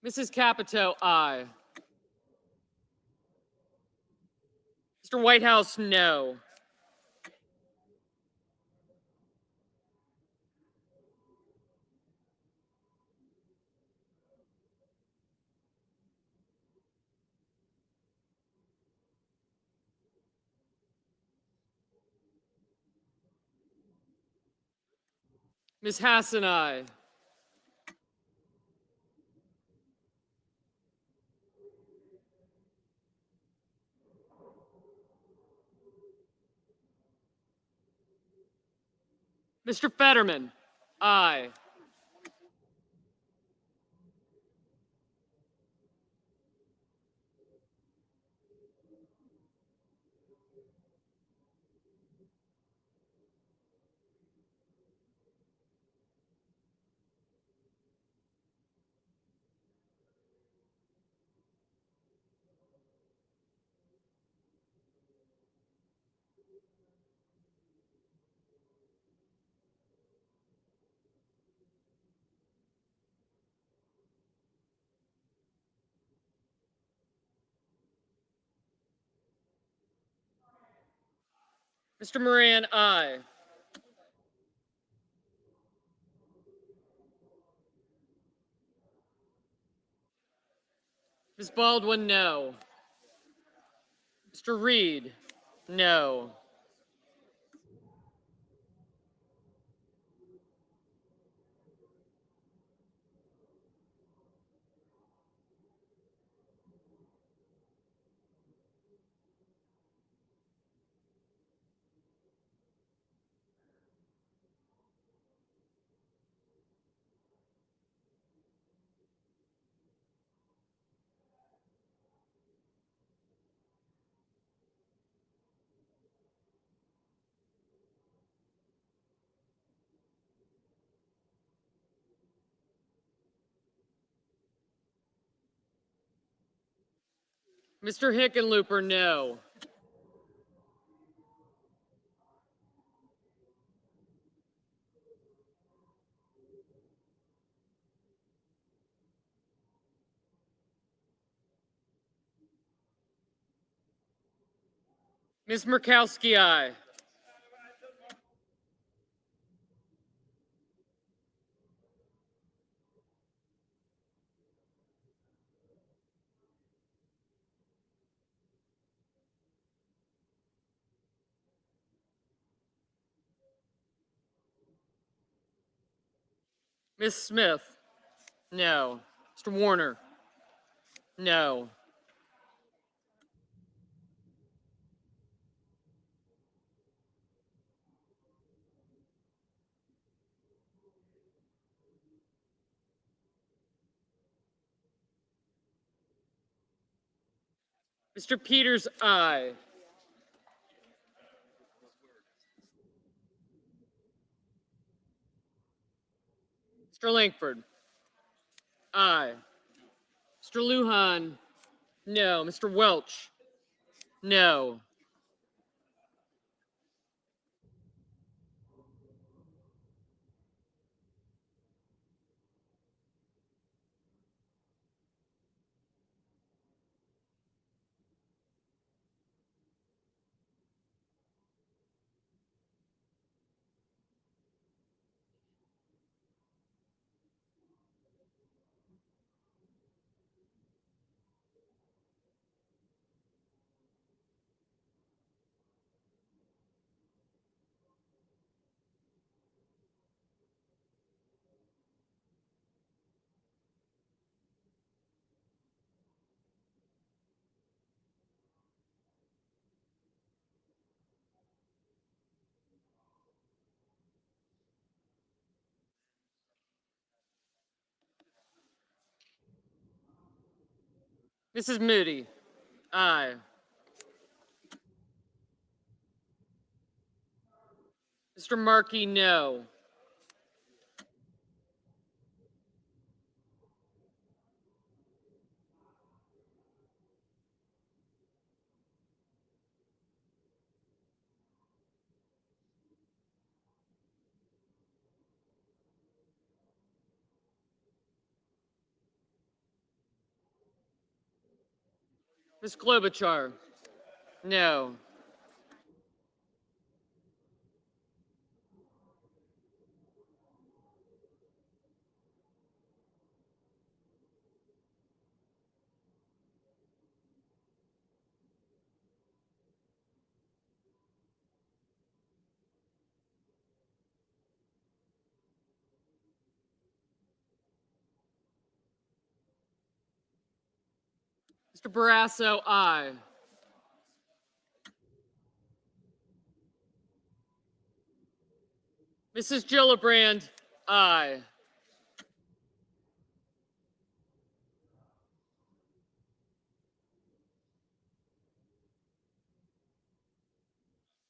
Mrs. Capito, aye. Mr. Whitehouse, no. Ms. Hassan, aye. Mr. Fetterman, aye. Mr. Moran, aye. Ms. Baldwin, no. Mr. Reed, no. Mr. Hickenlooper, no. Ms. Murkowski, aye. Ms. Smith, no. Mr. Warner, no. Mr. Peters, aye. Mr. Langford, aye. Mr. Lujan, no. Mr. Welch, no. Mrs. Moody, aye. Mr. Markey, no. Ms. Klobuchar? No. Mr. Barrasso, aye. Mrs. Gillibrand, aye.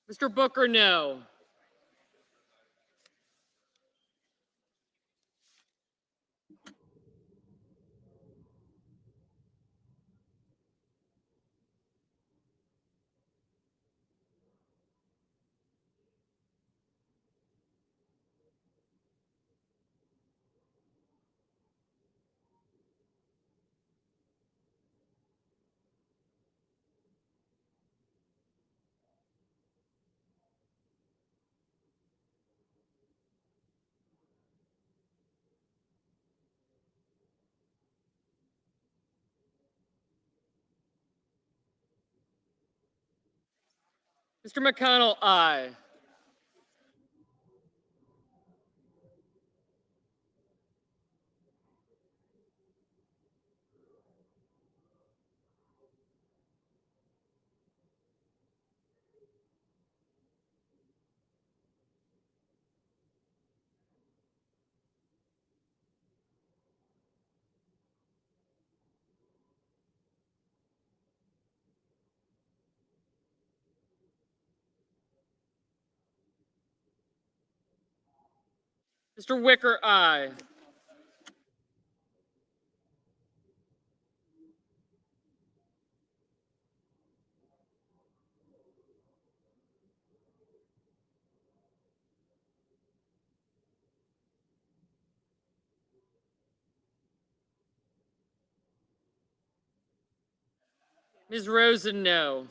Mr. Booker, no. Mr. McConnell, aye. Mr. Wicker, aye. Ms. Rosen, no.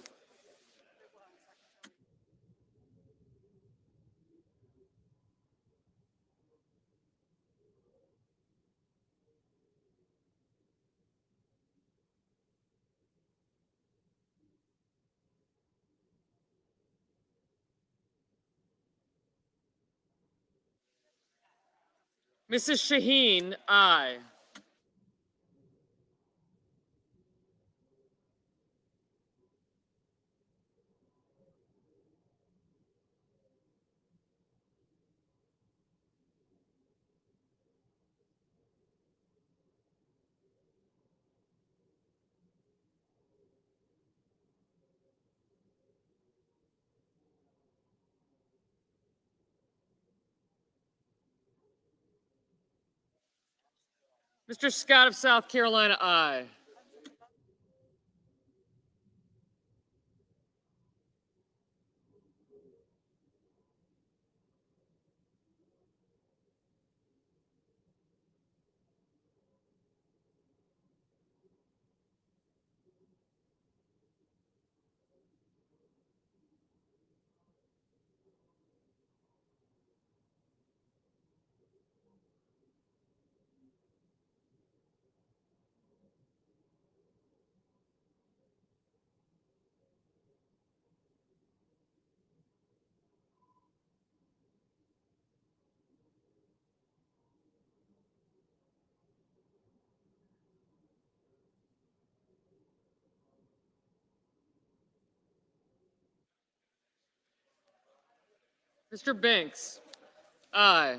Mrs. Shaheen, aye. Mr. Scott of South Carolina, aye. Mr. Banks, aye.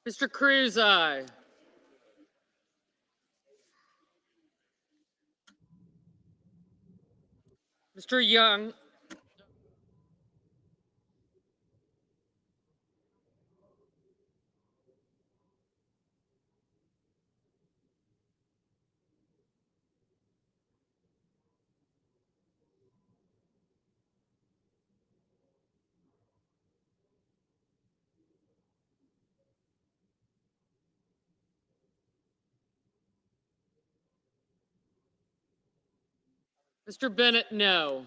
Mr. Cruz, aye. Mr. Young, Mr. Bennett, no.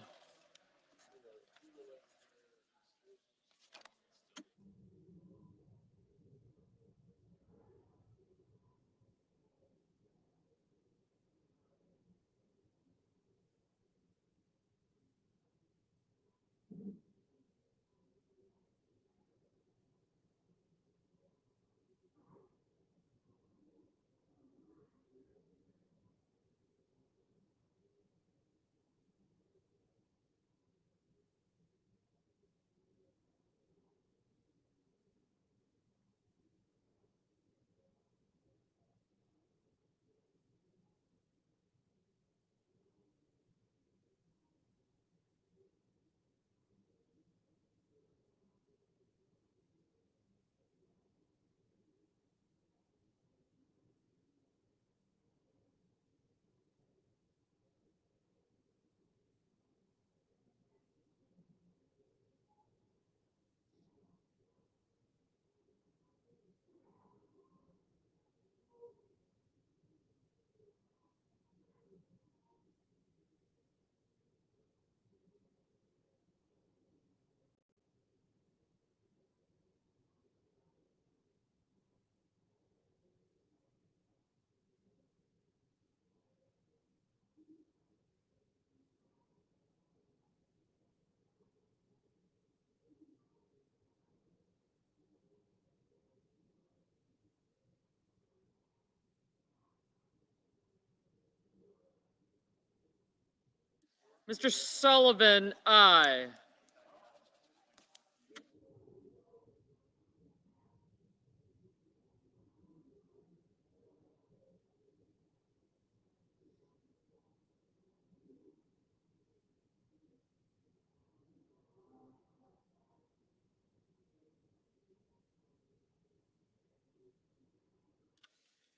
Mr. Sullivan, aye.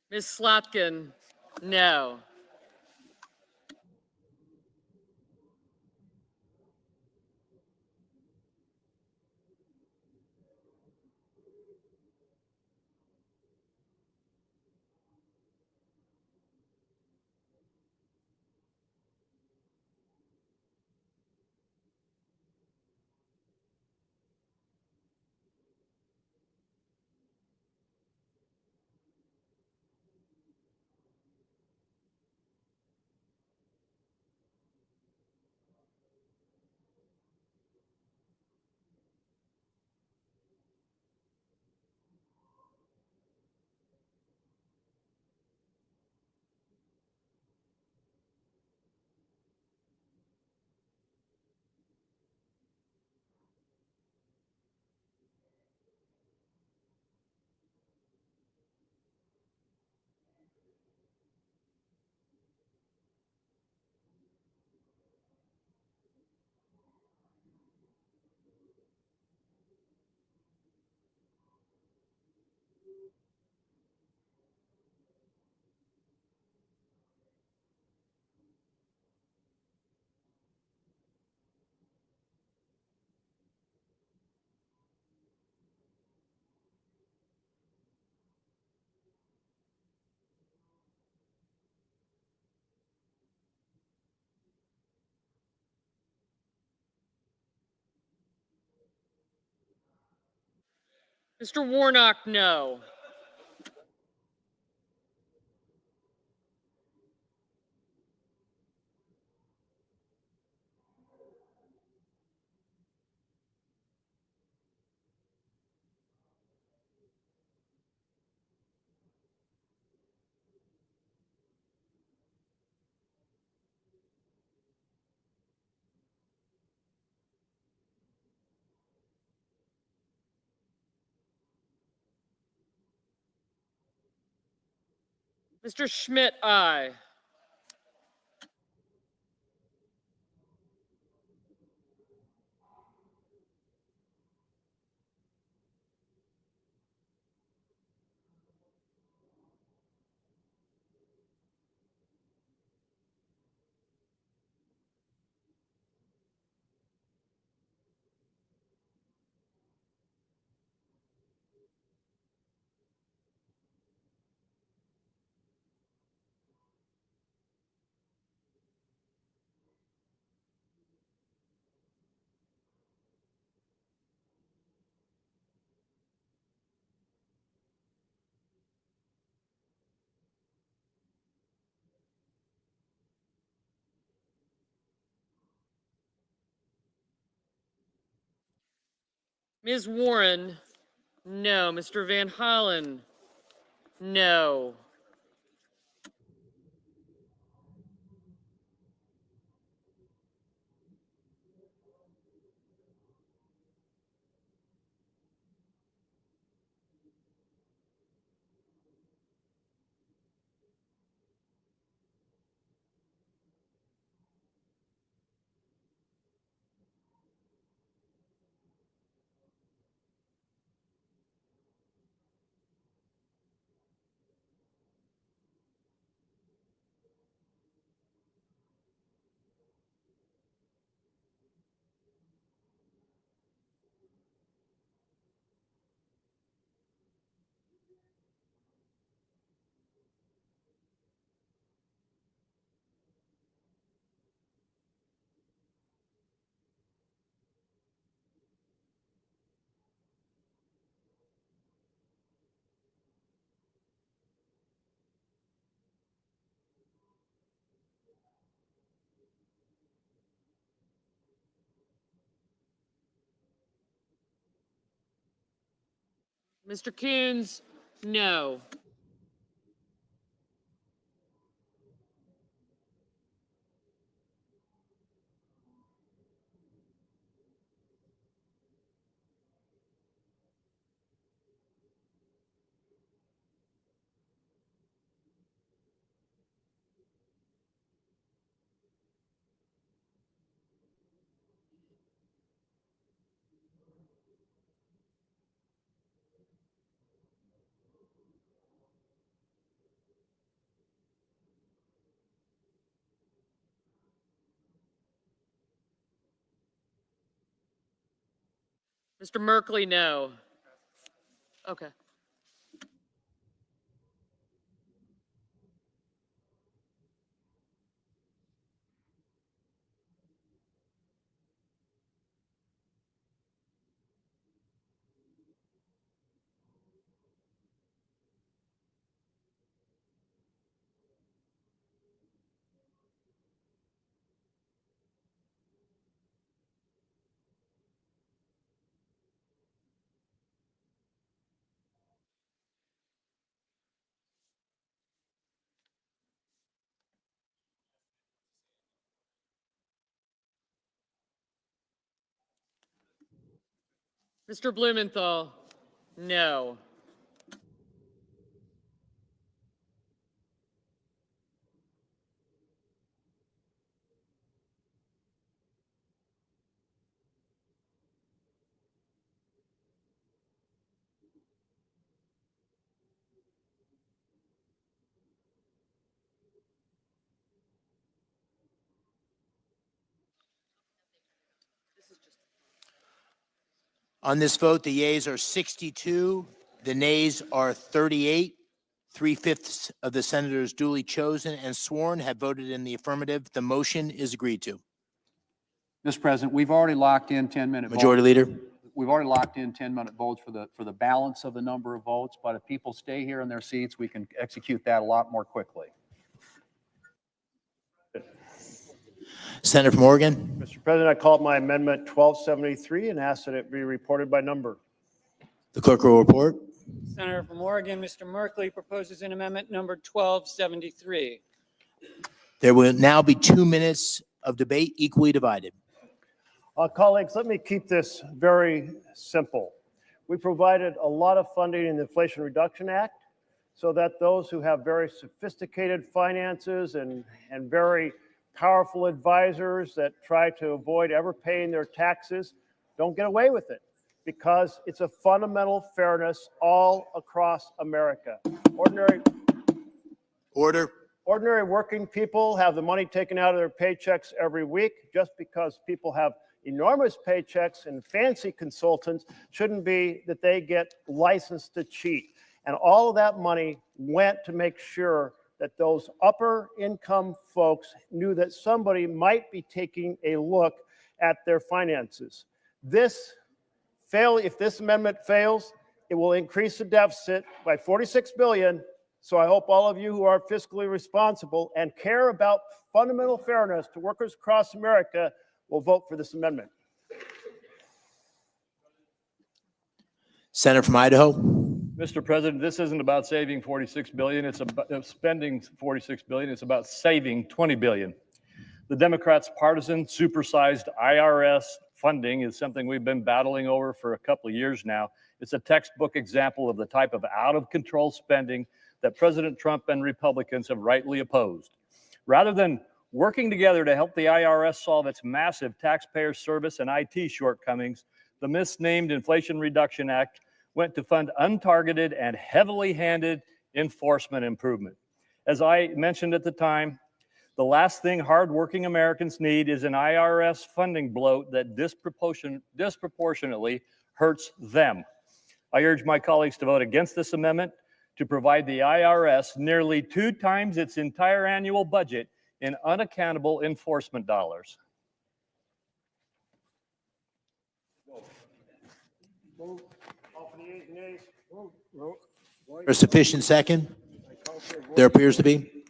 Ms. Slotkin, no. Mr. Warnock, no. Mr. Schmidt, aye. Ms. Warren, no. Mr. Van Hollen, no. Mr. Coons, no. Mr. Merkley, no. Okay. Mr. Blumenthal, no. On this vote, the yeas are 62, the nays are 38. 3/5 of the senators duly chosen and sworn have voted in the affirmative. The motion is agreed to. Mr. President, we've already locked in 10-minute votes. Majority Leader. We've already locked in 10-minute votes for the balance of the number of votes, but if people stay here in their seats, we can execute that a lot more quickly. Senator from Oregon. Mr. President, I call my amendment 1273 and ask that it be reported by number. The clerk will report. Senator from Oregon, Mr. Merkley proposes an amendment number 1273. There will now be 2 minutes of debate equally divided. Colleagues, let me keep this very simple. We provided a lot of funding in the Inflation Reduction Act so that those who have very sophisticated finances and very powerful advisors that try to avoid ever paying their taxes don't get away with it, because it's a fundamental fairness all across America. Ordinary working people have the money taken out of their paychecks every week. Just because people have enormous paychecks and fancy consultants shouldn't be that they get licensed to cheat. And all of that money went to make sure that those upper income folks knew that somebody might be taking a look at their finances. If this amendment fails, it will increase the deficit by $46 billion. So I hope all of you who are fiscally responsible and care about fundamental fairness to workers across America will vote for this amendment. Senator from Idaho. Mr. President, this isn't about saving $46 billion. It's about spending $46 billion. It's about saving $20 billion. The Democrats' partisan supersized IRS funding is something we've been battling over for a couple of years now. It's a textbook example of the type of out-of-control spending that President Trump and Republicans have rightly opposed. Rather than working together to help the IRS solve its massive taxpayer service and IT shortcomings, the misnamed Inflation Reduction Act went to fund untargeted and heavily handed enforcement improvement. As I mentioned at the time, the last thing hardworking Americans need is an IRS funding bloat that disproportionately hurts them. I urge my colleagues to vote against this amendment to provide the IRS nearly 2 times its entire annual budget in unaccountable enforcement dollars. A sufficient second? There appears to be.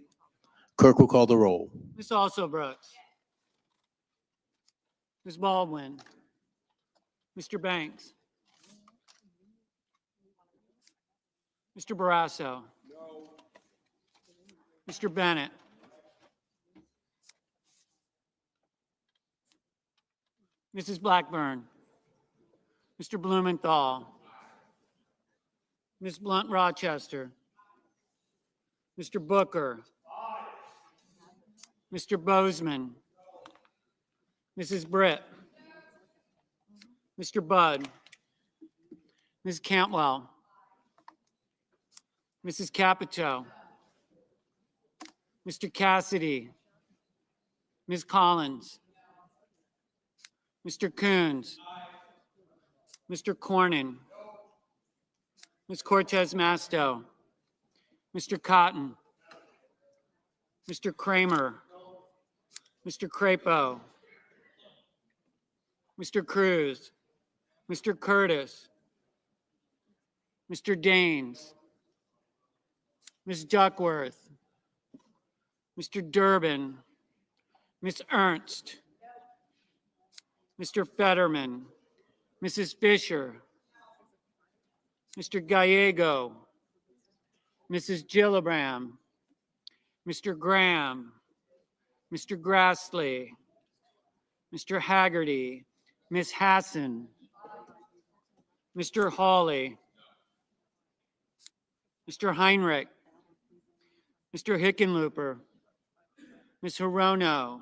Clerk will call the roll. Ms. Also Brooks. Ms. Baldwin. Mr. Banks. Mr. Barrasso. Mr. Bennett. Mrs. Blackburn. Mr. Blumenthal. Ms. Blunt Rochester. Mr. Booker. Mr. Bozeman. Mrs. Britt. Mr. Budd. Ms. Cantwell. Mrs. Capito. Mr. Cassidy. Ms. Collins. Mr. Coons. Mr. Cornyn. Ms. Cortez Masto. Mr. Cotton. Mr. Kramer. Mr. Crapo. Mr. Cruz. Mr. Curtis. Mr. Daines. Ms. Duckworth. Mr. Durbin. Ms. Ernst. Mr. Fetterman. Mrs. Fisher. Mr. Gallego. Mrs. Gillibrand. Mr. Graham. Mr. Grassley. Mr. Haggerty. Ms. Hassan. Mr. Hawley. Mr. Heinrich. Mr. Hickenlooper. Ms. Hirono.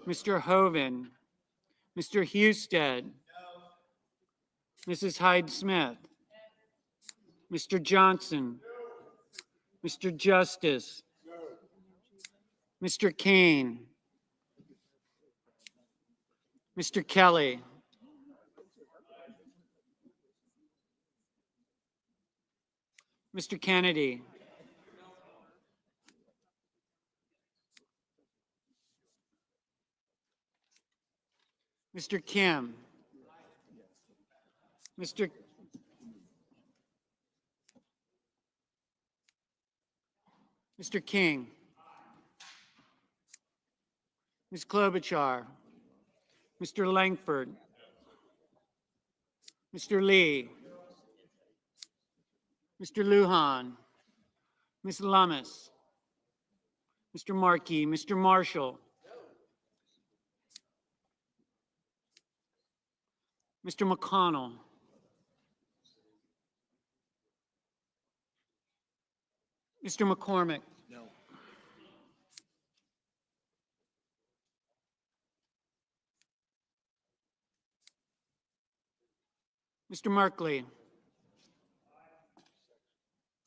Mr. Hoven. Mr. Husted. Mrs. Hyde-Smith. Mr. Johnson. Mr. Justice. Mr. Kane. Mr. Kelly. Mr. Kennedy. Mr. Kim. Mr. King. Ms. Klobuchar. Mr. Langford. Mr. Lee. Mr. Lujan. Ms. Lummis. Mr. Markey. Mr. Marshall. Mr. McConnell. Mr. McCormick. No. Mr. Merkley.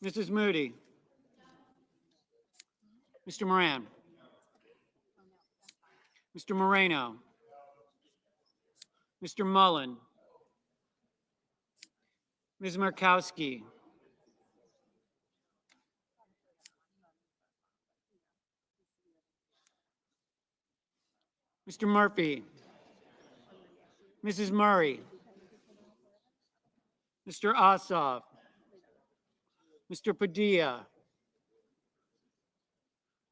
Mrs. Moody. Mr. Moran. Mr. Moreno. Mr. Mullen. Ms. Markowski. Mr. Murphy. Mrs. Murray. Mr. Ossoff. Mr. Padilla.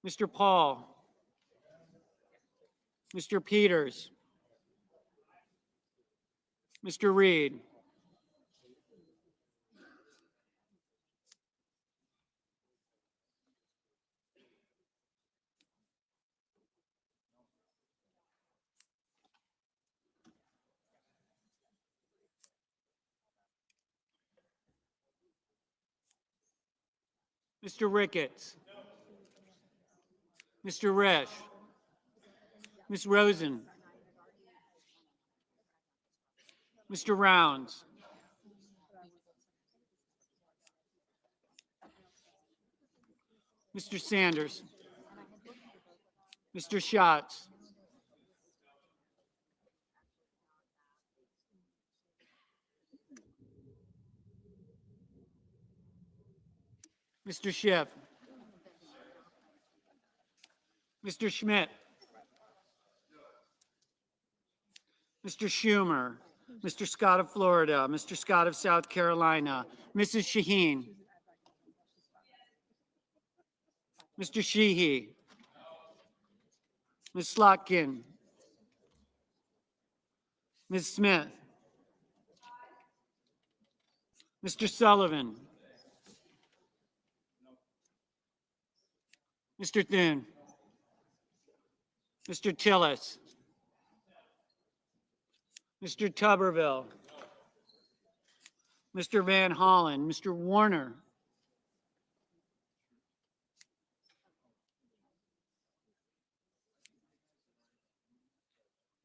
Mr. Paul. Mr. Peters. Mr. Reed. Mr. Ricketts. Mr. Resch. Ms. Rosen. Mr. Rounds. Mr. Sanders. Mr. Schatz. Mr. Schiff. Mr. Schmidt. Mr. Schumer. Mr. Scott of Florida. Mr. Scott of South Carolina. Mrs. Shaheen. Mr. Sheehy. Ms. Slotkin. Ms. Smith. Mr. Sullivan. Mr. Thune. Mr. Tillis. Mr. Tuberville. Mr. Van Hollen. Mr. Warner.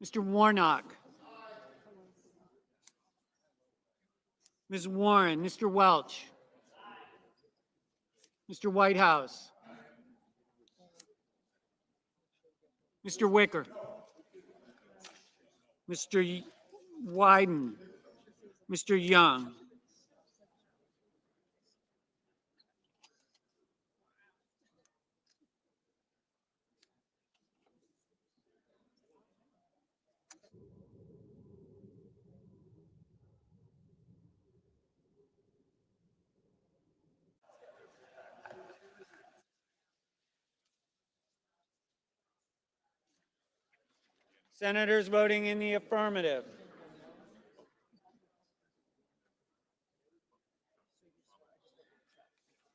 Mr. Warnock. Ms. Warren. Mr. Welch. Mr. Whitehouse. Mr. Wicker. Mr. Wyden. Mr. Young. Senators voting in the affirmative.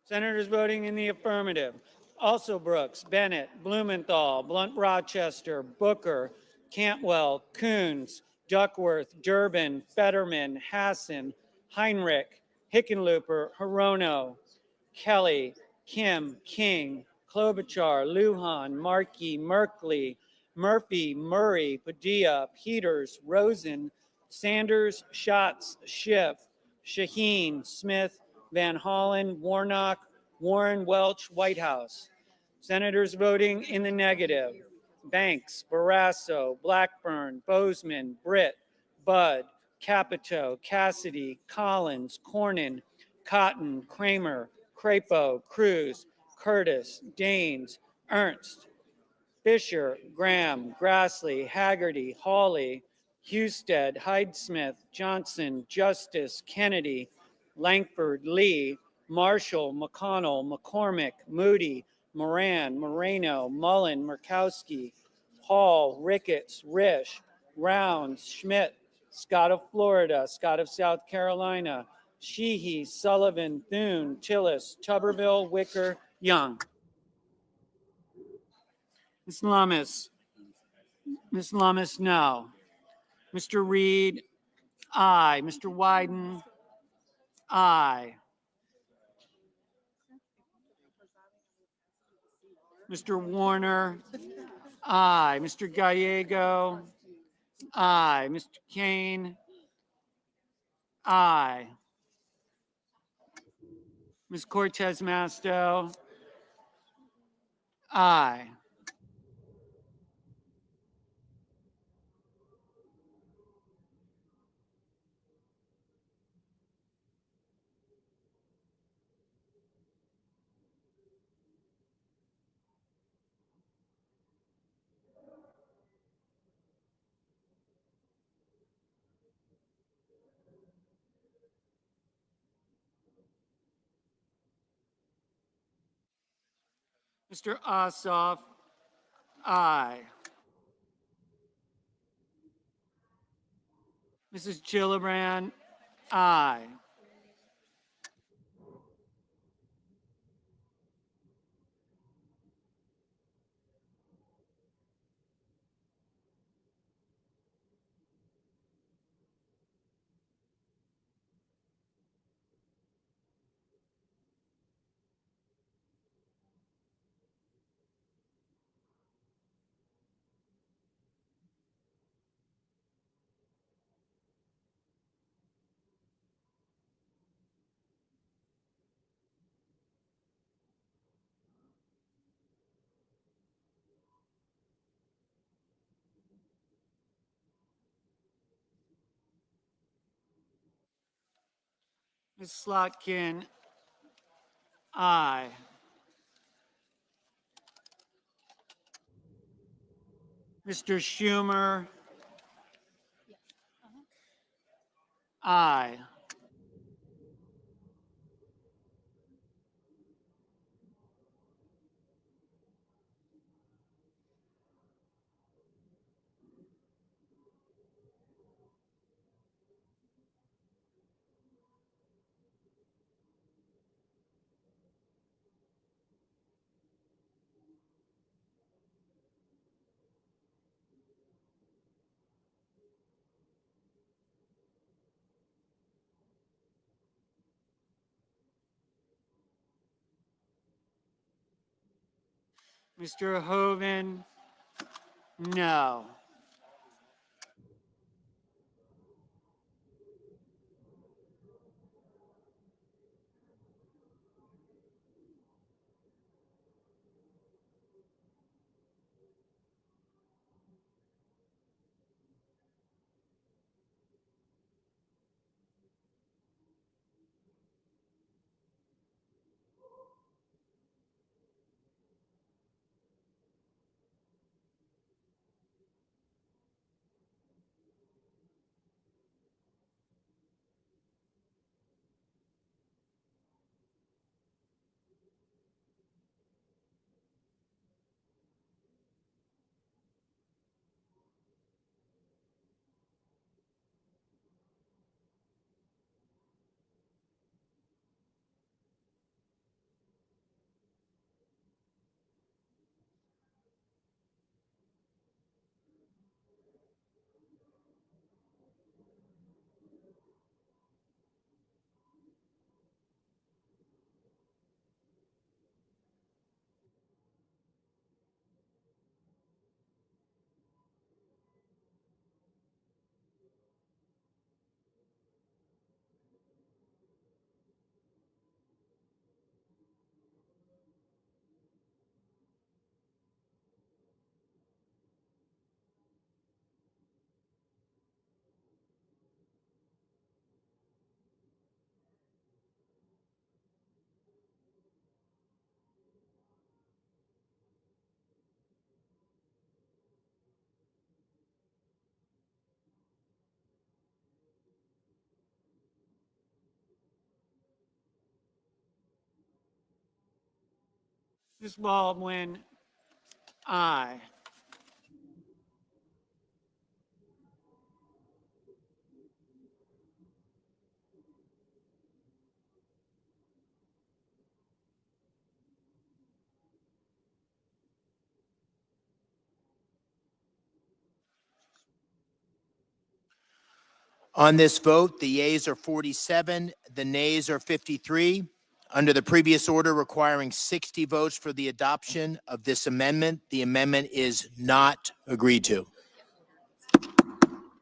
Senators voting in the affirmative. Also Brooks, Bennett, Blumenthal, Blunt Rochester, Booker, Cantwell, Coons, Duckworth, Durbin, Fetterman, Hassan, Heinrich, Hickenlooper, Hirono, Kelly, Kim, King, Klobuchar, Lujan, Markey, Merkley, Murphy, Murray, Padilla, Peters, Rosen, Sanders, Schatz, Schiff, Shaheen, Smith, Van Hollen, Warnock, Warren, Welch, Whitehouse. Senators voting in the negative. Banks, Barrasso, Blackburn, Bozeman, Britt, Budd, Capito, Cassidy, Collins, Cornyn, Cotton, Kramer, Crapo, Cruz, Curtis, Daines, Ernst, Fisher, Graham, Grassley, Haggerty, Hawley, Husted, Hyde-Smith, Johnson, Justice, Kennedy, Langford, Lee, Marshall, McConnell, McCormick, Moody, Moran, Moreno, Mullen, Murkowski, Hall, Ricketts, Risch, Rounds, Schmidt, Scott of Florida, Scott of South Carolina, Sheehy, Sullivan, Thune, Tillis, Tuberville, Wicker, Young. Ms. Lummis. Ms. Lummis, no. Mr. Reed, aye. Mr. Wyden, aye. Mr. Warner? Aye. Mr. Gallego? Aye. Mr. Kane? Aye. Ms. Cortez Masto? Aye. Mr. Ossoff? Aye. Mrs. Gillibrand? Aye. Ms. Slotkin? Aye. Mr. Schumer? Aye. Mr. Hoven? No. Ms. Baldwin? Aye. On this vote, the yeas are 47, the nays are 53. Under the previous order requiring 60 votes for the adoption of this amendment, the amendment is not agreed to.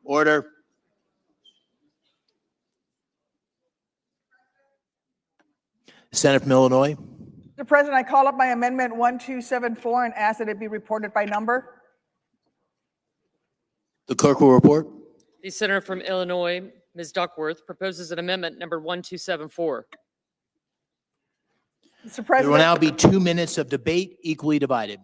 Order. Senator from Illinois. Mr. President, I call up my amendment 1274 and ask that it be reported by number. The clerk will report. The senator from Illinois, Ms. Duckworth, proposes an amendment number 1274. Mr. There will President, now be 2 minutes of debate equally divided.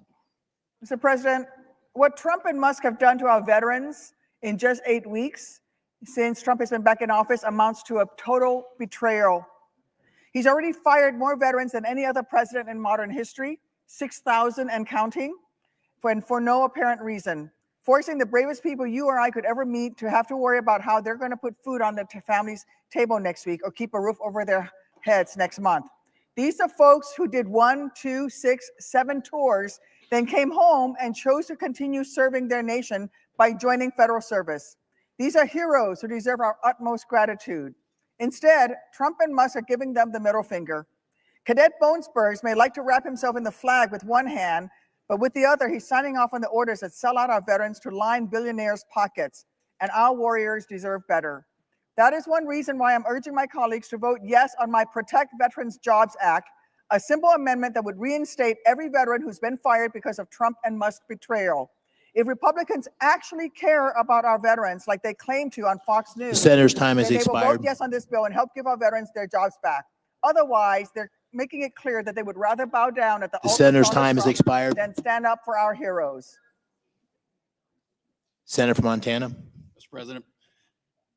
Mr. President, what Trump and Musk have done to our veterans in just 8 weeks since Trump has been back in office amounts to a total betrayal. He's already fired more veterans than any other president in modern history, 6,000 and counting, for no apparent reason, forcing the bravest people you or I could ever meet to have to worry about how they're going to put food on the family's table next week or keep a roof over their heads next month. These are folks who did 1, 2, 6, 7 tours, then came home and chose to continue serving their nation by joining federal service. These are heroes who deserve our utmost gratitude. Instead, Trump and Musk are giving them the middle finger. Cadet Bonespurs may like to wrap himself in the flag with one hand, but with the other, he's signing off on the orders that sell out our veterans to line billionaires' pockets, and our warriors deserve better. That is one reason why I'm urging my colleagues to vote yes on my Protect Veterans Jobs Act, a simple amendment that would reinstate every veteran who's been fired because of Trump and Musk betrayal. If Republicans actually care about our veterans like they claim to on Fox News, The senator's time has then they will expired. vote yes on this bill and help give our veterans their jobs back. Otherwise, they're making it clear that they would rather bow down at the The altar of senator's Donald time has Trump expired. than stand up for our heroes. Senator from Montana. Mr. President,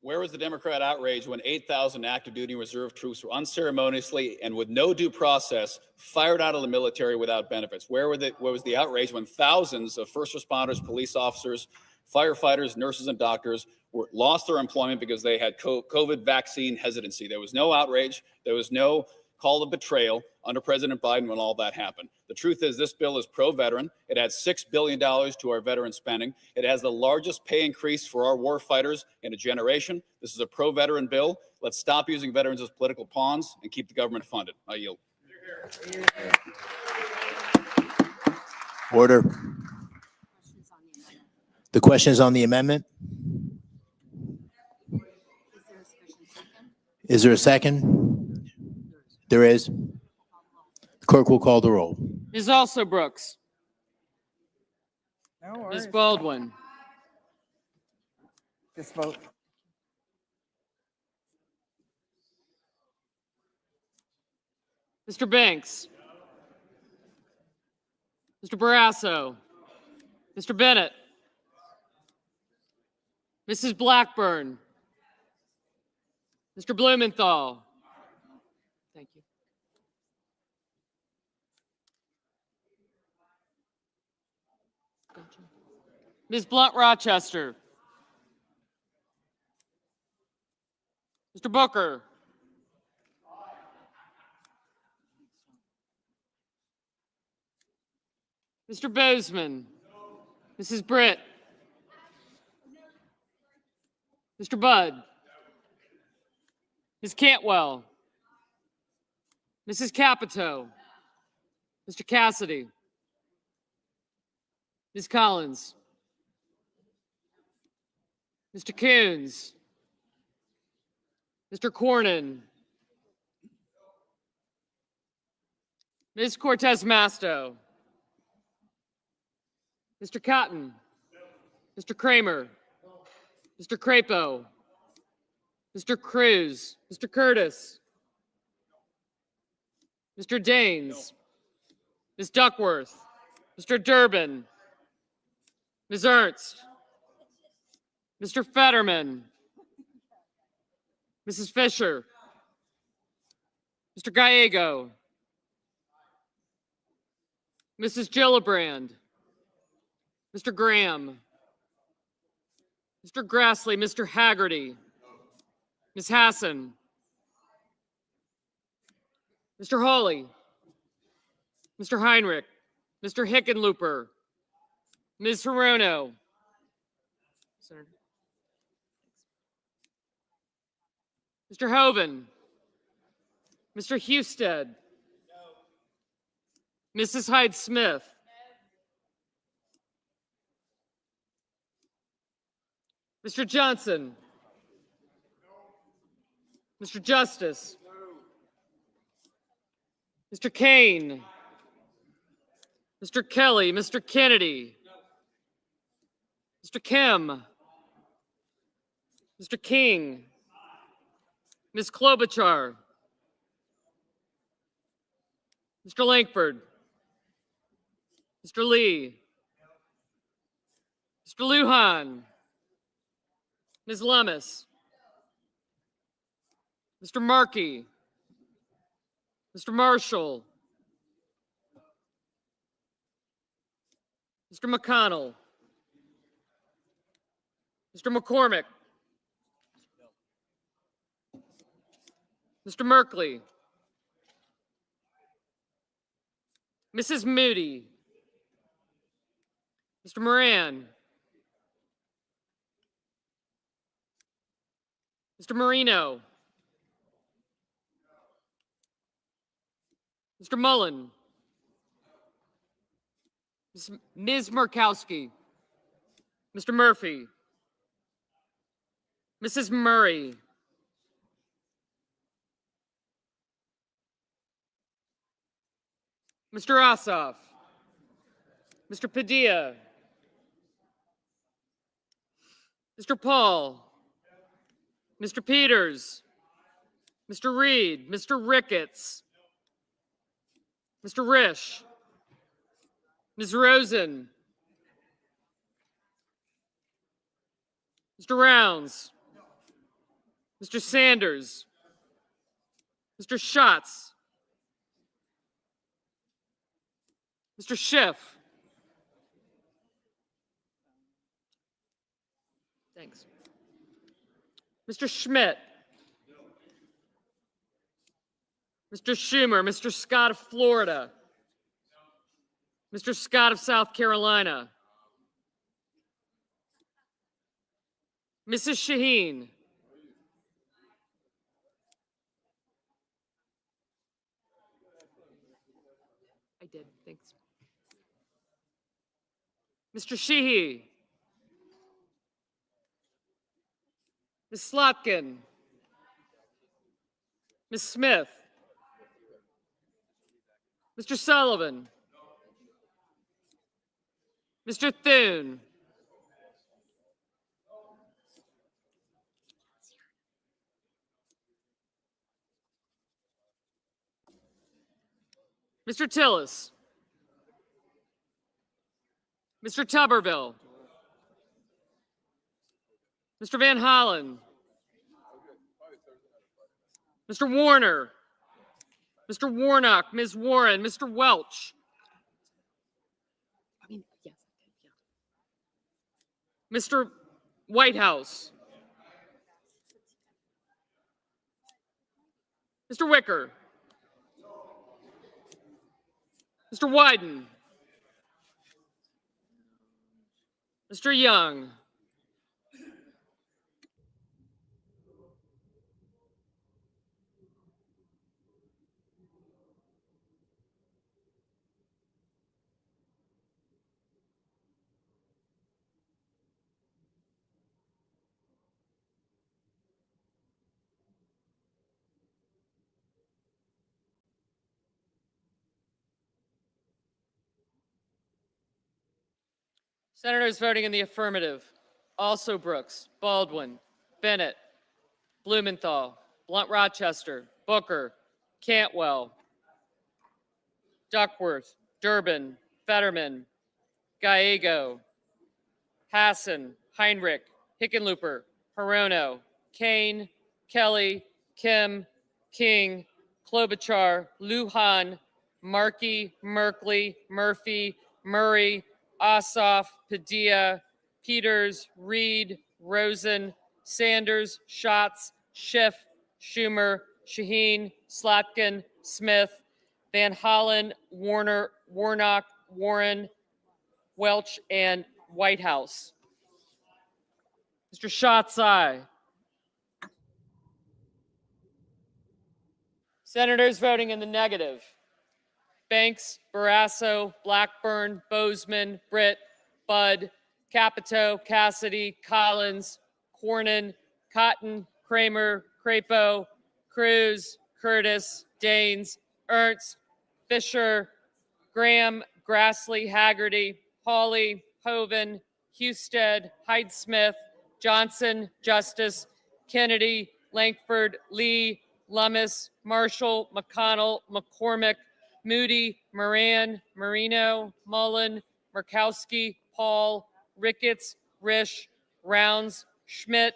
where was the Democrat outrage when 8,000 active duty reserve troops were unceremoniously and with no due process fired out of the military without benefits? Where was the outrage when thousands of first responders, police officers, firefighters, nurses, and doctors lost their employment because they had COVID vaccine hesitancy? There was no outrage. There was no call of betrayal under President Biden when all that happened. The truth is this bill is pro-veteran. It adds $6 billion to our veteran spending. It has the largest pay increase for our war fighters in a generation. This is a pro-veteran bill. Let's stop using veterans as political pawns and keep the government funded. I yield. Order. The question is on the amendment. Is there a second? There is. The clerk will call the roll. Ms. Also Brooks. No Ms. Baldwin. Just vote. Mr. Banks. Mr. Barrasso. Mr. Bennett. Mrs. Blackburn. Mr. Blumenthal. Thank you. Ms. Blunt Rochester. Mr. Booker. Mr. Bozeman. Mrs. Britt. Mr. Budd. Ms. Cantwell. Mrs. Capito. Mr. Cassidy. Ms. Collins. Mr. Coons. Mr. Cornyn. Ms. Cortez Masto. Mr. Cotton. Mr. Kramer. Mr. Crapo. Mr. Cruz. Mr. Curtis. Mr. Daines. Ms. Duckworth. Mr. Durbin. Ms. Ernst. Mr. Fetterman. Mrs. Fisher. Mr. Gallego. Mrs. Gillibrand. Mr. Graham. Mr. Grassley. Mr. Haggerty. Ms. Hassan. Mr. Hawley. Mr. Heinrich. Mr. Hickenlooper. Ms. Hirono. Mr. Hoven. Mr. Husted. Mrs. Hyde Smith. Mr. Johnson. Mr. Justice. Mr. Kane. Mr. Kelly. Mr. Kennedy. Mr. Kim. Mr. King. Ms. Klobuchar. Mr. Langford. Mr. Lee. Mr. Lujan. Ms. Lummis. Mr. Markey. Mr. Marshall. Mr. McConnell. Mr. McCormick. Mr. Merkley. Mrs. Moody. Mr. Moran. Mr. Marino. Mr. Mullen. Ms. Murkowski. Mr. Murphy. Mrs. Murray. Mr. Ossoff. Mr. Padilla. Mr. Paul. Mr. Peters. Mr. Reed. Mr. Ricketts. Mr. Risch. Ms. Rosen. Mr. Rounds. Mr. Sanders. Mr. Schatz. Mr. Schiff. Thanks. Mr. Schmidt. Mr. Schumer. Mr. Scott of Florida. Mr. Scott of South Carolina. Mrs. Shaheen. I did, thanks. Mr. Sheehy. Ms. Slotkin. Ms. Smith. Mr. Sullivan. Mr. Thune. Mr. Tillis. Mr. Tuberville. Mr. Van Hollen. Mr. Warner. Mr. Warnock, Ms. Warren, Mr. Welch. Mr. Whitehouse. Mr. Wicker. Mr. Wyden. Mr. Young. Senators voting in the affirmative: Also Brooks, Baldwin, Bennett, Blumenthal, Blunt Rochester, Booker, Cantwell, Duckworth, Durbin, Fetterman, Gallego, Hassan, Heinrich, Hickenlooper, Hirono, Kane, Kelly, Kim, King, Klobuchar, Lujan, Markey, Merkley, Murphy, Murray, Ossoff, Padilla, Peters, Reed, Rosen, Sanders, Schatz, Schiff, Schumer, Shaheen, Slotkin, Smith, Van Hollen, Warner, Warnock, Warren, Welch, and Whitehouse. Mr. Schatz, aye. Senators voting in the negative: Banks, Barrasso, Blackburn, Bozeman, Britt, Budd, Capito, Cassidy, Collins, Cornyn, Cotton, Kramer, Crapo, Cruz, Curtis, Daines, Ernst, Fisher, Graham, Grassley, Haggerty, Hawley, Hoven, Husted, Hyde-Smith, Johnson, Justice, Kennedy, Lankford, Lee, Lummis, Marshall, McConnell, McCormick, Moody, Moran, Marino, Mullen, Murkowski, Paul, Ricketts, Risch, Rounds, Schmidt,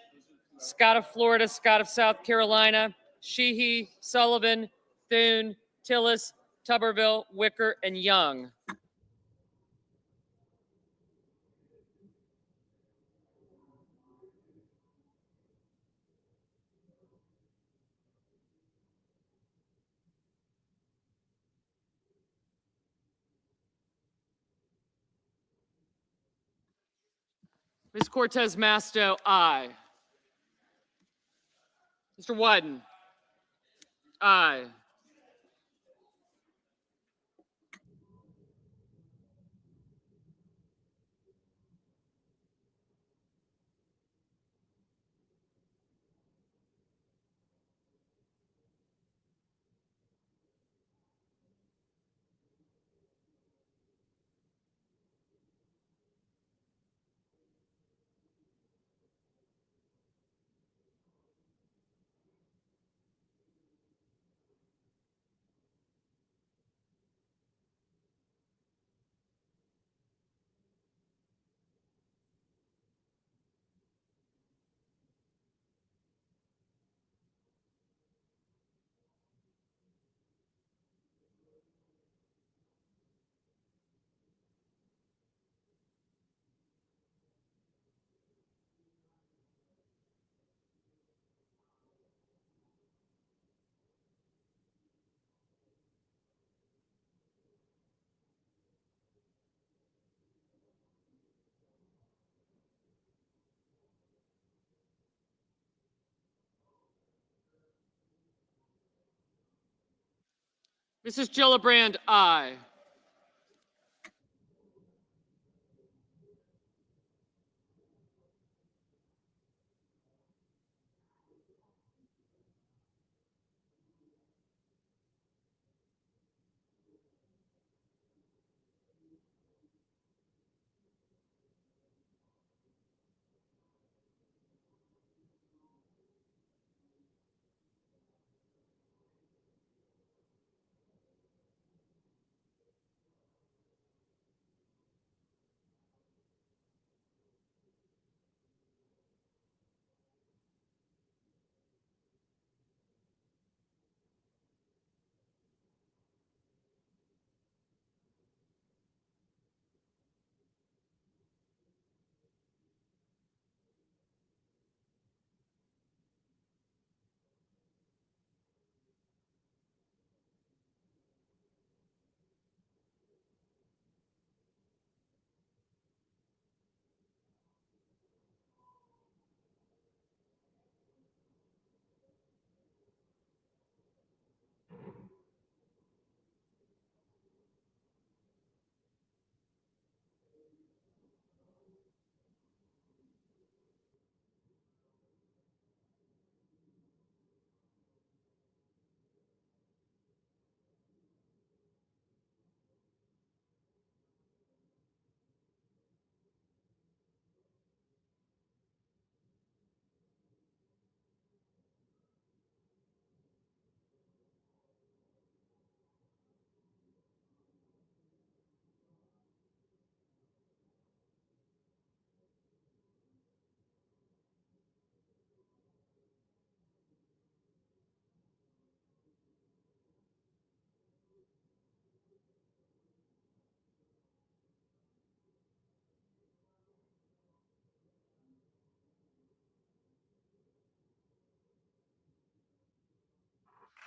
Scott of Florida, Scott of South Carolina, Sheehy, Sullivan, Thune, Tillis, Tuberville, Wicker, and Young. Ms. Cortez Masto, aye. Mr. Wyden, aye. Mrs. Gillibrand, aye.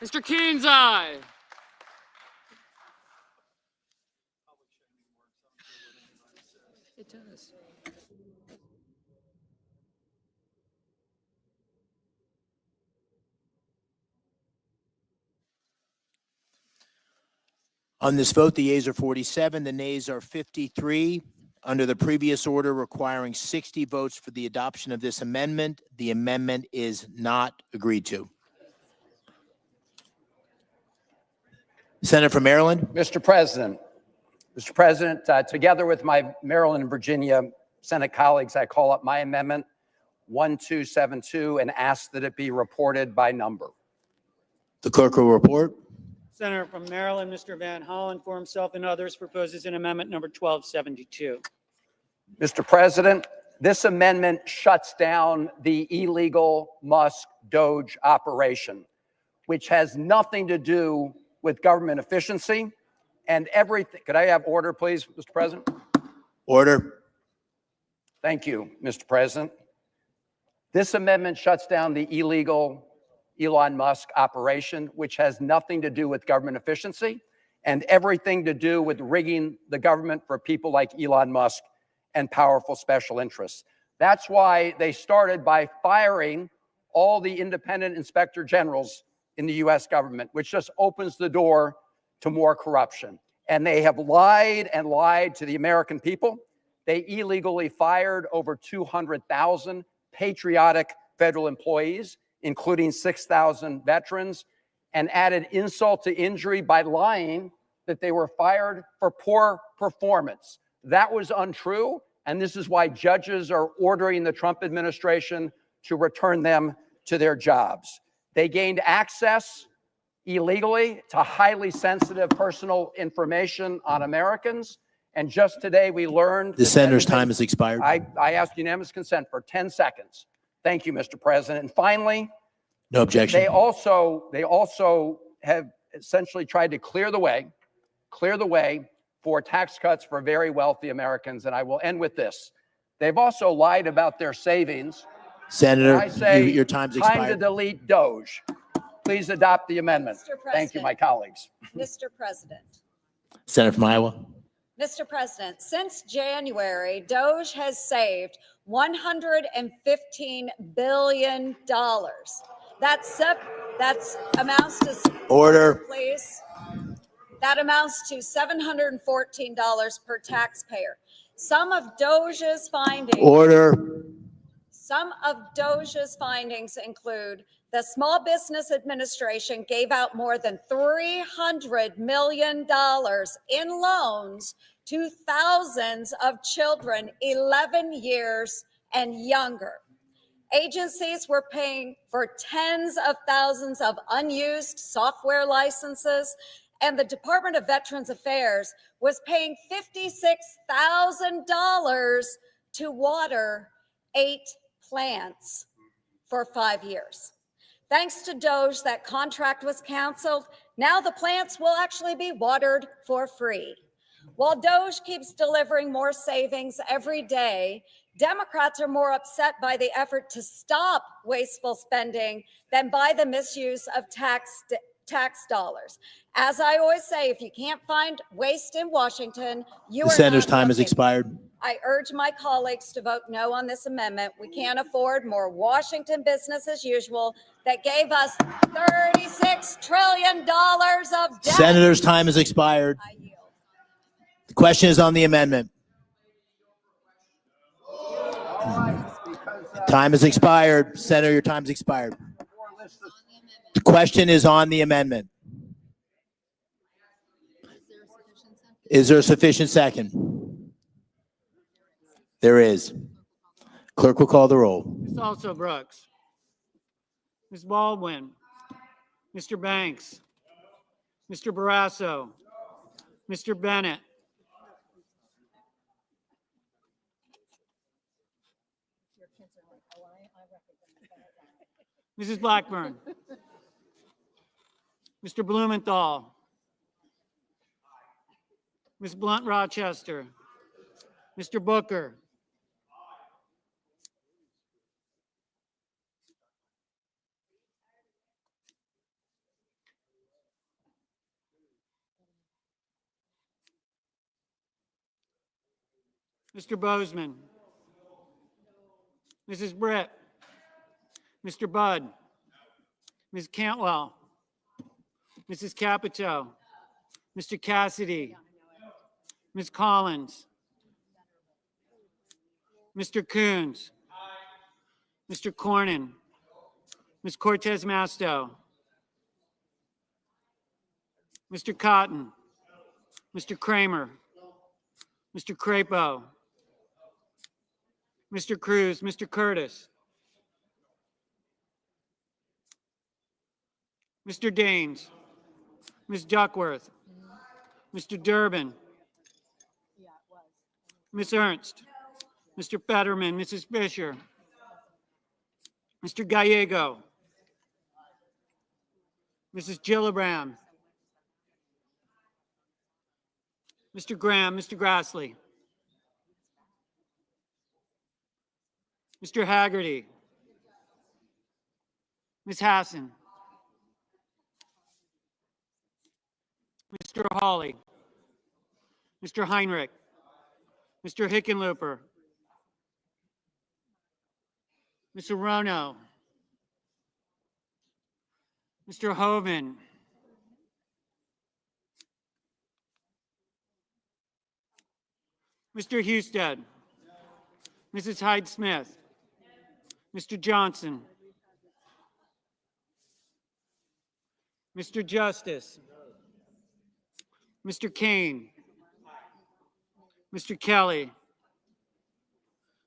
Mr. Keynes, aye. It does. On this vote, the yeas are 47, the nays are 53. Under the previous order requiring 60 votes for the adoption of this amendment, the amendment is not agreed to. Senator from Maryland. Mr. President, together with my Maryland and Virginia Senate colleagues, I call up my amendment 1272 and ask that it be reported by number. The clerk will report. Senator from Maryland, Mr. Van Hollen, for himself and others, proposes an amendment number 1272. Mr. President, this amendment shuts down the illegal Musk Doge operation, which has nothing to do with government efficiency and everything. Could I have order, please, Mr. President? Order. Thank you, Mr. President. This amendment shuts down the illegal Elon Musk operation, which has nothing to do with government efficiency and everything to do with rigging the government for people like Elon Musk and powerful special interests. That's why they started by firing all the independent inspector generals in the US government, which just opens the door to more corruption. And they have lied and lied to the American people. They illegally fired over 200,000 patriotic federal employees, including 6,000 veterans, and added insult to injury by lying that they were fired for poor performance. That was untrue, and this is why judges are ordering the Trump administration to return them to their jobs. They gained access illegally to highly sensitive personal information on Americans. And just today we learned— The senator's time has expired. I asked unanimous consent for 10 seconds. Thank you, Mr. President. And finally— No objection. They also have essentially tried to clear the way for tax cuts for very wealthy Americans. And I will end with this. They've also lied about their savings. Senator, I say your time's time to expired. delete Doge. Please adopt the amendment. Thank you, my colleagues. Mr. President. Senator from Iowa. Mr. President, since January, Doge has saved $115 billion. That amounts to— Order. Please. That amounts to $714 per taxpayer. Some of Doge's findings— Order. Some of Doge's findings include the Small Business Administration gave out more than $300 million in loans to thousands of children 11 years and younger. Agencies were paying for tens of thousands of unused software licenses, and the Department of Veterans Affairs was paying $56,000 to water 8 plants for 5 years. Thanks to Doge, that contract was canceled. Now the plants will actually be watered for free. While Doge keeps delivering more savings every day, Democrats are more upset by the effort to stop wasteful spending than by the misuse of tax dollars. As I always say, if you can't find waste in Washington, you The are senator's not time has looking. expired. I urge my colleagues to vote no on this amendment. We can't afford more Washington business as usual that gave us $36 trillion of debt. Senator's time has expired. The question is on the amendment. Time has expired. Senator, your time's expired. The question is on the amendment. Is there a sufficient second? There is. Clerk will call the roll. Ms. Also Brooks. Ms. Baldwin. Mr. Banks. Mr. Barrasso. Mr. Bennett. Mrs. Blackburn. Mr. Blumenthal. Ms. Blunt Rochester. Mr. Booker. Mr. Bozeman. Mrs. Britt. Mr. Budd. Ms. Cantwell. Mrs. Capito. Mr. Cassidy, Ms. Collins, Mr. Coons, Mr. Cornyn, Ms. Cortez Masto, Mr. Cotton, Mr. Kramer, Mr. Crapo, Mr. Cruz, Mr. Curtis, Mr. Daines, Ms. Duckworth, Mr. Durbin, Ms. Ernst, Mr. Fetterman, Mrs. Fisher, Mr. Gallego, Mrs. Gillibrand, Mr. Graham, Mr. Grassley, Mr. Haggerty, Ms. Hassan, Mr. Hawley, Mr. Heinrich, Mr. Hickenlooper, Mr. Rono, Mr. Hoven, Mr. Husted, Mrs. Hyde-Smith, Mr. Johnson, Mr. Justice, Mr. Kane, Mr. Kelly,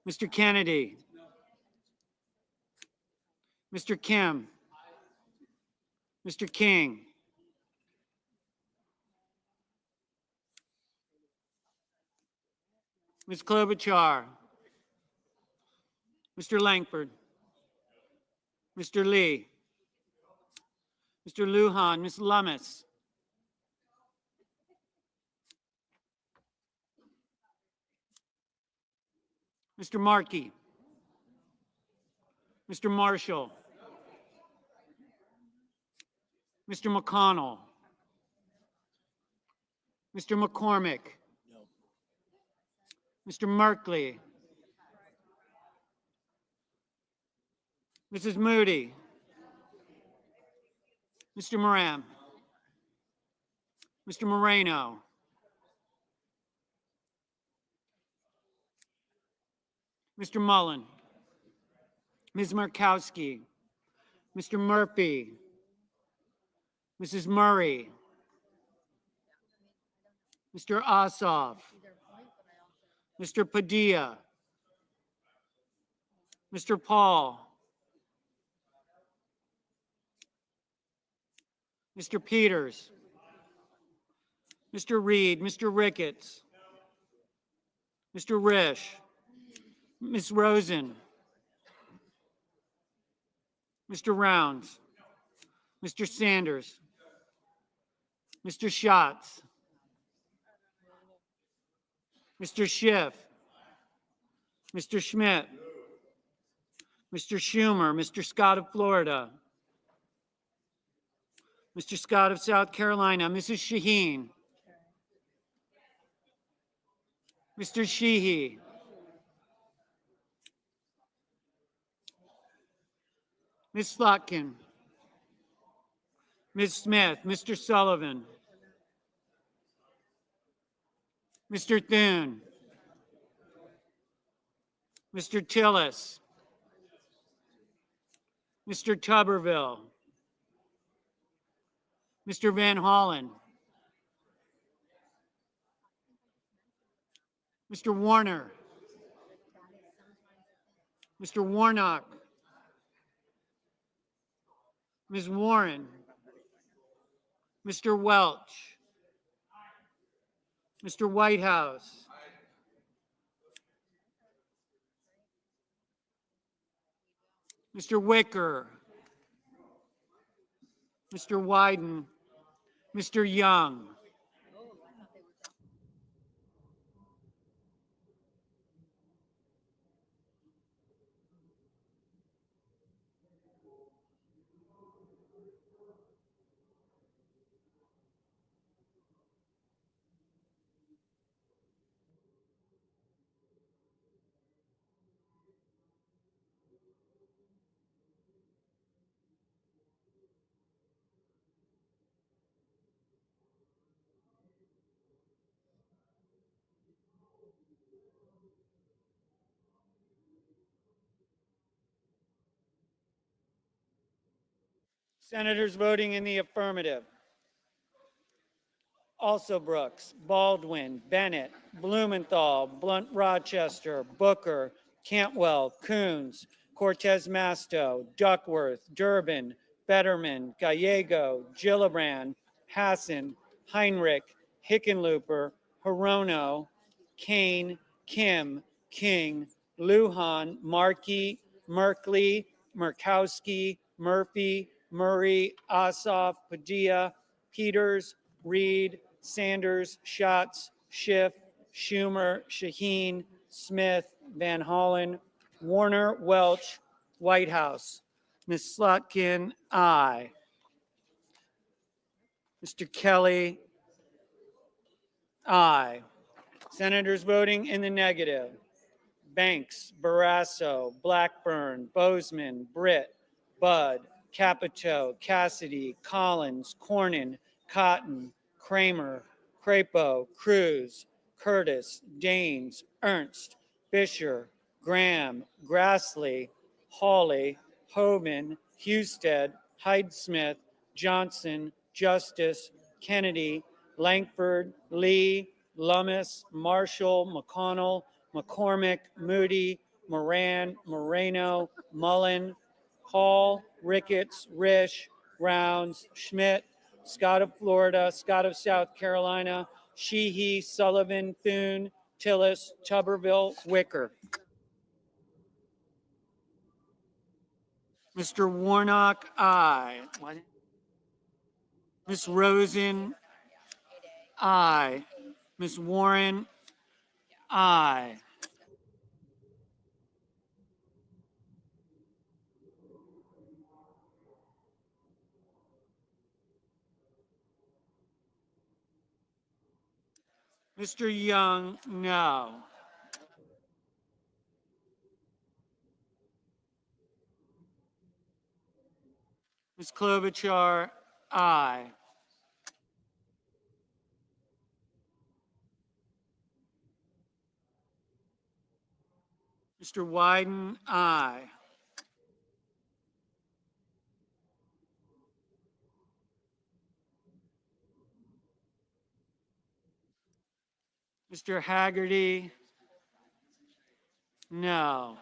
Mr. Kennedy, Mr. Kim, Mr. King, Ms. Klobuchar, Mr. Langford, Mr. Lee, Mr. Lujan, Ms. Lummis, Mr. Markey, Mr. Marshall, Mr. McConnell, Mr. McCormick, Mr. Merkley, Mrs. Moody, Mr. Moran, Mr. Moreno, Mr. Mullen, Ms. Markowski, Mr. Murphy, Mrs. Murray, Mr. Ossoff, Mr. Padilla, Mr. Paul, Mr. Peters, Mr. Reed, Mr. Ricketts, Mr. Risch, Ms. Rosen, Mr. Rounds, Mr. Sanders, Mr. Schatz, Mr. Schiff, Mr. Schmidt, Mr. Schumer, Mr. Scott of Florida, Mr. Scott of South Carolina, Mrs. Shaheen, Mr. Sheehy, Ms. Slotkin, Ms. Smith, Mr. Sullivan, Mr. Thune, Mr. Tillis, Mr. Tuberville, Mr. Van Hollen, Mr. Warner, Mr. Warnock, Ms. Warren, Mr. Welch, Mr. Whitehouse, Mr. Wicker, Mr. Wyden, Mr. Young, Senators voting in the affirmative: Also Brooks, Baldwin, Bennett, Blumenthal, Blunt Rochester, Booker, Cantwell, Coons, Cortez Masto, Duckworth, Durbin, Fetterman, Gallego, Gillibrand, Hassan, Heinrich, Hickenlooper, Hirono, Kane, Kim, King, Lujan, Markey, Merkley, Murkowski, Murphy, Murray, Ossoff, Padilla, Peters, Reed, Sanders, Schatz, Schiff, Schumer, Shaheen, Smith, Van Hollen, Warner, Welch, Whitehouse. Ms. Slotkin, aye. Mr. Kelly, aye. Senators voting in the negative: Banks, Barrasso, Blackburn, Bozeman, Britt, Budd, Capito, Cassidy, Collins, Cornyn, Cotton, Kramer, Crapo, Cruz, Curtis, Daines, Ernst, Fisher, Graham, Grassley, Hawley, Hoban, Husted, Hyde-Smith, Johnson, Justice, Kennedy, Langford, Lee, Lummis, Marshall, McConnell, McCormick, Moody, Moran, Moreno, Mullen, Hall, Ricketts, Risch, Rounds, Schmidt, Scott of Florida, Scott of South Carolina, Sheehy, Sullivan, Thune, Tillis, Tuberville, Wicker. Mr. Warnock, aye. Ms. Rosen, aye. Ms. Warren, aye. Mr. Young, no. Ms. Klobuchar, aye. Mr. Wyden, aye. Mr. Haggerty, no.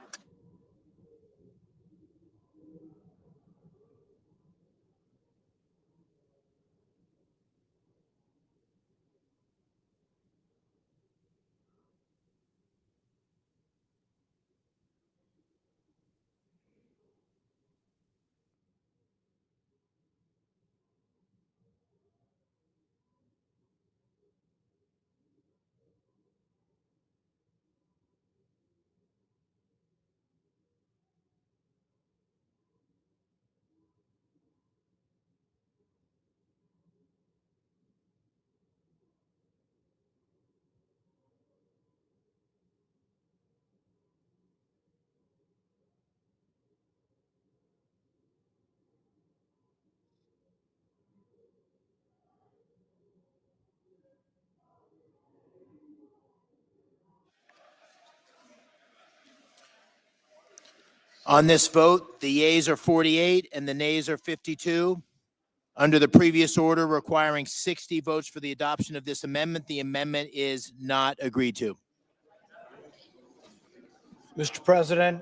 On this vote, the yeas are 48 and the nays are 52. Under the previous order requiring 60 votes for the adoption of this amendment, the amendment is not agreed to. Mr. President,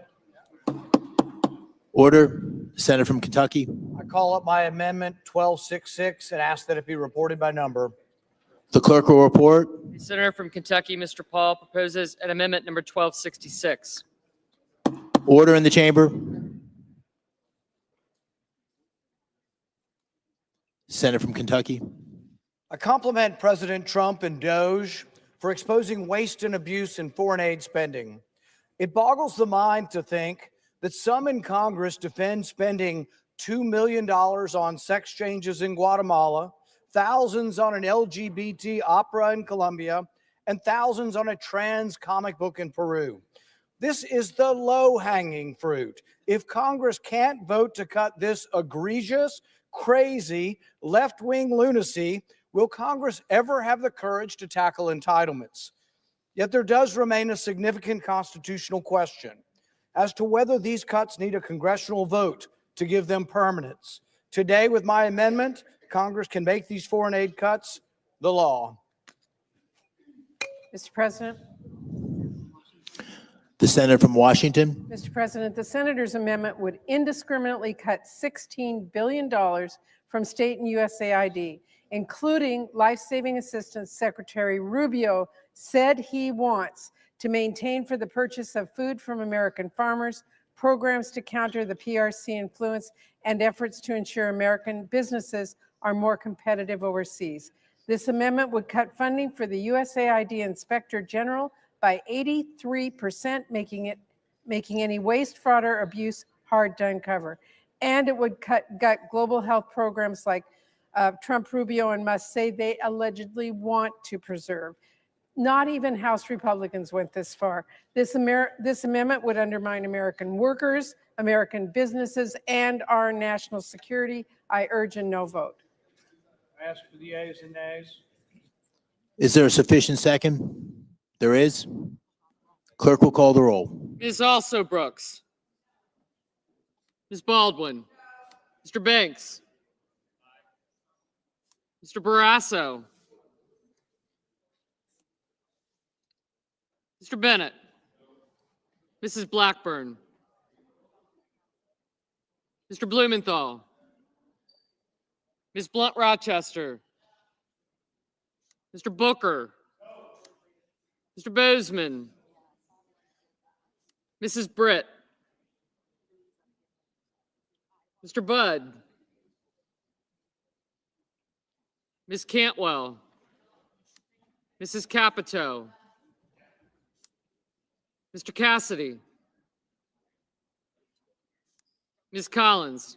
Order. Senator from Kentucky. I call up my amendment 1266 and ask that it be reported by number. The clerk will report. The Senator from Kentucky, Mr. Paul, proposes an amendment number 1266. Order in the chamber. Senator from Kentucky. I compliment President Trump and DOJ for exposing waste and abuse in foreign aid spending. It boggles the mind to think that some in Congress defend spending $2 million on sex changes in Guatemala, thousands on an LGBT opera in Colombia, and thousands on a trans comic book in Peru. This is the low-hanging fruit. If Congress can't vote to cut this egregious, crazy, left-wing lunacy, will Congress ever have the courage to tackle entitlements? Yet there does remain a significant constitutional question as to whether these cuts need a congressional vote to give them permanence. Today, with my amendment, Congress can make these foreign aid cuts the law. Mr. President, The senator from Washington. the senator's amendment would indiscriminately cut $16 billion from state and USAID, including life-saving assistance. Secretary Rubio said he wants to maintain for the purchase of food from American farmers, programs to counter the PRC influence, and efforts to ensure American businesses are more competitive overseas. This amendment would cut funding for the USAID Inspector General by 83%, making any waste, fraud, or abuse hard to uncover. And it would gut global health programs like Trump, Rubio, and Musk say they allegedly want to preserve. Not even House Republicans went this far. This amendment would undermine American workers, American businesses, and our national security. I urge a no vote. I ask for the yeas and nays. Is there a sufficient second? There is. Clerk will call the roll. Ms. Also Brooks. Ms. Baldwin. Mr. Banks. Mr. Barrasso. Mr. Bennett. Mrs. Blackburn. Mr. Blumenthal. Ms. Blunt Rochester. Mr. Booker. Mr. Bozeman. Mrs. Britt. Mr. Budd. Ms. Cantwell. Mrs. Capito. Mr. Cassidy. Ms. Collins.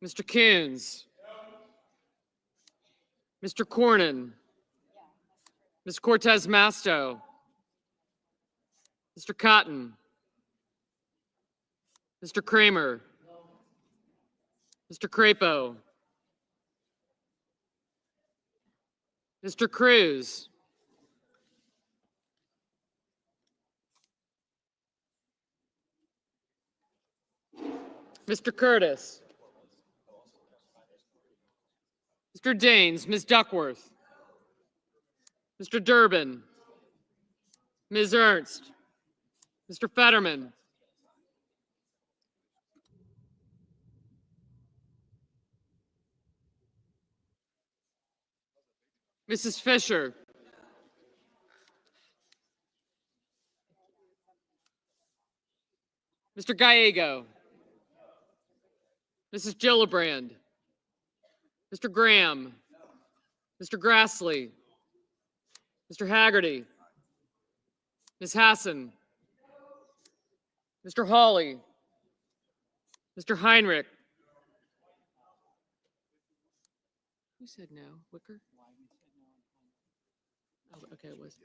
Mr. Coons. Mr. Cornyn. Ms. Cortez Masto. Mr. Cotton. Mr. Kramer. Mr. Crapo. Mr. Cruz. Mr. Curtis. Mr. Daines, Ms. Duckworth. Mr. Durbin. Ms. Ernst. Mr. Fetterman. Mrs. Fisher. Mr. Gallego. Mrs. Gillibrand. Mr. Graham. Mr. Grassley. Mr. Haggerty. Ms. Hassan. Mr. Hawley. Mr. Heinrich. Who said no? Wicker? Oh, okay, it was.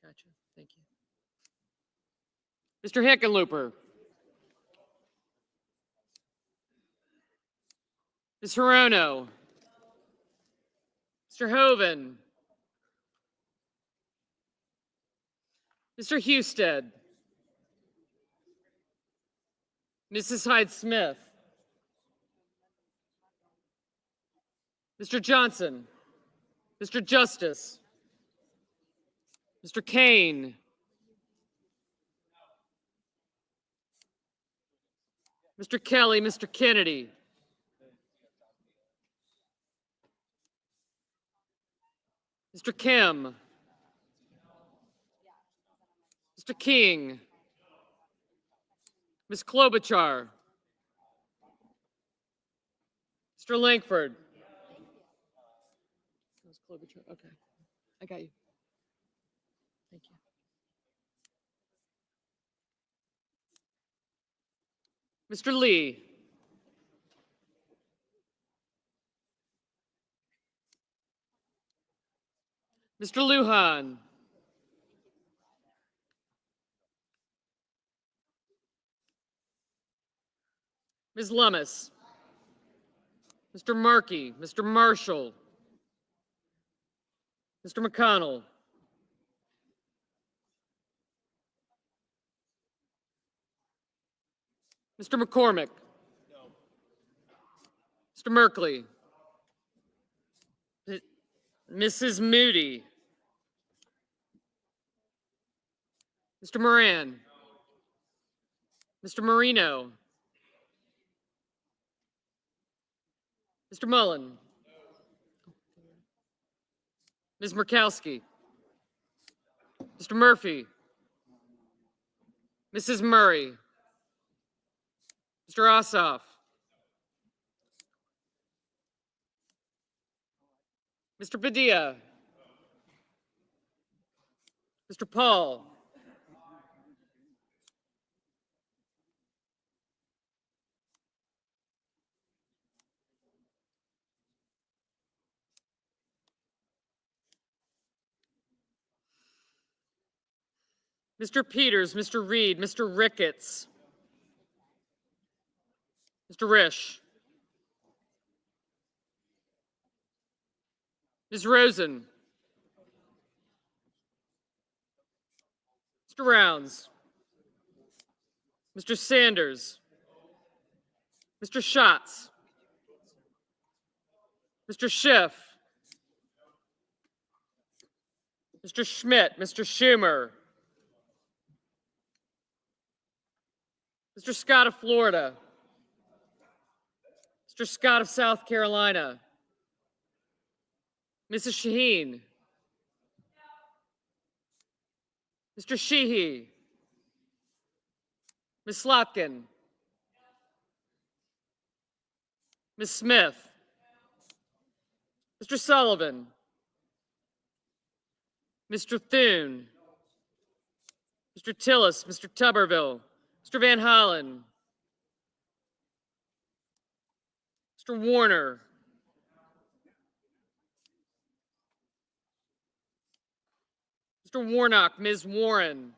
Gotcha. Thank you. Mr. Hickenlooper. Ms. Hirono. Mr. Hoven. Mr. Husted. Mrs. Hyde-Smith. Mr. Johnson. Mr. Justice. Mr. Kane. Mr. Kelly, Mr. Kennedy. Mr. Kim. Mr. King. Ms. Klobuchar. Mr. Langford. Ms. Klobuchar, okay. I got you. Thank you. Mr. Lee. Mr. Lujan. Ms. Lummis. Mr. Markey. Mr. Marshall. Mr. McConnell. Mr. McCormick. Mr. Merkley. Mrs. Moody. Mr. Moran. Mr. Marino. Mr. Mullen. Ms. Murkowski. Mr. Murphy. Mrs. Murray. Mr. Ossoff. Mr. Padilla. Mr. Paul. Mr. Peters, Mr. Reed, Mr. Ricketts. Mr. Risch. Ms. Rosen. Mr. Rounds. Mr. Sanders. Mr. Schatz. Mr. Schiff. Mr. Schmidt, Mr. Schumer. Mr. Scott of Florida. Mr. Scott of South Carolina. Mrs. Shaheen. Mr. Sheehy. Ms. Slotkin. Ms. Smith. Mr. Sullivan. Mr. Thune. Mr. Tillis, Mr. Tuberville, Mr. Van Hollen. Mr. Warner. Mr. Warnock, Ms. Warren.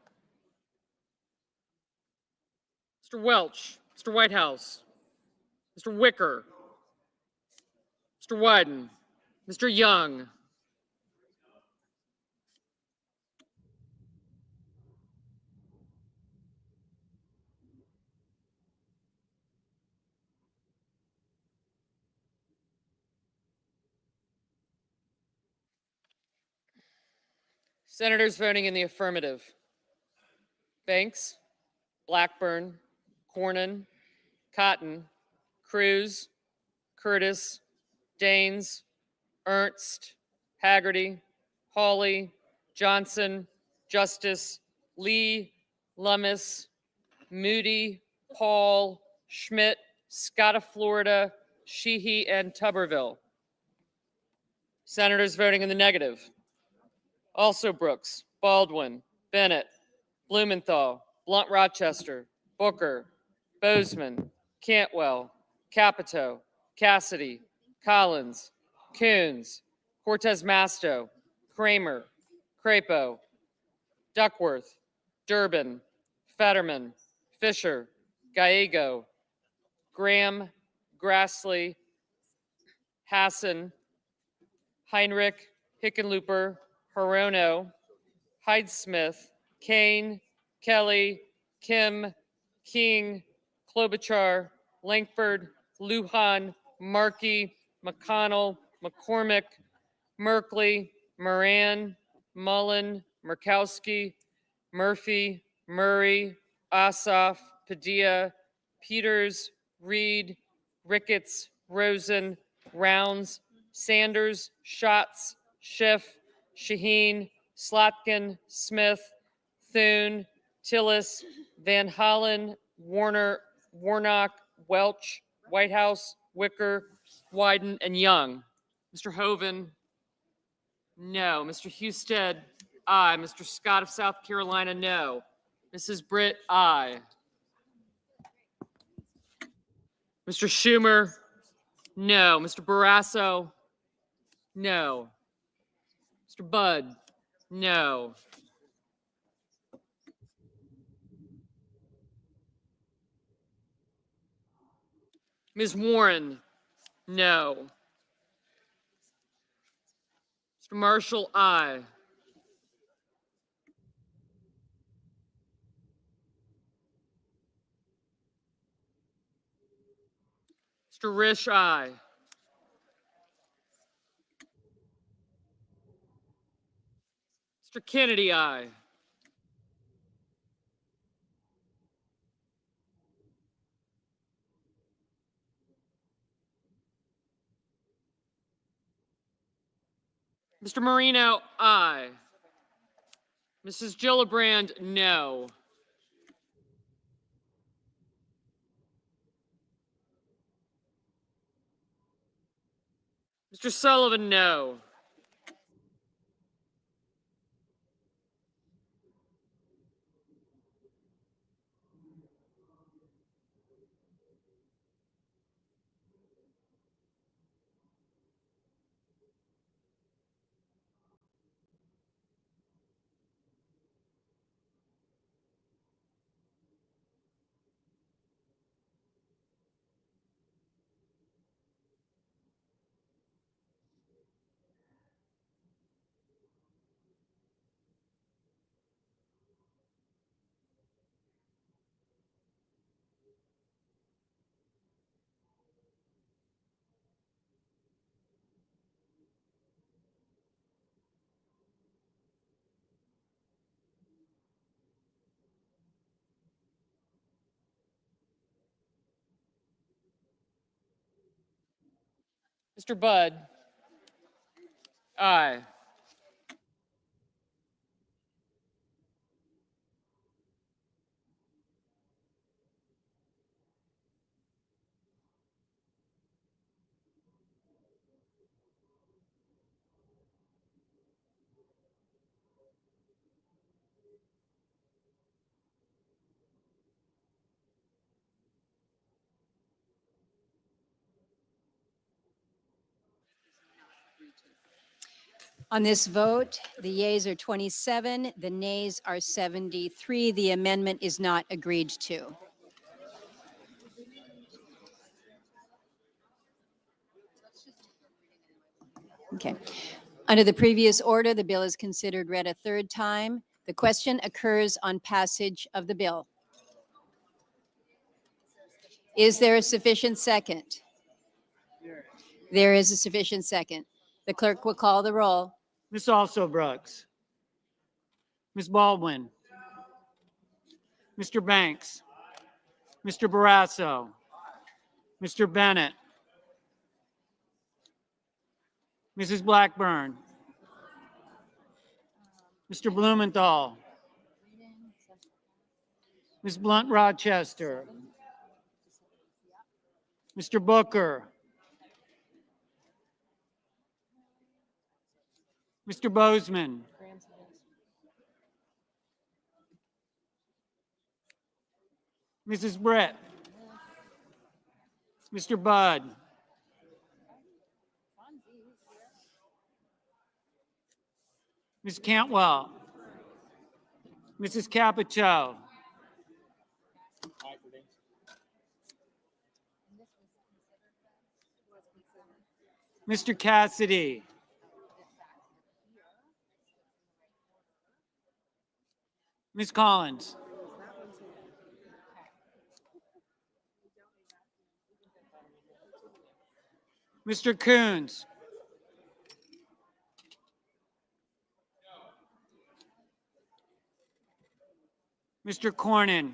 Mr. Welch, Mr. Whitehouse, Mr. Wicker, Mr. Wyden, Mr. Young. Senators voting in the affirmative: Banks, Blackburn, Cornyn, Cotton, Cruz, Curtis, Daines, Ernst, Haggerty, Hawley, Johnson, Justice, Lee, Lummis, Moody, Paul, Schmidt, Scott of Florida, Sheehy, and Tuberville. Senators voting in the negative: also Brooks, Baldwin, Bennett, Blumenthal, Blunt Rochester, Booker, Bozeman, Cantwell, Capito, Cassidy, Collins, Coons, Cortez Masto, Kramer, Crapo, Duckworth, Durbin, Fetterman, Fisher, Gallego, Graham, Grassley, Hassan, Heinrich, Hickenlooper, Hirono, Hyde-Smith, Kane, Kelly, Kim, King, Klobuchar, Langford, Lujan, Markey, McConnell, McCormick, Merkley, Moran, Mullen, Murkowski, Murphy, Murray, Ossoff, Padilla, Peters, Reed, Ricketts, Rosen, Rounds, Sanders, Schatz, Schiff, Shaheen, Slotkin, Smith, Thune, Tillis, Van Hollen, Warner, Warnock, Welch, Whitehouse, Wicker, Wyden, and Young. Mr. Hoven, no. Mr. Husted, aye. Mr. Scott of South Carolina, no. Mrs. Britt, aye. Mr. Schumer, no. Mr. Barrasso, no. Mr. Budd, no. Ms. Warren, no. Mr. Marshall, aye. Mr. Risch, aye. Mr. Kennedy, aye. Mr. Marino, aye. Mrs. Gillibrand, no. Mr. Sullivan, no. Mr. Budd, aye. On this vote, the yeas are 27, the nays are 73. The amendment is not agreed to. Okay. Under the previous order, the bill is considered read a third time. The question occurs on passage of the bill. Is there a sufficient second? There is a sufficient second. The clerk will call the roll. Ms. Also Brooks. Ms. Baldwin. Mr. Banks. Mr. Barrasso. Mr. Bennett. Mrs. Blackburn. Mr. Blumenthal. Ms. Blunt Rochester. Mr. Booker. Mr. Bozeman. Mrs. Britt. Mr. Budd. Ms. Cantwell. Mrs. Capito. Mr. Cassidy. Ms. Collins. Mr. Coons. Mr. Cornyn.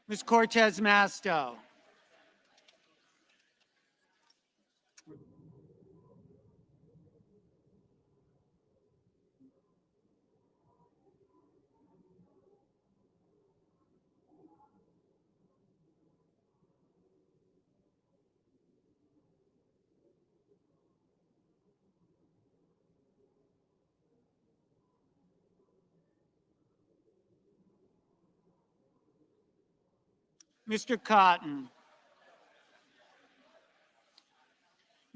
Ms. Cortez Masto. Mr. Cotton.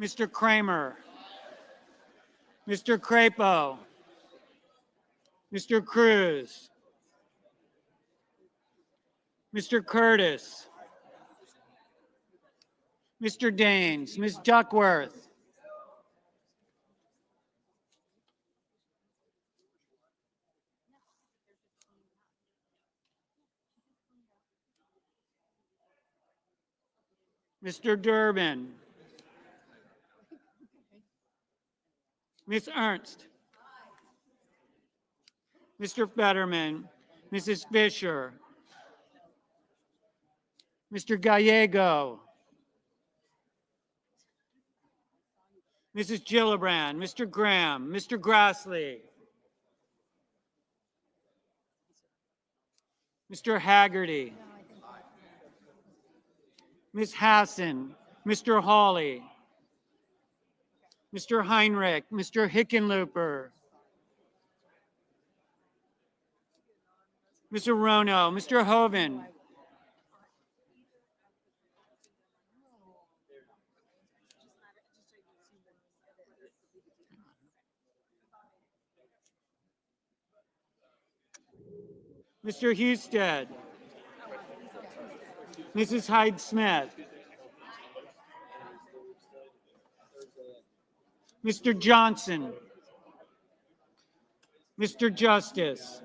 Mr. Kramer. Mr. Crapo. Mr. Cruz. Mr. Curtis. Mr. Daines. Ms. Duckworth. Mr. Durbin, Ms. Ernst, Mr. Fetterman, Mrs. Fisher, Mr. Gallego, Mrs. Gillibrand, Mr. Graham, Mr. Grassley, Mr. Haggerty, Ms. Hassan, Mr. Hawley, Mr. Heinrich, Mr. Hickenlooper, Mr. Rono, Mr. Hoven, Mr. Husted, Mrs. Hyde-Smith, Mr. Johnson, Mr. Justice,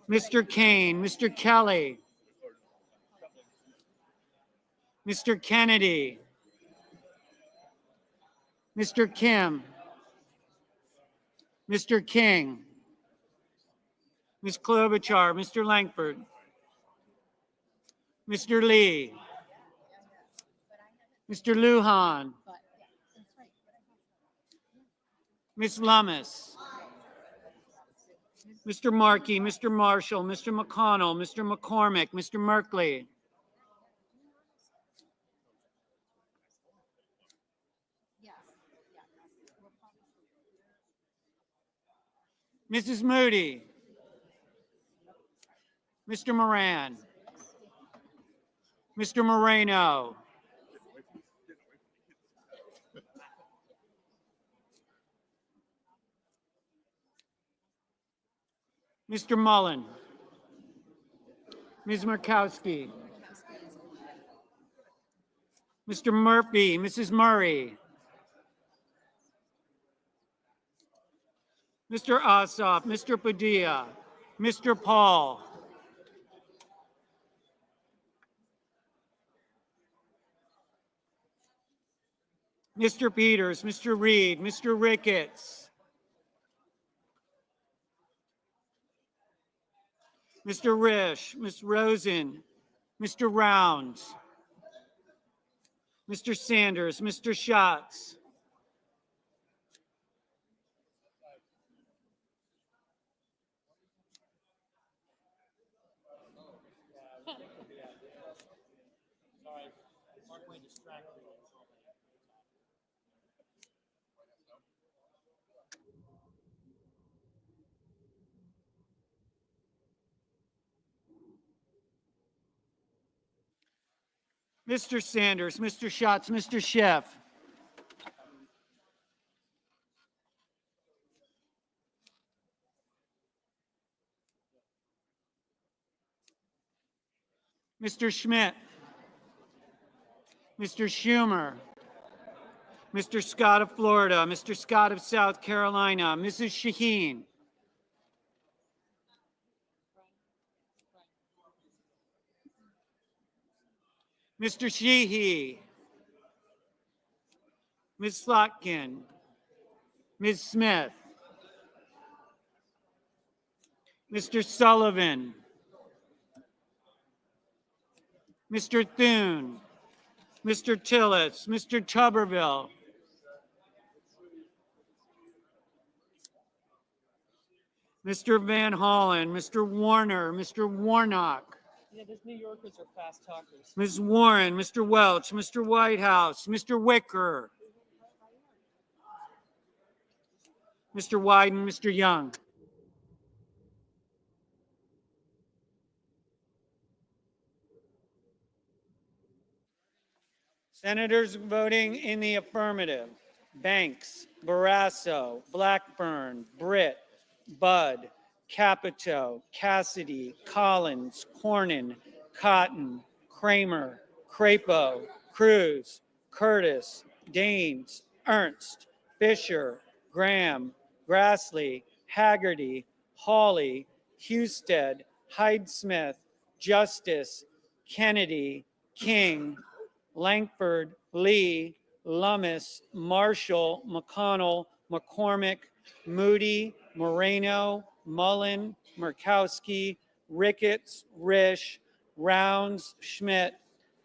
Mr. Kane, Mr. Kelly, Mr. Kennedy, Mr. Kim, Mr. King, Ms. Klobuchar, Mr. Langford, Mr. Lee, Mr. Lujan, Ms. Lummis, Mr. Markey, Mr. Marshall, Mr. McConnell, Mr. McCormick, Mr. Merkley, Mrs. Moody, Mr. Moran, Mr. Moreno, Mr. Mullen, Ms. Murkowski, Mr. Murphy, Mrs. Murray, Mr. Ossoff, Mr. Padilla, Mr. Paul, Mr. Peters, Mr. Reed, Mr. Ricketts, Mr. Risch, Ms. Rosen, Mr. Rounds, Mr. Sanders, Mr. Schatz, Mr. Sanders, Mr. Schatz, Mr. Schiff, Mr. Schmidt, Mr. Schumer, Mr. Scott of Florida, Mr. Scott of South Carolina, Mrs. Shaheen, Mr. Sheehy, Ms. Slotkin, Ms. Smith, Mr. Sullivan, Mr. Thune, Mr. Tillis, Mr. Tuberville, Mr. Van Hollen, Mr. Warner, Mr. Warnock, Yeah, those New Yorkers are fast talkers. Ms. Warren, Mr. Welch, Mr. Whitehouse, Mr. Wicker, Mr. Wyden, Mr. Young. Senators voting in the affirmative: Banks, Barrasso, Blackburn, Britt, Budd, Capito, Cassidy, Collins, Cornyn, Cotton, Kramer, Crapo, Cruz, Curtis, Daines, Ernst, Fisher, Graham, Grassley, Haggerty, Hawley, Husted, Hyde-Smith, Justice, Kennedy, King, Langford, Lee, Lummis, Marshall, McConnell, McCormick, Moody, Moreno, Mullen, Murkowski, Ricketts, Risch, Rounds, Schmidt,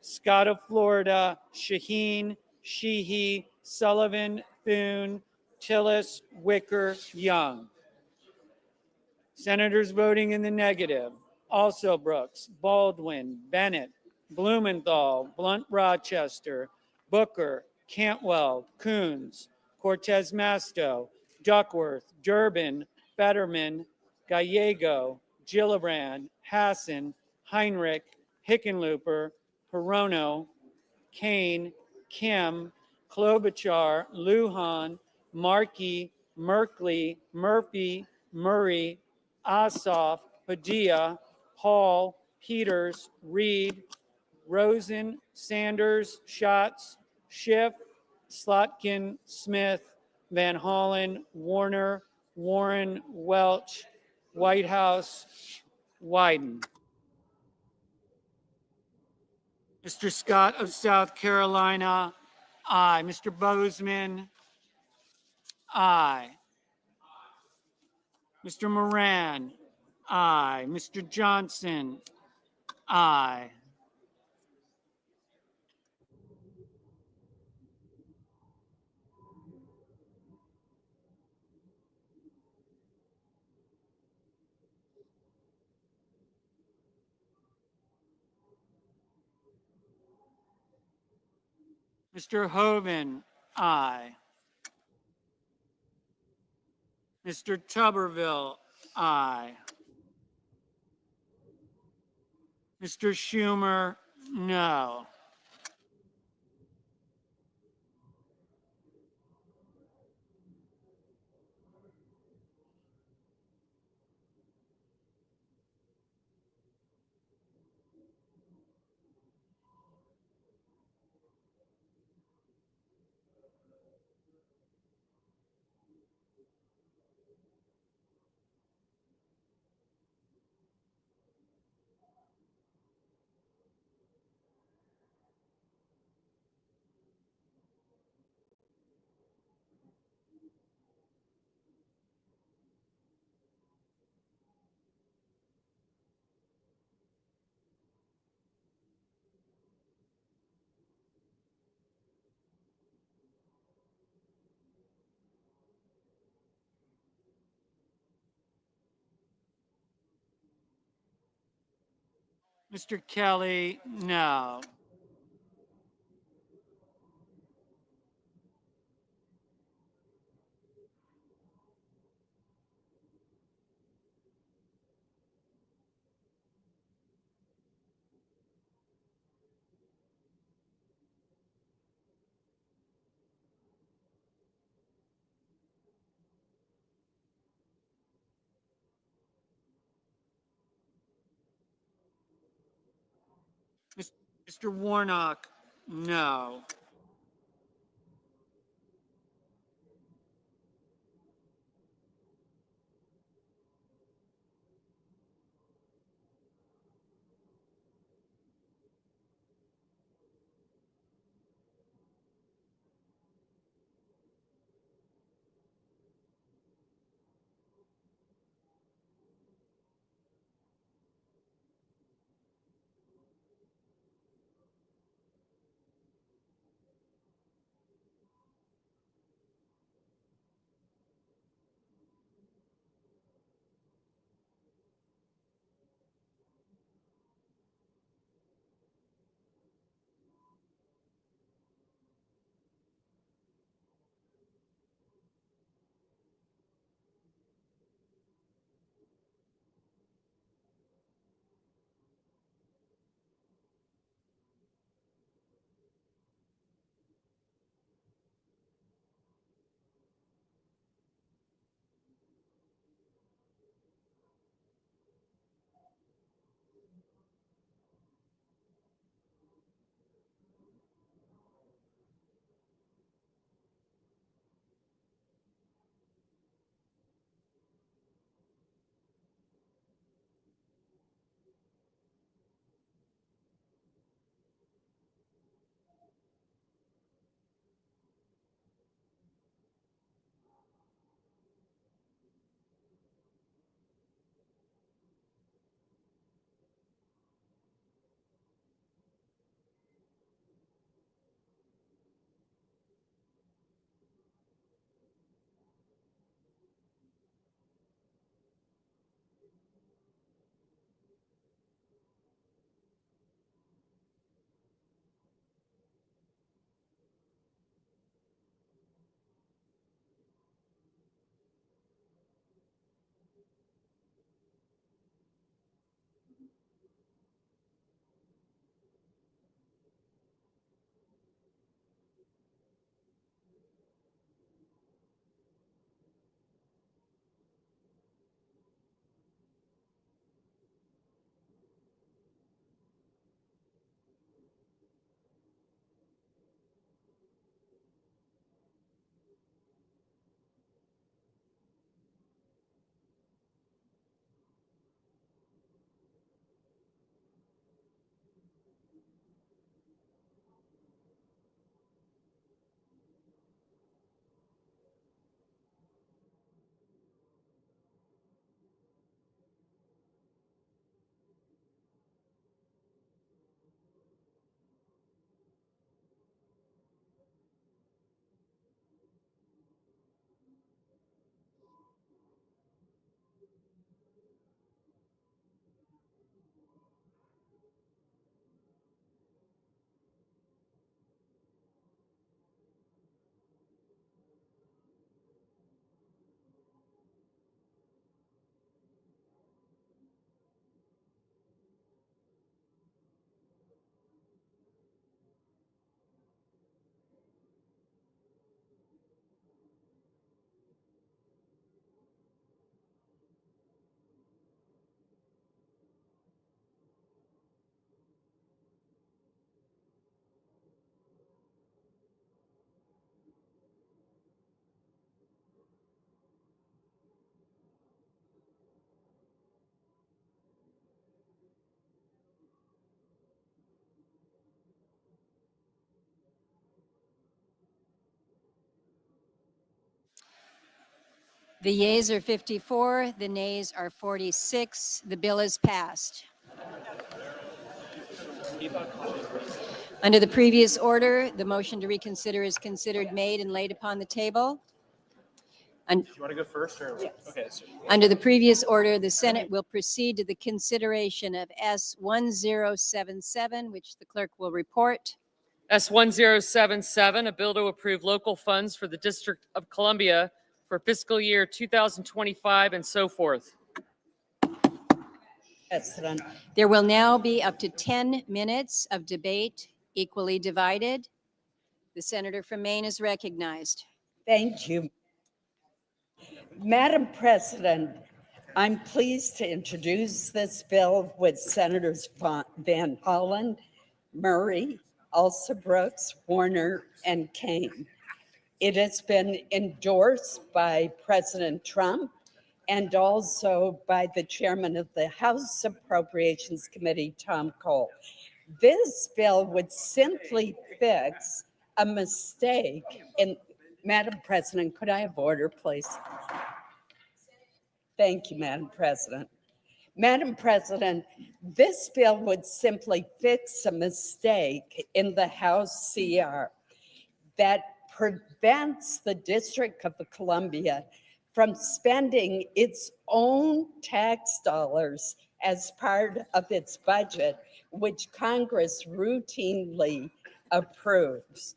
Scott of Florida, Shaheen, Sheehy, Sullivan, Thune, Tillis, Wicker, Young. Senators voting in the negative: also Brooks, Baldwin, Bennett, Blumenthal, Blunt Rochester, Booker, Cantwell, Coons, Cortez Masto, Duckworth, Durbin, Fetterman, Gallego, Gillibrand, Hassan, Heinrich, Hickenlooper, Hirono, Kane, Kim, Klobuchar, Lujan, Markey, Merkley, Murphy, Murray, Ossoff, Padilla, Hall, Peters, Reed, Rosen, Sanders, Schatz, Schiff, Slotkin, Smith, Van Hollen, Warner, Warren, Welch, Whitehouse, Wyden. Mr. Scott of South Carolina, aye. Mr. Bozeman, aye. Mr. Moran, aye. Mr. Johnson, aye. Mr. Hoven, aye. Mr. Tuberville, aye. Mr. Schumer, no. Mr. Kelly, no. Mr. Warnock, no. The yeas are 54, the nays are 46. The bill is passed. Under the previous order, the motion to reconsider is considered made and laid upon the table. You want to go first or? Yes. Okay. Under the previous order, the Senate will proceed to the consideration of S 1077, which the clerk will report. S 1077, a bill to approve local funds for the District of Columbia for fiscal year 2025 and so forth. President. There will now be up to 10 minutes of debate, equally divided. The senator from Maine is recognized. Thank you. Madam President, I'm pleased to introduce this bill with Senators Van Hollen, Murray, Alsobrooks, Warner, and Kane. It has been endorsed by President Trump and also by the chairman of the House Appropriations Committee, Tom Cole. This bill would simply fix a mistake in, Madam President, could I have order, please? Thank you, Madam President. Madam President, this bill would simply fix a mistake in the House CR that prevents the District of Columbia from spending its own tax dollars as part of its budget, which Congress routinely approves.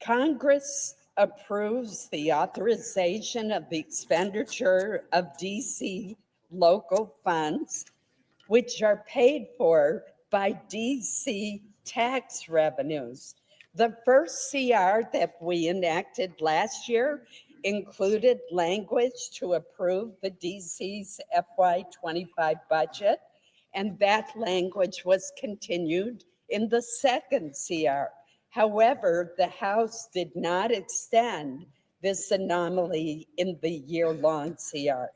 Congress approves the authorization of the expenditure of DC local funds, which are paid for by DC tax revenues. The first CR that we enacted last year included language to approve the DC's FY25 budget, and that language was continued in the second CR. However, the House did not extend this anomaly in the year-long CR.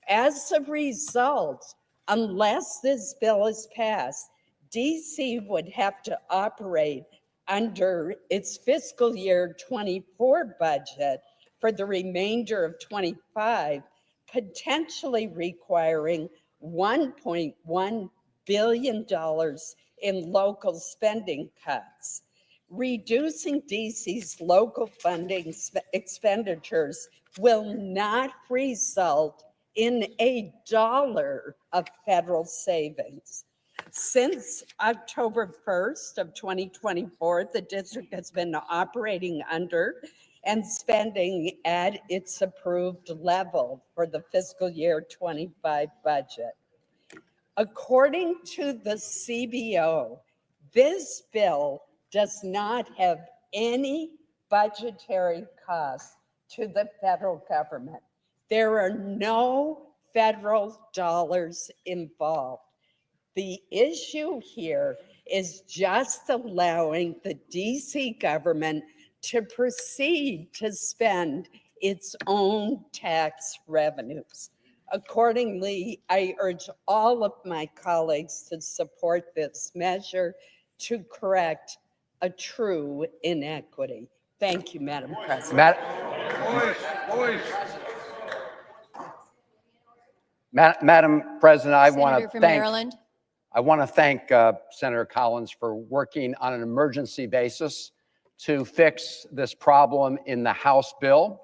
As a result, unless this bill is passed, DC would have to operate under its fiscal year 24 budget for the remainder of 25, potentially requiring $1.1 billion in local spending cuts. Reducing DC's local funding expenditures will not result in a dollar of federal savings. Since October 1st of 2024, the district has been operating under and spending at its approved level for the fiscal year 25 budget. According to the CBO, this bill does not have any budgetary costs to the federal government. There are no federal dollars involved. The issue here is just allowing the DC government to proceed to spend its own tax revenues. Accordingly, I urge all of my colleagues to support this measure to correct a true inequity. Thank you, Madam President. Madam President, I want Senator to from thank Maryland. Senator Collins for working on an emergency basis to fix this problem in the House bill.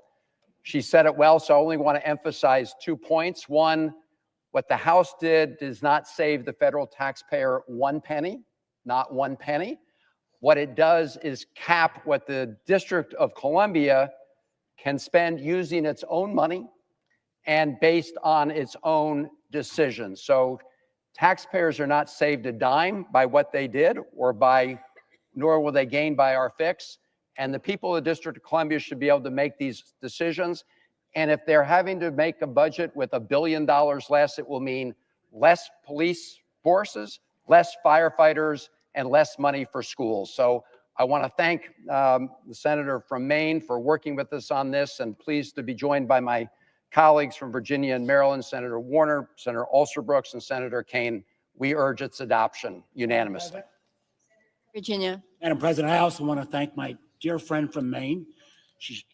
She said it well, so I only want to emphasize 2 points. One, what the House did does not save the federal taxpayer one penny, not one penny. What it does is cap what the District of Columbia can spend using its own money and based on its own decisions. So taxpayers are not saved a dime by what they did nor will they gain by our fix. And the people of the District of Columbia should be able to make these decisions. And if they're having to make a budget with $1 billion less, it will mean less police forces, less firefighters, and less money for schools. So I want to thank the senator from Maine for working with us on this, and pleased to be joined by my colleagues from Virginia and Maryland, Senator Warner, Senator Alsobrooks, and Senator Kane. We urge its adoption unanimously. Virginia. Madam President, I also want to thank my dear friend from Maine. She's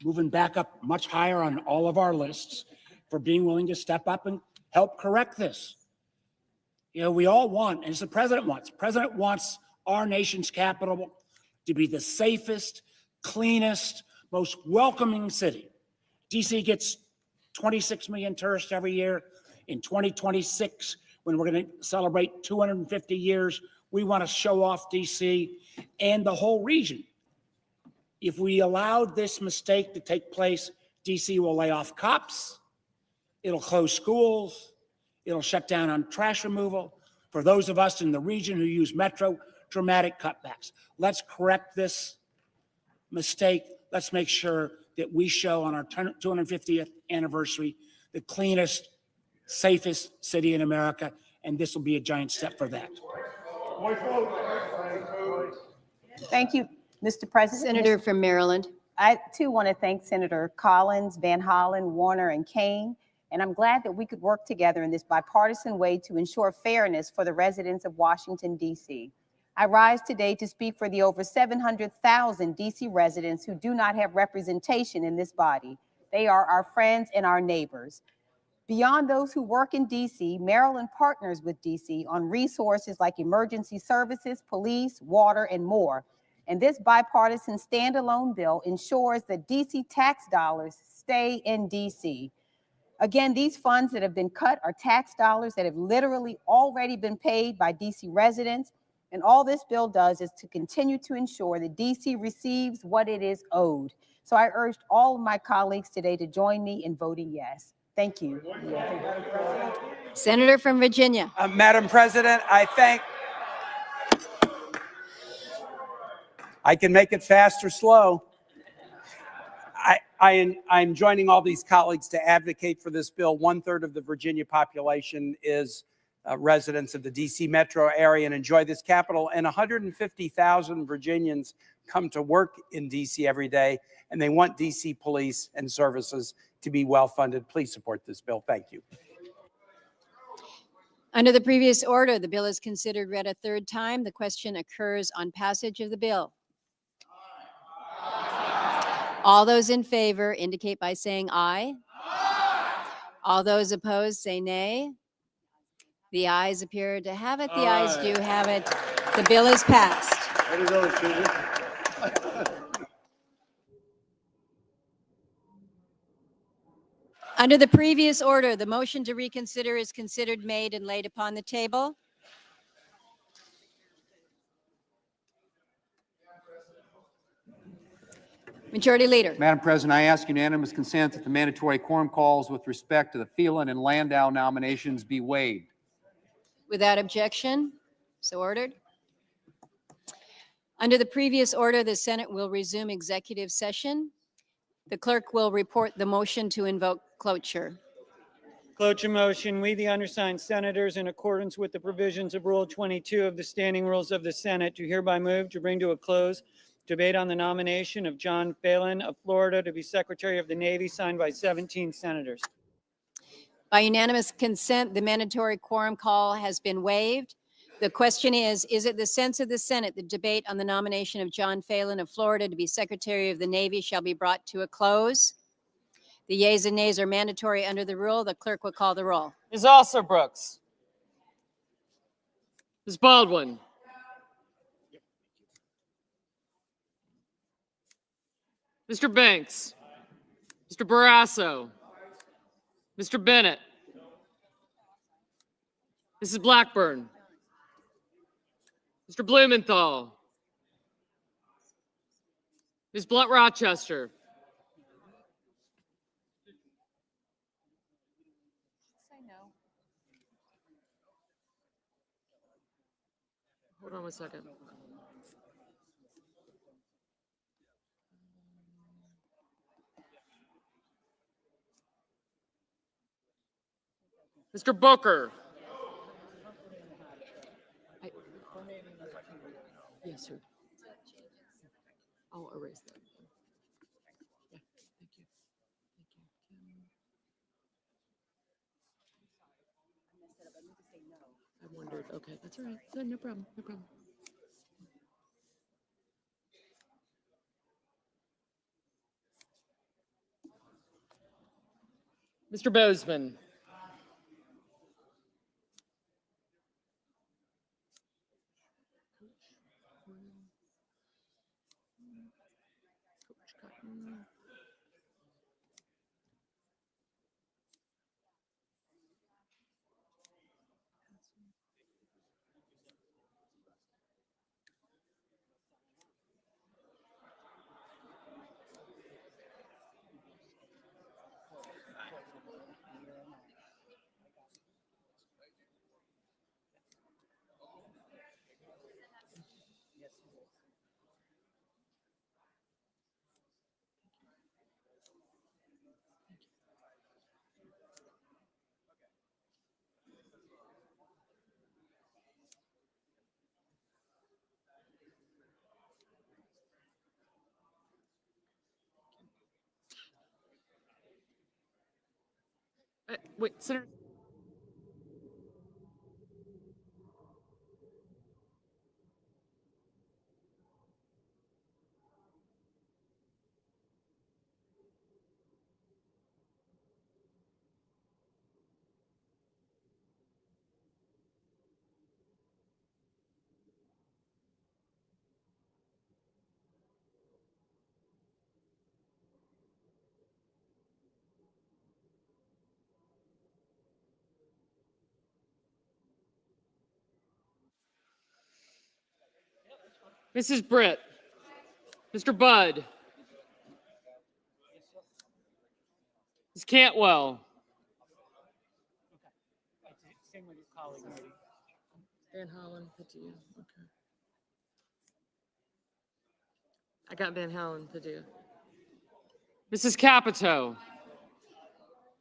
moving back up much higher on all of our lists, for being willing to step up and help correct this. You know, we all want, and as the president wants our nation's capital to be the safest, cleanest, most welcoming city. DC gets 26 million tourists every year. In 2026, when we're going to celebrate 250 years, we want to show off DC and the whole region. If we allowed this mistake to take place, DC will lay off cops, it'll close schools, it'll shut down on trash removal. For those of us in the region who use Metro, dramatic cutbacks. Let's correct this mistake. Let's make sure that we show on our 250th anniversary the cleanest, safest city in America, and this will be a giant step for that. Thank you, Mr. President. Senator from Maryland. I too want to thank Senator Collins, Van Hollen, Warner, and Kane, and I'm glad that we could work together in this bipartisan way to ensure fairness for the residents of Washington, D.C. I rise today to speak for the over 700,000 D.C. residents who do not have representation in this body. They are our friends and our neighbors. Beyond those who work in D.C., Maryland partners with D.C. on resources like emergency services, police, water, and more. And this bipartisan standalone bill ensures that D.C. tax dollars stay in D.C. Again, these funds that have been cut are tax dollars that have literally already been paid by D.C. residents. And all this bill does is to continue to ensure that D.C. receives what it is owed. So I urged all of my colleagues today to join me in voting yes. Thank you. Senator from Virginia. Madam President, I can make it fast or slow. I'm joining all these colleagues to advocate for this bill. 1/3 of the Virginia population is residents of the DC metro area and enjoy this capital. And 150,000 Virginians come to work in DC every day, and they want DC police and services to be well funded. Please support this bill. Thank you. Under the previous order, the bill is considered read a third time. The question occurs on passage of the bill. All those in favor indicate by saying aye. All those opposed say nay. The ayes appear to have it. The ayes do have it. The bill is passed. Under the previous order, the motion to reconsider is considered made and laid upon the table. Majority Leader. Madam President, I ask unanimous consent that the mandatory quorum calls with respect to the Phelan and Landau nominations be waived. Without objection, so ordered. Under the previous order, the Senate will resume executive session. The clerk will report the motion to invoke cloture. Cloture motion, we the undersigned senators, in accordance with the provisions of Rule 22 of the Standing Rules of the Senate, do hereby move to bring to a close debate on the nomination of John Phelan of Florida to be Secretary of the Navy, signed by 17 senators. By unanimous consent, the mandatory quorum call has been waived. The question is it the sense of the Senate that debate on the nomination of John Phelan of Florida to be Secretary of the Navy shall be brought to a close? The yeas and nays are mandatory under the rule. The clerk will call the roll. Ms. Alsobrooks. Ms. Baldwin. Mr. Banks. Mr. Barrasso. Mr. Bennett. Mrs. Blackburn. Mr. Blumenthal. Ms. Blunt Rochester. Hold on one second. Mr. Booker. Yes, sir. I'll erase that. Yeah, thank you. I wondered. Okay, that's all right. Good, no problem. No problem. Mr. Bozeman. Wait, Senator. Mrs. Britt. Mr. Budd. Ms. Cantwell. Same with your colleague, maybe. Van Hollen, Padilla. Okay. I got Van Hollen, Padilla. Mrs. Capito.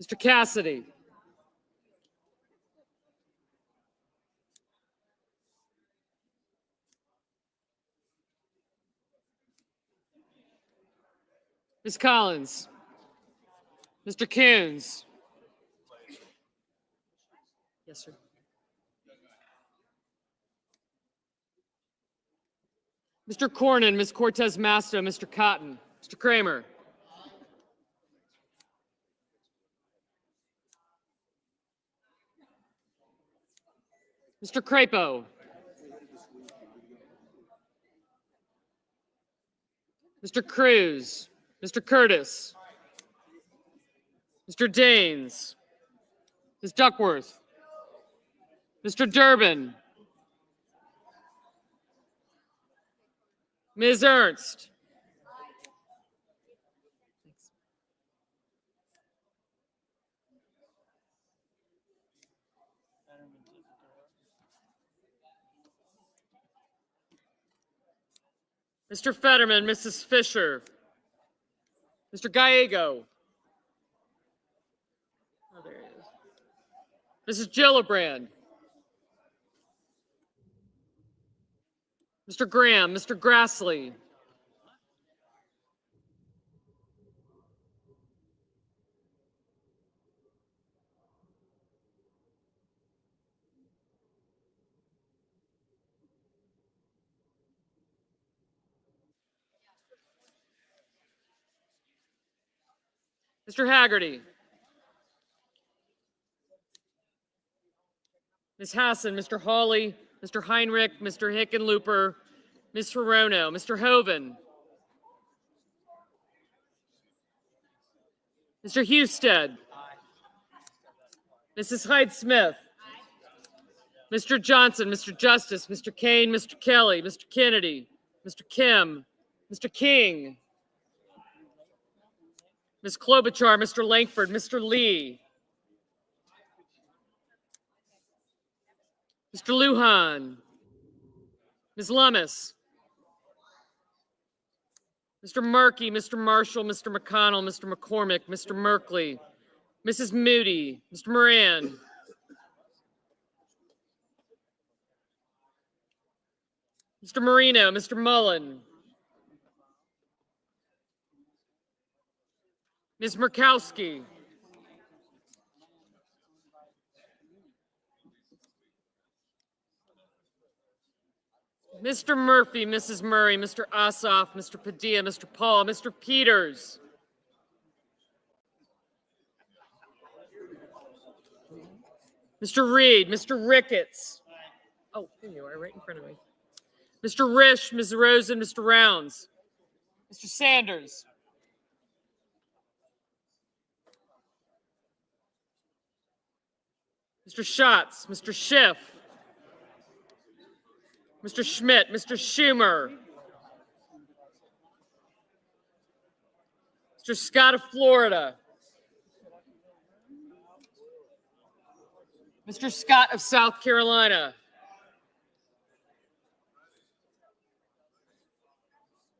Mr. Cassidy. Ms. Collins. Mr. Coons. Yes, sir. Mr. Cornyn, Ms. Cortez Masto, Mr. Cotton, Mr. Kramer. Mr. Crapo. Mr. Cruz, Mr. Curtis, Mr. Daines, Ms. Duckworth, Mr. Durbin, Ms. Ernst. Mr. Fetterman, Mrs. Fisher, Mr. Gallego. Oh, there he is. Mrs. Gillibrand. Mr. Graham, Mr. Grassley. Mr. Haggerty. Ms. Hassan, Mr. Hawley, Mr. Heinrich, Mr. Hickenlooper, Ms. Hirono, Mr. Hoven, Mr. Husted, Mrs. Hyde-Smith, Mr. Johnson, Mr. Justice, Mr. Kane, Mr. Kelly, Mr. Kennedy, Mr. Kim, Mr. King, Ms. Klobuchar, Mr. Langford, Mr. Lee, Mr. Lujan, Ms. Lummis, Mr. Markey, Mr. Marshall, Mr. McConnell, Mr. McCormick, Mr. Merkley, Mrs. Moody, Mr. Moran, Mr. Marino, Mr. Mullen, Ms. Murkowski, Mr. Murphy, Mrs. Murray, Mr. Ossoff, Mr. Padilla, Mr. Paul, Mr. Peters, Mr. Reed, Mr. Ricketts. Oh, there you are, right in front of me. Mr. Risch, Ms. Rosen, Mr. Rounds. Mr. Sanders. Mr. Schatz, Mr. Schiff. Mr. Schmidt, Mr. Schumer. Mr. Scott of Florida. Mr. Scott of South Carolina.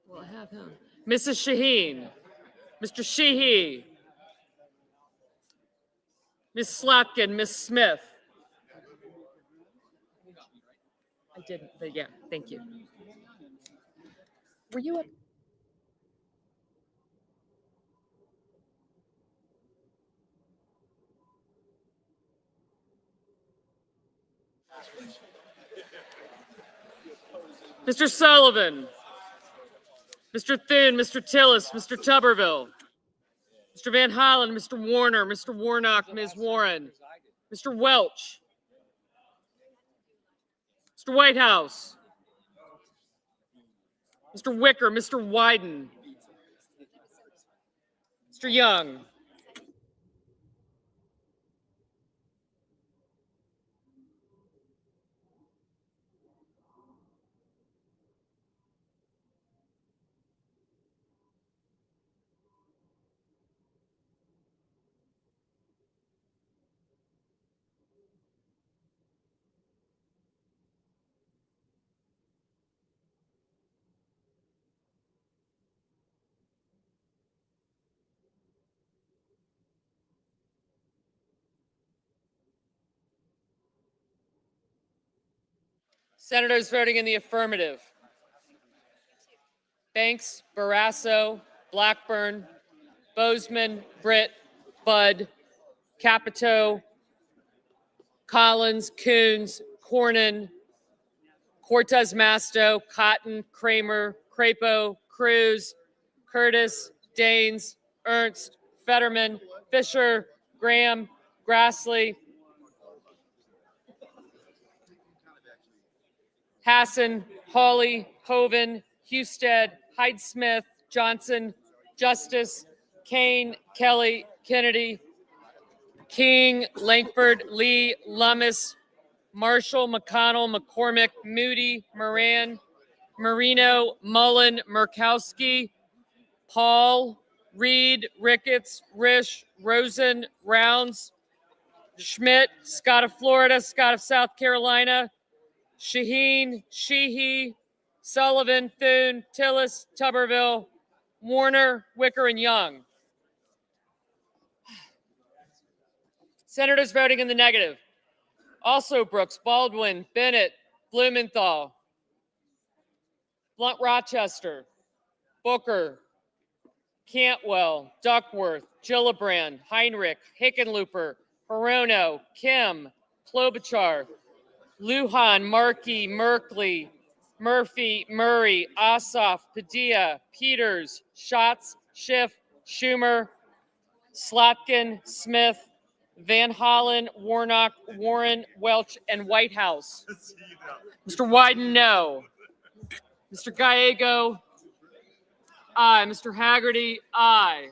Well, I have him. Mrs. Shaheen. Mr. Sheehy. Ms. Slotkin, Ms. Smith. I didn't, but yeah, thank you. Were you up? Mr. Sullivan. Mr. Thune, Mr. Tillis, Mr. Tuberville. Mr. Van Hollen, Mr. Warner, Mr. Warnock, Ms. Warren. Mr. Welch. Mr. Whitehouse. Mr. Wicker, Mr. Wyden. Mr. Young. Senators voting in the affirmative. Banks, Barrasso, Blackburn, Bozeman, Britt, Budd, Capito, Collins, Coons, Cornyn, Cortez Masto, Cotton, Kramer, Crapo, Cruz, Curtis, Daines, Ernst, Fetterman, Fisher, Graham, Grassley, Hassan, Hawley, Hoven, Husted, Hyde-Smith, Johnson, Justice, Kane, Kelly, Kennedy, King, Langford, Lee, Lummis, Marshall, McConnell, McCormick, Moody, Moran, Marino, Mullen, Murkowski, Paul, Reed, Ricketts, Risch, Rosen, Rounds, Schmidt, Scott of Florida, Scott of South Carolina, Shaheen, Sheehy, Sullivan, Thune, Tillis, Tuberville, Warner, Wicker, and Young. Senators voting in the negative. Also Brooks, Baldwin, Bennett, Blumenthal, Blunt Rochester, Booker, Cantwell, Duckworth, Gillibrand, Heinrich, Hickenlooper, Hirono, Kim, Klobuchar, Lujan, Markey, Merkley, Murphy, Murray, Ossoff, Padilla, Peters, Schatz, Schiff, Schumer, Slotkin, Smith, Van Hollen, Warnock, Warren, Welch, and Whitehouse. Mr. Wyden, no. Mr. Gallego, aye. Mr. Haggerty, aye.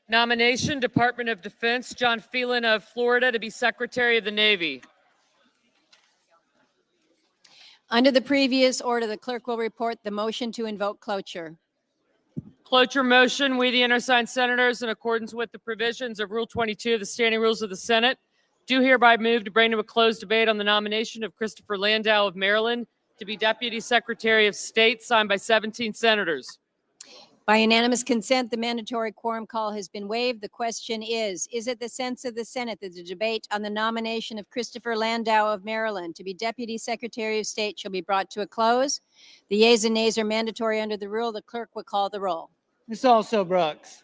Nomination, Department of Defense, John Phelan of Florida to be Secretary of the Navy. Under the previous order, the clerk will report the motion to invoke cloture. Cloture motion, we the undersigned senators, in accordance with the provisions of Rule 22 of the Standing Rules of the Senate, do hereby move to bring to a closed debate on the nomination of Christopher Landau of Maryland to be Deputy Secretary of State, signed by 17 senators. By unanimous consent, the mandatory quorum call has been waived. The question is it the sense of the Senate that the debate on the nomination of Christopher Landau of Maryland to be Deputy Secretary of State shall be brought to a close? The yeas and nays are mandatory under the rule. The clerk will call the roll. Ms. Also Brooks.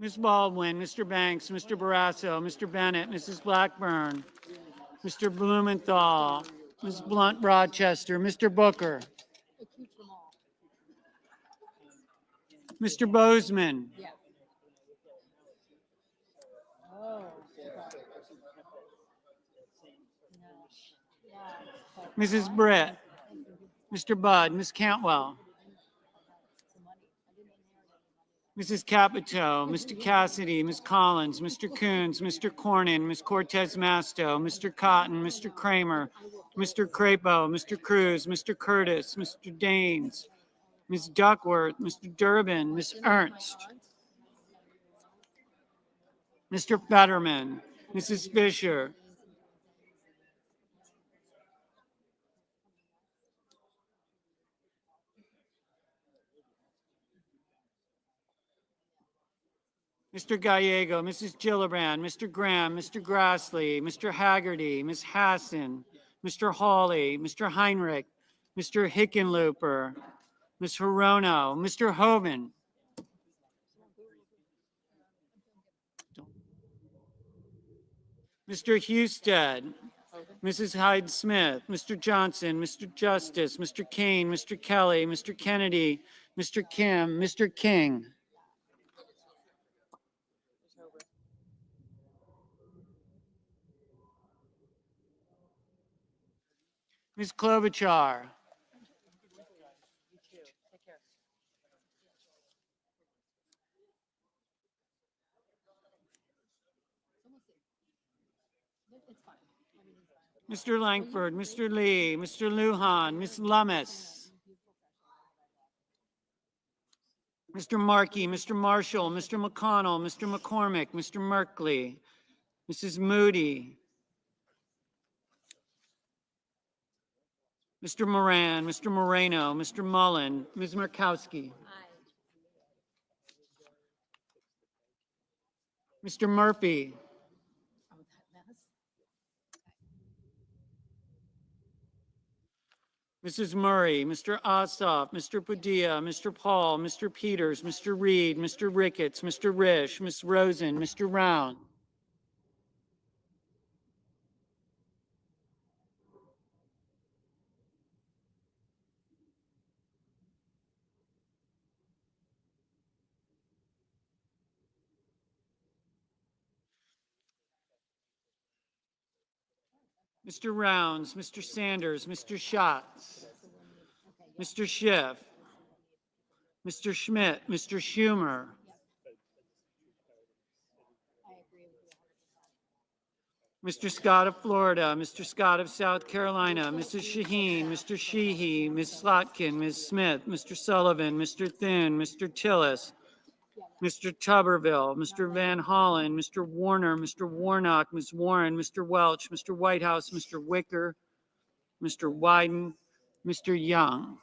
Ms. Baldwin, Mr. Banks, Mr. Barrasso, Mr. Bennett, Mrs. Blackburn, Mr. Blumenthal, Ms. Blunt Rochester, Mr. Booker, Mr. Bozeman, Mrs. Britt, Mr. Budd, Ms. Cantwell, Mrs. Capito, Mr. Cassidy, Ms. Collins, Mr. Coons, Mr. Cornyn, Ms. Cortez Masto, Mr. Cotton, Mr. Kramer, Mr. Crapo, Mr. Cruz, Mr. Curtis, Mr. Daines, Ms. Duckworth, Mr. Durbin, Ms. Ernst, Mr. Fetterman, Mrs. Fisher, Mr. Gallego, Mrs. Gillibrand, Mr. Graham, Mr. Grassley, Mr. Haggerty, Ms. Hassan, Mr. Hawley, Mr. Heinrich, Mr. Hickenlooper, Ms. Hirono, Mr. Hoven, Mr. Husted, Mrs. Hyde Smith, Mr. Johnson, Mr. Justice, Mr. Kane, Mr. Kelly, Mr. Kennedy, Mr. Kim, Mr. King, Ms. Klobuchar, Mr. Langford, Mr. Lee, Mr. Lujan, Ms. Lummis, Mr. Markey, Mr. Marshall, Mr. McConnell, Mr. McCormick, Mr. Merkley, Mrs. Moody, Mr. Moran, Mr. Moreno, Mr. Mullen, Ms. Murkowski, Mr. Murphy, Mrs. Murray, Mr. Ossoff, Mr. Padilla, Mr. Paul, Mr. Peters, Mr. Reed, Mr. Ricketts, Mr. Risch, Ms. Rosen, Mr. Round, Mr. Rounds, Mr. Sanders, Mr. Schatz, Mr. Schiff, Mr. Schmidt, Mr. Schumer, Mr. Scott of Florida, Mr. Scott of South Carolina, Mrs. Shaheen, Mr. Sheehy, Ms. Slotkin, Ms. Smith, Mr. Sullivan, Mr. Thune, Mr. Tillis, Mr. Tuberville, Mr. Van Hollen, Mr. Warner, Mr. Warnock, Ms. Warren, Mr. Welch, Mr. Whitehouse, Mr. Wicker, Mr. Wyden, Mr. Young.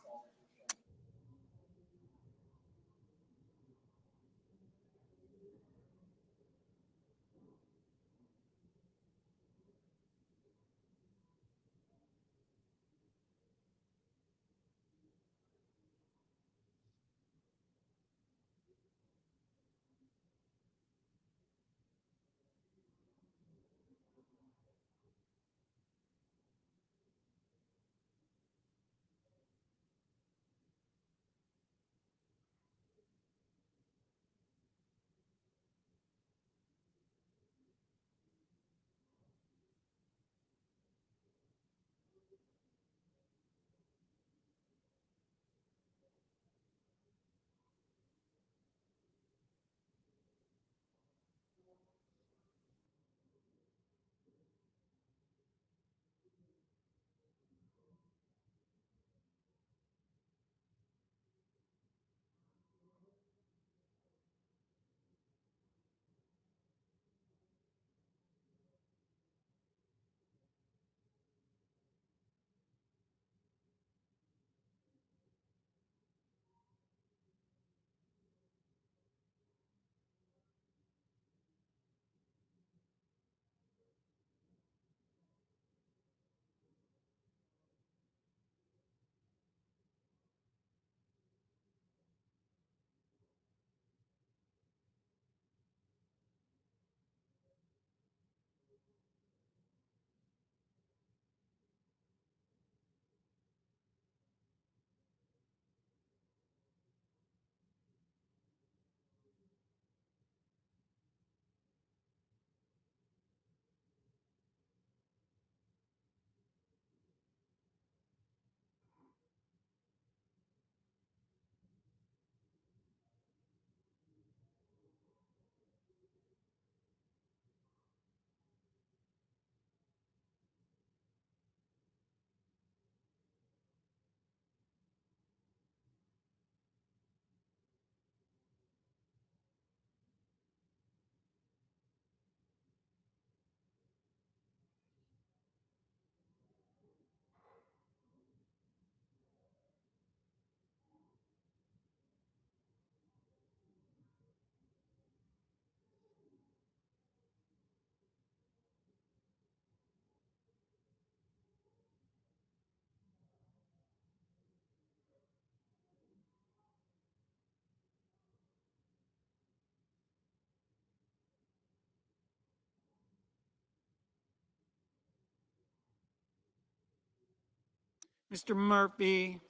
Mr. Murphy?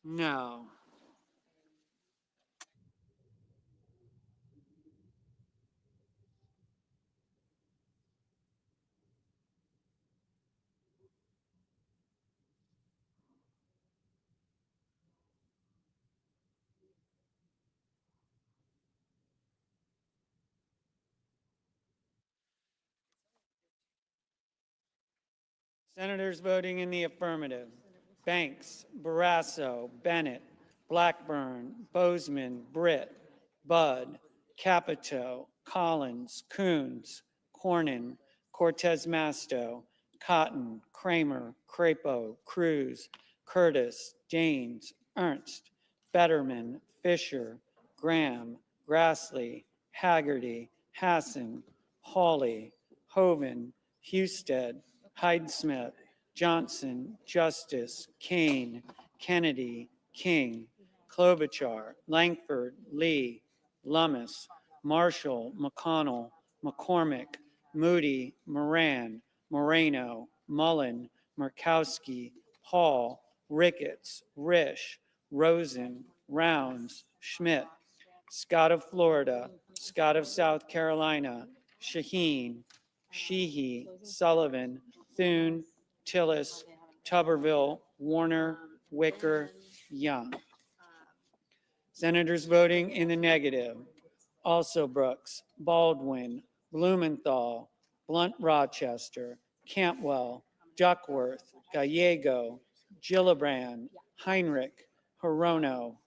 No. Senators voting in the affirmative: Banks, Barrasso, Bennett, Blackburn, Bozeman, Britt, Budd, Capito, Collins, Coons, Cornyn, Cortez Masto, Cotton, Kramer, Crapo, Cruz, Curtis, Daines, Ernst, Betterman, Fisher, Graham, Grassley, Haggerty, Hassan, Hawley, Hoven, Husted, Hyde-Smith, Johnson, Justice, Kane, Kennedy, King, Klobuchar, Langford, Lee, Lummis, Marshall, McConnell, McCormick, Moody, Moran, Moreno, Mullen, Murkowski, Paul, Ricketts, Risch, Rosen, Rounds, Schmidt, Scott of Florida, Scott of South Carolina, Shaheen, Sheehy, Sullivan, Thune, Tillis, Tuberville, Warner, Wicker, Young. Senators voting in the negative: Also Brooks, Baldwin, Blumenthal, Blunt Rochester, Cantwell, Duckworth, Gallego, Gillibrand, Heinrich, Hirono,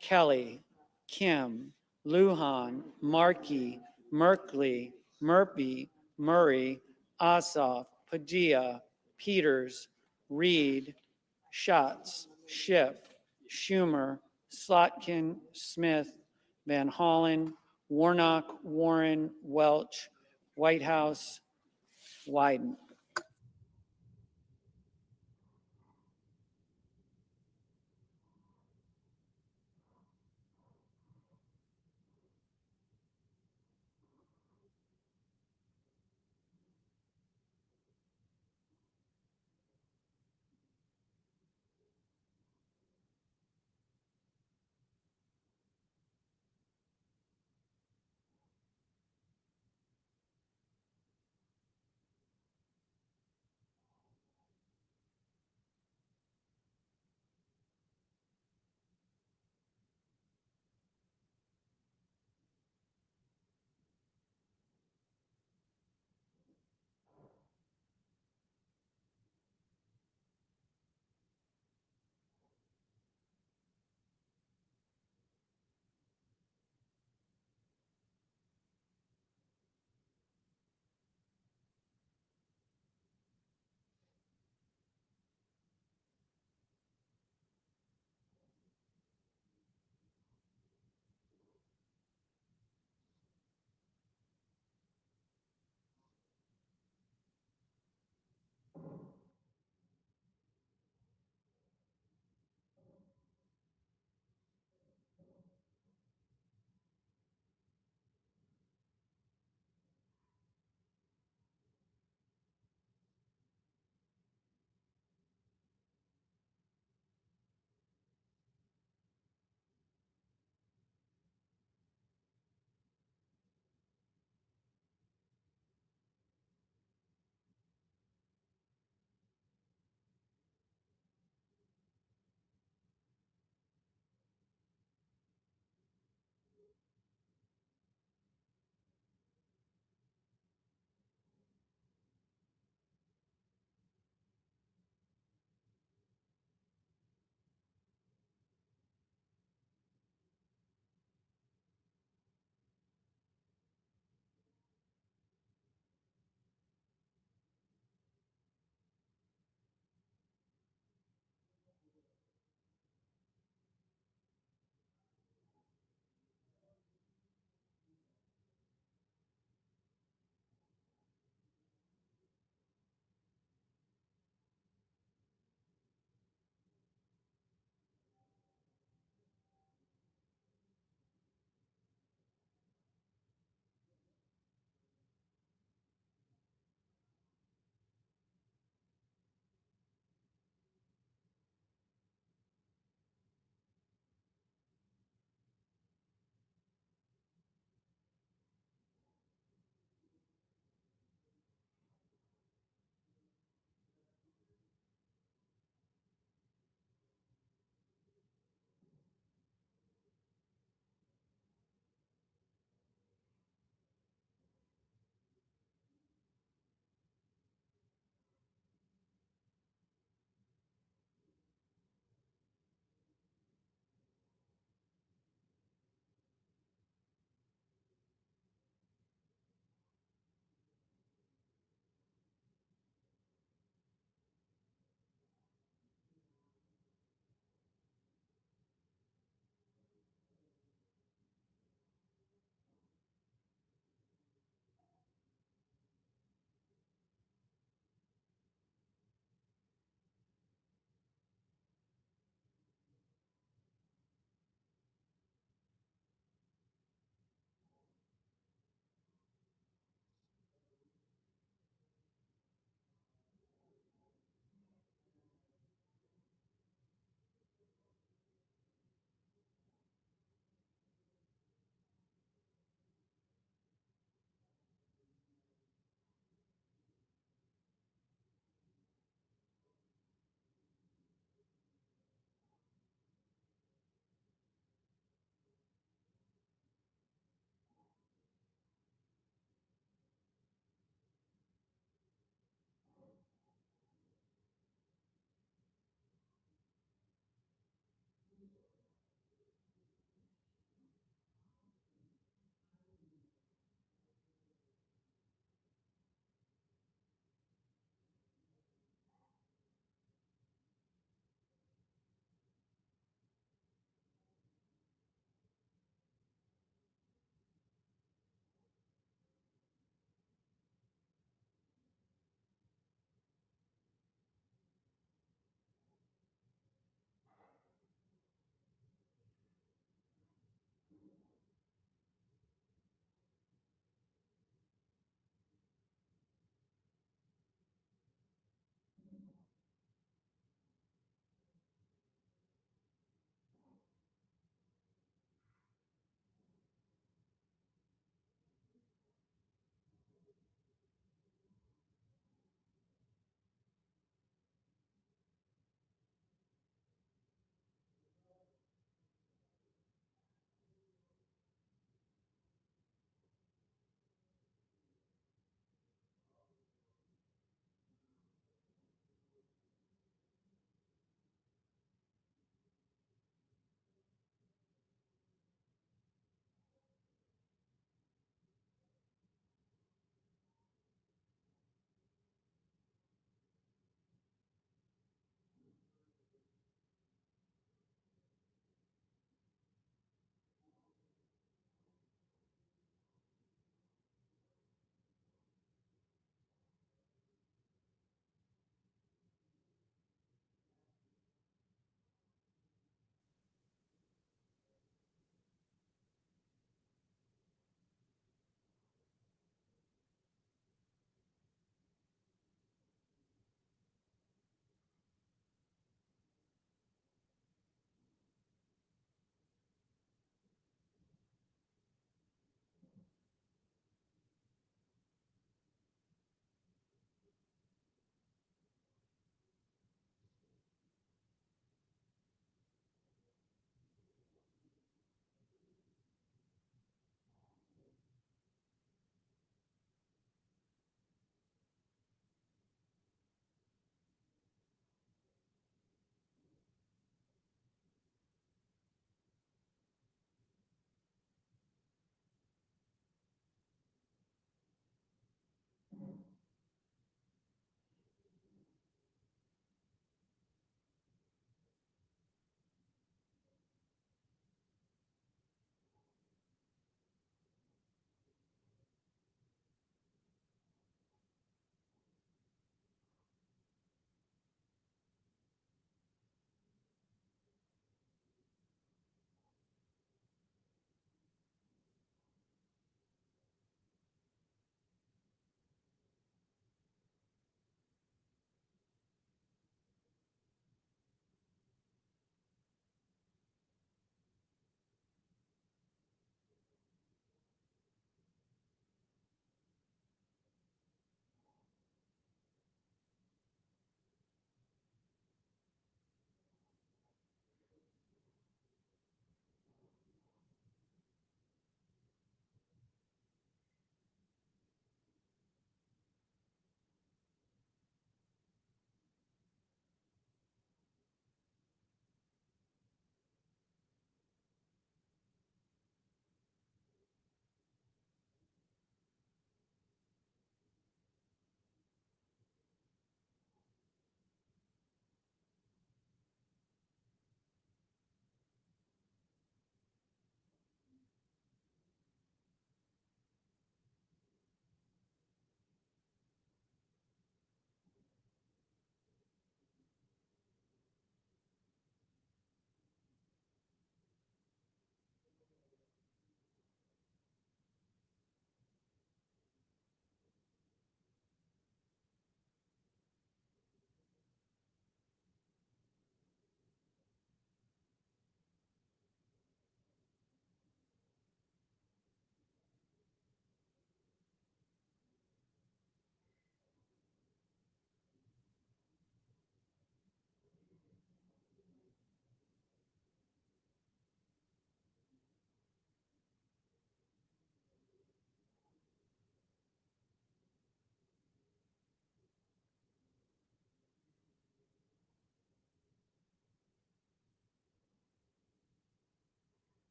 Kelly, Kim, Lujan, Markey, Merkley, Murphy, Murray, Ossoff, Padilla, Peters, Reed, Schatz, Schiff, Schumer, Slotkin, Smith, Van Hollen, Warnock, Warren, Welch, Whitehouse, Wyden.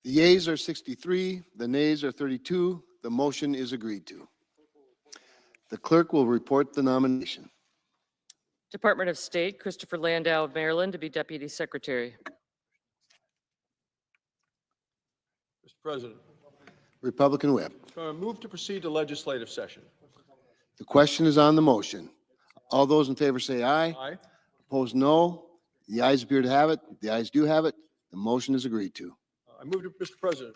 The yeas are 63, the nays are 32. The motion is agreed to. The clerk will report the nomination. Department of State, Christopher Landau of Maryland to be Deputy Secretary. Mr. President, Republican Whip. move to proceed to legislative session. The question is on the motion. All those in favor say aye. Aye. Opposed, no. The ayes appear to have it. The ayes do have it. The motion is agreed to. Mr. President,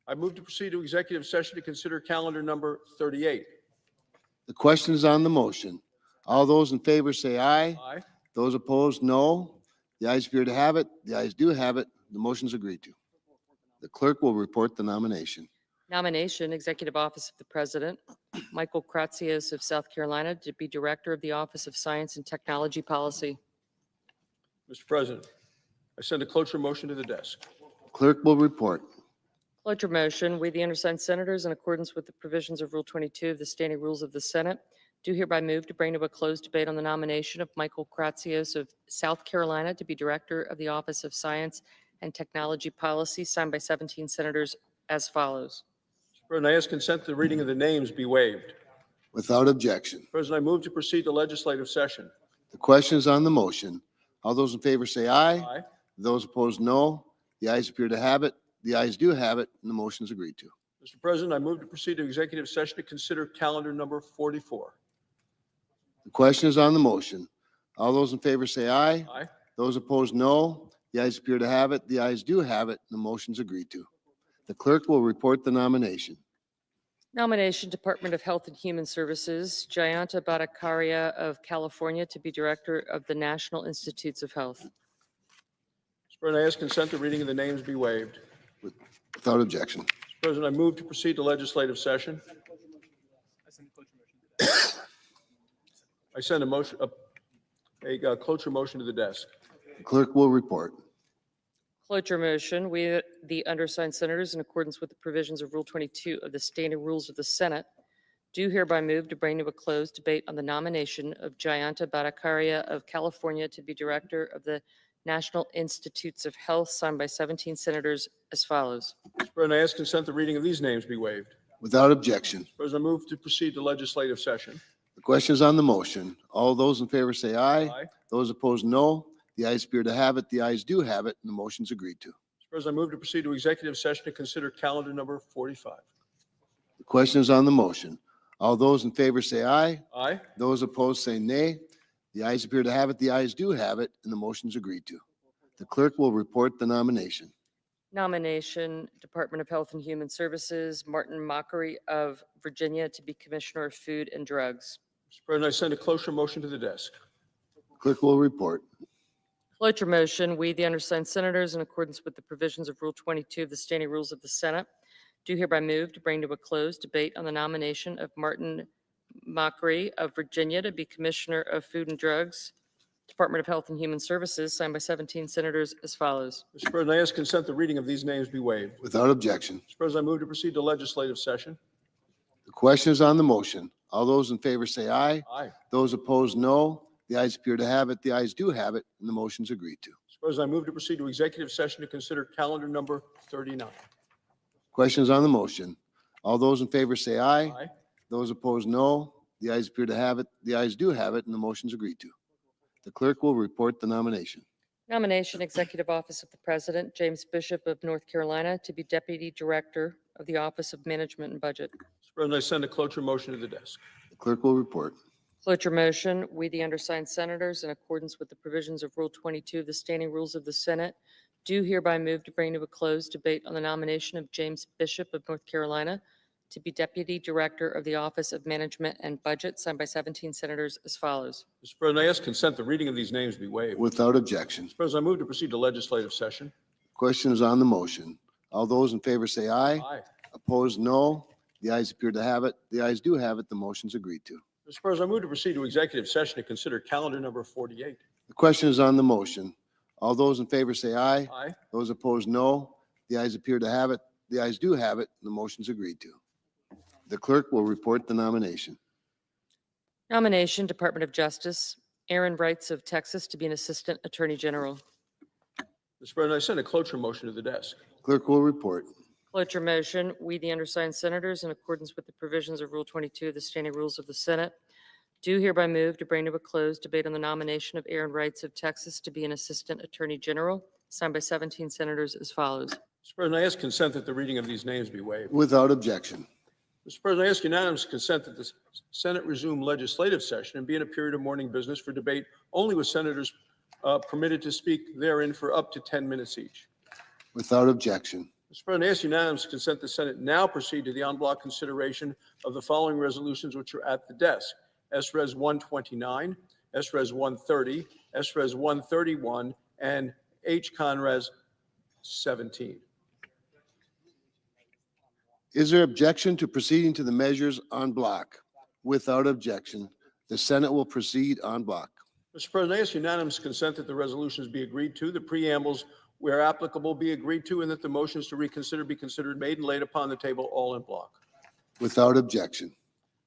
I move to proceed to executive session to consider calendar number 38. The question is on the motion. All those in favor say aye. Aye. Those opposed, no. The ayes appear to have it. The ayes do have it. The motion is agreed to. The clerk will report the nomination. Nomination, Executive Office of the President, Michael Kratsios of South Carolina to be Director of the Office of Science and Technology Policy. Mr. President, I send a cloture motion to the desk. Clerk will report. Cloture motion, we the undersigned senators, in accordance with the provisions of Rule 22 of the Standing Rules of the Senate, do hereby move to bring to a closed debate on the nomination of Michael Kratsios of South Carolina to be Director of the Office of Science and Technology Policy, signed by 17 senators as follows. Mr. President, I ask consent that the reading of the names be waived. Without objection. President, I move to proceed to legislative session. The question is on the motion. All those in favor say aye. Aye. Those opposed, no. The ayes appear to have it. The ayes do have it, and the motion is agreed to. Mr. President, I move to proceed to executive session to consider calendar number 44. The question is on the motion. All those in favor say aye. Aye. Those opposed, no. The ayes appear to have it. The ayes do have it, and the motion is agreed to. The clerk will report the nomination. Nomination, Department of Health and Human Services, Jayanta Bhattacharya of California to be Director of the National Institutes of Health. Mr. President, I ask consent the reading of the names be waived. Without objection. Mr. President, I move to proceed to legislative session. I send a motion, a cloture motion to the desk. The clerk will report. Cloture motion, we, the undersigned senators, in accordance with the provisions of Rule 22 of the Standing Rules of the Senate, do hereby move to bring to a closed debate on the nomination of Jayanta Bhattacharya of California to be Director of the National Institutes of Health, signed by 17 senators as follows. Mr. President, I ask consent the reading of these names be waived. Without objection. Mr. President, I move to proceed to legislative session. The question is on the motion. All those in favor say aye. Aye. Those opposed, no. The ayes appear to have it. The ayes do have it, and the motion is agreed to. Mr. President, I move to proceed to executive session to consider calendar number 45. The question is on the motion. All those in favor say aye. Aye. Those opposed say nay. The ayes appear to have it. The ayes do have it, and the motion is agreed to. The clerk will report the nomination. Nomination, Department of Health and Human Services, Martin Mockery of Virginia to be Commissioner of Food and Drugs. Mr. President, I send a cloture motion to the desk. Clerk will report. Cloture motion, we, the undersigned senators, in accordance with the provisions of Rule 22 of the Standing Rules of the Senate, do hereby move to bring to a closed debate on the nomination of Martin Mockery of Virginia to be Commissioner of Food and Drugs, Department of Health and Human Services, signed by 17 senators as follows. Mr. President, I ask consent the reading of these names be waived. Without objection. Mr. President, I move to proceed to legislative session. The question is on the motion. All those in favor say aye. Aye. Those opposed, no. The ayes appear to have it. The ayes do have it, and the motion is agreed to. Mr. President, I move to proceed to executive session to consider calendar number 39. Question is on the motion. All those in favor say aye. Aye. Those opposed, no. The ayes appear to have it. The ayes do have it, and the motion is agreed to. The clerk will report the nomination. Nomination, Executive Office of the President, James Bishop of North Carolina to be Deputy Director of the Office of Management and Budget. Mr. President, I send a cloture motion to the desk. The clerk will report. Cloture motion, we, the undersigned senators, in accordance with the provisions of Rule 22 of the Standing Rules of the Senate, do hereby move to bring to a closed debate on the nomination of James Bishop of North Carolina to be Deputy Director of the Office of Management and Budget, signed by 17 senators as follows. Mr. President, I ask consent the reading of these names be waived. Without objection. Mr. President, I move to proceed to legislative session. Question is on the motion. All those in favor say aye. Aye. Opposed, no. The ayes appear to have it. The ayes do have it. The motion is agreed to. Mr. President, I move to proceed to executive session to consider calendar number 48. The question is on the motion. All those in favor say aye. Aye. Those opposed, no. The ayes appear to have it. The ayes do have it, and the motion is agreed to. The clerk will report the nomination. Nomination, Department of Justice, Aaron Wrights of Texas to be an Assistant Attorney General. Mr. President, I send a cloture motion to the desk. Clerk will report. Cloture motion, we, the undersigned senators, in accordance with the provisions of Rule 22 of the Standing Rules of the Senate, do hereby move to bring to a close debate on the nomination of Aaron Wrights of Texas to be an Assistant Attorney General, signed by 17 senators as follows. Mr. President, I ask consent that the reading of these names be waived. Without objection. Mr. President, I ask unanimous consent that the Senate resume legislative session and be in a period of morning business for debate only with senators permitted to speak therein for up to 10 minutes each. Without objection. Mr. President, I ask unanimous consent the Senate now proceed to the en bloc consideration of the following resolutions which are at the desk. S-Res 129, S-Res 130, S-Res 131, and H-Con-Res 17. Is there objection to proceeding to the measures en bloc? Without objection, the Senate will proceed en bloc. Mr. President, I ask unanimous consent that the resolutions be agreed to, the preambles, where applicable, be agreed to, and that the motions to reconsider be considered made and laid upon the table all in bloc. Without objection.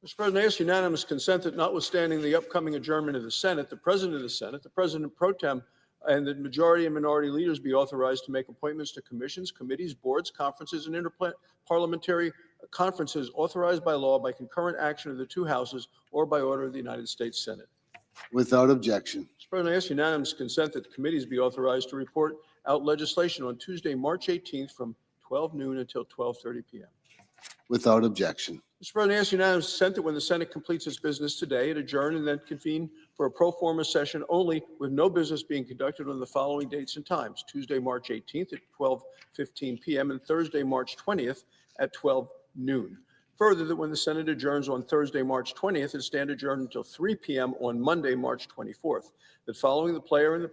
Mr. President, I ask unanimous consent that notwithstanding the upcoming adjournment of the Senate, the President of the Senate, the President pro tem, and the majority and minority leaders be authorized to make appointments to commissions, committees, boards, conferences, and interparliamentary conferences authorized by law by concurrent action of the two houses or by order of the United States Senate. Without objection. Mr. President, I ask unanimous consent that the committees be authorized to report out legislation on Tuesday, March 18th from 12 noon until 12:30 p.m. Without objection. Mr. President, I ask unanimous consent that when the Senate completes its business today, it adjourn and then convene for a pro forma session only with no business being conducted on the following dates and times: Tuesday, March 18th at 12:15 p.m. and Thursday, March 20th at 12 noon. Further, that when the Senate adjourns on Thursday, March 20th, it stand adjourned until 3 p.m. on Monday, March 24th. That following the prayer and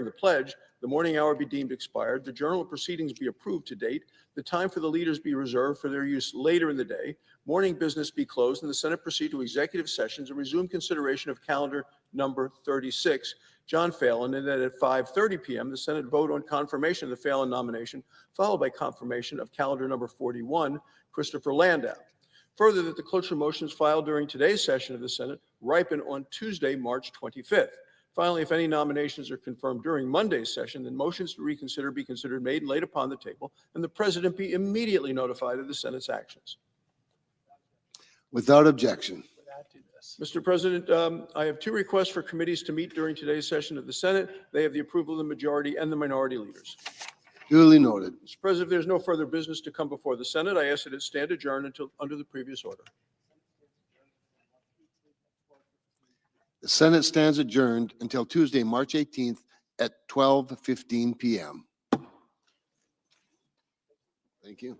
the pledge, the morning hour be deemed expired, the journal of proceedings be approved to date, the time for the leaders be reserved for their use later in the day, morning business be closed, and the Senate proceed to executive sessions and resume consideration of calendar number 36, John Phelan, and then at 5:30 p.m., the Senate vote on confirmation of the Phelan nomination, followed by confirmation of calendar number 41, Christopher Landau. Further, that the cloture motions filed during today's session of the Senate ripen on Tuesday, March 25th. Finally, if any nominations are confirmed during Monday's session, then motions to reconsider be considered made and laid upon the table, and the President be immediately notified of the Senate's actions. Without objection. Mr. President, I have two requests for committees to meet during today's session of the Senate. They have the approval of the majority and the minority leaders. Duly noted. Mr. President, if there's no further business to come before the Senate, I ask that it stand adjourned until under the previous order. The Senate stands adjourned until Tuesday, March 18th at 12:15 p.m. Thank you.